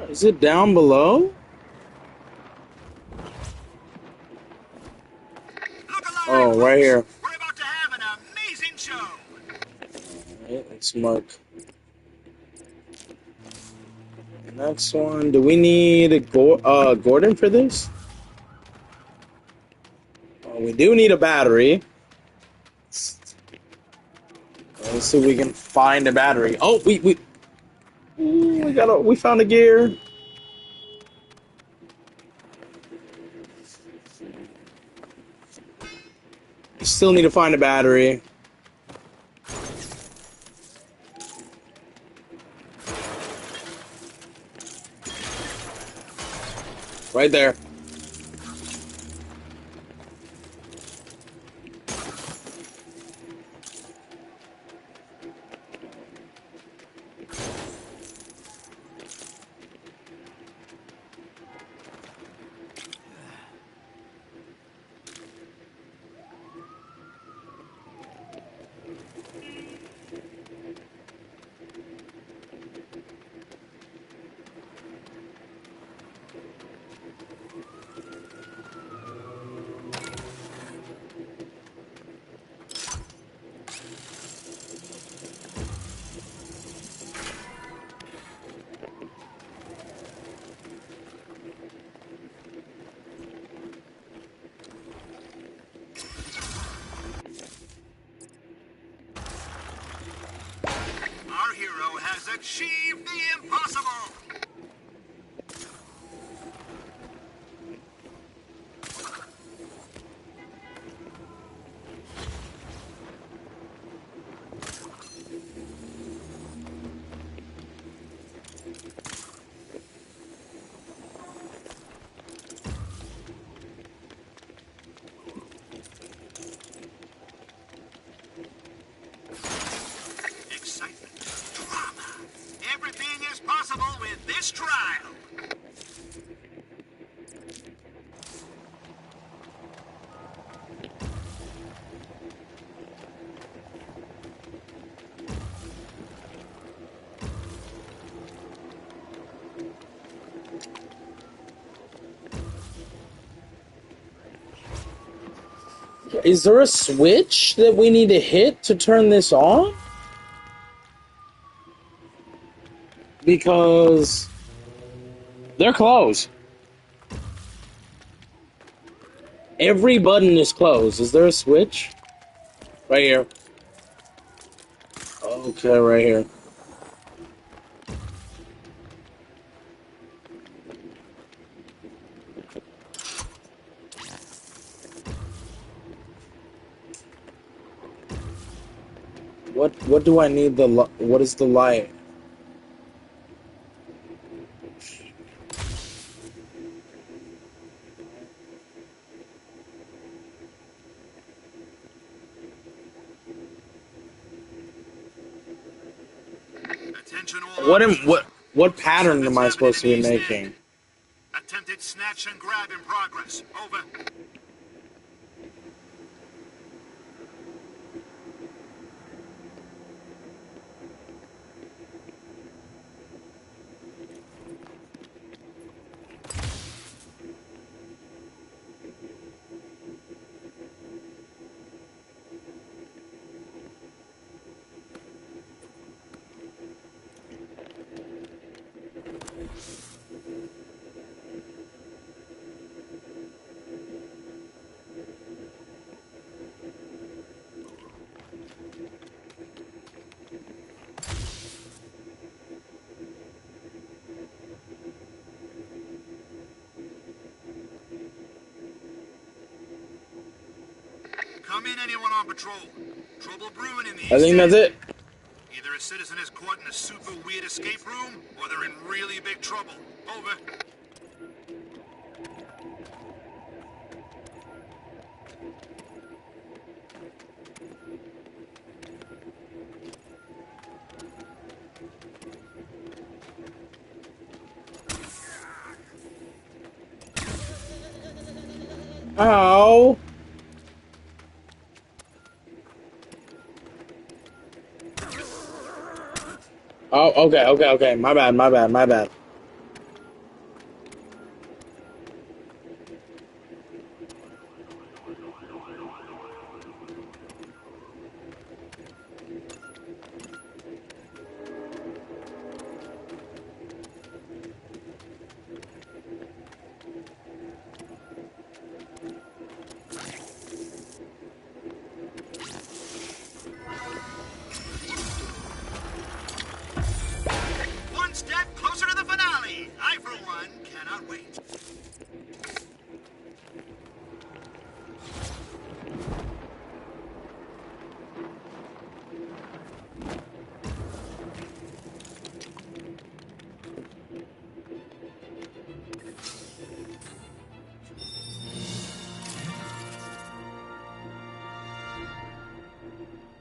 Is it down below? Oh, right here. We're about to have an amazing show. Alright, smoke. Next one. Do we need Gordon for this? We do need a battery. Let's see if we can find a battery. Oh, we found a gear. Still need to find a battery. Right there. Our hero has achieved the impossible. Excitement, drama. Everything is possible with this trial. Is there a switch that we need to hit to turn this on? Because they're closed. Every button is closed. Is there a switch? Right here. Okay, right here. What do I need what is the light? Attention all What pattern am I supposed to be making? Attempted snatch and grab in progress. Over. Come in, anyone on patrol. Trouble brewing in the east. I think that's it. Either a citizen is caught in a super weird escape room, or they're in really big trouble. Over. Ow. Oh, okay. My bad.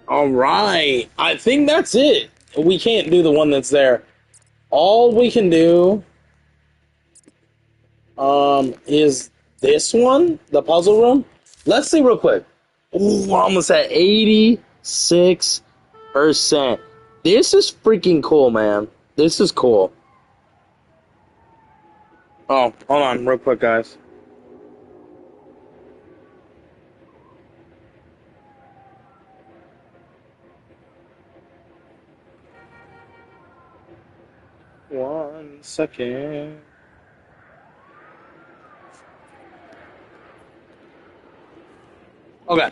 All right. I think that's it. We can't do the one that's there. All we can do is this one, the puzzle room. Let's see real quick. Ooh, we're almost at 86%. This is freaking cool, man. This is cool. Oh, hold on real quick, guys. One second. Okay.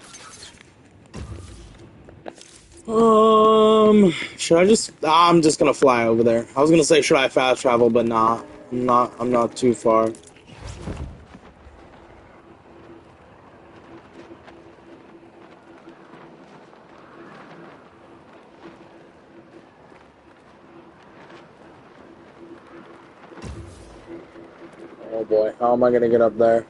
Should I just? I'm just gonna fly over there. I was gonna say, should I fast travel, but nah, I'm not too far. Oh boy, how am I gonna get up there?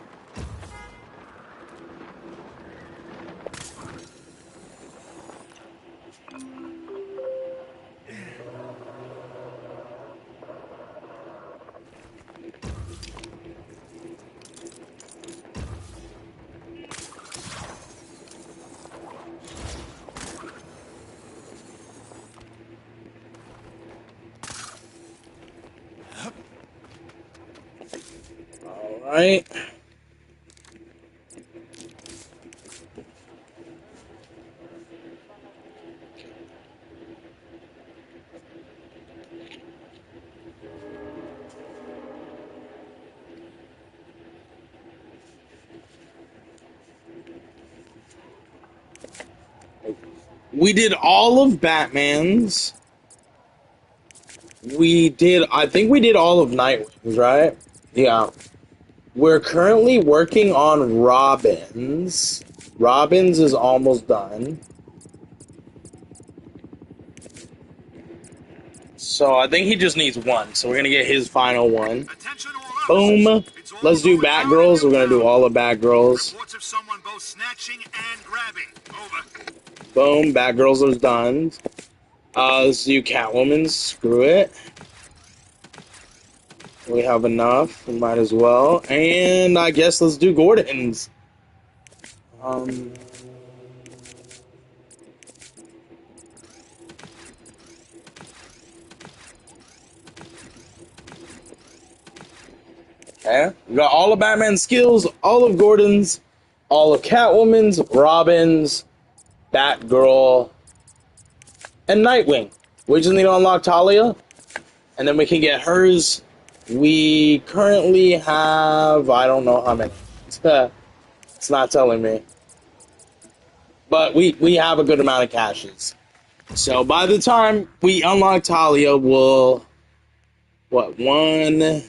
Alright. We did all of Batman's. I think we did all of Nightwing's, right? Yeah. We're currently working on Robin's. Robin's is almost done. So I think he just needs one. So we're gonna get his final one. Boom. Let's do Batgirls. We're gonna do all of Batgirls. Reports of someone both snatching and grabbing. Over. Boom. Batgirls is done. Let's do Catwoman. Screw it. We have enough. We might as well. And I guess let's do Gordon's. Okay. We got all of Batman's skills, all of Gordon's, all of Catwoman's, Robin's, Batgirl, and Nightwing. We just need to unlock Talia, and then we can get hers. We currently have, I don't know how many. It's not telling me. But we have a good amount of caches. So by the time we unlock Talia, we'll... What, 1,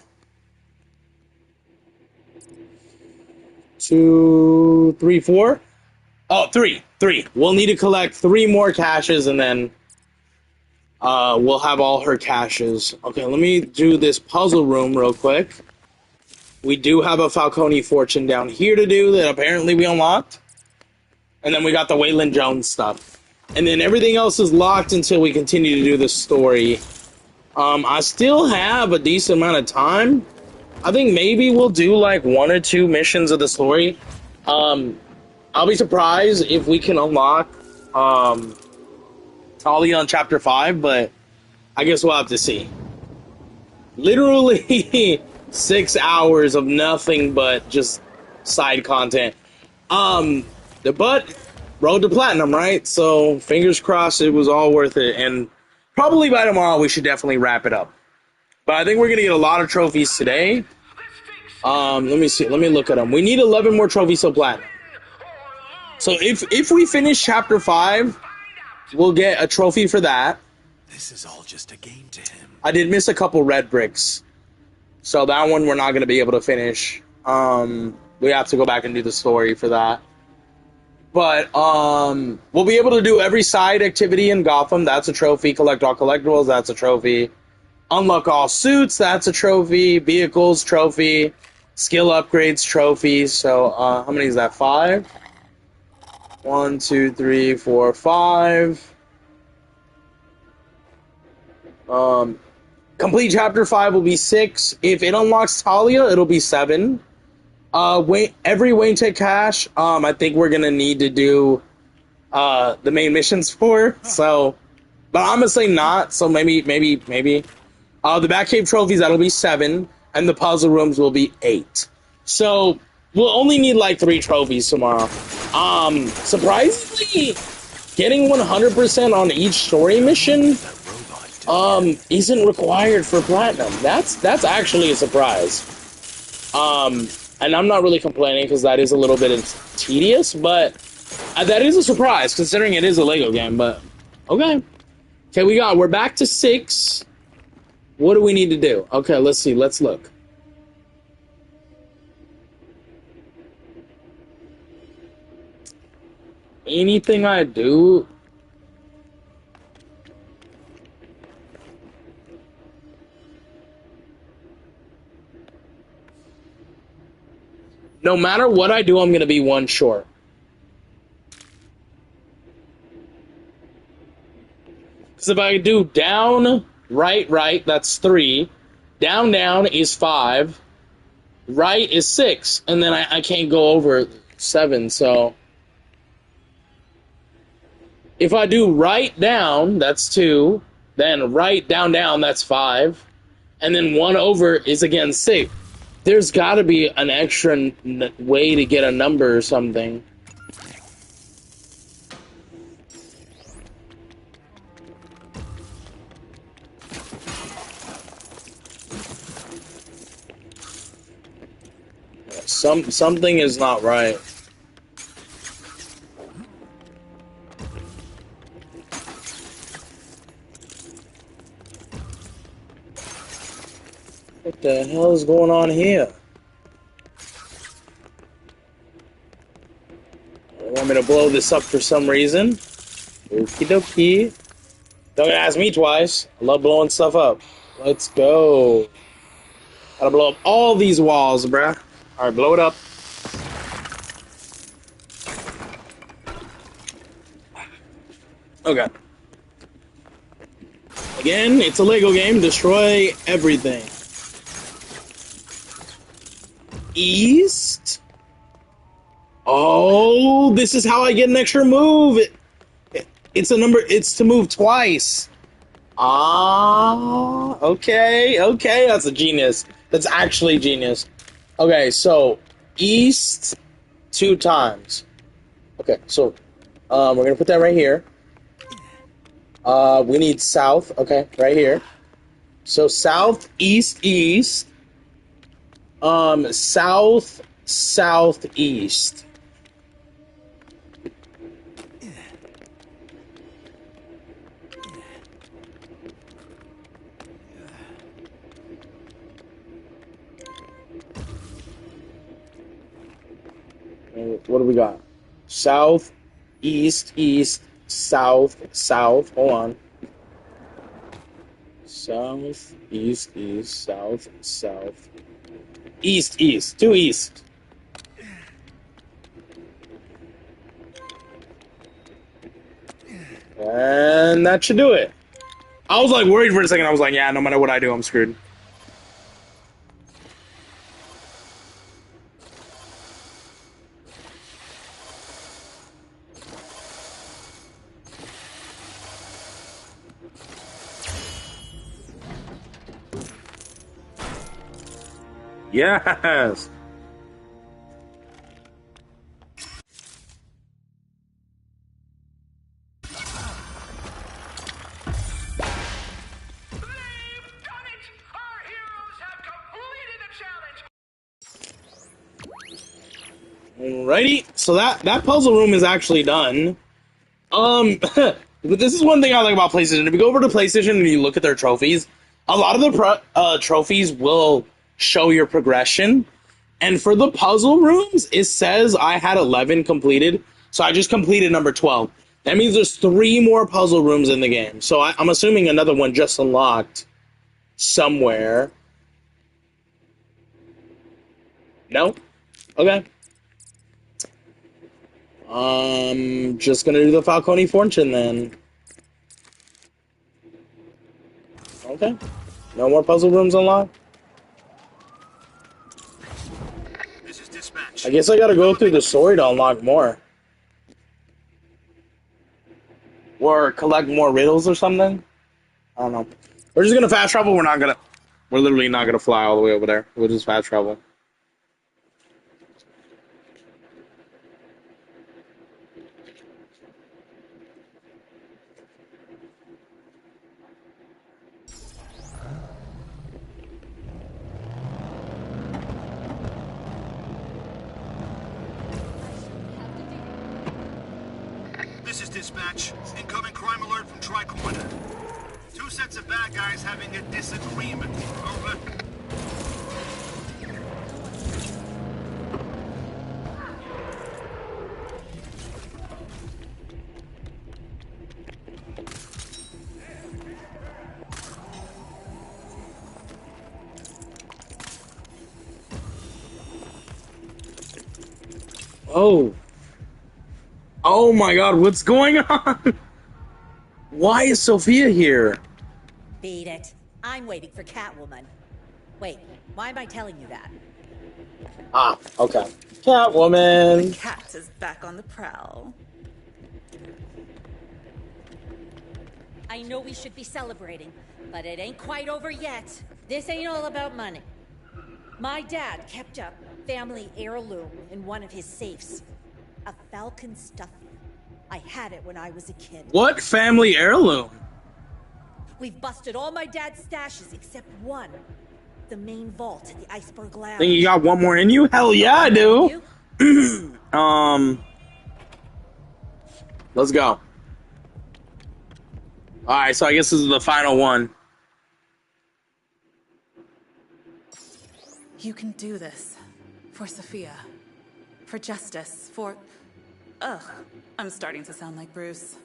2, 3, 4? Oh, 3. We'll need to collect 3 more caches, and then we'll have all her caches. Okay, let me do this puzzle room real quick. We do have a Falcone fortune down here to do that apparently we unlocked. And then we got the Waylon Jones stuff. And then everything else is locked until we continue to do the story. I still have a decent amount of time. I think maybe we'll do like 1 or 2 missions of the story. I'll be surprised if we can unlock Talia on Chapter 5, but I guess we'll have to see. Literally 6 hours of nothing but just side content. But road to platinum, right? So fingers crossed it was all worth it, and probably by tomorrow we should definitely wrap it up. But I think we're gonna get a lot of trophies today. Let me see. Let me look at them. We need 11 more trophies till platinum. So if we finish Chapter 5, we'll get a trophy for that. This is all just a game to him. I did miss a couple red bricks, so that one we're not going to be able to finish. We have to go back and do the story for that. But we'll be able to do every side activity in Gotham. That's a trophy. Collect all collectibles. That's a trophy. Unlock all suits. That's a trophy. Vehicles, trophy. Skill upgrades, trophies. So how many is that? 5? 1, 2, 3, 4, 5. Complete chapter 5 will be 6. If it unlocks Talia, it'll be 7. Every Wayne Tech cache, I think we're gonna need to do the main missions for. So, but I'm gonna say not. So maybe. The Batcave trophies, that'll be 7, and the puzzle rooms will be 8. So we'll only need like 3 trophies tomorrow. Surprisingly, getting 100% on each story mission isn't required for platinum. That's actually a surprise. And I'm not really complaining because that is a little bit tedious, but that is a surprise considering it is a Lego game. But okay, we're back to 6. What do we need to do? Okay, let's see. Let's look. Anything I do. No matter what I do, I'm going to be 1 short. Because if I do down, right, that's 3. Down is 5. Right is 6. And then I can't go over 7, so... If I do right down, that's 2. Then right down, that's 5. And then 1 over is again 6. There's got to be an extra way to get a number or something. Something is not right. What the hell is going on here? You want me to blow this up for some reason? Okie dokie. Don't ask me twice. I love blowing stuff up. Let's go. Gotta blow up all these walls, bruh. Alright, blow it up. Okay. Again, it's a Lego game. Destroy everything. East. Oh, this is how I get an extra move. It's a number. It's to move twice. Ah, okay. That's a genius. That's actually genius. Okay, so east 2 times. Okay, so we're gonna put that right here. We need south. Okay, right here. So south, east, east. South, southeast. What do we got? South, east, east, south, south. Hold on. South, east, east, south, south. East, east. 2 east. And that should do it. I was like worried for a second. I was like, yeah, no matter what I do, I'm screwed. Yes. Alrighty, so that puzzle room is actually done. But this is one thing I like about PlayStation. If you go over to PlayStation and you look at their trophies, a lot of the trophies will show your progression. And for the puzzle rooms, it says I had 11 completed, so I just completed number 12. That means there's 3 more puzzle rooms in the game. So I'm assuming another one just unlocked somewhere. No? Okay. Just gonna do the Falcone Fortune then. Okay. No more puzzle rooms unlocked? This is dispatch. I guess I gotta go through the story to unlock more. Or collect more riddles or something? I don't know. We're just gonna fast travel, we're literally not gonna fly all the way over there. We'll just fast travel. This is dispatch. Incoming crime alert from Tri-Corner. 2 sets of bad guys having a disagreement. Over. Oh. Oh my god, what's going on? Why is Sophia here? Beat it. I'm waiting for Catwoman. Wait, why am I telling you that? Ah, okay. Catwoman. The cat is back on the prowl. I know we should be celebrating, but it ain't quite over yet. This ain't all about money. My dad kept a family heirloom in one of his safes. A falcon stuffy. I had it when I was a kid. What family heirloom? We've busted all my dad's stashes except one. The main vault at the Iceberg Lounge. Think you got one more in you? Hell yeah, I do. Let's go. Alright, so I guess this is the final one. You can do this. For Sophia. For justice. For... Ugh. I'm starting to sound like Bruce.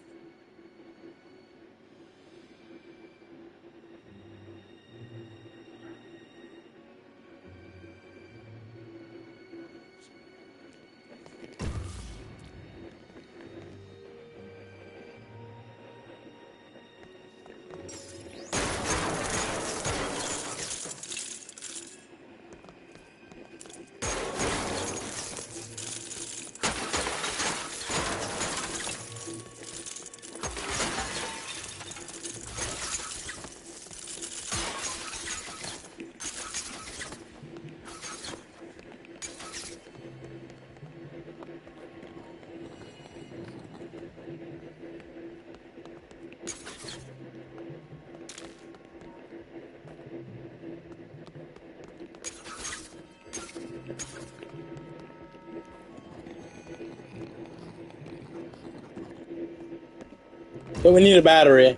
So we need a battery.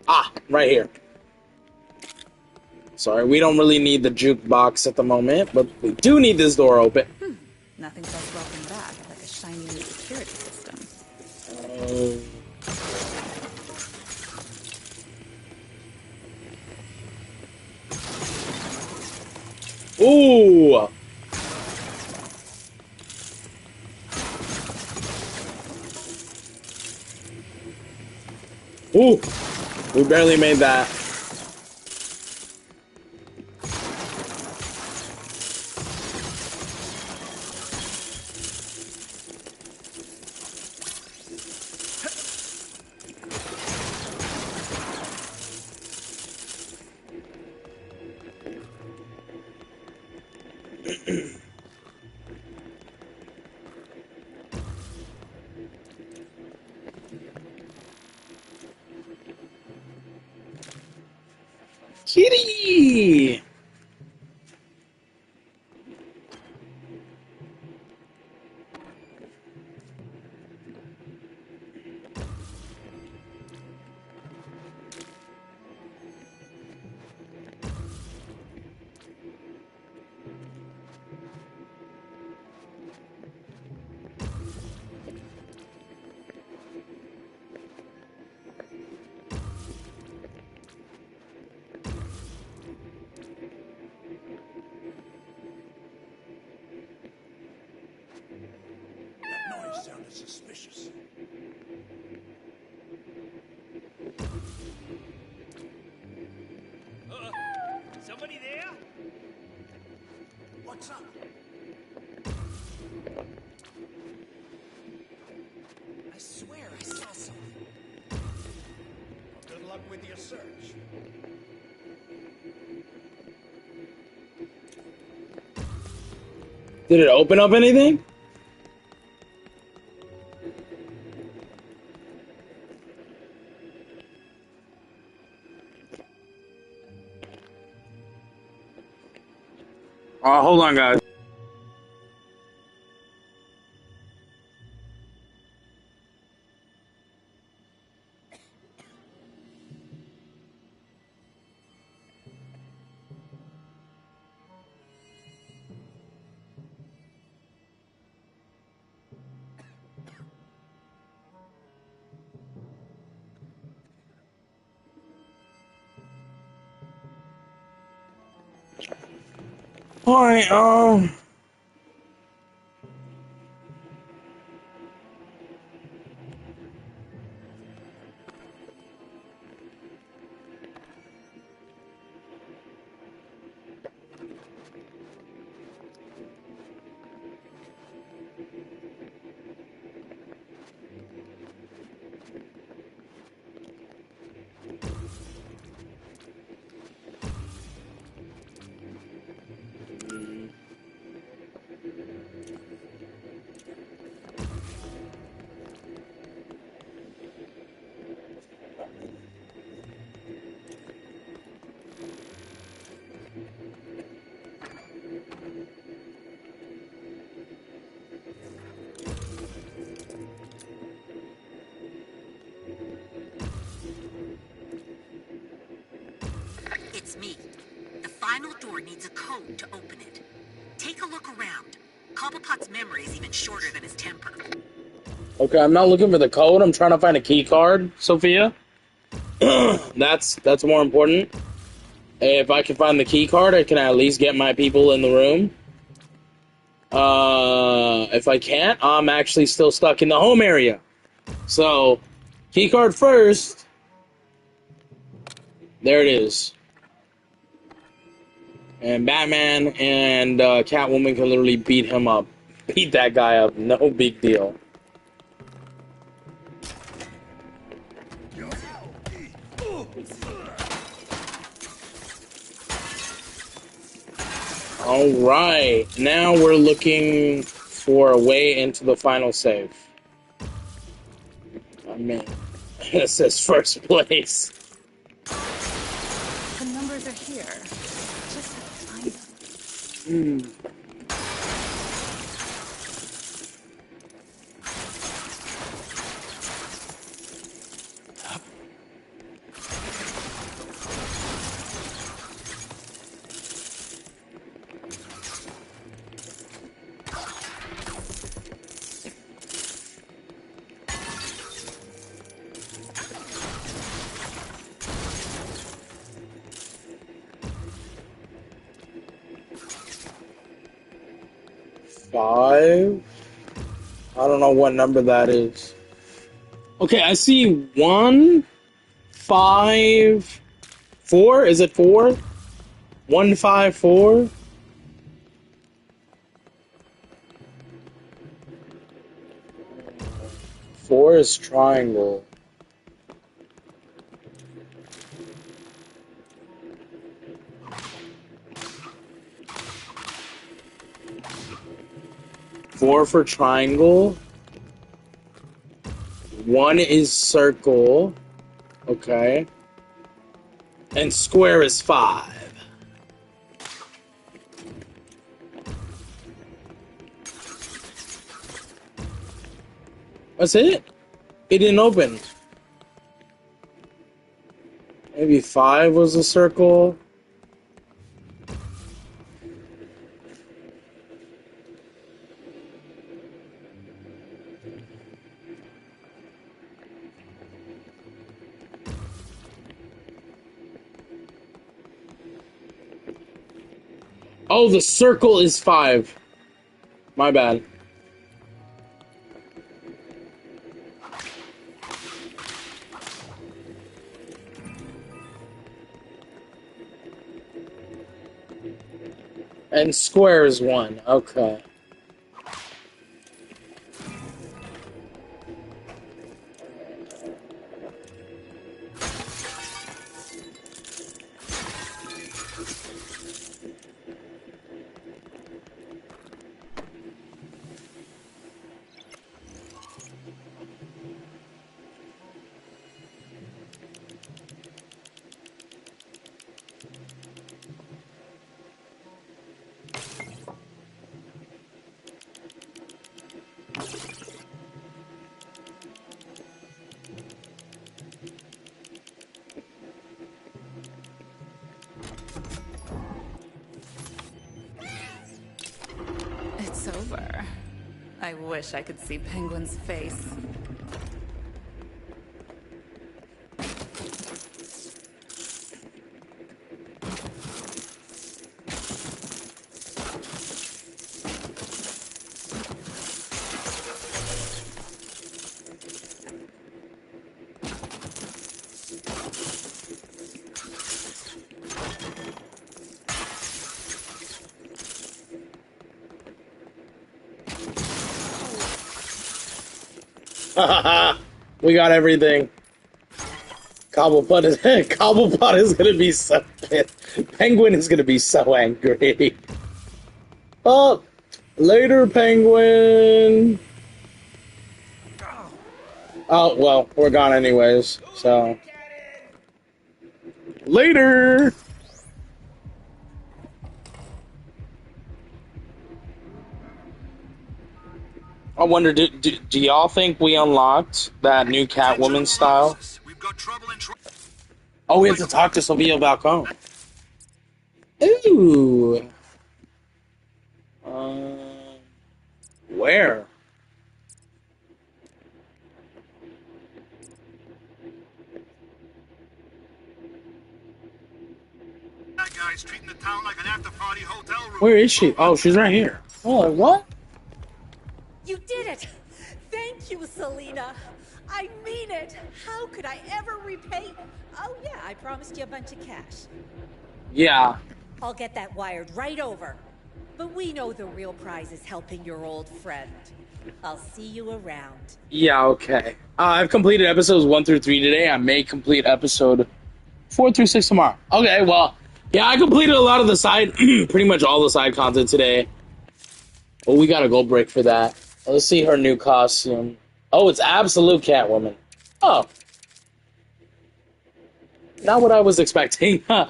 Ah, right here. Sorry, we don't really need the jukebox at the moment, but we do need this door open. Nothing says welcome back like a shiny new security system. Ooh! Ooh! We barely made that. Kitty! What's up? I swear I saw something. Good luck with your search. Did it open up anything? Hold on, guys. Alright, It's me. The final door needs a code to open it. Take a look around. Cobblepot's memory is even shorter than his temper. okay, I'm not looking for the code. I'm trying to find a key card, Sophia. That's more important. If I can find the key card, I can at least get my people in the room. If I can't, I'm actually still stuck in the home area. So, key card first. There it is. And Batman and Catwoman can literally beat him up. Beat that guy up. No big deal. Alright, now we're looking for a way into the final save. I mean, it says first place. The numbers are here. Just have to find them. Five? I don't know what number that is. Okay, I see 1, 5, 4. Is it 4? 1, 5, 4. Four is triangle. Four for triangle. 1 is circle. Okay. And square is 5. That's it? It didn't open. Maybe 5 was a circle. Oh, the circle is 5. My bad. And square is 1. Okay. It's over. I wish I could see Penguin's face. We got everything. Cobblepot is Cobblepot is gonna be so pissed. Penguin is gonna be so angry. Oh, later, Penguin. Oh well, we're gone anyways. So later. I wonder, do y'all think we unlocked that new Catwoman style? Oh, we have to talk to Sofia Falcone. Ooh. Where? That guy's treating the town like an after-party hotel room. Where is she? Oh, she's right here. Oh, what? You did it! Thank you, Selena. I mean it. How could I ever repay? Oh yeah, I promised you a bunch of cash. Yeah. I'll get that wired right over. But we know the real prize is helping your old friend. I'll see you around. Yeah, okay. I've completed episodes 1 through 3 today. I may complete episode 4 through 6 tomorrow. Okay, well, yeah, I completed a lot of the side, pretty much all the side content today. Oh, we got a gold break for that. Let's see her new costume. Oh, it's Absolute Catwoman. Oh. Not what I was expecting. I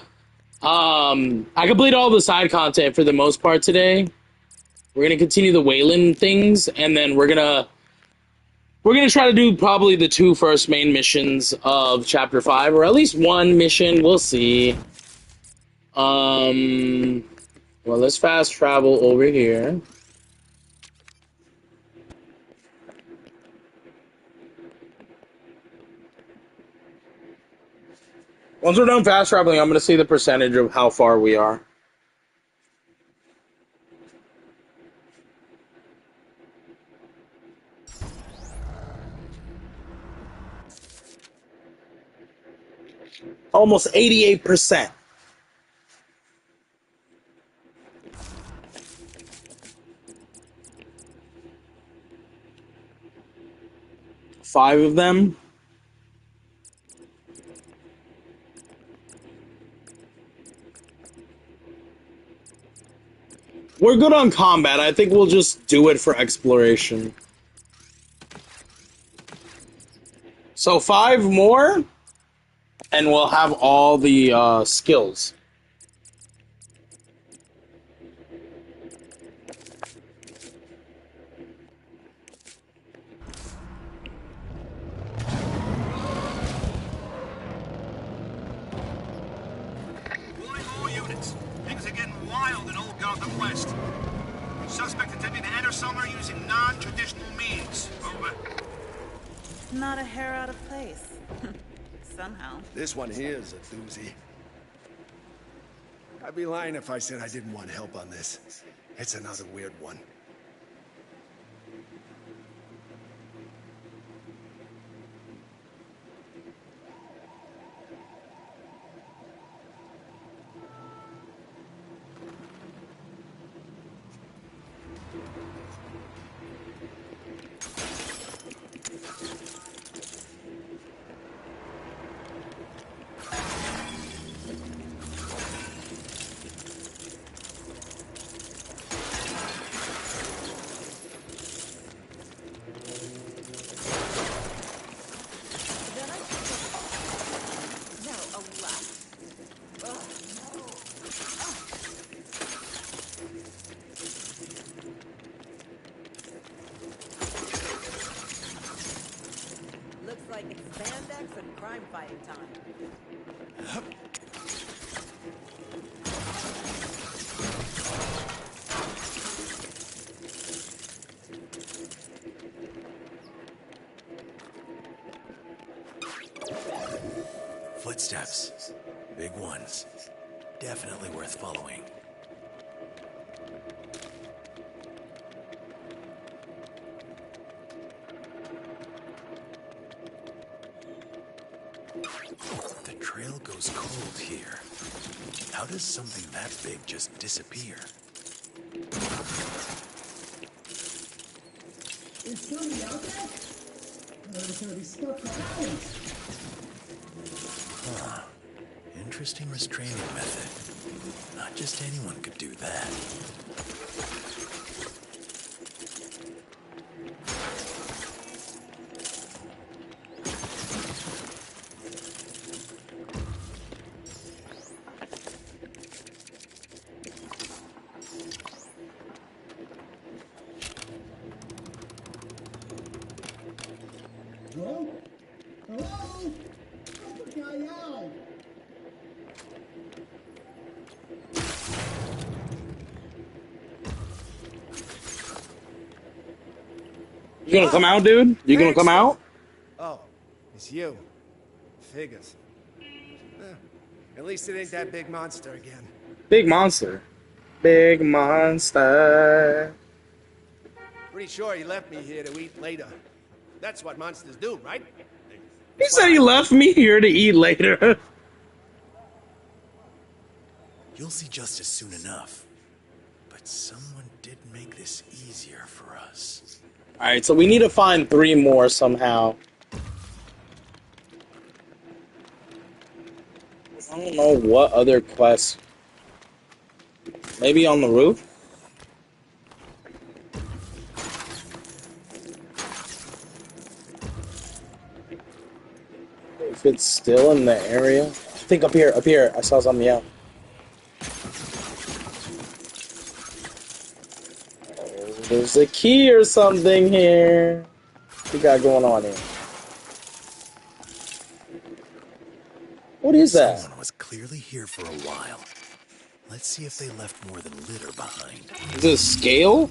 completed all the side content for the most part today. We're gonna continue the Wayland things, and then we're gonna try to do probably the 2 first main missions of Chapter 5, or at least 1 mission. We'll see. Well, let's fast travel over here. Once we're done fast traveling, I'm going to see the percentage of how far we are. Almost 88%. Five of them. We're good on combat. I think we'll just do it for exploration. So 5 more, and we'll have all the skills. Warning all units. Things are getting wild in Old Gotham West. Suspect attempting to enter somewhere using non-traditional means. Over. Not a hair out of place. Somehow. This one here is a doozy. I'd be lying if I said I didn't want help on this. It's another weird one. Looks like it's spandex and crime fighting time. Footsteps. Big ones. Definitely worth following. The trail goes cold here. How does something that big just disappear? Is somebody out there? There's gonna be stuck for hours. Huh. Interesting restraining method. Not just anyone could do that. Hello? Hello? Help the guy out! You gonna come out, dude? You gonna come out? Oh, it's you. Figures. At least it ain't that big monster again. Big monster. Big monster. Pretty sure he left me here to eat later. That's what monsters do, right? He said he left me here to eat later. You'll see justice soon enough. But someone did make this easier for us. Alright, so we need to find 3 more somehow. I don't know what other quests. Maybe on the roof? If it's still in the area. I think up here, I saw something, yeah. Oh, there's a key or something here. What we got going on here? What is that? Someone was clearly here for a while. Let's see if they left more than litter behind. Is it a scale?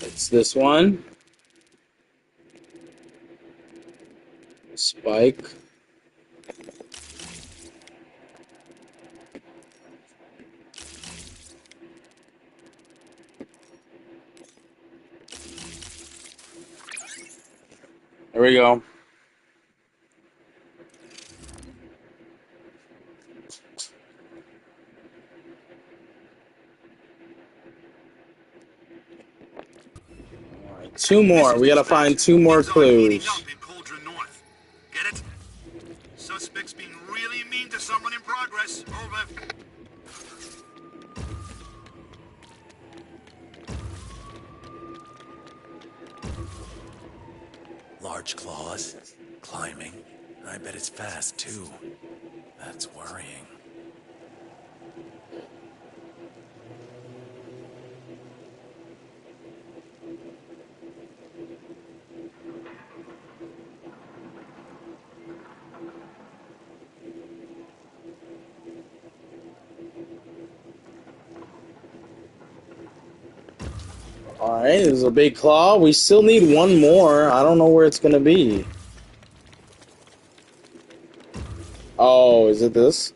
It's this one. Spike. There we go. Alright, 2 more. We gotta find 2 more clues. Get it? Suspects being really mean to someone in progress. Over. Large claws, climbing. I bet it's fast, too. That's worrying. Alright, there's a big claw. We still need 1 more. I don't know where it's gonna be. Oh, is it this?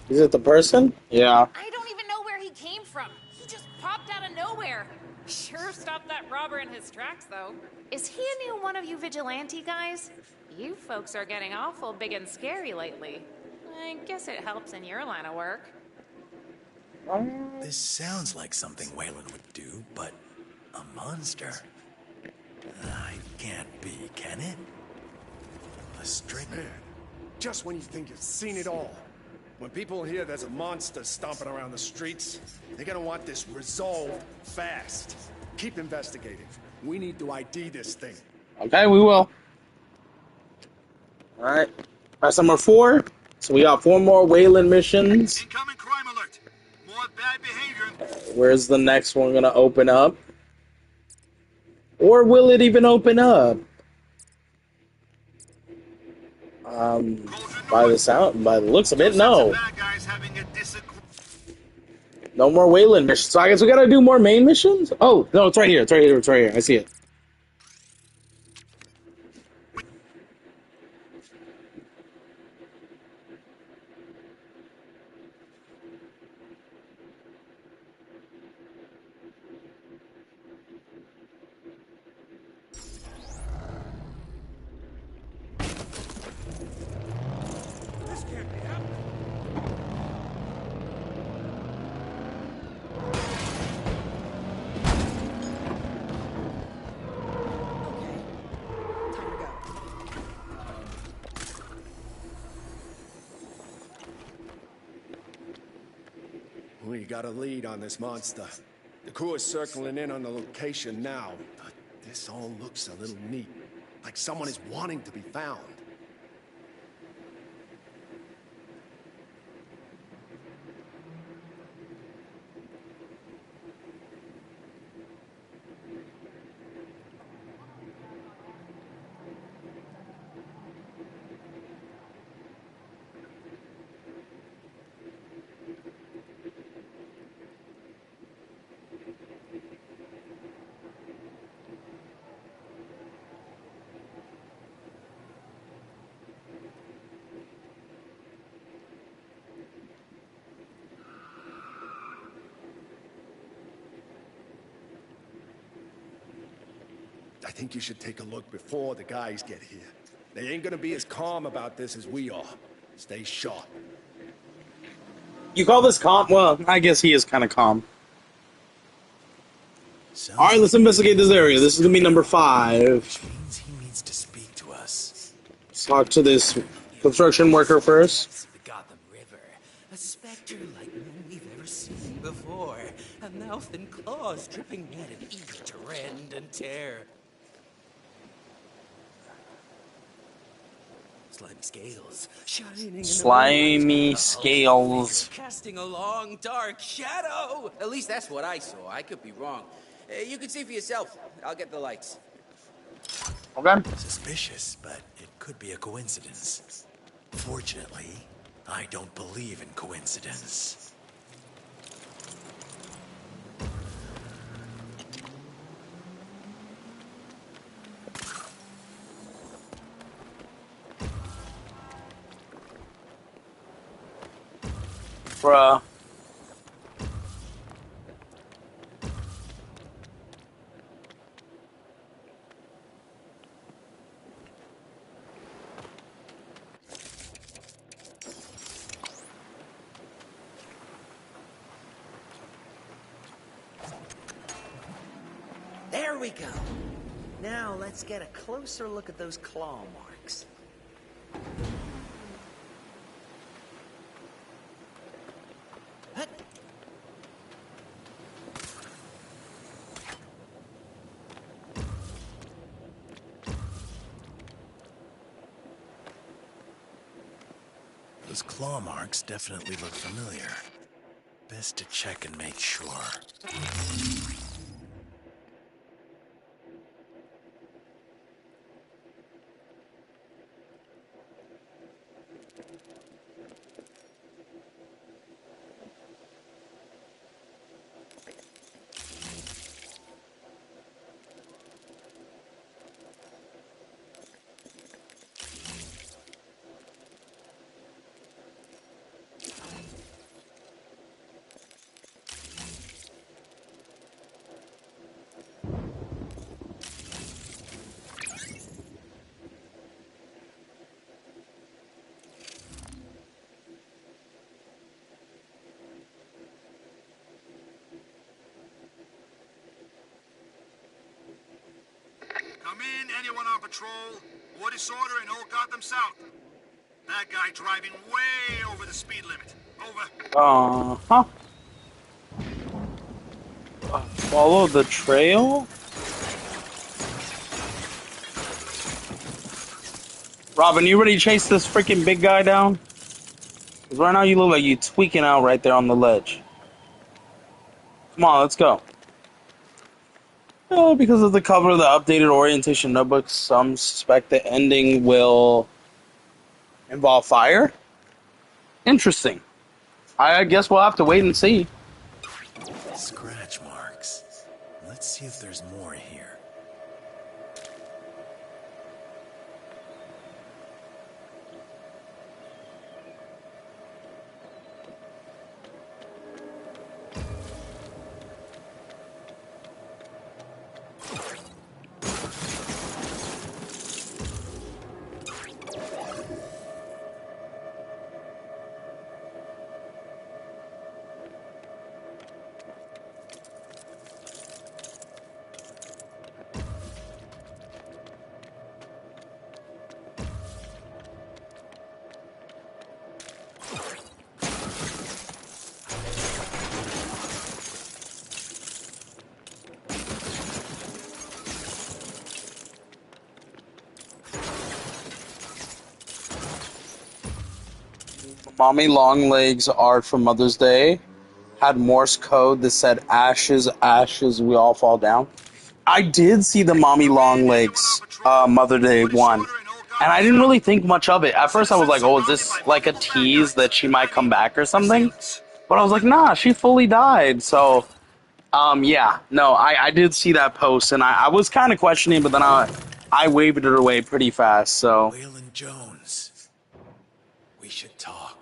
Is it the person? Yeah. I don't even know where he came from. He just popped out of nowhere. Sure stopped that robber in his tracks, though. Is he a new one of you vigilante guys? You folks are getting awful big and scary lately. I guess it helps in your line of work. This sounds like something Wayland would do, but a monster? It can't be, can it? A strict... Man, just when you think you've seen it all. When people hear there's a monster stomping around the streets, they're gonna want this resolved fast. Keep investigating. We need to ID this thing. Okay, we will. Alright. That's number 4. So we got 4 more Wayland missions. Incoming crime alert. More bad behavior. Where's the next one gonna open up? Or will it even open up? By the looks of it, no. No more Wayland missions. So I guess we gotta do more main missions? Oh, no, it's right here. It's right here. It's right here. I see it. This can't be happening. We got a lead on this monster. The crew is circling in on the location now, but this all looks a little neat. Like someone is wanting to be found. I think you should take a look before the guys get here. They ain't gonna be as calm about this as we are. Stay sharp. You call this calm? Well, I guess he is kind of calm. Alright, let's investigate this area. This is gonna be number 5. Means he needs to speak to us. Let's talk to this construction worker first. The Gotham River. A specter like none we've ever seen before. A mouth and claws dripping red and eager to rend and tear. Slimy scales, shining in the Slimy moonlight. scales. Casting a long, dark shadow. At least that's what I saw. I could be wrong. You can see for yourself. I'll get the lights. Okay. Suspicious, but it could be a coincidence. Fortunately, I don't believe in coincidence. Bruh. There we go. Now let's get a closer look at those claw marks. Those claw marks definitely look familiar. Best to check and make sure. Come in, anyone on patrol, or disorder in Old Gotham South. That guy driving way over the speed limit. Over. Huh. Follow the trail? Robin, you ready to chase this freaking big guy down? 'Cause right now you look like you tweaking out right there on the ledge. Come on, let's go. Oh, because of the cover of the updated orientation notebook, some suspect the ending will involve fire? Interesting. I guess we'll have to wait and see. Scratch marks. Let's see if there's more here. Mommy Longlegs art for Mother's Day had Morse code that said ashes, ashes, we all fall down. I did see the Mommy Longlegs Mother Day one, and I didn't really think much of it. At first I was like, oh, is this like a tease that she might come back or something? But I was like, nah, she fully died. So, yeah, no, I did see that post, and I was kind of questioning, but then I waved it away pretty fast, so. Waylon Jones. We should talk.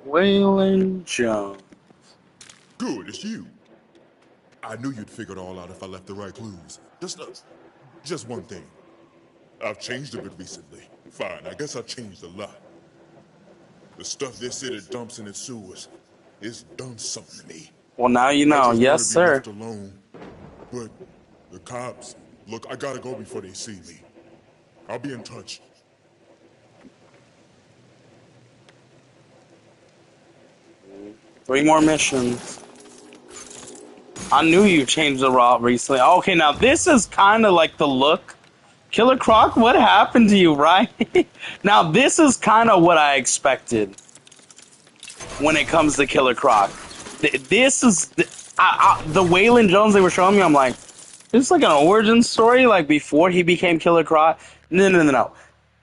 Waylon Jones. Good, it's you. I knew you'd figure it all out if I left the right clues. Just one thing. I've changed a bit recently. Fine, I guess I've changed a lot. The stuff this city dumps in its sewers, it's done something to me. Well, now you know. Yes, sir. Left alone. But the cops, look, I gotta go before they see me. I'll be in touch. Three more missions. I knew you changed the route recently. Okay, now this is kind of like the look. Killer Croc, what happened to you, right? Now this is kind of what I expected when it comes to Killer Croc. This is the Waylon Jones they were showing me. I'm like, this is like an origin story, like before he became Killer Croc. No.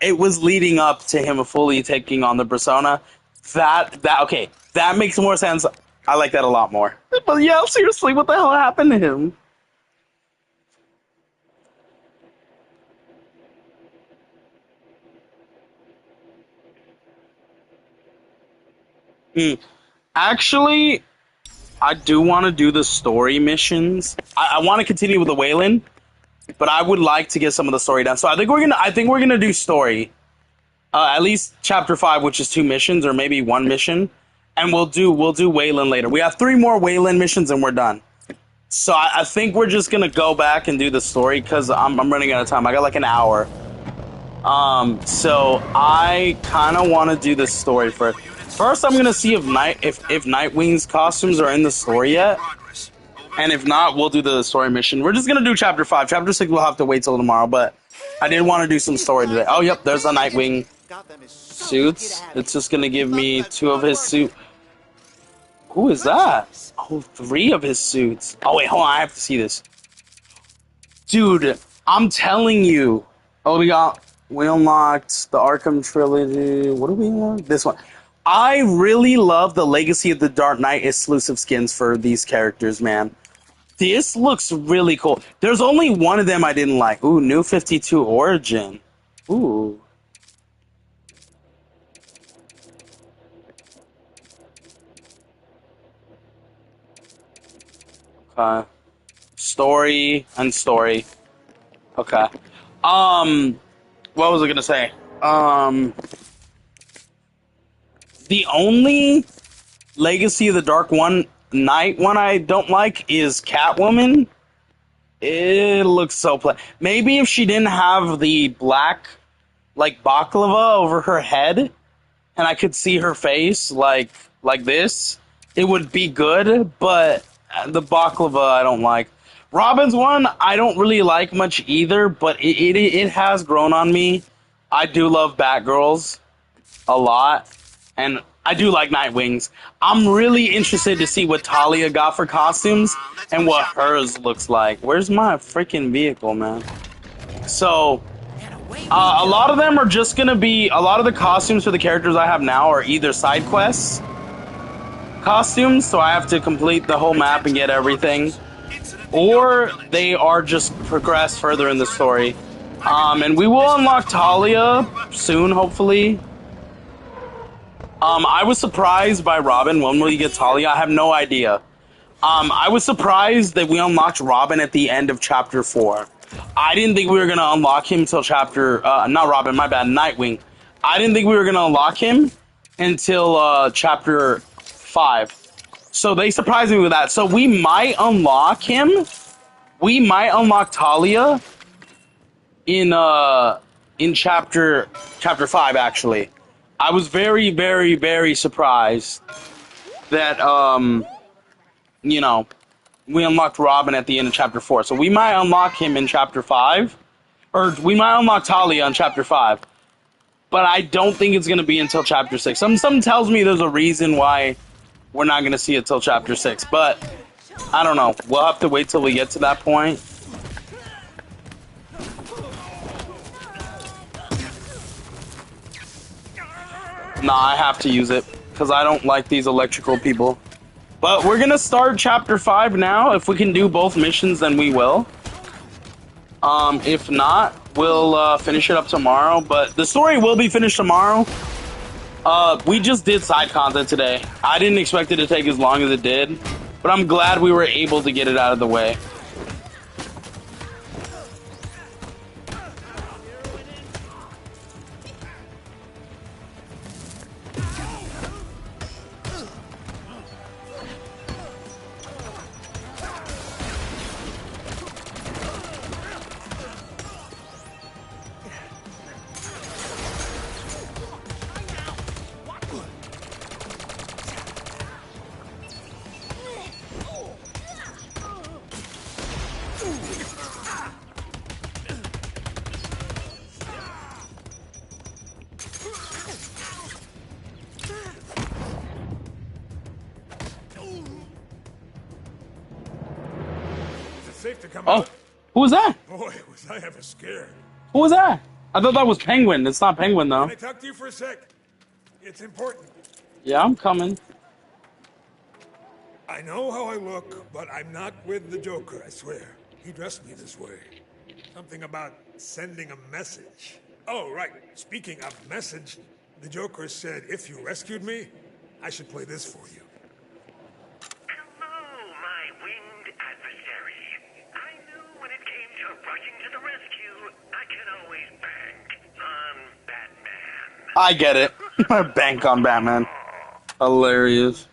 It was leading up to him fully taking on the persona. Okay, that makes more sense. I like that a lot more. But yeah, seriously, what the hell happened to him? Actually, I do want to do the story missions. I want to continue with the Waylon, but I would like to get some of the story done. So I think we're gonna do story. At least chapter 5, which is 2 missions, or maybe 1 mission, and we'll do Waylon later. We have 3 more Waylon missions, and we're done. So I think we're just gonna go back and do the story because I'm running out of time. I got like an hour. So I kind of want to do the story first. First, I'm gonna see if Nightwing's costumes are in the story yet, and if not, we'll do the story mission. We're just gonna do chapter 5. Chapter 6 we'll have to wait till tomorrow, but I did want to do some story today. Oh, yep, there's a Nightwing suits. It's just gonna give me 2 of his suit. Who is that? Oh, 3 of his suits. Oh wait, hold on, I have to see this. Dude, I'm telling you. Oh, we unlocked the Arkham trilogy. What do we unlock? This one. I really love the Legacy of the Dark Knight exclusive skins for these characters, man. This looks really cool. There's only one of them I didn't like. Ooh, New 52 Origin. Ooh. Okay. Story and story. Okay. What was I gonna say? The only Legacy of the Dark Night one I don't like is Catwoman. It looks so plain. Maybe if she didn't have the black, like, baklava over her head, and I could see her face, like this, it would be good, but the baklava I don't like. Robin's one I don't really like much either, but it has grown on me. I do love Batgirls a lot, and I do like Nightwings. I'm really interested to see what Talia got for costumes and what hers looks like. Where's my freaking vehicle, man? So, a lot of them are just gonna be, a lot of the costumes for the characters I have now are either side quests costumes, so I have to complete the whole map and get everything, or they are just progress further in the story. And we will unlock Talia soon, hopefully. I was surprised by Robin. When will you get Talia? I have no idea. I was surprised that we unlocked Robin at the end of Chapter 4. I didn't think we were going to unlock him until Chapter... not Robin, my bad, Nightwing. I didn't think we were going to unlock him until Chapter 5. So they surprised me with that. So we might unlock him. We might unlock Talia in Chapter 5, actually. I was very, very, very surprised that, you know, we unlocked Robin at the end of Chapter 4. So we might unlock him in Chapter 5. Or we might unlock Talia in Chapter 5. But I don't think it's going to be until Chapter 6. Something tells me there's a reason why we're not going to see it till Chapter 6. But, I don't know. We'll have to wait till we get to that point. Nah, I have to use it. Because I don't like these electrical people. But we're going to start Chapter 5 now. If we can do both missions, then we will. If not, we'll finish it up tomorrow. But the story will be finished tomorrow. We just did side content today. I didn't expect it to take as long as it did. But I'm glad we were able to get it out of the way. Safe to come Oh, out. who was that? Boy, was I ever scared. Who was that? I thought that was Penguin. It's not Penguin, though. Can I talk to you for a sec? It's important. Yeah, I'm coming. I know how I look, but I'm not with the Joker, I swear. He dressed me this way. Something about sending a message. Oh, right. Speaking of message, the Joker said if you rescued me, I should play this for you. I get it. Bank on Batman. Hilarious.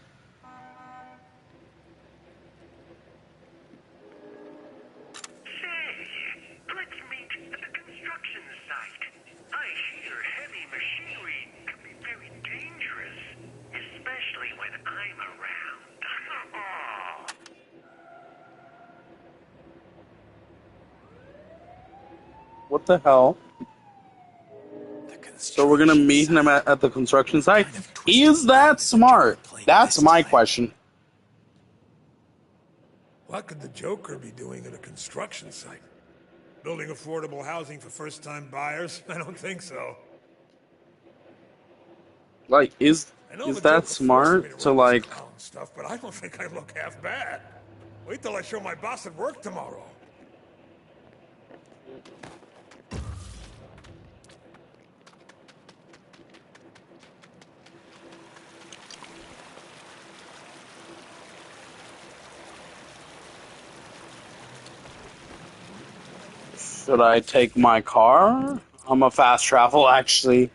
What the hell? So we're gonna meet him at the construction site? Is that smart? That's my question. What could the Joker be doing at a construction site? Building affordable housing for first-time buyers? I don't think so. Like, is that smart to, like... Stuff, but I don't think I look half bad. Wait till I show my boss at work tomorrow. Should I take my car? I'm a fast travel, actually.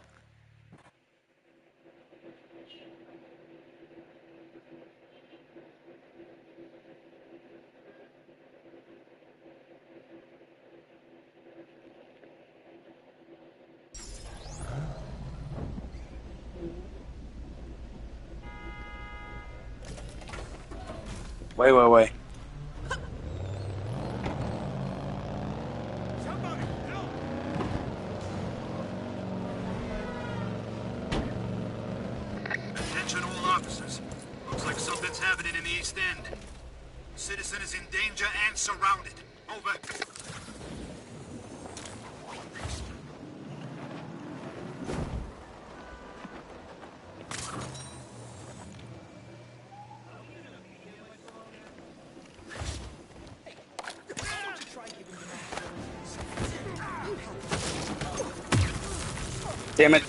Wait. Attention all officers. Looks like something's happening in the East End. Citizen is in danger and surrounded. Over. Damn it.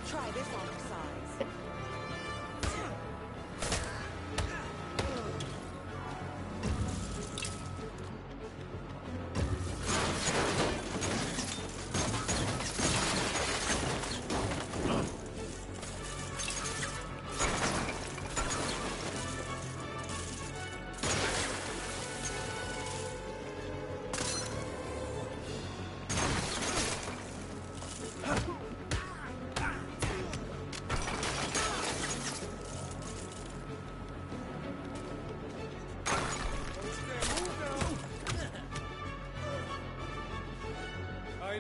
Try this on your size.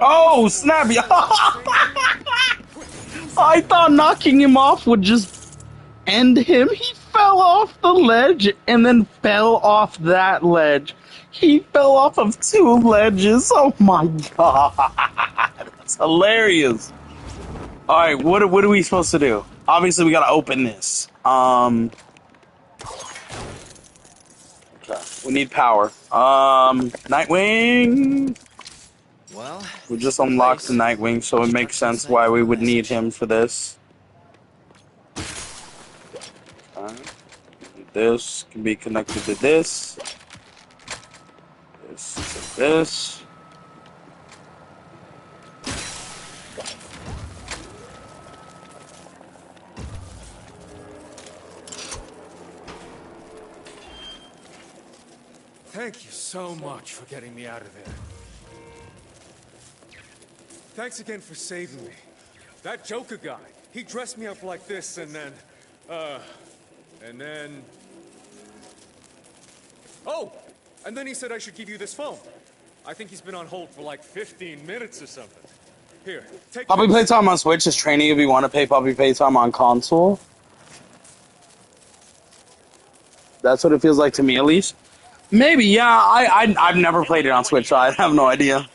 Oh, snap! I thought knocking him off would just end him. He fell off the ledge and then fell off that ledge. He fell off of 2 ledges. Oh my god. That's hilarious. Alright, what are we supposed to do? Obviously, we gotta open this. Okay, we need power. Nightwing! Well, We just unlocked the Nightwing, so it makes sense why we would need him for this. This can be connected to this. This to this. Thank you so much for getting me out of there. Thanks again for saving me. That Joker guy, he dressed me up like this and then... Oh! And then he said I should give you this phone. I think he's been on hold for like 15 minutes or something. Here, take Puppy this. Playtime on Switch is training if you want to pay Puppy Playtime on console. That's what it feels like to me, at least. Maybe, yeah. I've never played it on Switch, so I have no idea.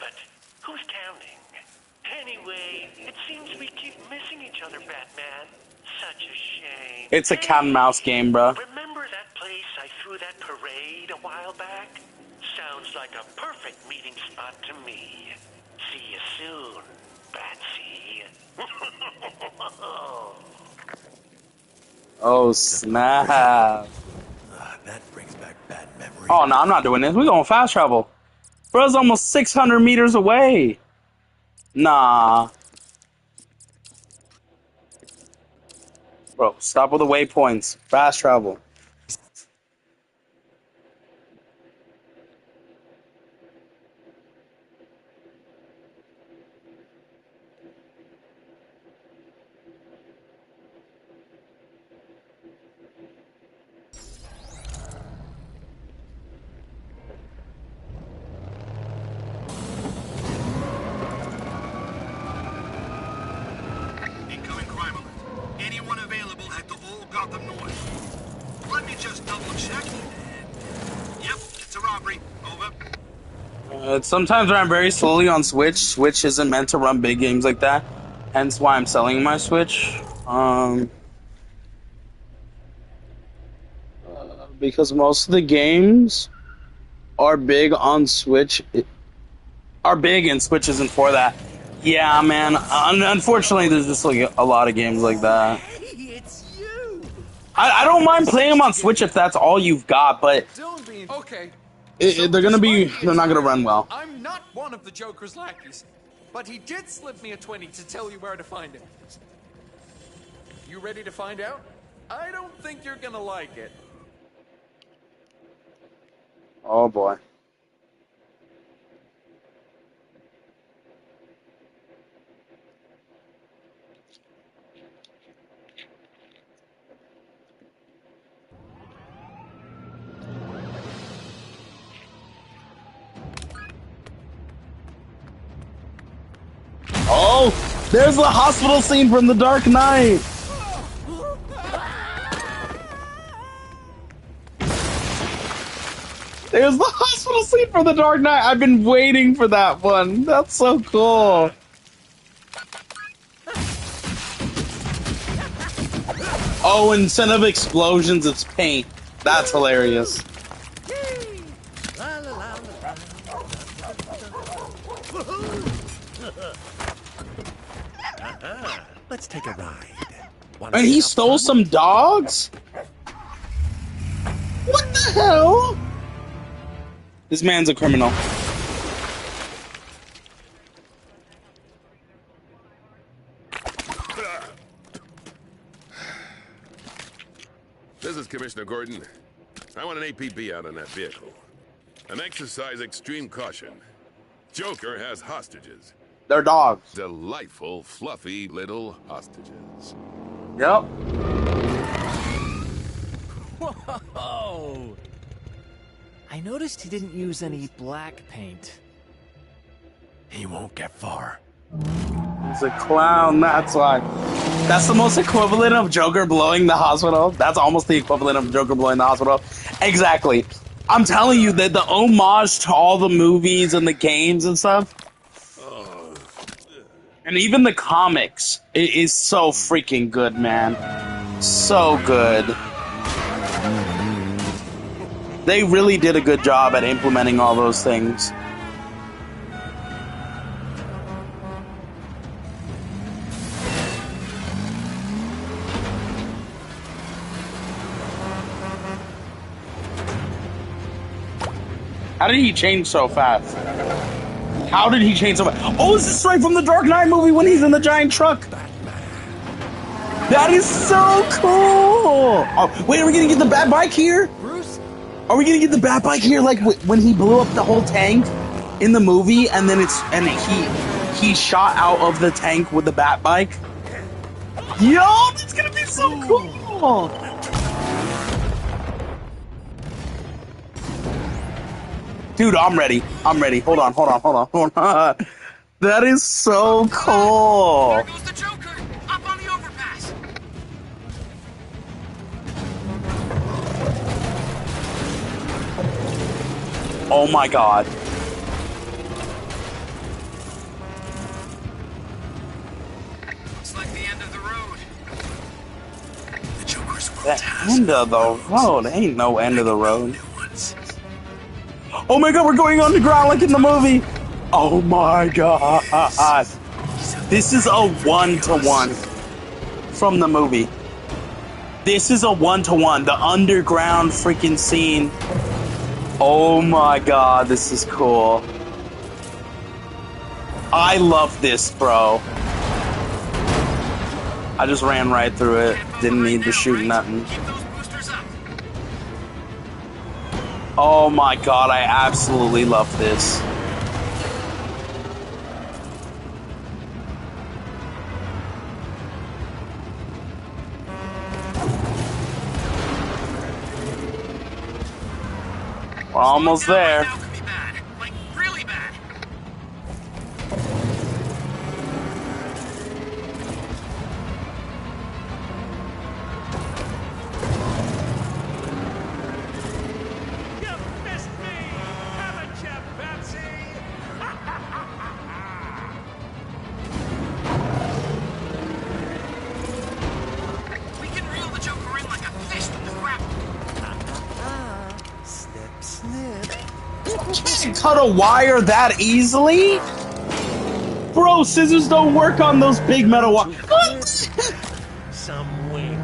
Who's counting? Anyway, it seems we keep missing each other, Batman. Such a shame. It's a cat and mouse game, bro. Remember that place I threw that parade a while back? Sounds like a perfect meeting spot to me. See you soon, Batsy. Oh, snap. That brings back bad memories. Oh, no, I'm not doing this. We're going fast travel. Bro's almost 600 meters away. Nah. Bro, stop with the waypoints. Fast travel. Incoming crime alert. Anyone available head to all Gotham North. Let me just double check. Yep, it's a robbery. Over. Sometimes when I'm very slowly on Switch isn't meant to run big games like that. Hence why I'm selling my Switch. Because most of the games are big on Switch. Are big and Switch isn't for that. Yeah, man. Unfortunately, there's just like a lot of games like that. Hey, it's you! I don't mind playing them on Switch if that's all you've got, but Okay. they're not gonna run well. I'm not one of the Joker's lackeys, but he did slip me a 20 to tell you where to find him. You ready to find out? I don't think you're gonna like it. Oh boy. Oh, there's the hospital scene from The Dark Knight. There's the hospital scene from The Dark Knight. I've been waiting for that one. That's so cool. Oh, instead of explosions, it's paint. That's hilarious. Let's take a ride. And he stole some dogs? What the hell? This man's a criminal. This is Commissioner Gordon. I want an APB out on that vehicle. And exercise extreme caution. Joker has hostages. They're dogs. Delightful, fluffy little hostages. Yep. Whoa! I noticed he didn't use any black paint. He won't get far. He's a clown, that's why. That's the most equivalent of Joker blowing the hospital. That's almost the equivalent of Joker blowing the hospital. Exactly. I'm telling you that the homage to all the movies and the games and stuff, and even the comics, it is so freaking good, man. So good. They really did a good job at implementing all those things. How did he change so fast? How did he change so fast? Oh, is this right from the Dark Knight movie when he's in the giant truck? That is so cool! Oh, wait, are we gonna get the Bat Bike here? Bruce? Are we gonna get the Bat Bike here, like when he blew up the whole tank in the movie, and then he shot out of the tank with the Bat Bike? Yo, that's gonna be so cool! Dude, I'm ready. I'm ready. Hold on. That is so cool. There goes the Joker! Up on the overpass! Oh my god. Looks like the end of the road. The Joker's The end of the road? Ain't no end of the road. Oh my god, we're going underground like in the movie! Oh my god! This is a one-to-one from the movie. This is a one-to-one. The underground freaking scene. Oh my god, this is cool. I love this, bro. I just ran right through it. Didn't need to shoot nothing. Oh my god, I absolutely love this. We're almost there. Cut a wire that easily? Bro, scissors don't work on those big metal wires. Some wings.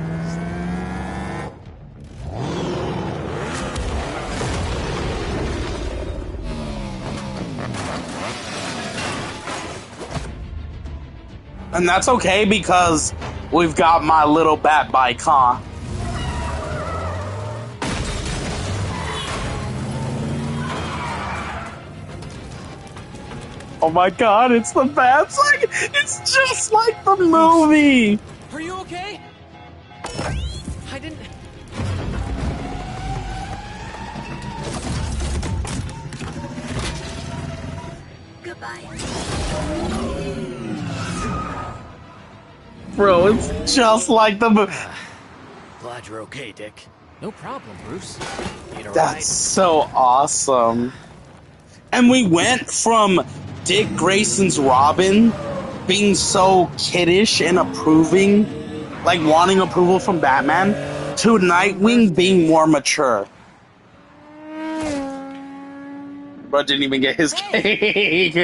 And that's okay because we've got my little bat bike, huh? Oh my god, it's the Bats! Like, it's just like the movie! Are you okay? I didn't... Goodbye. Bro, it's just like the movie. Glad you're okay, Dick. No problem, Bruce. That's so awesome. And we went from Dick Grayson's Robin being so kiddish and approving, like wanting approval from Batman, to Nightwing being more mature. Bro didn't even get his cake.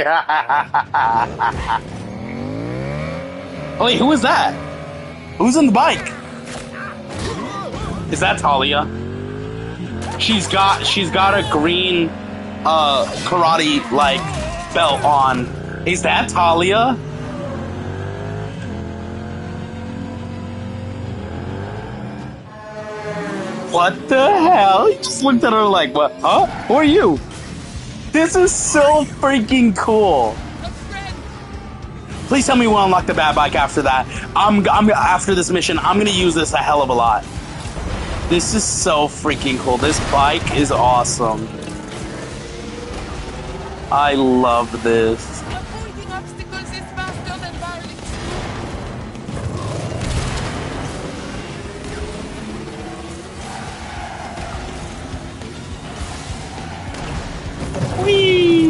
Wait, who was that? Who's on the bike? Is that Talia? She's got a green karate like belt on. Is that Talia? What the hell? He just looked at her like, what? Huh? Who are you? This is so freaking cool. Please tell me we'll unlock the Bat Bike after that. I'm after this mission, I'm gonna use this a hell of a lot. This is so freaking cool. This bike is awesome. I love this. Avoiding obstacles is faster than violence. Whee!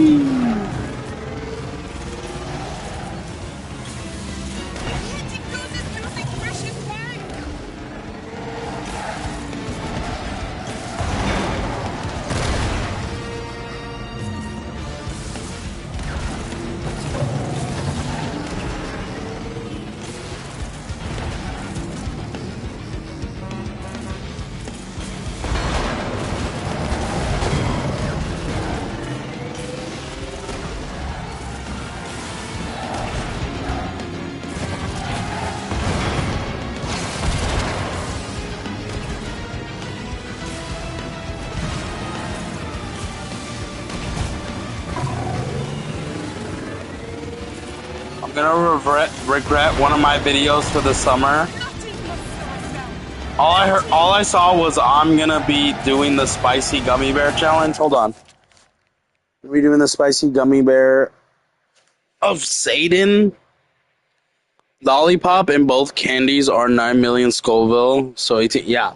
I'm gonna regret one of my videos for the summer. All I saw was I'm gonna be doing the spicy gummy bear challenge. Hold on. We're doing the spicy gummy bear of Satan lollipop, and both candies are 9 million Scoville. So 18, yeah,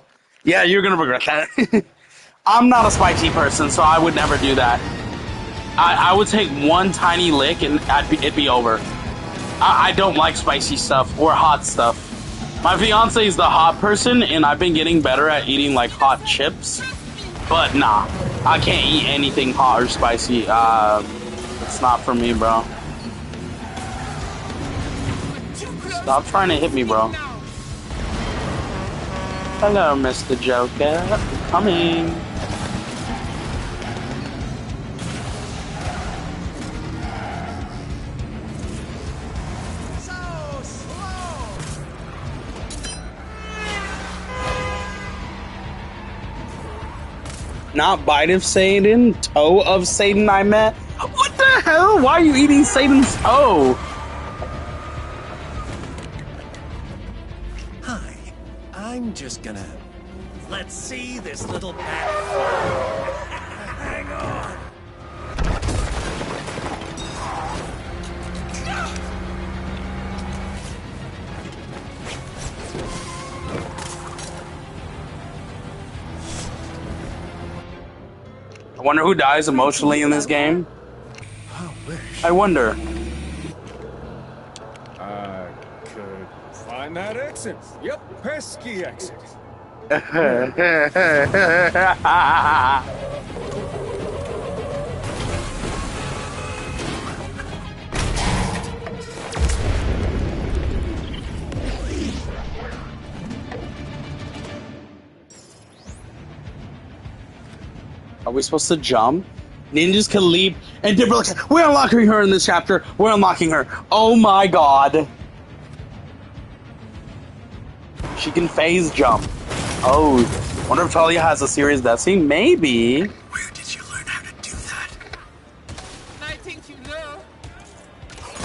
you're gonna regret that. I'm not a spicy person, so I would never do that. I would take one tiny lick and it'd be over. I don't like spicy stuff or hot stuff. My fiance is the hot person, and I've been getting better at eating like hot chips. But nah, I can't eat anything hot or spicy. It's not for me, bro. Stop trying to hit me, bro. Hello, Mr. Joker. I'm coming. Not bite of Satan, toe of Satan I met. What the hell? Why are you eating Satan's toe? Hi, I'm just gonna... Let's see this little bat. Hang on. I wonder who dies emotionally in this game. I wonder. I could find that exit. Yep, pesky exit. Are we supposed to jump? Ninjas can leap, and they're like, we're unlocking her in this chapter. We're unlocking her. Oh my god. She can phase jump. Oh, wonder if Talia has a serious death scene? Maybe. Where did you learn how to do that? I think you know.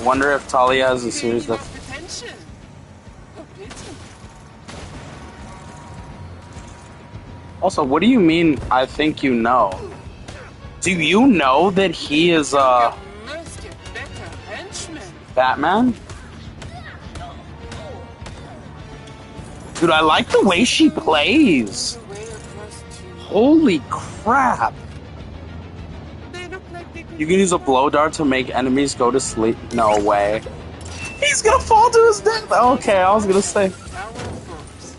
Wonder if Talia has a serious death. Attention. Oh, pity. Also, what do you mean, I think you know? Do you know that he is, Must get better henchmen. Batman? Dude, I like the way she plays. Holy crap. You can use a blow dart to make enemies go to sleep. No way. He's gonna fall to his death. Okay, I was gonna say.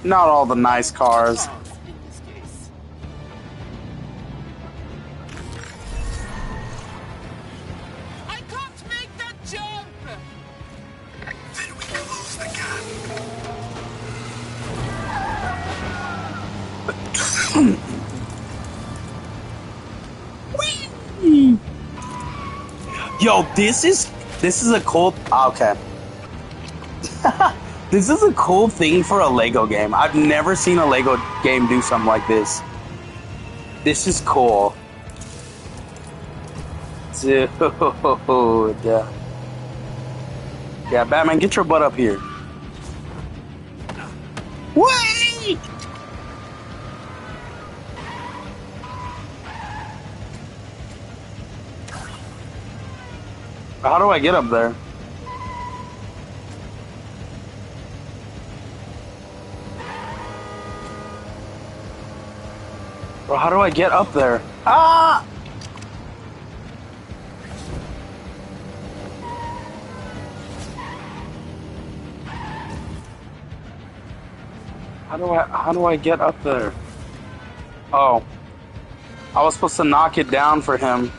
Not all the nice cars. I can't make that jump. Then we close the gap. Whee! Yo, this is a cool. Okay. This is a cool thing for a Lego game. I've never seen a Lego game do something like this. This is cool. Dude. Yeah, Batman, get your butt up here. Wait! How do I get up there? Bro, how do I get up there? Ah! How do I get up there? Oh. I was supposed to knock it down for him.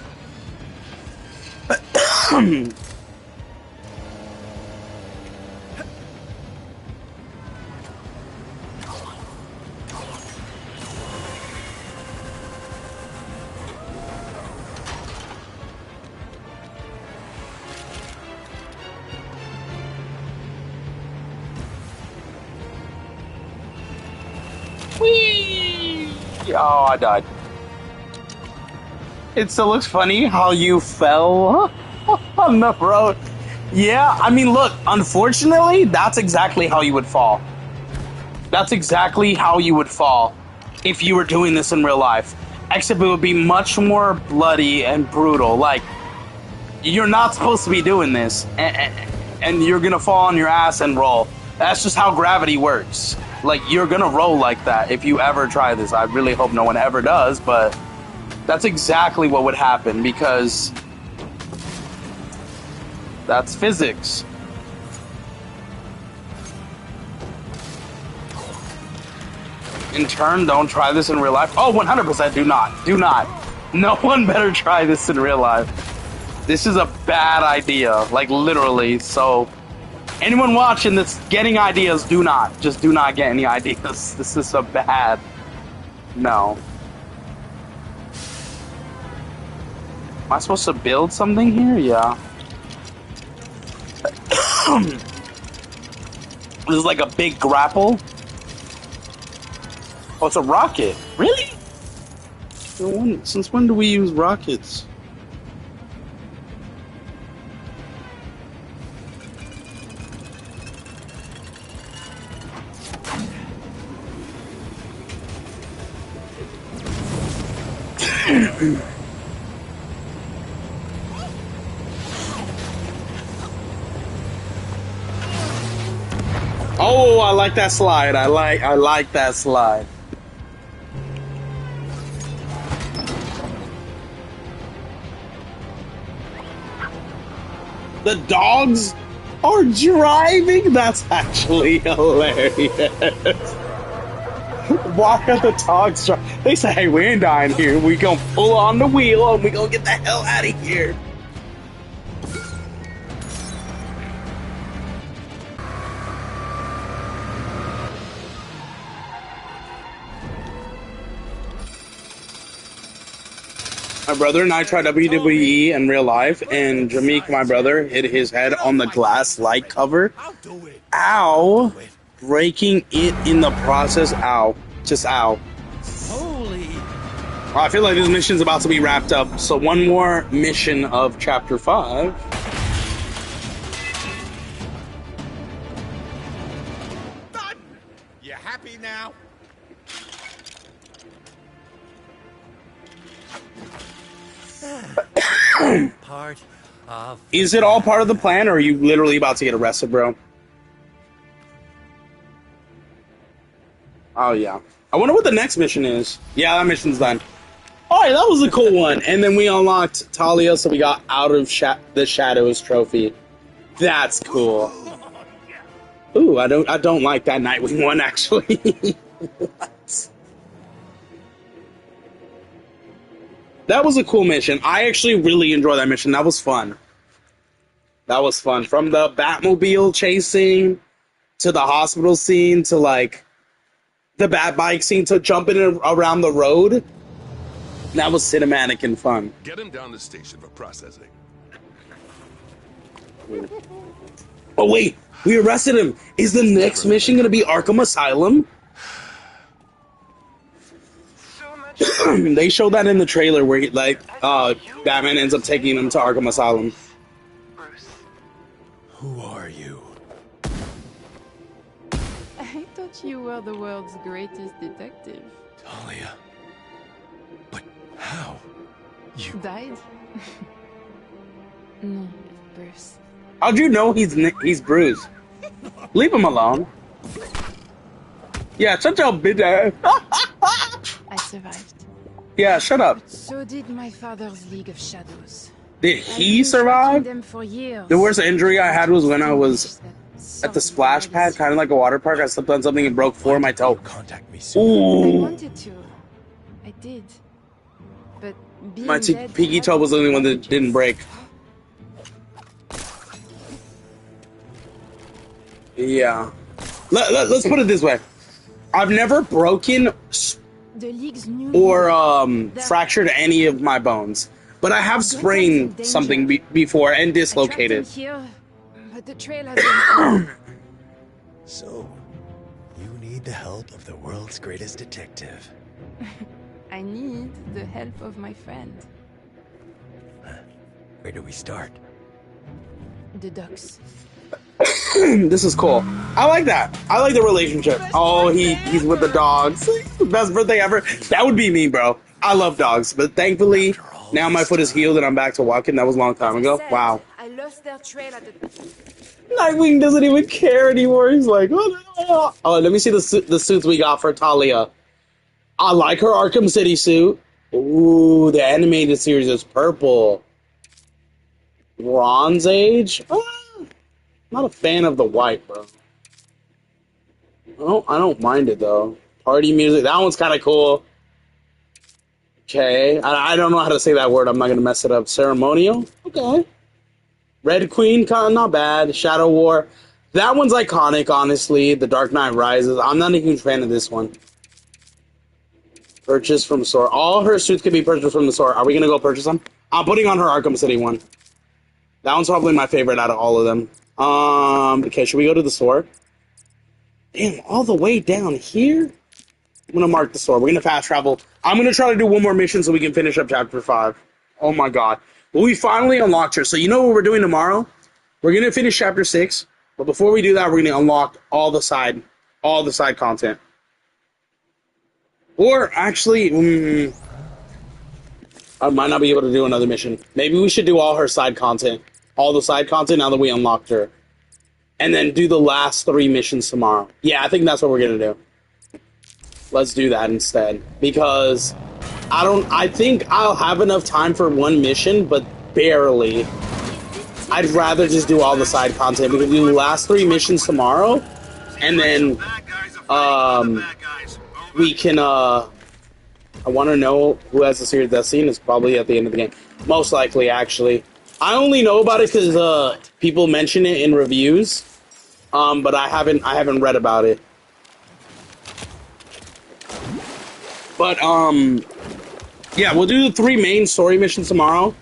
Whee! Oh, I died. It still looks funny how you fell on the road. Yeah, I mean, look, unfortunately, that's exactly how you would fall. That's exactly how you would fall if you were doing this in real life. Except it would be much more bloody and brutal. Like, you're not supposed to be doing this. And you're gonna fall on your ass and roll. That's just how gravity works. Like, you're gonna roll like that if you ever try this. I really hope no one ever does, but that's exactly what would happen because that's physics. In turn, don't try this in real life. Oh, 100% do not. Do not. No one better try this in real life. This is a bad idea. Like, literally. So, anyone watching that's getting ideas, do not. Just do not get any ideas. This is a bad... No. Am I supposed to build something here? Yeah. This is like a big grapple. Oh, it's a rocket. Really? Since when do we use rockets? Oh, I like that slide. I like that slide. The dogs are driving? That's actually hilarious. Why are the dogs driving? They say, hey, we ain't dying here. We gonna pull on the wheel and we gonna get the hell out of here. My brother and I tried WWE in real life, and Jameek, my brother, hit his head on the glass light cover. Ow! breaking it in the process. Ow. Just ow. Holy. I feel like this mission's about to be wrapped up. So one more mission of Chapter 5. Done! You happy now? Part of... Is it all part of the plan, or are you literally about to get arrested, bro? Oh, yeah. I wonder what the next mission is. Yeah, that mission's done. Alright, that was a cool one. And then we unlocked Talia, so we got out of the Shadows trophy. That's cool. Ooh, I don't like that Nightwing one, actually. What? That was a cool mission. I actually really enjoyed that mission. That was fun. That was fun. From the Batmobile chasing, to the hospital scene, to, like, the Bat Bike scene, to jumping around the road. That was cinematic and fun. Get him down the station for processing. Oh, wait. We arrested him. Is the next mission going to be Arkham Asylum? They showed that in the trailer where, Batman ends up taking him to Arkham Asylum. Who are you? I thought you were the world's greatest detective. Talia. But how? You died? No, Bruce. How'd you know he's Bruce? Leave him alone. Yeah, shut your bitch ass. I survived. Yeah, shut up. So did my father's League of Shadows. Did he survive? Them for years. The worst injury I had was when I was at the splash pad, kind of like a water park. I slipped on something and broke 4 of my toe. Contact me I Ooh. wanted to. I did. But being My dead pinky toe was the only one that didn't break. Yeah. Let's put it this way. I've never broken the League's new or fractured any of my bones. But I have sprained something before and dislocated. Here, but the trail has been So, you need the help of the world's greatest detective. I need the help of my friend. Where do we start? The ducks. This is cool. I like that. I like the relationship. Oh, he's with the dogs. Best birthday ever. That would be me, bro. I love dogs, but thankfully now my foot is healed and I'm back to walking. That was a long time ago. Wow. I lost their trail at the... Nightwing doesn't even care anymore. He's like, oh, let me see the suits we got for Talia. I like her Arkham City suit. Ooh, the animated series is purple. Bronze Age? Not a fan of the white, bro. I don't mind it, though. Party music. That one's kind of cool. Okay. I don't know how to say that word. I'm not going to mess it up. Ceremonial? Okay. Red Queen, not bad. Shadow War. That one's iconic, honestly. The Dark Knight Rises. I'm not a huge fan of this one. Purchase from store. All her suits can be purchased from the store. Are we going to go purchase them? I'm putting on her Arkham City one. That one's probably my favorite out of all of them. Okay, should we go to the store? Damn, all the way down here? I'm gonna mark the store. We're gonna fast travel. I'm gonna try to do one more mission so we can finish up chapter 5. Oh my god. Well, we finally unlocked her. So you know what we're doing tomorrow? We're gonna finish chapter 6, but before we do that, we're gonna unlock all the side content. Or actually, I might not be able to do another mission. Maybe we should do all her side content. All the side content now that we unlocked her. And then do the last 3 missions tomorrow. Yeah, I think that's what we're going to do. Let's do that instead. Because I think I'll have enough time for one mission, but barely. I'd rather just do all the side content. We can do the last 3 missions tomorrow. And then we can... I want to know who has the Series Death Scene. It's probably at the end of the game. Most likely, actually. I only know about it because people mention it in reviews, but I haven't read about it. But yeah, we'll do the 3 main story missions tomorrow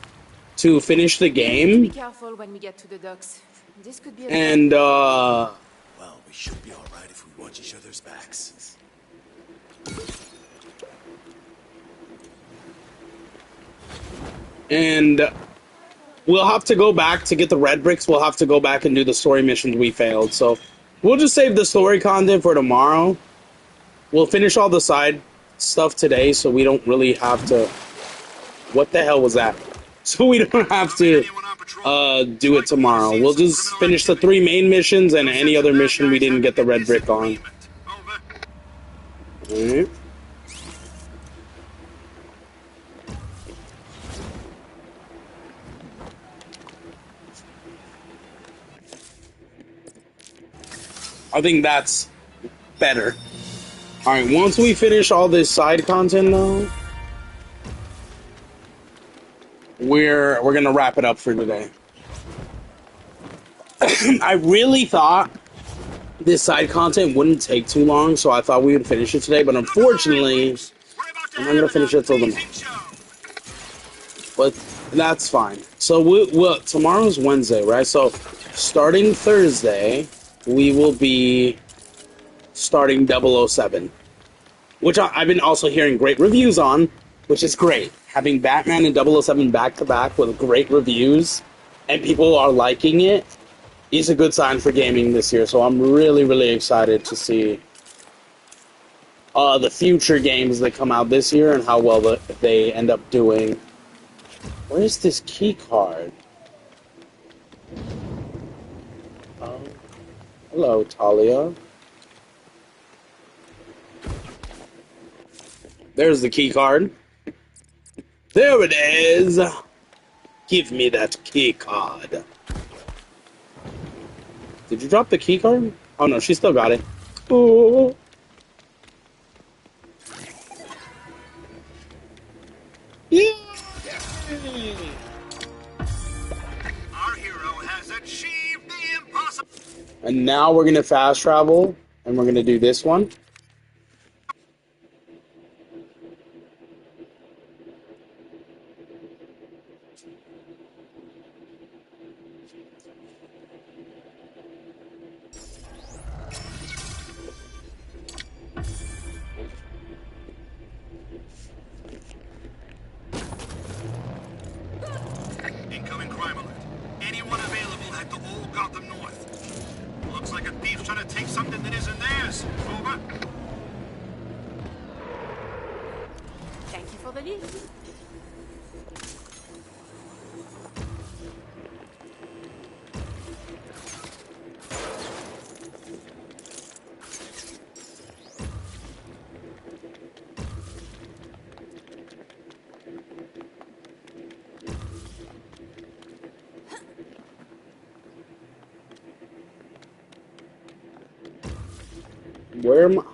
to finish the game. Be careful when we get to the docks. This could be a... And Well, We should be alright if we watch each other's backs. And we'll have to go back to get the red bricks. We'll have to go back and do the story missions we failed. So we'll just save the story content for tomorrow. We'll finish all the side stuff today so we don't really have to... What the hell was that? So we don't have to do it tomorrow. We'll just finish the 3 main missions and any other mission we didn't get the red brick on. Alright. I think that's better. Alright, once we finish all this side content though, we're gonna wrap it up for today. I really thought this side content wouldn't take too long, so I thought we would finish it today, but unfortunately, I'm not gonna finish it till tomorrow. But that's fine. So tomorrow's Wednesday, right? So starting Thursday, we will be starting 007, which I've been also hearing great reviews on, which is great. Having Batman and 007 back-to-back with great reviews, and people are liking it, is a good sign for gaming this year. So I'm really, really excited to see the future games that come out this year and how well they end up doing. Where's this key card? Hello, Talia. There's the key card. There it is. Give me that key card. Did you drop the key card? Oh no, she still got it. Oh. Yeah. Our hero has achieved the impossible. And now we're gonna fast travel, and we're gonna do this one. Incoming crime alert. Anyone available at the old Gotham North. Looks like a thief's trying to take something that isn't theirs. Over. Thank you for the lead.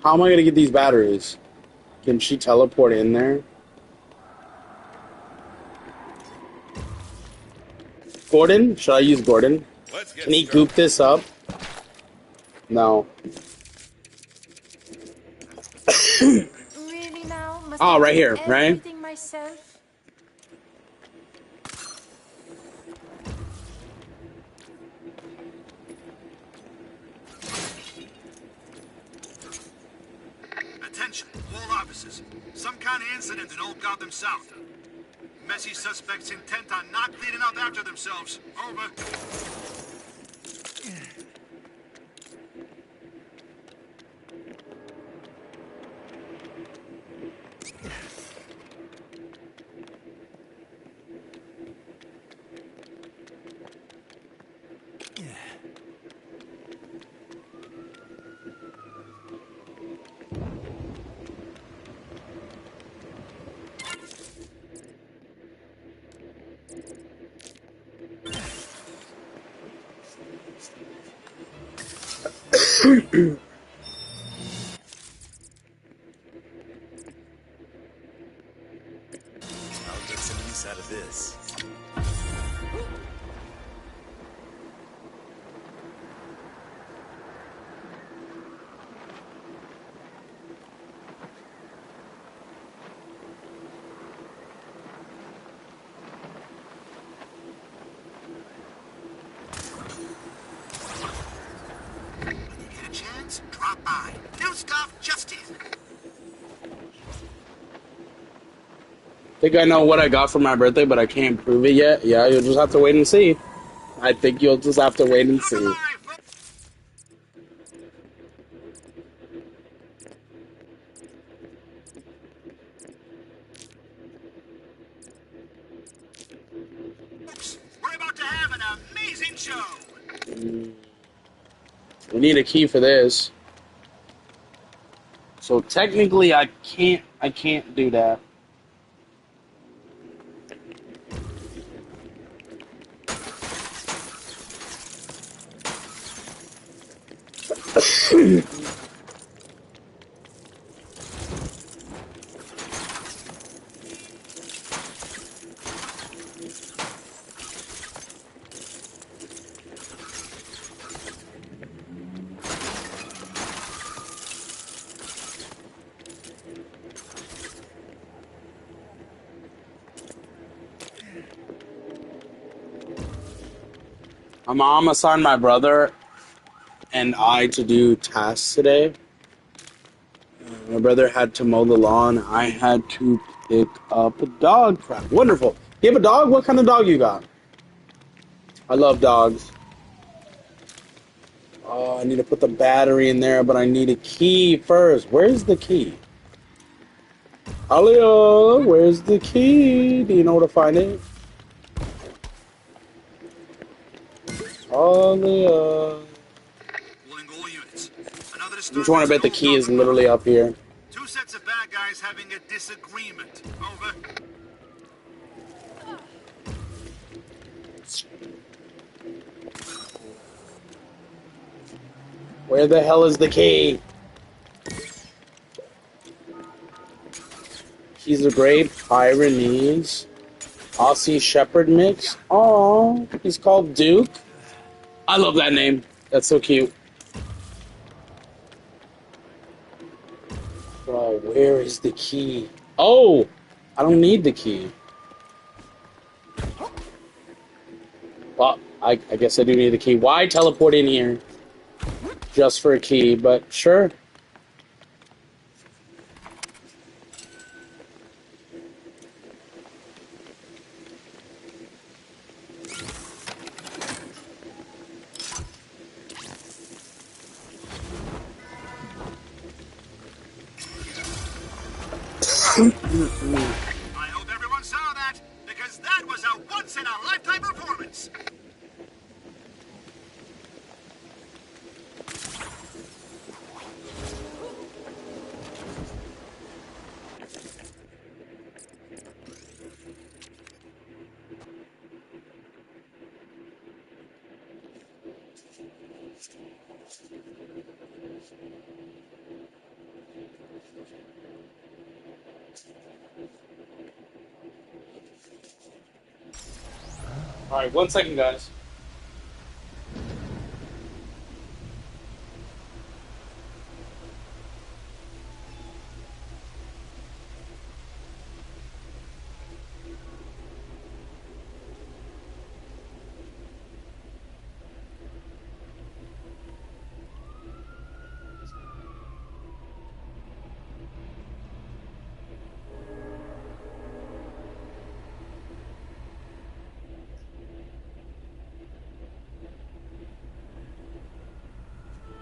How am I gonna get these batteries? Can she teleport in there? Gordon? Should I use Gordon? Can he goop this up? No. Really now? Must Oh, I right do here, right? everything myself? Attention, all officers. Some kind of incident in Old Gotham South. Messy suspects intent on not cleaning up after themselves. Over. I'll get some use out of this. Get a chance. Think I know what I got for my birthday, but I can't prove it yet. Yeah, you'll just have to wait and see. I think you'll just have to wait and see. We're about to have an amazing show. We need a key for this. So technically, I can't do that. My mom assigned my brother and I to do tasks today. My brother had to mow the lawn. I had to pick up a dog crap. Wonderful. You have a dog? What kind of dog you got? I love dogs. Oh, I need to put the battery in there, but I need a key first. Where's the key? Alia, where's the key? Do you know where to find it? Alia. I'm trying to bet the key is literally up here. Two sets of bad guys having a disagreement. Over. Where the hell is the key? He's a great Pyrenees Aussie Shepherd mix. Aww, he's called Duke. I love that name. That's so cute. Bro, where is the key? Oh, I don't need the key. Well, I guess I do need the key. Why teleport in here? Just for a key, but sure. I hope everyone saw that, because that was a once-in-a-lifetime performance. Alright, 1 second, guys.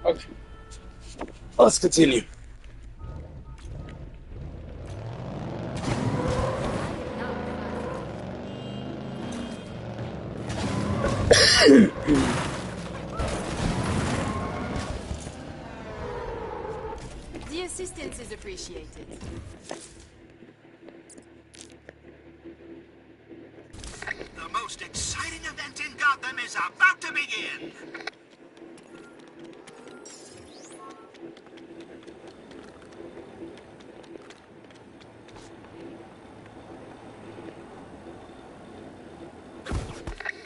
Okay. Let's continue. The assistance is appreciated. The most exciting event in Gotham is about to begin.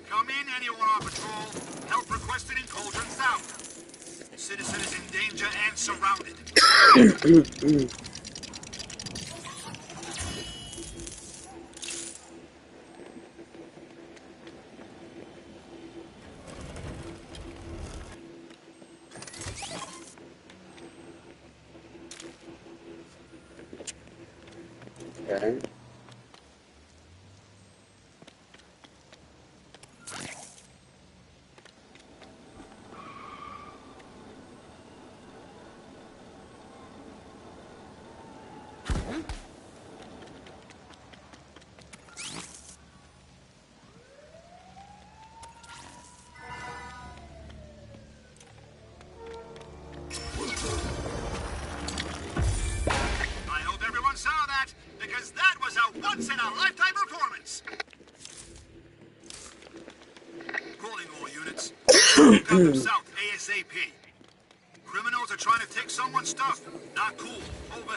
Come in, anyone on patrol. Help requested in Cauldron South. Citizen is in danger and surrounded. Okay. because that was a once-in-a-lifetime performance. Calling all units. Got them south ASAP. Criminals are trying to take someone's stuff. Not cool. Over.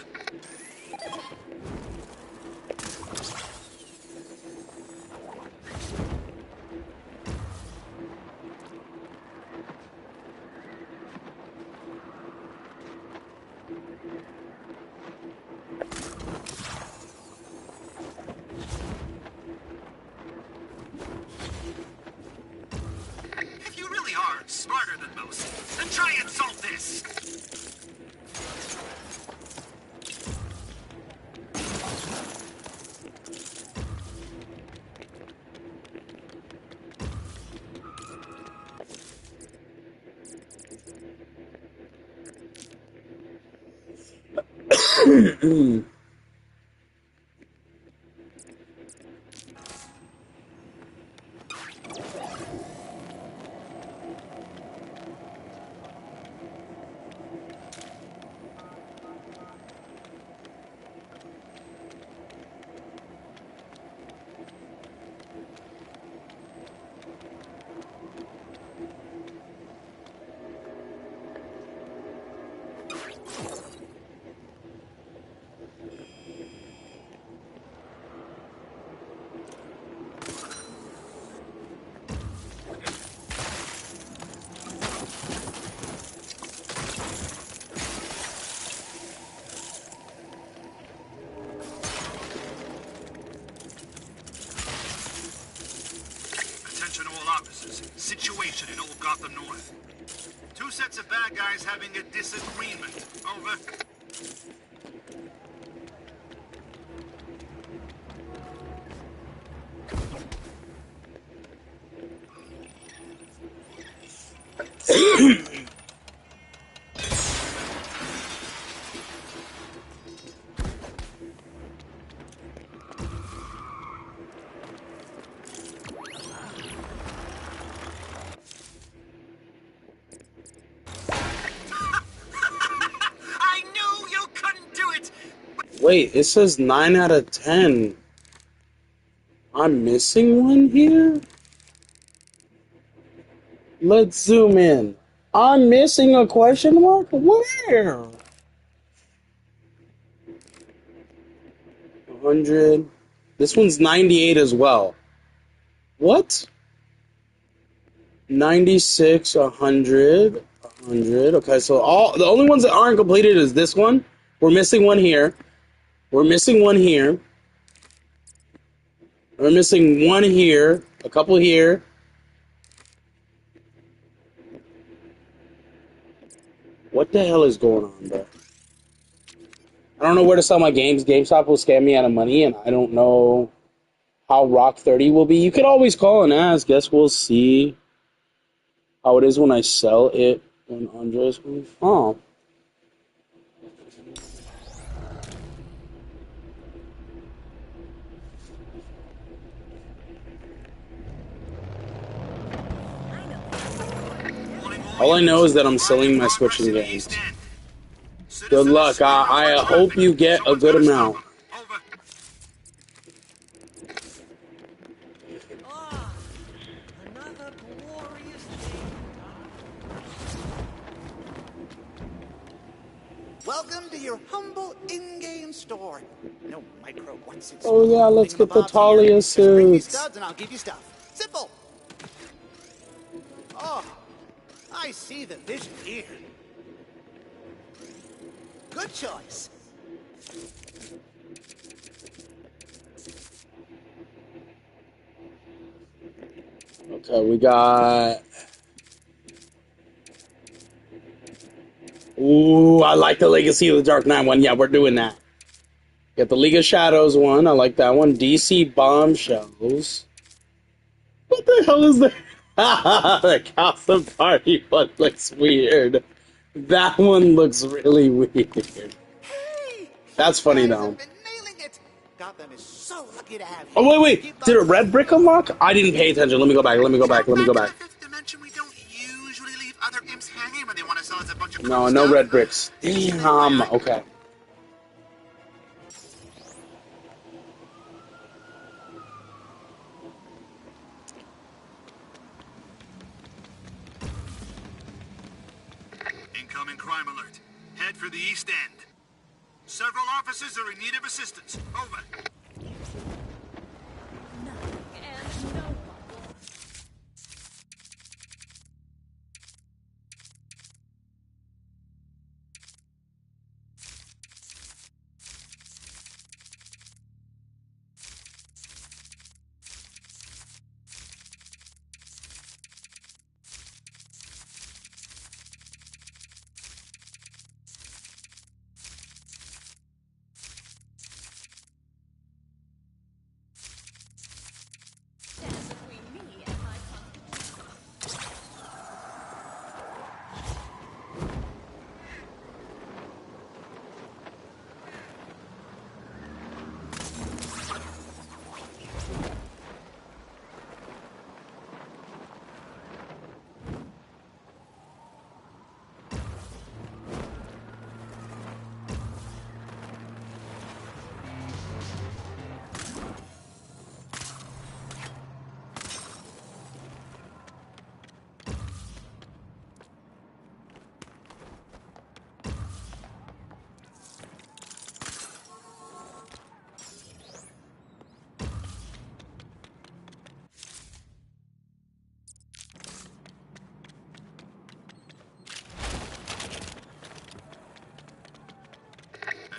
If you really are smarter than most, then try and solve this. Attention all officers. Situation in Old Gotham North. Two sets of bad guys having a disagreement. Over. I knew you couldn't do it! Wait, it says 9 out of 10. I'm missing one here? Let's zoom in. I'm missing a question mark? Where? 100. This one's 98 as well. What? 96, 100, 100. Okay, so the only ones that aren't completed is this one. We're missing one here. We're missing one here. We're missing one here. A couple here. What the hell is going on, bro? I don't know where to sell my games. GameStop will scam me out of money, and I don't know how Rock 30 will be. You could always call and ask. Guess we'll see how it is when I sell it when Andres. Oh. All I know is that I'm selling my switching games. Good luck. I hope you get a good amount. Welcome to your humble in-game store. No micro what's it. Oh yeah, let's get the Talia Bring me suits. studs and I'll give you stuff. Simple. Oh, I see the vision here. Good choice. Okay, we got. Ooh, I like the Legacy of the Dark Knight one. Yeah, we're doing that. Got the League of Shadows one. I like that one. DC Bombshells. What the hell is that? The Gotham Party one looks weird. That one looks really weird. That's funny though. Gotham is so lucky to have you. Oh wait. Did a red brick unlock? I didn't pay attention. Let me go back. No red bricks. Damn. Okay. Incoming crime alert. Head for the East End. Several officers are in need of assistance. Over.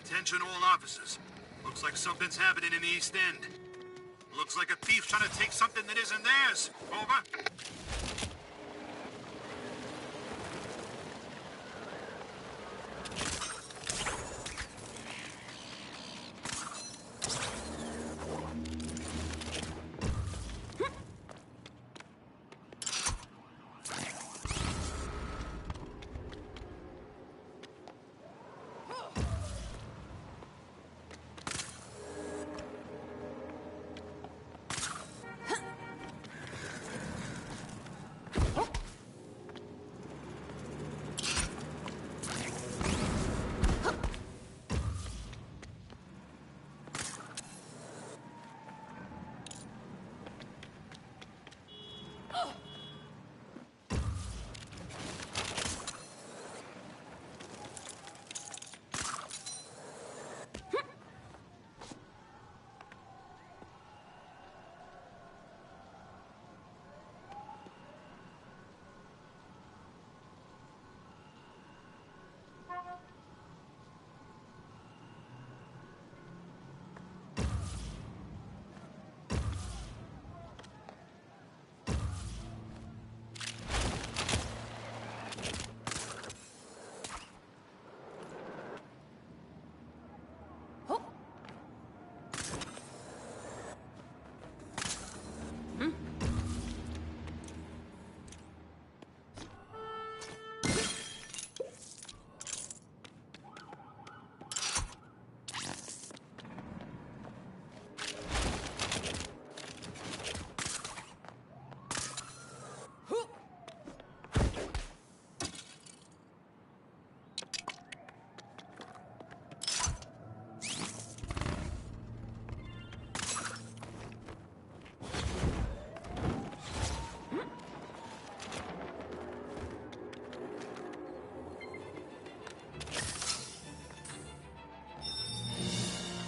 Attention all officers. Looks like something's happening in the East End. Looks like a thief's trying to take something that isn't theirs. Over.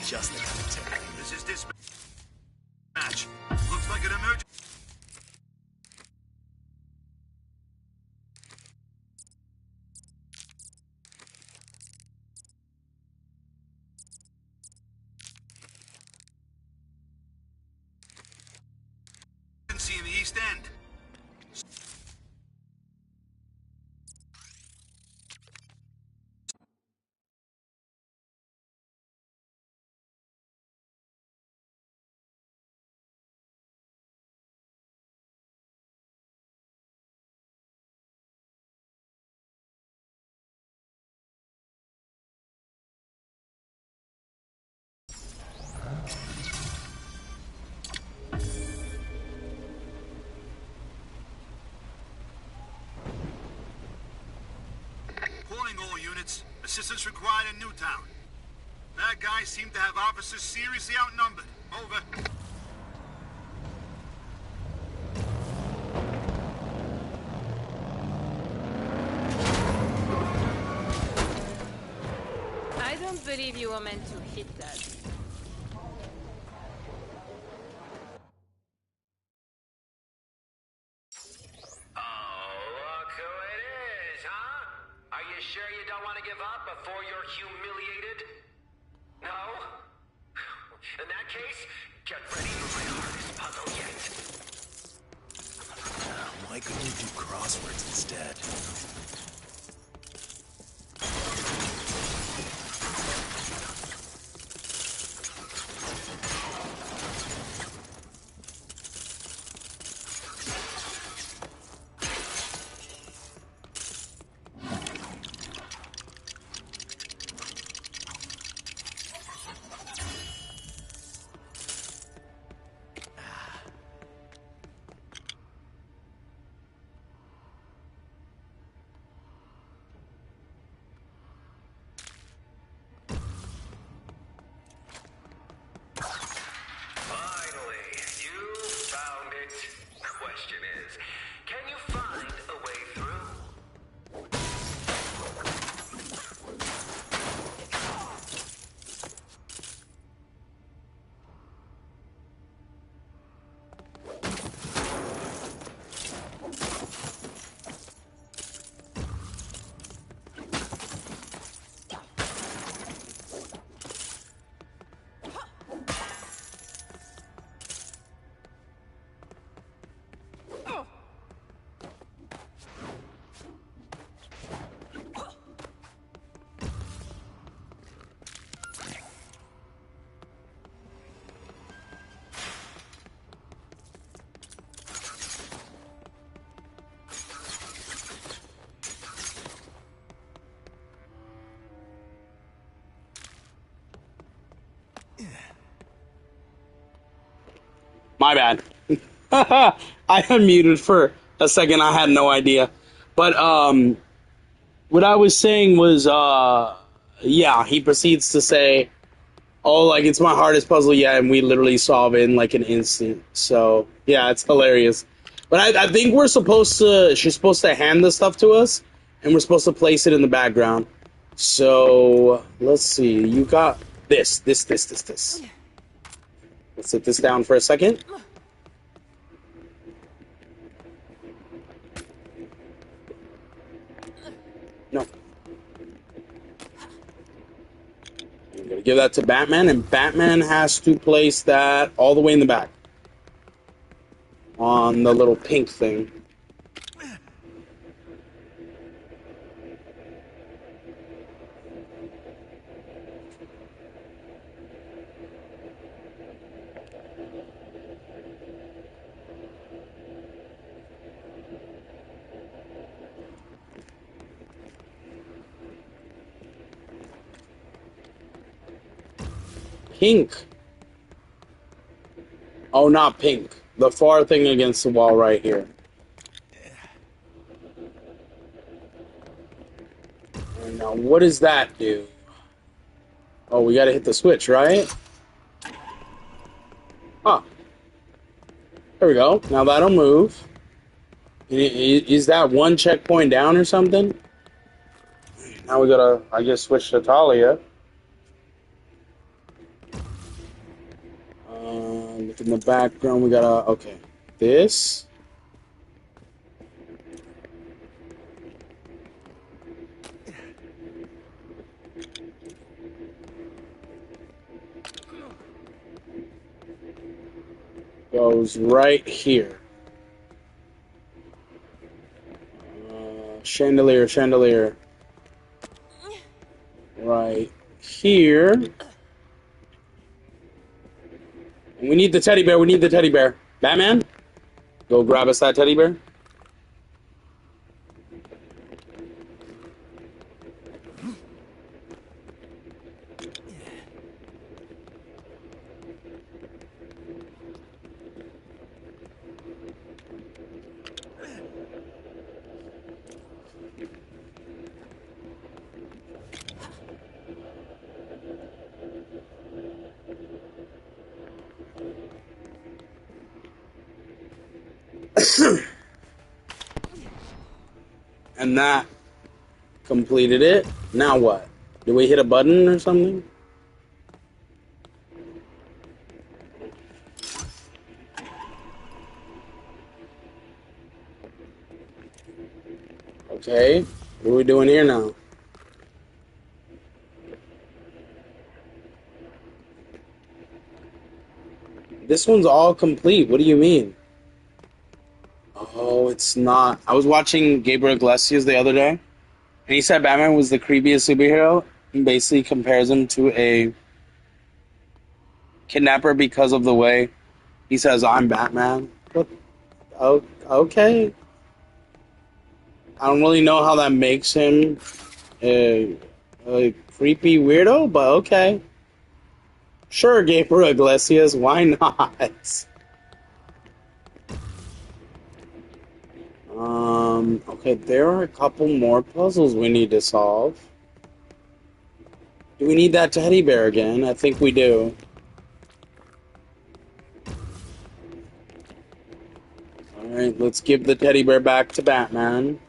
Just the kind of tech. This is dispatch. Looks like an emergency. In the East End. Calling all units. Assistance required in Newtown. Bad guys seem to have officers seriously outnumbered. Over. believe you were meant to hit that. Look who it is, huh? Are you sure you don't want to give up before you're humiliated? No? In that case, get ready for my hardest puzzle yet. Why couldn't we do crosswords instead? My bad. I unmuted for a second. I had no idea. But what I was saying was, yeah, he proceeds to say, oh, like, it's my hardest puzzle yet, and we literally solve it in, like, an instant. So, yeah, it's hilarious. But I think she's supposed to hand the stuff to us, and we're supposed to place it in the background. So, let's see. You got this. Let's sit this down for a second. No. I'm going to give that to Batman, and Batman has to place that all the way in the back. On the little pink thing. Pink. Oh, not pink. The far thing against the wall right here. And now, what does that do? Oh, we gotta hit the switch, right? Ah. There we go. Now that'll move. Is that one checkpoint down or something? Now we gotta, I guess, switch to Talia. Look in the background, we gotta, okay. This. Goes right here. Chandelier. Right here. And we need the teddy bear. Batman, go grab us that teddy bear. And that completed it. Now what? Did we hit a button or something? Okay, what are we doing here now? This one's all complete. What do you mean? Oh, it's not. I was watching Gabriel Iglesias the other day, and he said Batman was the creepiest superhero, and basically compares him to a kidnapper because of the way he says, "I'm Batman." What? Oh, okay. I don't really know how that makes him a creepy weirdo, but okay. Sure, Gabriel Iglesias, why not? Okay, there are a couple more puzzles we need to solve. Do we need that teddy bear again? I think we do. Alright, let's give the teddy bear back to Batman.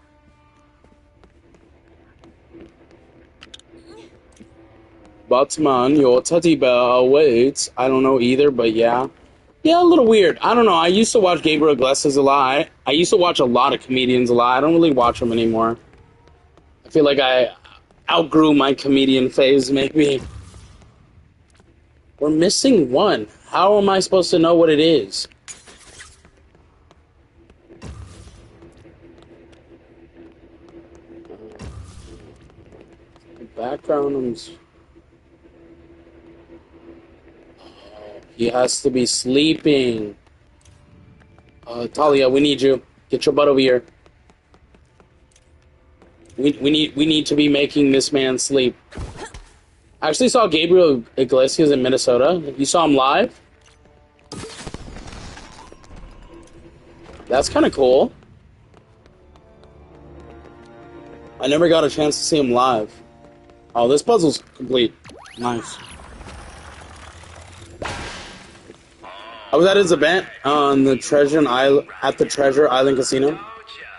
Batman, your teddy bear awaits. I don't know either, but yeah. Yeah, a little weird. I don't know. I used to watch Gabriel Iglesias a lot. I used to watch a lot of comedians a lot. I don't really watch them anymore. I feel like I outgrew my comedian phase, maybe. We're missing one. How am I supposed to know what it is? Background. He has to be sleeping. Talia, we need you. Get your butt over here. We need to be making this man sleep. I actually saw Gabriel Iglesias in Minnesota. You saw him live? That's kind of cool. I never got a chance to see him live. Oh, this puzzle's complete. Nice. I was at his event on the Treasure Island Casino.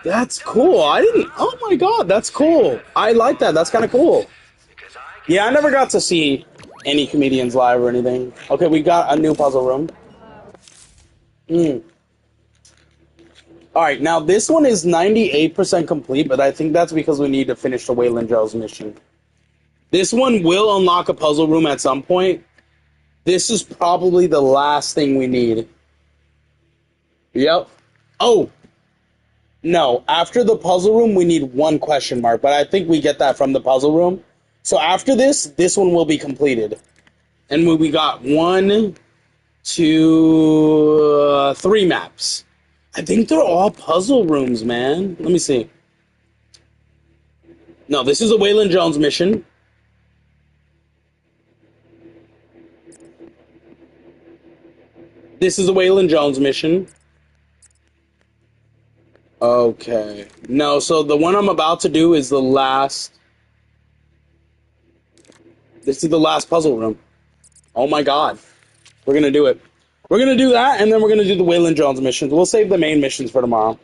That's cool. I didn't. Oh my god, that's cool. I like that. That's kind of cool. Yeah, I never got to see any comedians live or anything. Okay, we got a new puzzle room. Alright, now this one is 98% complete, but I think that's because we need to finish the Waylon Jones mission. This one will unlock a puzzle room at some point. This is probably the last thing we need. Yep. Oh! No, after the puzzle room, we need one question mark, but I think we get that from the puzzle room. So after this one will be completed. And we got 1, 2, 3 maps. I think they're all puzzle rooms, man. Let me see. No, this is a Waylon Jones mission. This is a Waylon Jones mission. Okay. No, so the one I'm about to do is the last... This is the last puzzle room. Oh my god. We're gonna do it. We're gonna do that, and then we're gonna do the Waylon Jones missions. We'll save the main missions for tomorrow.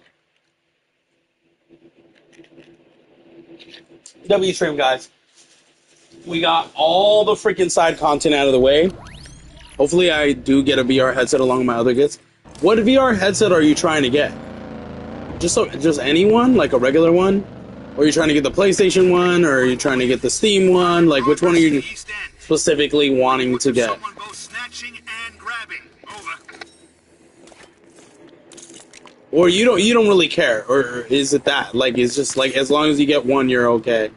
W-Stream, guys. We got all the freaking side content out of the way. Hopefully I do get a VR headset along with my other gets. What VR headset are you trying to get? Just anyone? Like a regular one? Or are you trying to get the PlayStation one? Or are you trying to get the Steam one? Like, which one are you specifically wanting to get? Or you don't really care? Or is it that? Like, it's just like, as long as you get one, you're okay.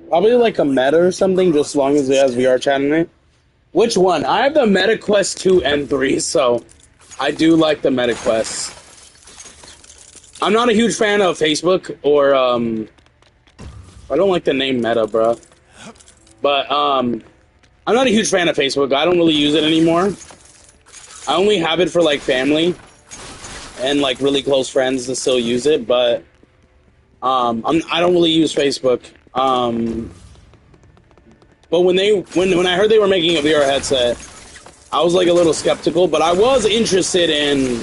Probably like a Meta or something, just as long as it has VR chat in it. Which one? I have the Meta Quest 2 and 3, so I do like the Meta Quest. I'm not a huge fan of Facebook or, I don't like the name Meta, bro. But, I'm not a huge fan of Facebook. I don't really use it anymore. I only have it for, like, family and, like, really close friends that still use it, but I don't really use Facebook. But when I heard they were making a VR headset, I was like a little skeptical, but I was interested in.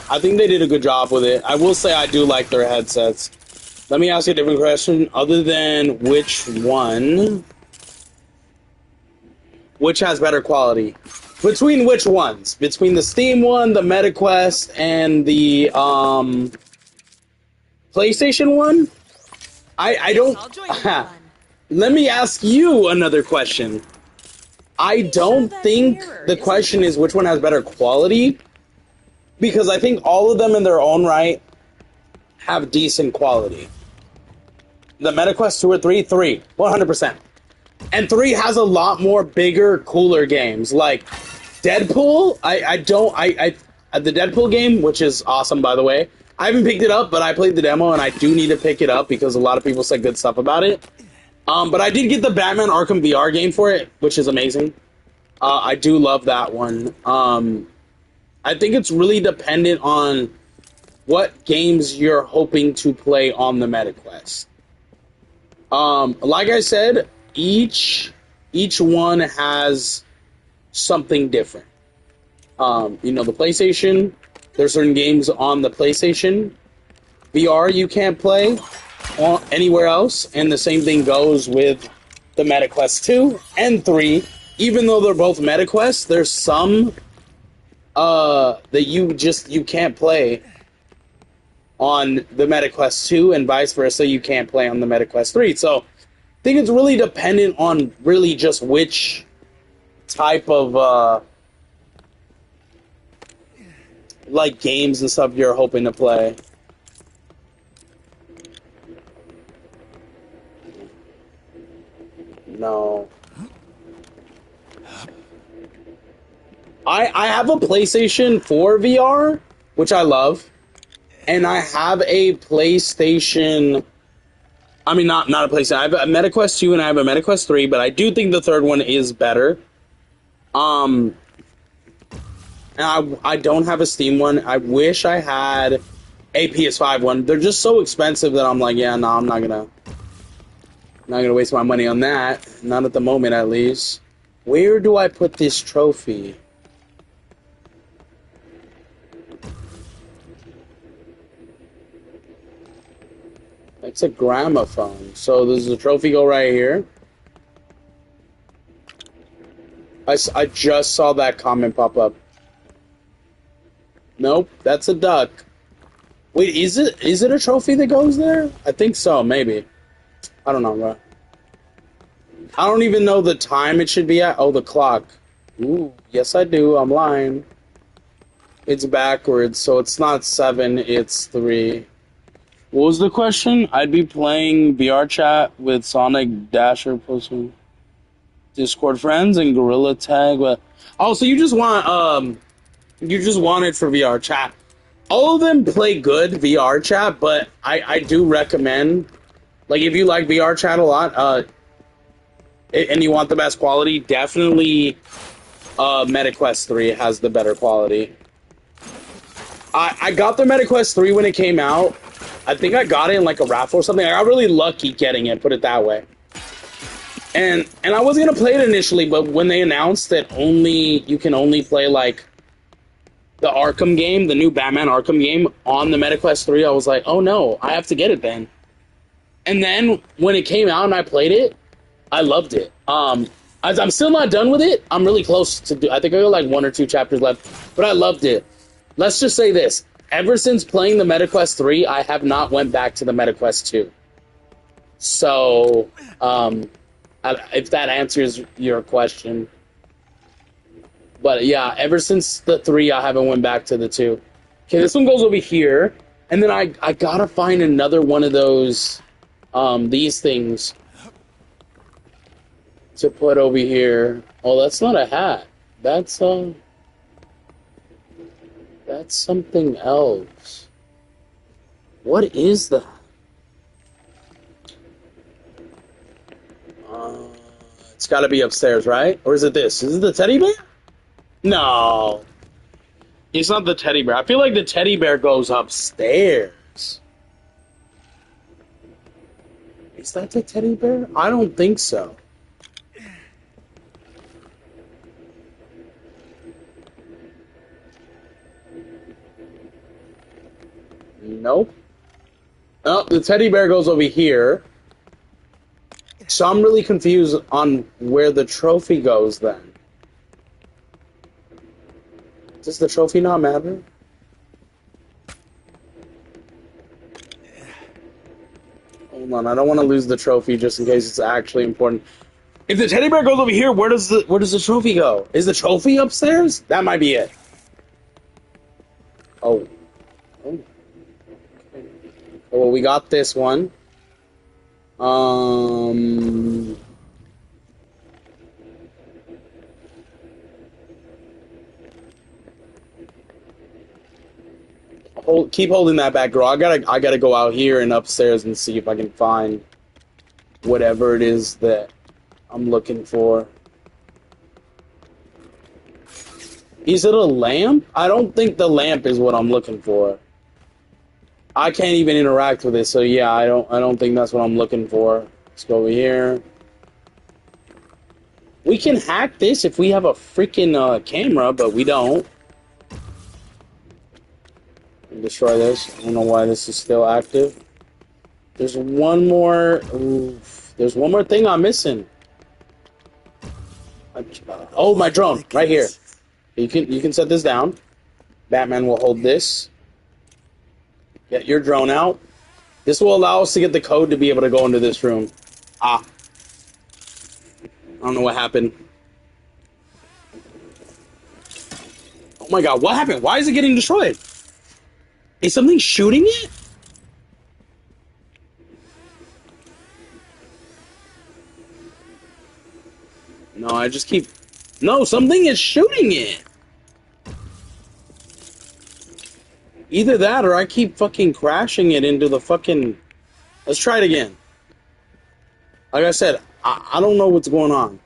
I think they did a good job with it. I will say I do like their headsets. Let me ask you a different question. Other than which has better quality? Between which ones? Between the Steam one, the MetaQuest, and the PlayStation one? I don't. Let me ask you another question. I don't think the question is which one has better quality, because I think all of them in their own right have decent quality. The MetaQuest 2 or 3? 3. 100%. And 3 has a lot more bigger, cooler games. Like Deadpool, the Deadpool game, which is awesome by the way. I haven't picked it up, but I played the demo and I do need to pick it up because a lot of people said good stuff about it. But I did get the Batman Arkham VR game for it, which is amazing. I do love that one. I think it's really dependent on what games you're hoping to play on the MetaQuest. Like I said, each one has something different. The PlayStation, there's certain games on the PlayStation VR you can't play anywhere else, and the same thing goes with the MetaQuest 2 and 3. Even though they're both MetaQuest, there's some that you can't play on the MetaQuest 2, and vice versa, you can't play on the MetaQuest 3. So I think it's really dependent on really just which type of like games and stuff you're hoping to play. No. I have a PlayStation 4 VR, which I love, and I have a PlayStation. I mean, not a PlayStation. I have a MetaQuest 2 and I have a MetaQuest 3, but I do think the third one is better. And I don't have a Steam one. I wish I had a PS5 one. They're just so expensive that I'm like, yeah, no, I'm not gonna waste my money on that. Not at the moment, at least. Where do I put this trophy? It's a gramophone. So does the trophy go right here? I just saw that comment pop up. Nope, that's a duck. Wait, is it a trophy that goes there? I think so, maybe. I don't know, bro. I don't even know the time it should be at. Oh, the clock. Ooh, yes I do. I'm lying. It's backwards, so it's not 7, it's 3. What was the question? I'd be playing VR chat with Sonic, Dasher, posting Discord friends, and Gorilla Tag. Oh, so you just want it for VR chat. All of them play good VR chat, but I do recommend, like, if you like VR chat a lot, and you want the best quality, definitely MetaQuest 3 has the better quality. I got the MetaQuest 3 when it came out. I think I got it in like a raffle or something. I got really lucky getting it, put it that way. And I was gonna play it initially, but when they announced that you can only play like the Arkham game, the new Batman Arkham game on the MetaQuest 3, I was like, oh no, I have to get it then. And then when it came out and I played it, I loved it. I'm still not done with it. I'm really close to I think I got like 1 or 2 chapters left, but I loved it. Let's just say this. Ever since playing the MetaQuest 3, I have not went back to the MetaQuest 2. So, if that answers your question. But yeah, ever since the 3, I haven't went back to the 2. Okay, this one goes over here. And then I gotta find another one of those, these things to put over here. Oh, that's not a hat. That's something else. What is that? It's gotta be upstairs, right? Or is it this? Is it the teddy bear? No. It's not the teddy bear. I feel like the teddy bear goes upstairs. Is that the teddy bear? I don't think so. Nope. Oh, the teddy bear goes over here. So I'm really confused on where the trophy goes then. Does the trophy not matter? Hold on, I don't want to lose the trophy just in case it's actually important. If the teddy bear goes over here, where does the trophy go? Is the trophy upstairs? That might be it. Oh. Oh. Okay. Well, we got this one. Keep holding that back, girl. I gotta go out here and upstairs and see if I can find whatever it is that I'm looking for. Is it a lamp? I don't think the lamp is what I'm looking for. I can't even interact with it, so yeah, I don't think that's what I'm looking for. Let's go over here. We can hack this if we have a freaking camera, but we don't. Destroy this. I don't know why this is still active. There's one more. Oof, there's one more thing I'm missing. Oh, my drone right here. You can set this down. Batman will hold this. Get your drone out. This will allow us to get the code to be able to go into this room. Ah. I don't know what happened. Oh my god, what happened? Why is it getting destroyed? Is something shooting it? No, I just keep... No, something is shooting it! Either that or I keep fucking crashing it into the fucking... Let's try it again. Like I said, I don't know what's going on.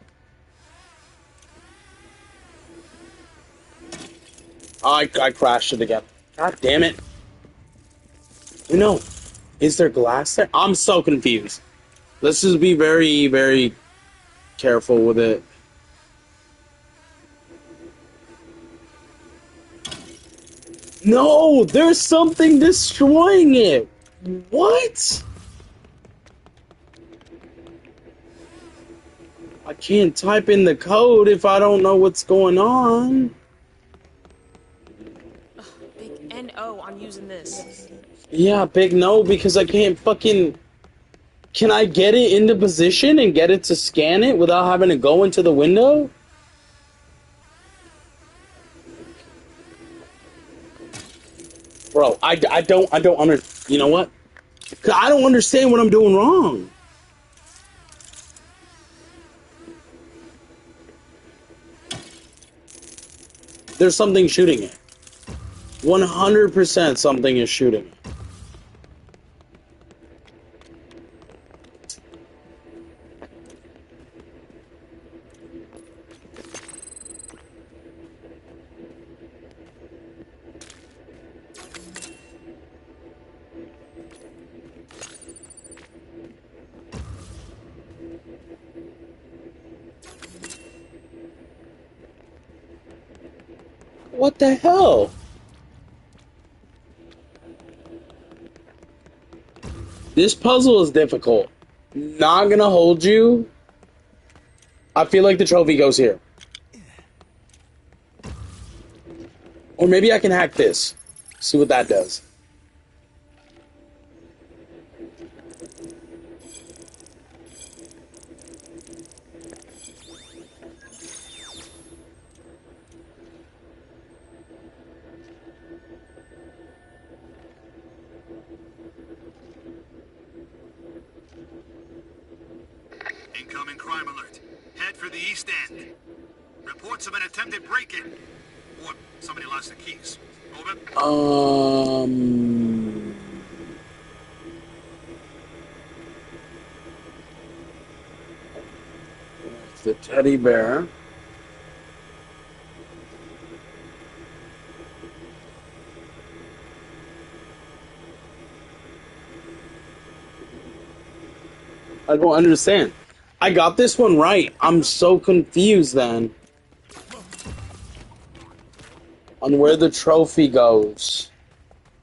Oh, I crashed it again. God damn it. No. Is there glass there? I'm so confused. Let's just be very, very careful with it. No, there's something destroying it. What? I can't type in the code if I don't know what's going on. Big N-O, I'm using this. Yeah, big no, because I can't fucking... Can I get it into position and get it to scan it without having to go into the window? Bro, I don't you know what? I don't understand what I'm doing wrong. There's something shooting it. 100% something is shooting it. What the hell? This puzzle is difficult. Not gonna hold you. I feel like the trophy goes here. Or maybe I can hack this. See what that does. Incoming crime alert. Head for the East End. Reports of an attempted break-in. Or somebody lost the keys. Over. The teddy bear. I don't understand. I got this one right. I'm so confused then on where the trophy goes.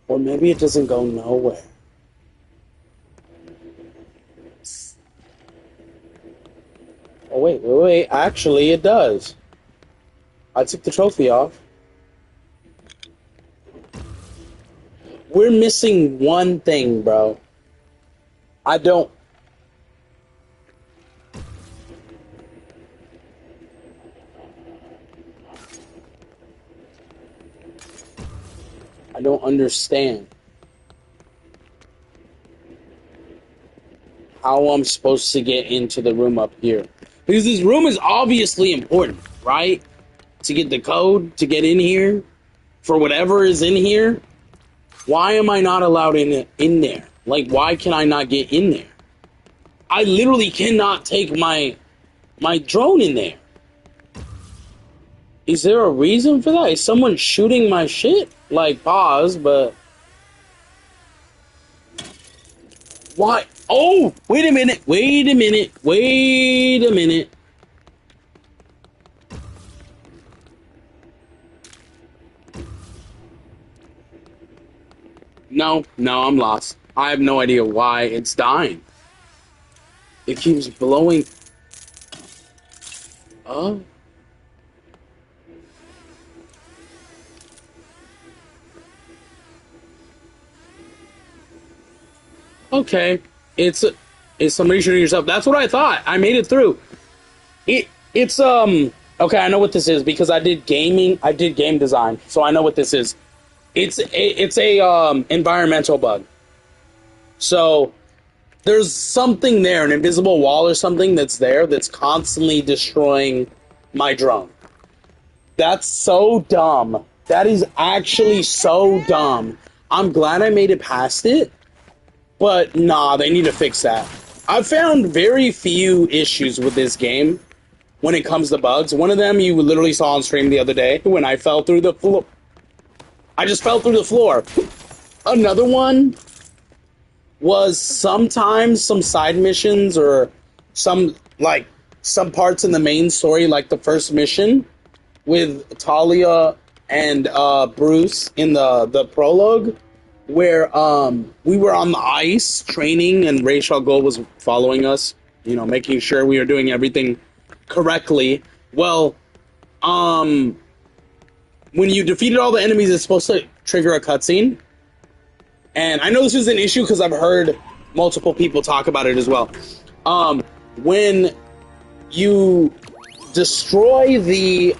Or maybe it doesn't go nowhere. Oh, wait. Actually, it does. I took the trophy off. We're missing one thing, bro. I don't understand how I'm supposed to get into the room up here. Because this room is obviously important, right? To get the code, to get in here, for whatever is in here. Why am I not allowed in there? Like, why can I not get in there? I literally cannot take my drone in there. Is there a reason for that? Is someone shooting my shit? Like, pause, but... Why? Oh! Wait a minute! No, I'm lost. I have no idea why it's dying. It keeps blowing... Oh... Okay, it's somebody shooting yourself. That's what I thought. I made it through. It's okay. I know what this is because I did gaming. I did game design, so I know what this is. It's a environmental bug. So there's something there, an invisible wall or something that's there that's constantly destroying my drone. That's so dumb. That is actually so dumb. I'm glad I made it past it. But, nah, they need to fix that. I've found very few issues with this game when it comes to bugs. One of them you literally saw on stream the other day when I fell through the floor. I just fell through the floor. Another one was sometimes some side missions or some parts in the main story, like the first mission with Talia and Bruce in the prologue, where we were on the ice training and Ra's al Ghul was following us, making sure we were doing everything correctly. Well, when you defeated all the enemies, it's supposed to trigger a cutscene. And I know this is an issue because I've heard multiple people talk about it as well. When you destroy the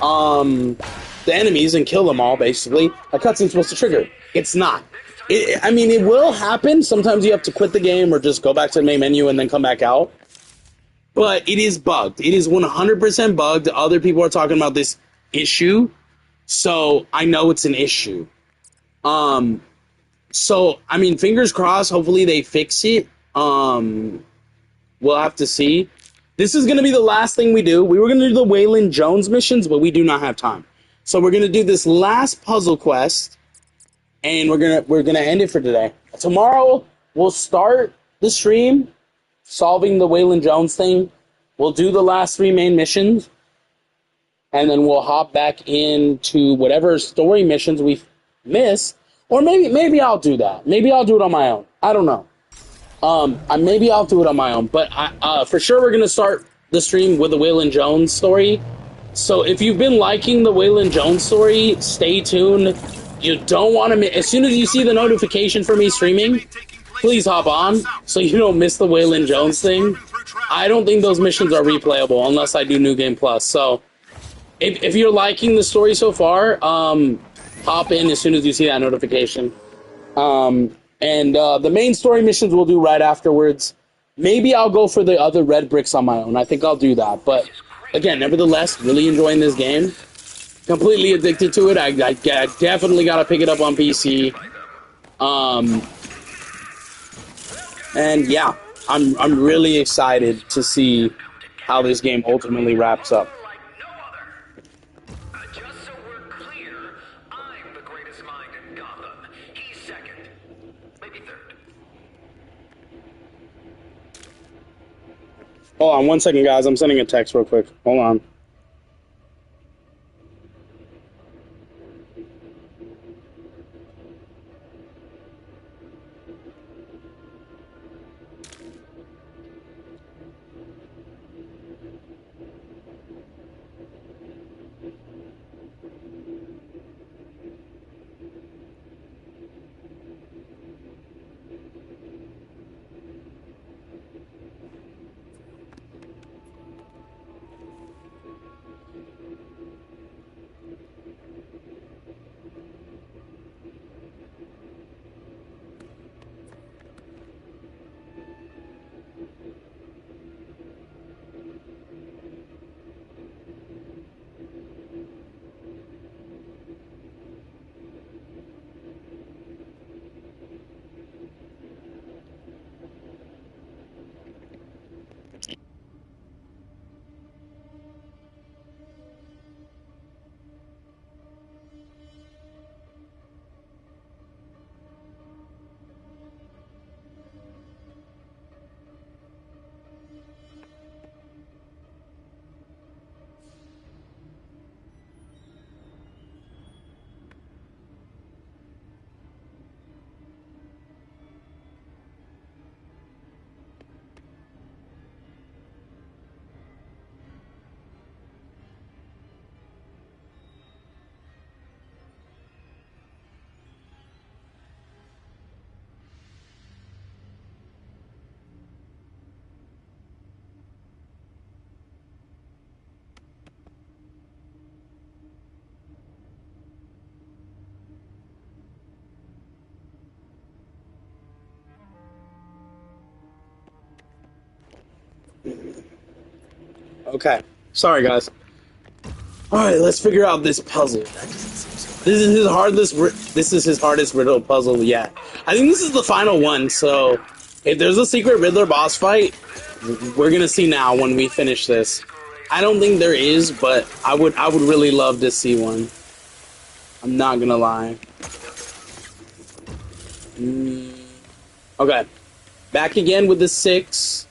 enemies and kill them all, basically, a cutscene's supposed to trigger. It's not. It will happen. Sometimes you have to quit the game or just go back to the main menu and then come back out. But it is bugged. It is 100% bugged. Other people are talking about this issue. So I know it's an issue. So, fingers crossed. Hopefully they fix it. We'll have to see. This is going to be the last thing we do. We were going to do the Waylon Jones missions, but we do not have time. So we're going to do this last puzzle quest. And we're gonna end it for today. Tomorrow we'll start the stream solving the Waylon Jones thing. We'll do the last 3 main missions, and then we'll hop back into whatever story missions we miss. Or maybe I'll do that. Maybe I'll do it on my own. I don't know. Maybe I'll do it on my own. But for sure we're gonna start the stream with the Waylon Jones story. So if you've been liking the Waylon Jones story, stay tuned. You don't want to miss. As soon as you see the notification for me streaming, please hop on so you don't miss the Waylon Jones thing. I don't think those missions are replayable unless I do New Game Plus. So if you're liking the story so far, hop in as soon as you see that notification. And the main story missions we'll do right afterwards. Maybe I'll go for the other red bricks on my own. I think I'll do that. But again, nevertheless, really enjoying this game. Completely addicted to it. I definitely got to pick it up on PC. And yeah, I'm really excited to see how this game ultimately wraps up. Hold on 1 second, guys. I'm sending a text real quick. Hold on. Okay. Sorry, guys. Alright, let's figure out this puzzle. This is his hardest riddle puzzle yet. I think this is the final one, so if there's a secret Riddler boss fight, we're gonna see now when we finish this. I don't think there is, but I would really love to see one. I'm not gonna lie. Okay. Back again with the 6.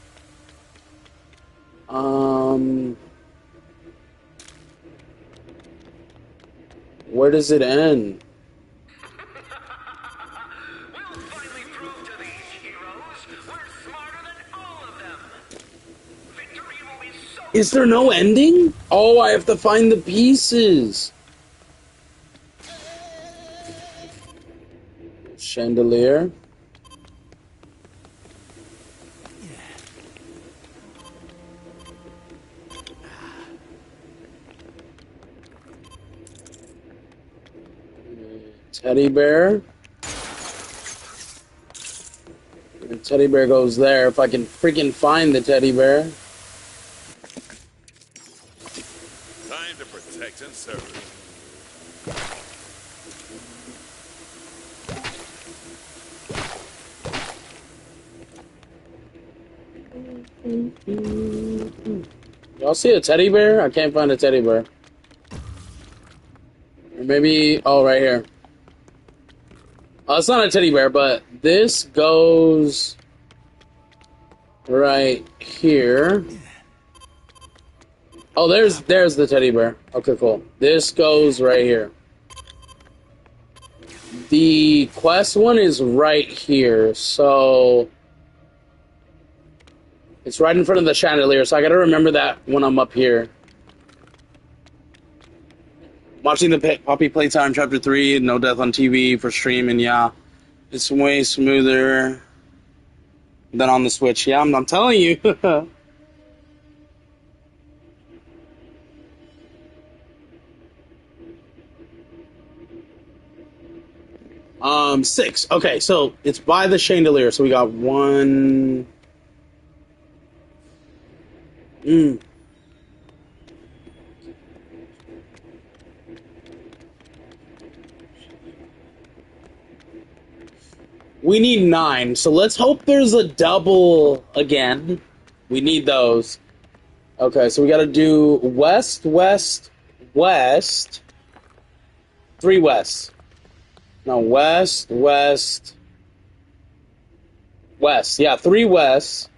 Where does it end? Is there no ending? Oh, I have to find the pieces. Chandelier. Teddy bear. The teddy bear goes there. If I can freaking find the teddy bear. Time to protect and serve. Y'all see a teddy bear? I can't find a teddy bear. Or maybe, oh, right here. Oh, it's not a teddy bear, but this goes right here. Oh, there's the teddy bear. Okay, cool. This goes right here. The quest one is right here, so it's right in front of the chandelier, so I gotta remember that when I'm up here. Watching the Poppy Playtime Chapter 3, No Death on TV for stream, and yeah, it's way smoother than on the Switch. Yeah, I'm telling you. 6. Okay, so it's by the chandelier, so we got 1... We need 9, so let's hope there's a double again. We need those. Okay, so we gotta do west, west, west. 3 west. No, west, west, west. Yeah, 3 west.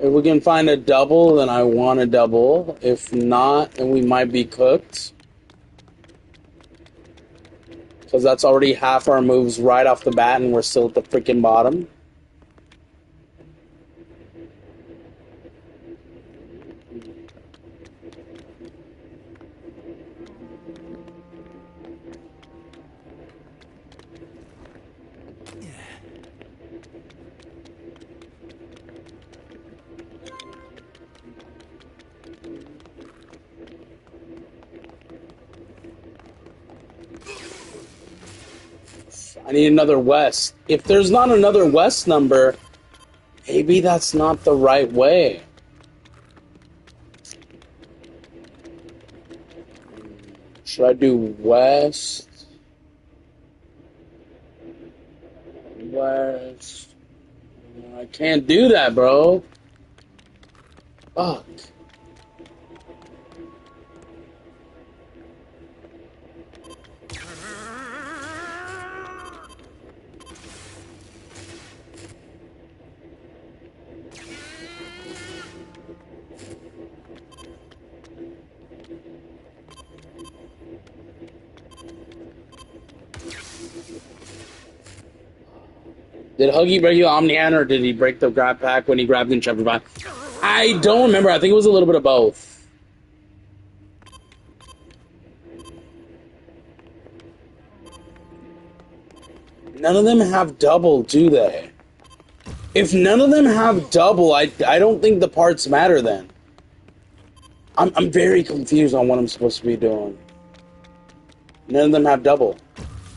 If we can find a double, then I want a double. If not, then we might be cooked. Because that's already half our moves right off the bat, and we're still at the freaking bottom. I need another West. If there's not another West number, maybe that's not the right way. Should I do West? West. I can't do that, bro. Fuck. Did Huggy break you Omni-Hand, or did he break the grab pack when he grabbed in Chapter 5? I don't remember. I think it was a little bit of both. None of them have double, do they? If none of them have double, I don't think the parts matter then. I'm very confused on what I'm supposed to be doing. None of them have double.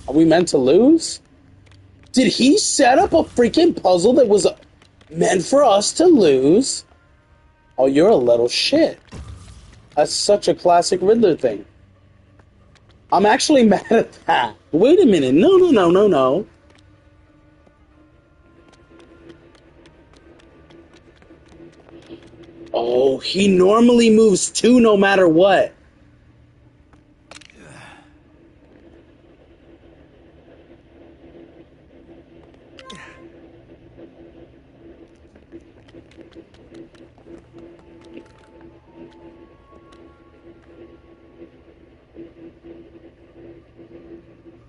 Are we meant to lose? Did he set up a freaking puzzle that was meant for us to lose? Oh, you're a little shit. That's such a classic Riddler thing. I'm actually mad at that. Wait a minute. No. Oh, he normally moves 2 no matter what.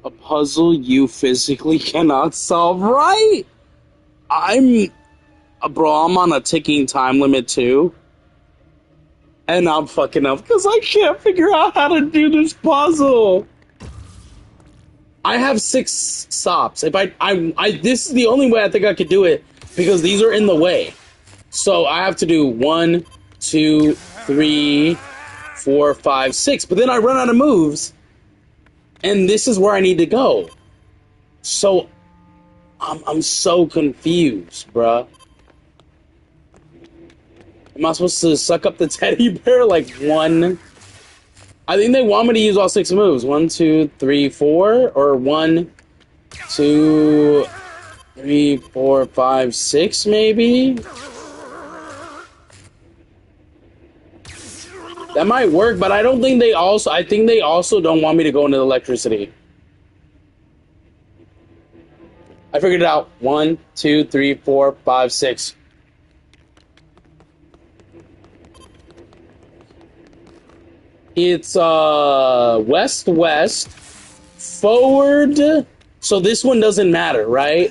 A puzzle you physically cannot solve, right? Bro, I'm on a ticking time limit too. And I'm fucking up because I can't figure out how to do this puzzle. I have 6 stops. If this is the only way I think I could do it because these are in the way. So I have to do 1, 2, 3, 4, 5, 6. But then I run out of moves. And this is where I need to go. So, I'm so confused, bruh. Am I supposed to suck up the teddy bear like 1? I think they want me to use all 6 moves. 1, 2, 3, 4, or 1, 2, 3, 4, 5, 6, maybe? That might work, but I don't think they also... I think they also don't want me to go into the electricity. I figured it out. 1, 2, 3, 4, 5, 6. It's, west, forward. So this one doesn't matter, right?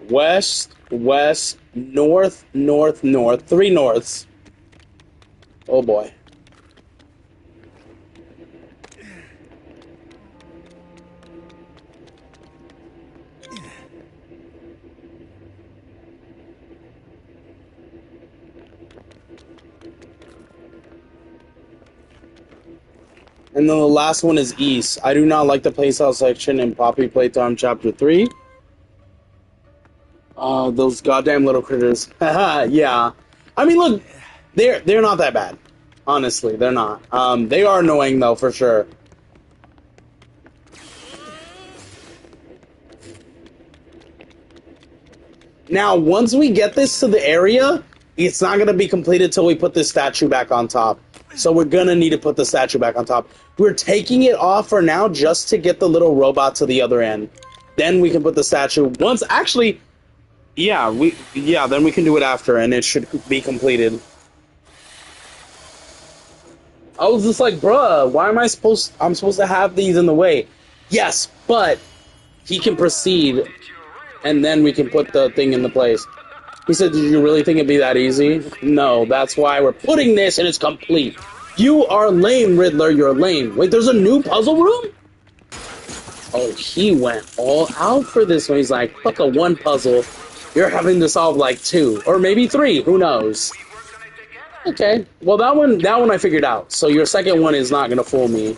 West, north, 3 norths. Oh boy. And then the last one is east. I do not like the playstyle section in Poppy Playtime Chapter 3. Those goddamn little critters. Yeah. I mean, look, they're not that bad. Honestly, they're not. They are annoying, though, for sure. Now, once we get this to the area, it's not going to be completed till we put this statue back on top. So we're going to need to put the statue back on top. We're taking it off for now just to get the little robot to the other end. Then we can put the statue. Once, actually, yeah, then we can do it after, and it should be completed. I was just like, bruh, why am I'm supposed to have these in the way? Yes, but he can proceed, and then we can put the thing into place. He said, did you really think it'd be that easy? No, that's why we're putting this, and it's complete. You are lame, Riddler, you're lame. Wait, there's a new puzzle room? Oh, he went all out for this one. He's like, fuck a one puzzle. You're having to solve like 2, or maybe 3, who knows? Okay, well that one I figured out. So your second one is not gonna fool me.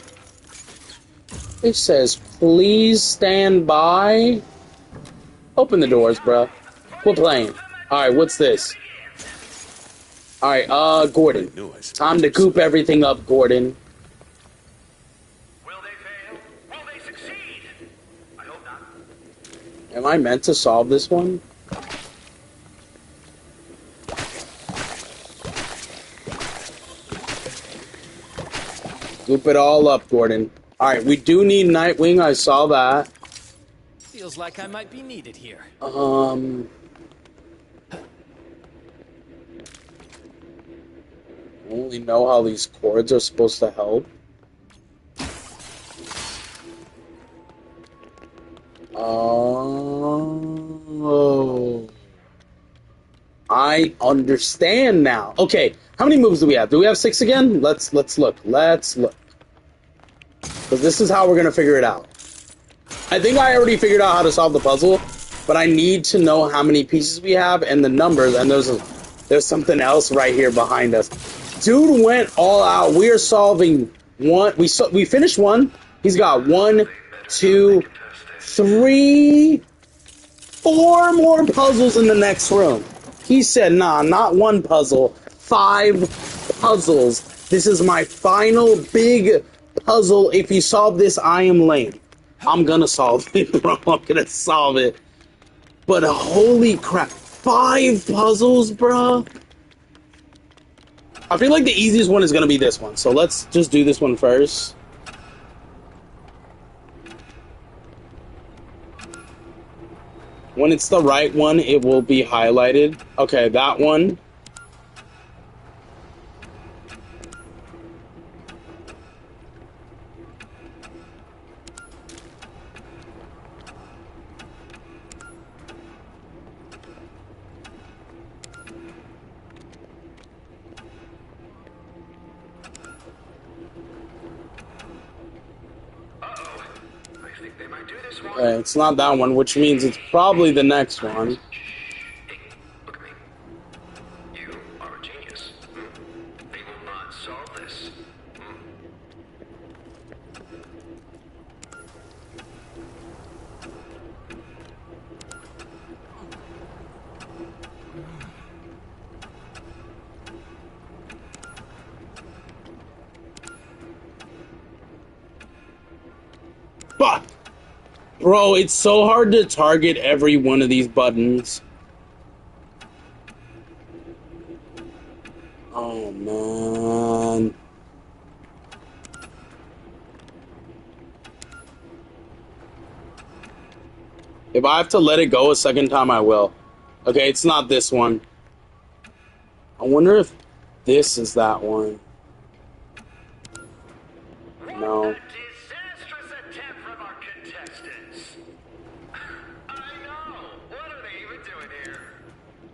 It says, please stand by. Open the doors, bruh. Quit playing. Alright, what's this? Alright, Gordon. Time to goop everything up, Gordon. Am I meant to solve this one? Goop it all up, Gordon. Alright, we do need Nightwing, I saw that. Feels like I might be needed here. I only know how these cords are supposed to help. Oh, I understand now. Okay, how many moves do we have? Do we have 6 again? Let's look. Let's look. Because this is how we're gonna figure it out. I think I already figured out how to solve the puzzle, but I need to know how many pieces we have and the numbers. And there's something else right here behind us. Dude went all out. We are solving one. We finished one. He's got 1, 2, 3, 4 more puzzles in the next room. He said, nah, not 1 puzzle, 5 puzzles. This is my final big puzzle. If you solve this, I am lame. I'm gonna solve it, bro. I'm gonna solve it. But holy crap, 5 puzzles, bro. I feel like the easiest one is gonna be this one. So let's just do this one first. When it's the right one, it will be highlighted. Okay, that one. Okay, it's not that one, which means it's probably the next one. You are a genius. They will not solve this. Fuck! Bro, it's so hard to target every one of these buttons. Oh, man. If I have to let it go a second time, I will. Okay, it's not this one. I wonder if this is that one. No.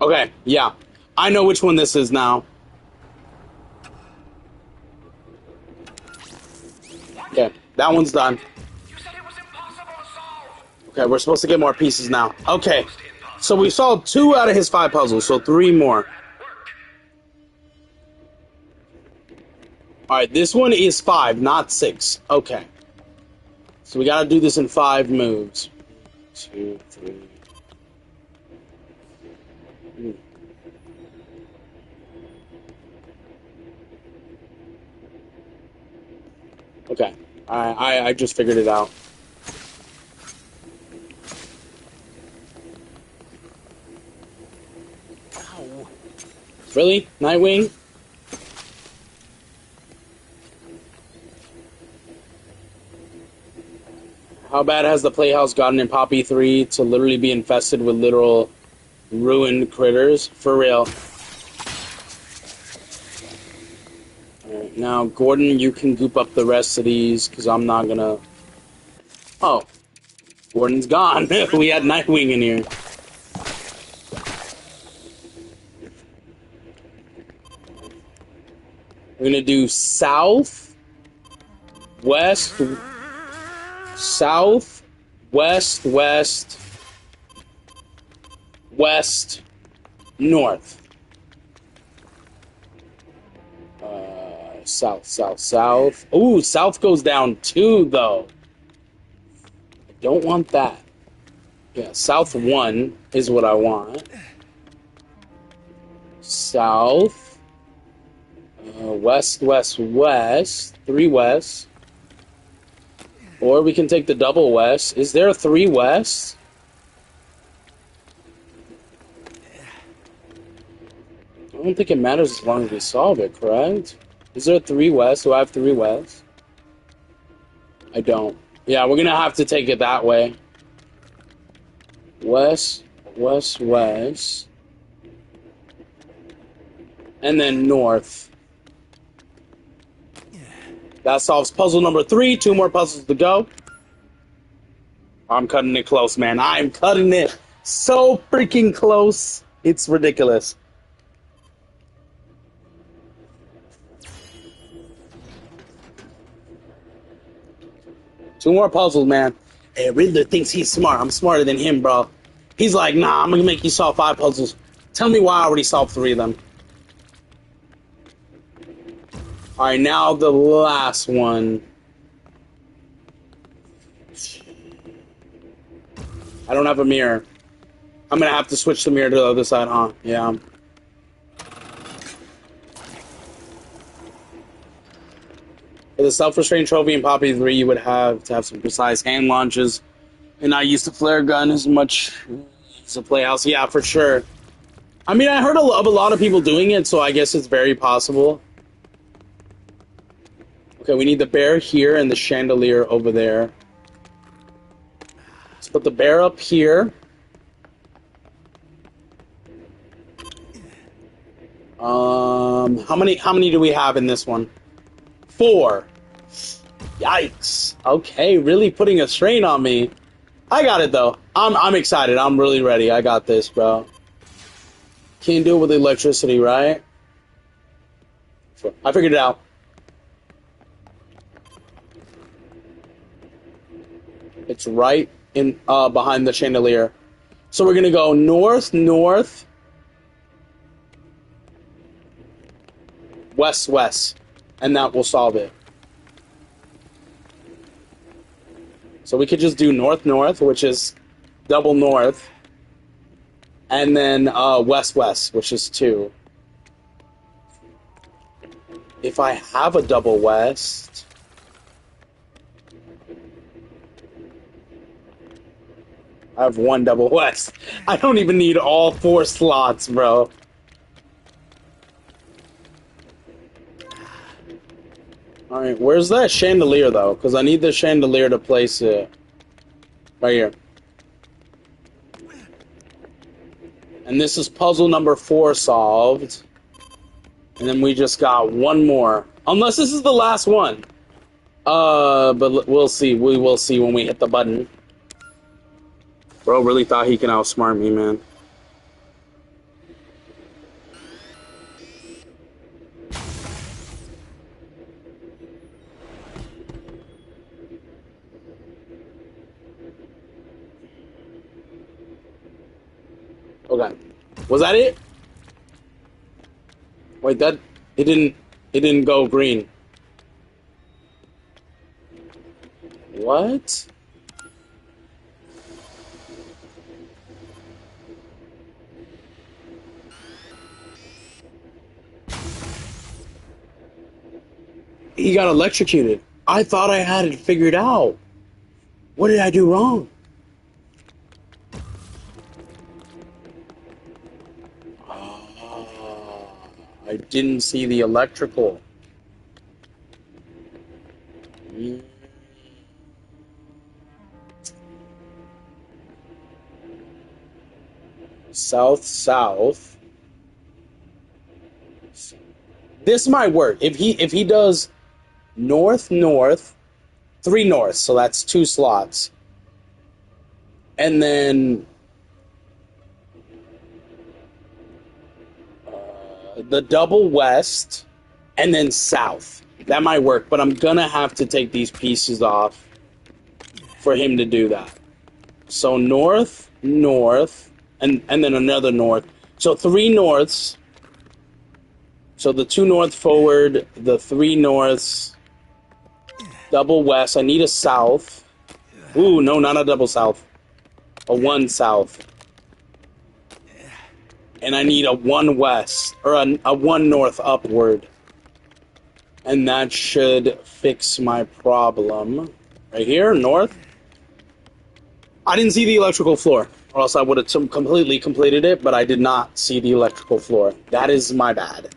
Okay, yeah. I know which one this is now. Okay, that one's done. Okay, we're supposed to get more pieces now. Okay, so we solved 2 out of his 5 puzzles, so 3 more. Alright, this one is 5, not 6. Okay. So we gotta do this in 5 moves. 2, 3. Okay, I just figured it out. Ow. Really? Nightwing? How bad has the playhouse gotten in Poppy 3 to literally be infested with literal ruined critters? For real. Alright, now, Gordon, you can goop up the rest of these, because I'm not gonna... Oh. Gordon's gone. We had Nightwing in here. We're gonna do south, west, south, west, west, west, north. South, south, south. Ooh, south goes down 2, though. I don't want that. Yeah, south 1 is what I want. South. West, west, west. 3 west. Or we can take the double west. Is there a 3 west? I don't think it matters as long as we solve it, correct? Is there a 3 west? Do I have 3 west? I don't. Yeah, we're gonna have to take it that way. West, west, west. And then north. That solves puzzle number 3. 2 more puzzles to go. I'm cutting it close, man. I'm cutting it so freaking close. It's ridiculous. Two more puzzles, man. Hey, Riddler thinks he's smart. I'm smarter than him, bro. He's like, nah, I'm gonna make you solve 5 puzzles. Tell me why I already solved 3 of them. Alright, now the last one. I don't have a mirror. I'm gonna have to switch the mirror to the other side, huh? Yeah. For the self-restraint trophy in Poppy 3, you would have to have some precise hand launches and not use the flare gun as much as a playhouse. Yeah, for sure. I mean, I heard of a lot of people doing it, so I guess it's very possible. Okay, we need the bear here and the chandelier over there. Let's put the bear up here. How many do we have in this one? 4. Yikes. Okay, really putting a strain on me. I got it though. I'm excited. I'm really ready. I got this, bro. Can't do it with electricity, right? I figured it out. It's right in behind the chandelier. So we're gonna go north, north, west, west, and that will solve it. So we could just do north, north, which is double north, and then west, west, which is 2. If I have a double west, I have 1 double west. I don't even need all 4 slots, bro. Alright, where's that chandelier, though? Because I need the chandelier to place it. Right here. And this is puzzle number 4 solved. And then we just got 1 more. Unless this is the last one. But we'll see. We will see when we hit the button. Bro really thought he can outsmart me, man. Okay. Was that it? Wait, it didn't go green. What? He got electrocuted. I thought I had it figured out. What did I do wrong? I didn't see the electrical. south, south. This might work. If he does north, north, 3 north, so that's 2 slots. And then the double west, and then south. That might work, but I'm gonna have to take these pieces off for him to do that. So north, north, and then another north. So 3 norths. So the 2 north forward, the 3 norths, double west. I need a south. Ooh, no, not a double south. A 1 south. And I need a 1 west, or a 1 north upward. And that should fix my problem. Right here, north. I didn't see the electrical floor, or else I would have completely completed it, but I did not see the electrical floor. That is my bad.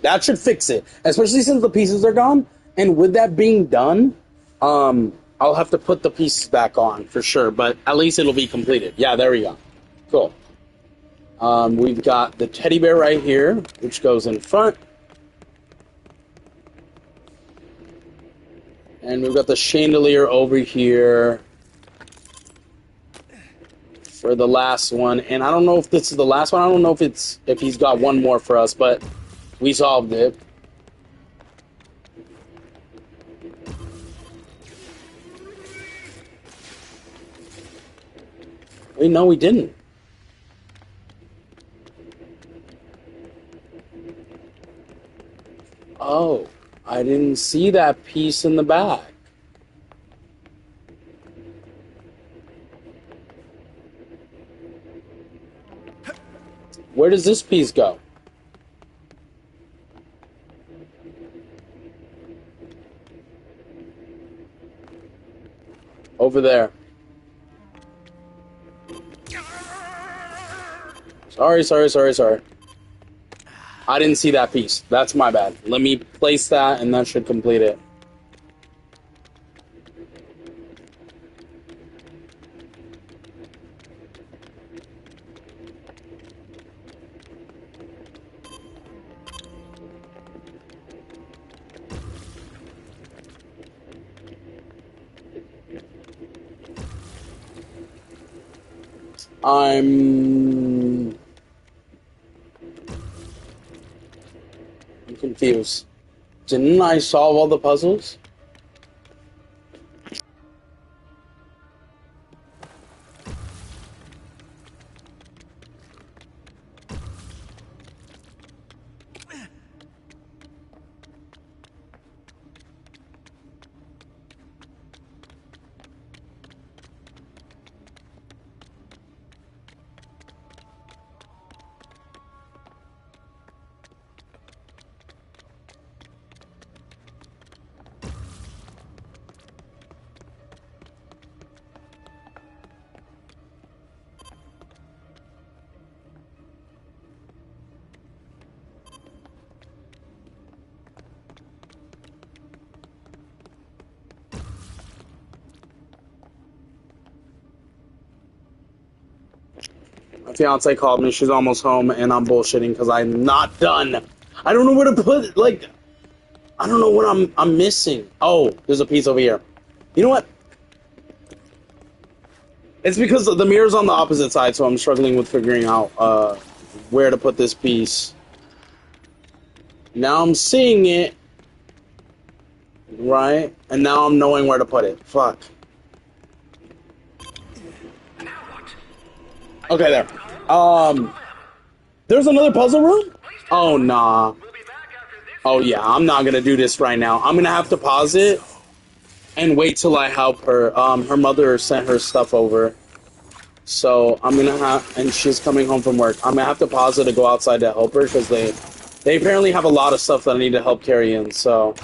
That should fix it, especially since the pieces are gone. And with that being done, I'll have to put the pieces back on for sure, but at least it'll be completed. Yeah, there we go. Cool. We've got the teddy bear right here, which goes in front. And we've got the chandelier over here for the last one. And I don't know if this is the last one. I don't know if he's got one more for us, but we solved it. Wait, no, we didn't. Oh, I didn't see that piece in the back. Where does this piece go? Over there. Sorry. I didn't see that piece. That's my bad. Let me place that, and that should complete it. I'm confused. Didn't I solve all the puzzles? My fiance called me. She's almost home, and I'm bullshitting because I'm not done. I don't know where to put it. Like, I don't know what I'm missing. Oh, there's a piece over here. You know what? It's because the mirror's on the opposite side, so I'm struggling with figuring out where to put this piece. Now I'm seeing it, right? And now I'm knowing where to put it. Fuck. Okay, there. There's another puzzle room? Oh, nah. Oh, yeah, I'm not gonna do this right now. I'm gonna have to pause it and wait till I help her. Her mother sent her stuff over. So, I'm gonna have... And she's coming home from work. I'm gonna have to pause it to go outside to help her, because they apparently have a lot of stuff that I need to help carry in, so...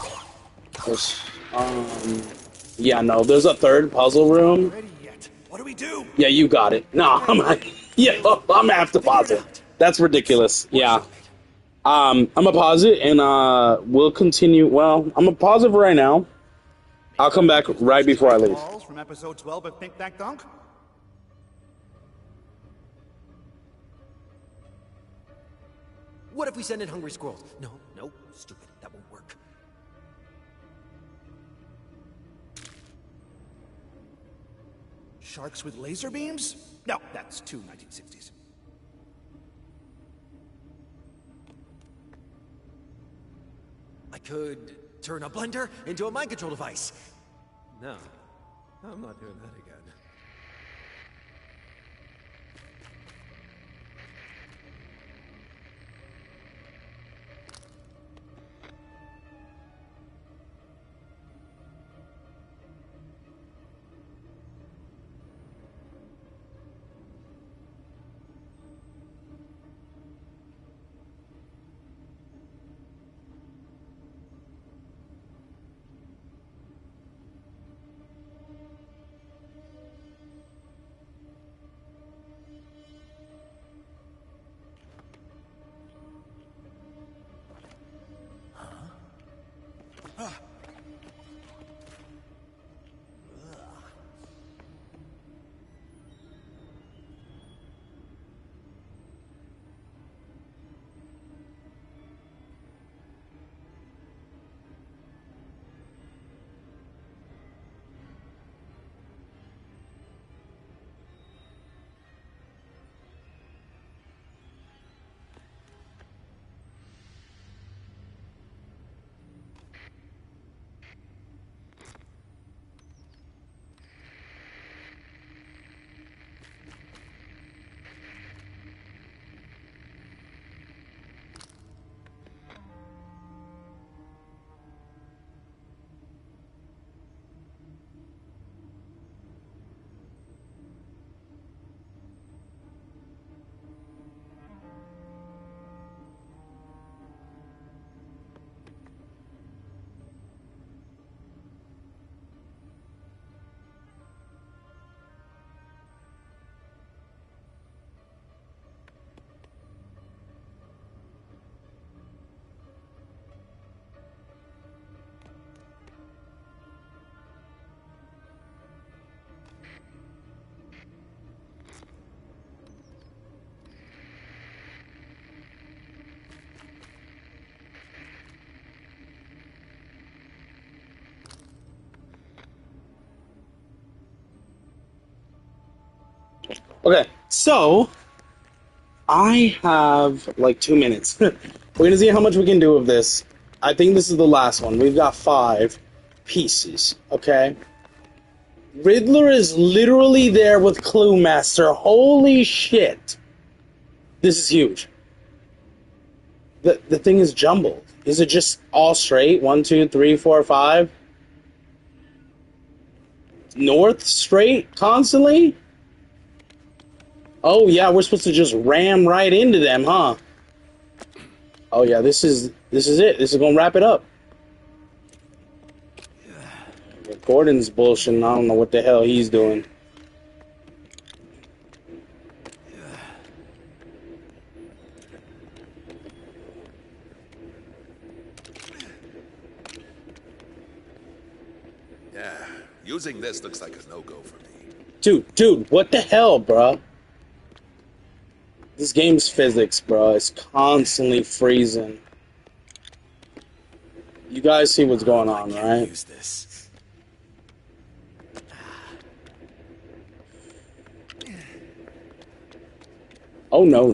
yeah, no, there's a third puzzle room. What do we do? Yeah, you got it. No, I'm like... Yeah, I'm gonna have to pause it. That's ridiculous. Yeah. I'm gonna pause it, and we'll continue. Well, I'm gonna pause it for right now. I'll come back right before I leave. From episode 12 of Think That Dunk? What if we send in hungry squirrels? No, no, stupid. That won't work. Sharks with laser beams? No, that's too 1960s. I could turn a blender into a mind control device. No, I'm not doing that again. Okay, so I have like 2 minutes. We're gonna see how much we can do of this. I think this is the last one. We've got 5 pieces, okay? Riddler is literally there with Clue Master. Holy shit. This is huge. The thing is jumbled. Is it just all straight? 1, 2, 3, 4, 5? North straight constantly? Oh yeah, we're supposed to just ram right into them, huh? Oh yeah, this is it. This is gonna wrap it up. Gordon's bullshitting. I don't know what the hell he's doing. Yeah, using this looks like a no-go for me. Dude, what the hell, bruh? This game's physics, bro. It's constantly freezing. You guys see what's going on, right? Use this. Oh no.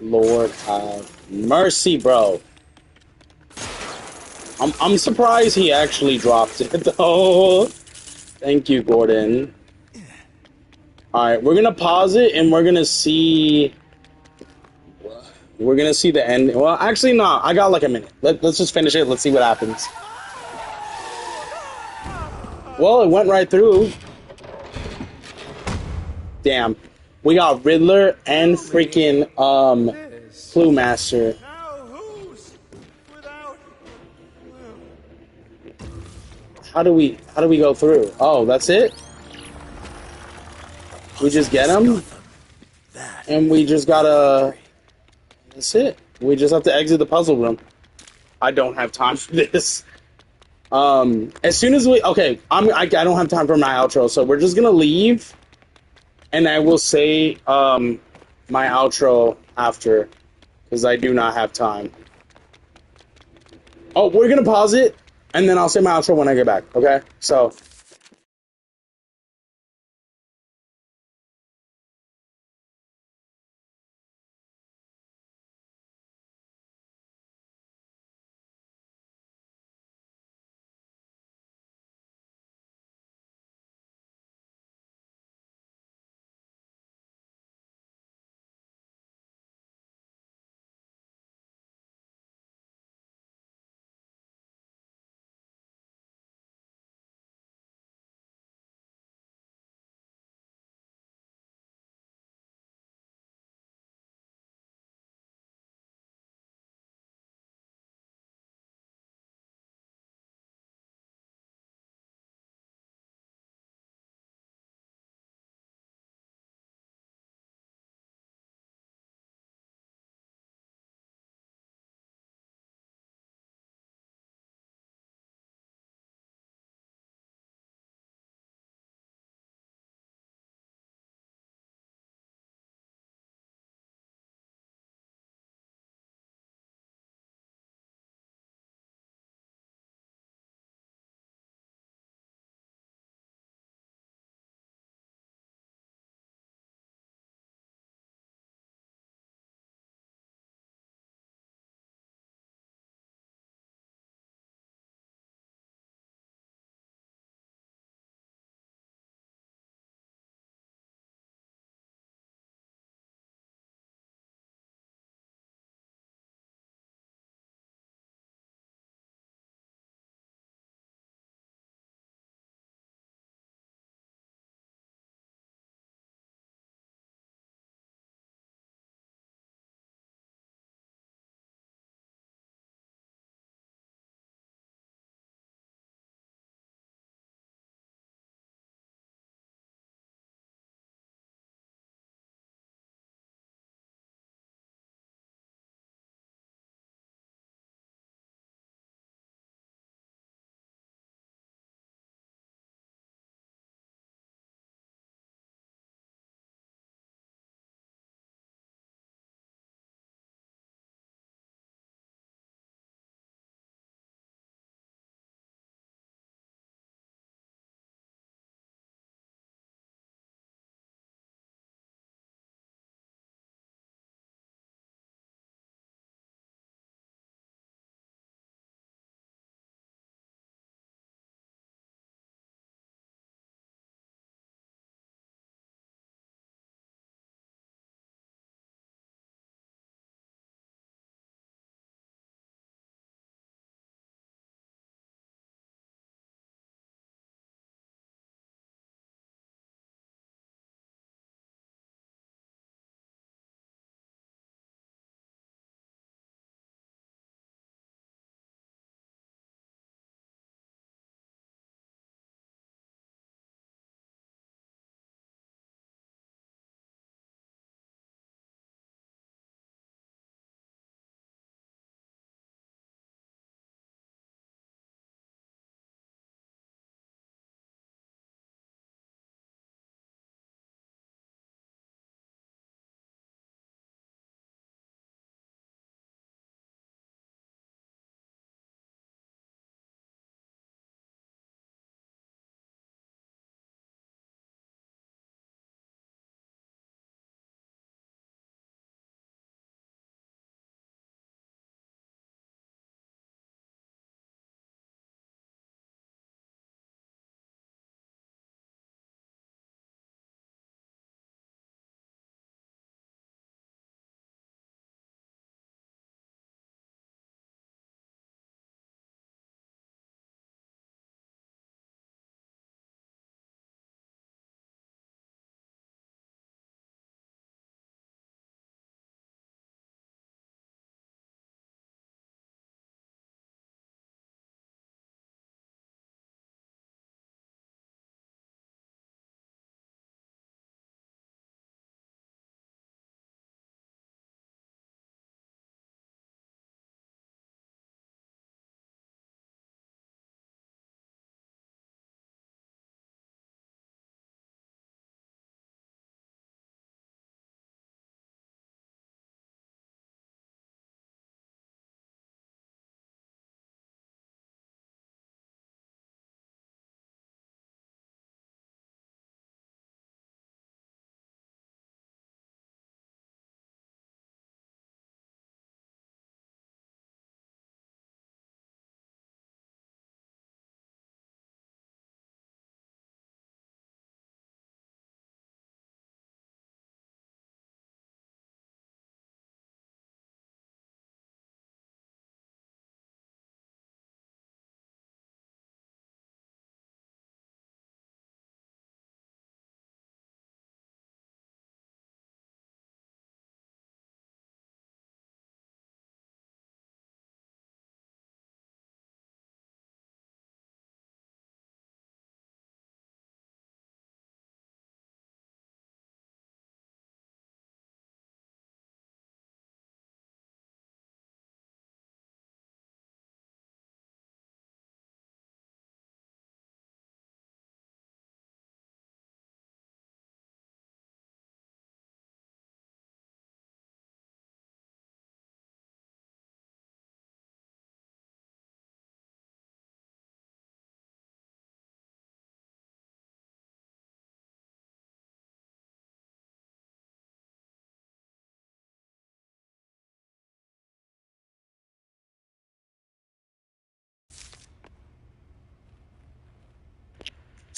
Lord have mercy, bro. I'm surprised he actually dropped it, though. Thank you, Gordon. Alright, we're gonna pause it, and we're gonna see... We're gonna see the end. Well, actually, no. I got like a minute. Let's just finish it. Let's see what happens. Well, it went right through. Damn. We got Riddler and freaking, Clue Master. How do we go through? Oh, that's it? We just get him? And we just gotta... That's it. We just have to exit the puzzle room. I don't have time for this. As soon as I don't have time for my outro, so we're just gonna leave, and I will say my outro after, because I do not have time. Oh, we're gonna pause it, and then I'll say my outro when I get back. Okay, so.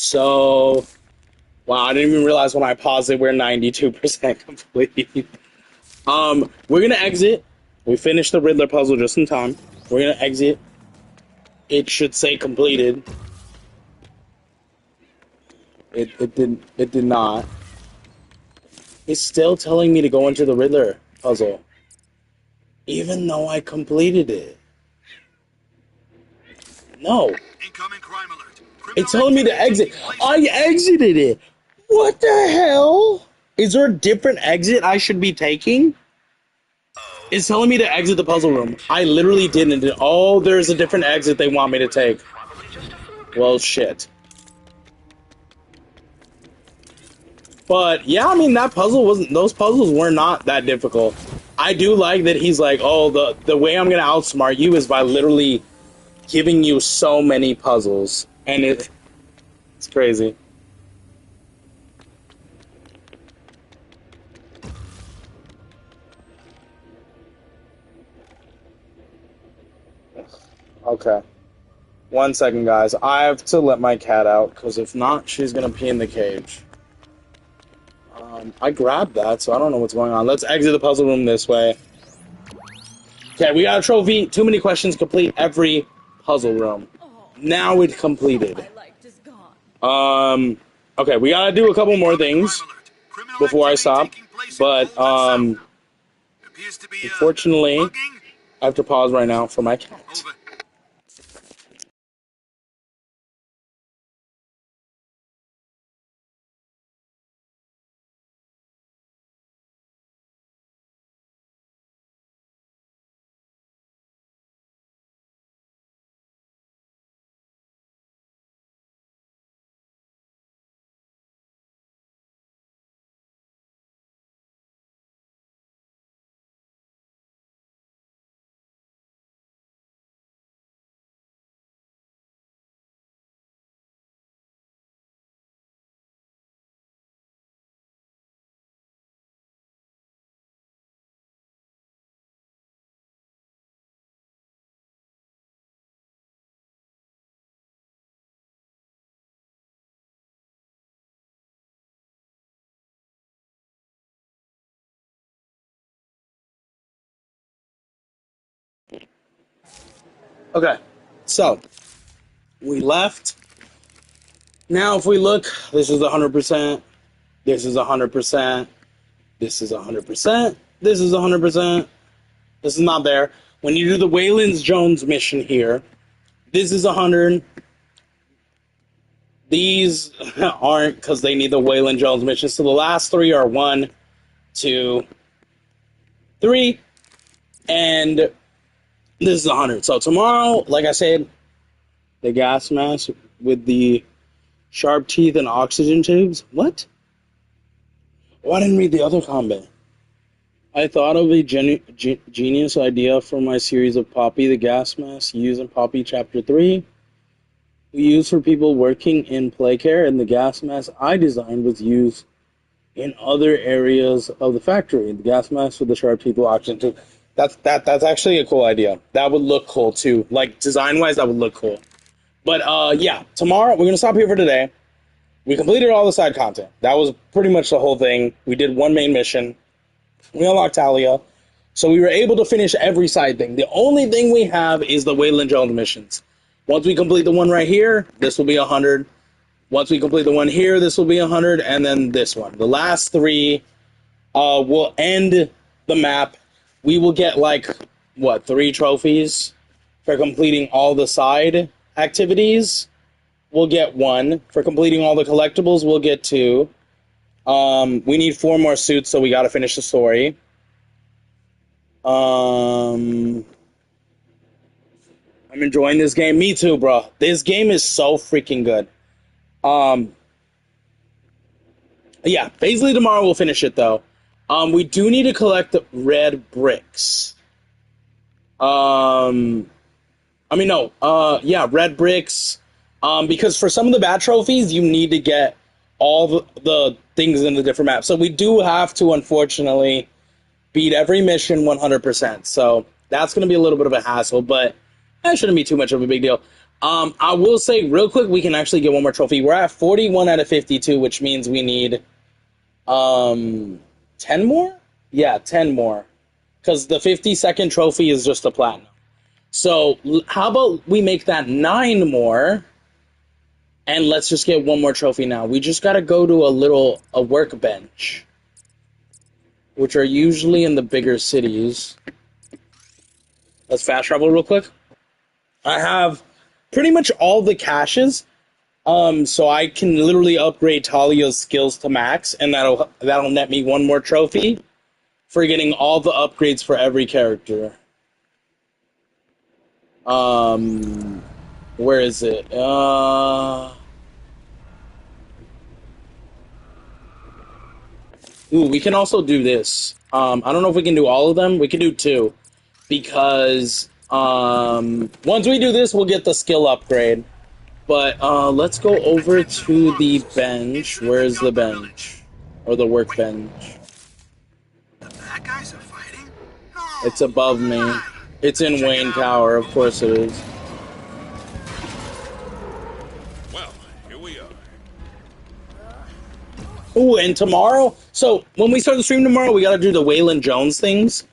So, wow, I didn't even realize when I paused it we're 92% complete. We're gonna exit. We finished the Riddler puzzle just in time. We're gonna exit. It should say completed. It did not. It's still telling me to go into the Riddler puzzle, even though I completed it. No. Incoming crime alert. It's telling me to exit. I exited it. What the hell? Is there a different exit I should be taking? It's telling me to exit the puzzle room. I literally didn't. Oh, there's a different exit they want me to take. Well, shit. But, yeah, I mean, that puzzle wasn't... Those puzzles were not that difficult. I do like that he's like, oh, the way I'm going to outsmart you is by literally giving you so many puzzles. And it's crazy. Okay. 1 second, guys. I have to let my cat out, because if not, she's going to pee in the cage. I grabbed that, so I don't know what's going on. Let's exit the puzzle room this way. Okay, we got a trophy. Too many questions. Complete every puzzle room. Now it's completed. Okay, we gotta do a couple more things before I stop. But, unfortunately, I have to pause right now for my cat. Okay, so we left. Now, if we look, this is 100%. This is 100%. This is 100%. This is 100%. This is not there. When you do the Waylon Jones mission here, this is 100. These aren't because they need the Waylon Jones mission. So the last three are 1, 2, 3, and this is 100. So tomorrow, like I said, the gas mask with the sharp teeth and oxygen tubes. What? Oh, I didn't read the other comment. I thought of a genius idea for my series of Poppy the gas mask used in Poppy Chapter 3. We used for people working in Playcare, and the gas mask I designed was used in other areas of the factory. The gas mask with the sharp teeth and oxygen tube. That's actually a cool idea. That would look cool too. Like design-wise, that would look cool. But yeah, tomorrow we're gonna stop here for today. We completed all the side content. That was pretty much the whole thing. We did one main mission. We unlocked Talia. So we were able to finish every side thing. The only thing we have is the Waylon Jones missions. Once we complete the one right here, this will be 100. Once we complete the one here, this will be 100, and then this one. The last three will end the map. We will get, like, what, 3 trophies for completing all the side activities. We'll get 1. For completing all the collectibles, we'll get 2. We need 4 more suits, so we gotta finish the story. I'm enjoying this game. Me too, bro. This game is so freaking good. Yeah, basically tomorrow we'll finish it, though. We do need to collect the red bricks. Red bricks. Because for some of the bad trophies, you need to get all the things in the different maps. So we do have to, unfortunately, beat every mission 100%. So that's going to be a little bit of a hassle, but that shouldn't be too much of a big deal. I will say real quick, we can actually get one more trophy. We're at 41 out of 52, which means we need 10 more? Yeah, 10 more. Because the 52nd trophy is just a platinum. So how about we make that 9 more, and let's just get one more trophy now. We just got to go to a workbench, which are usually in the bigger cities. Let's fast travel real quick. I have pretty much all the caches, so I can literally upgrade Talia's skills to max, and that'll net me one more trophy for getting all the upgrades for every character. Where is it? Ooh, we can also do this. I don't know if we can do all of them. We can do 2. Because, once we do this, we'll get the skill upgrade. But, let's go over to the bench. Where's the bench? Or the workbench? The bad guys are fighting? It's above me. It's in Wayne Tower, of course it is. Well, here we are. Ooh, and tomorrow, so when we start the stream tomorrow, we gotta do the Waylon Jones things.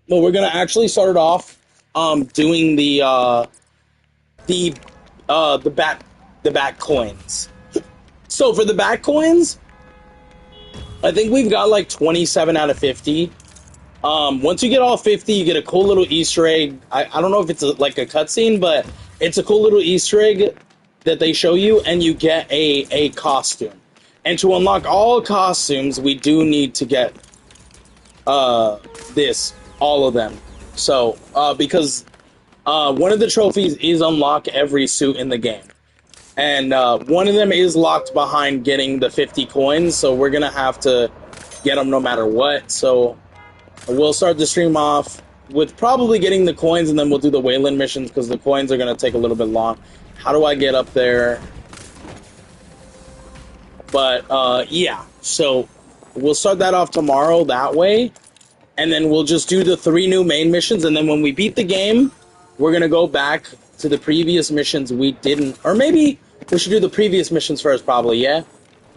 Well, we're gonna actually start it off, doing the bat coins. So for the bat coins, I think we've got like 27 out of 50. Once you get all 50, you get a cool little Easter egg. I don't know if it's like a cutscene, but it's a cool little Easter egg that they show you, and you get a costume. And to unlock all costumes, we do need to get all of them. So, because one of the trophies is unlock every suit in the game. And one of them is locked behind getting the 50 coins, so we're going to have to get them no matter what. So we'll start the stream off with probably getting the coins, and then we'll do the Waylon missions, because the coins are going to take a little bit long. How do I get up there? But, yeah. So we'll start that off tomorrow that way. And then we'll just do the 3 new main missions, and then when we beat the game, we're going to go back to the previous missions we didn't... Or maybe we should do the previous missions first, probably, yeah?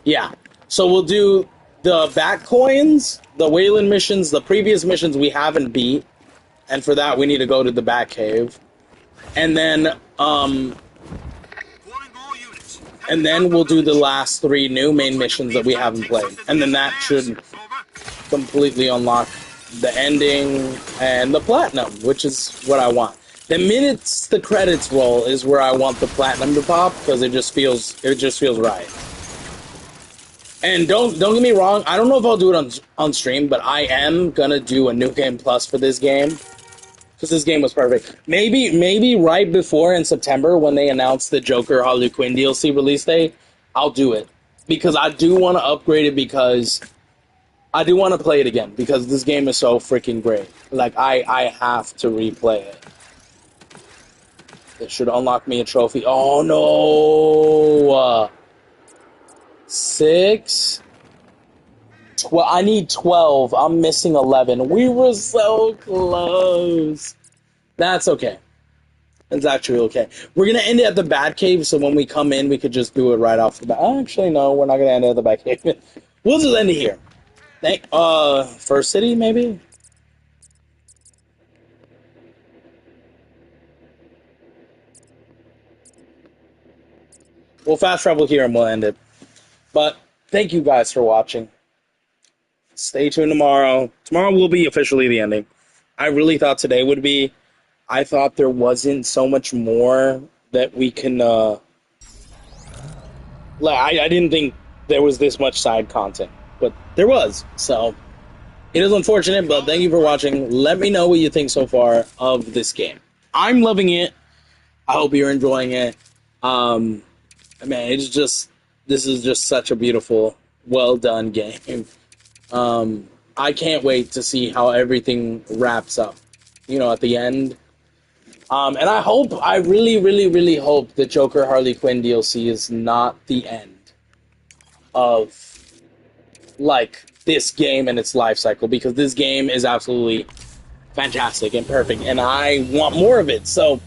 Yeah. So we'll do the bat coins, the Waylon missions, the previous missions we haven't beat, and for that we need to go to the Bat Cave. And then we'll do the last 3 new main missions that we haven't played. And then that should completely unlock the ending and the platinum, which is what I want. The minute the credits roll is where I want the platinum to pop, because it just feels right. And don't get me wrong, I don't know if I'll do it on stream, but I am gonna do a New Game Plus for this game, because this game was perfect. Maybe right before in September when they announce the Joker Harley Quinn DLC release date, I'll do it, because I do want to upgrade it, because I do want to play it again, because this game is so freaking great. Like, I have to replay it. It should unlock me a trophy. Oh, no! 6? 12. I need 12. I'm missing 11. We were so close. That's okay. That's actually okay. We're going to end it at the Batcave, so when we come in, we could just do it right off the bat. Actually, no, we're not going to end it at the Batcave. We'll just end it here. First City, maybe? We'll fast travel here and we'll end it. But thank you guys for watching. Stay tuned tomorrow. Tomorrow will be officially the ending. I really thought today would be. I thought there wasn't so much more that we can... I didn't think there was this much side content. But there was. So it is unfortunate, but thank you for watching. Let me know what you think so far of this game. I'm loving it. I hope you're enjoying it. Man, this is just such a beautiful, well done game. I can't wait to see how everything wraps up, at the end. And I really, really, really hope the Joker Harley Quinn DLC is not the end of, this game and its life cycle, because this game is absolutely fantastic and perfect, and I want more of it. So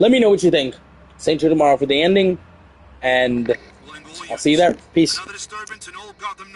Let me know what you think. Stay tuned tomorrow for the ending, and I'll see you there. Peace. Another disturbance in Old Gotham North.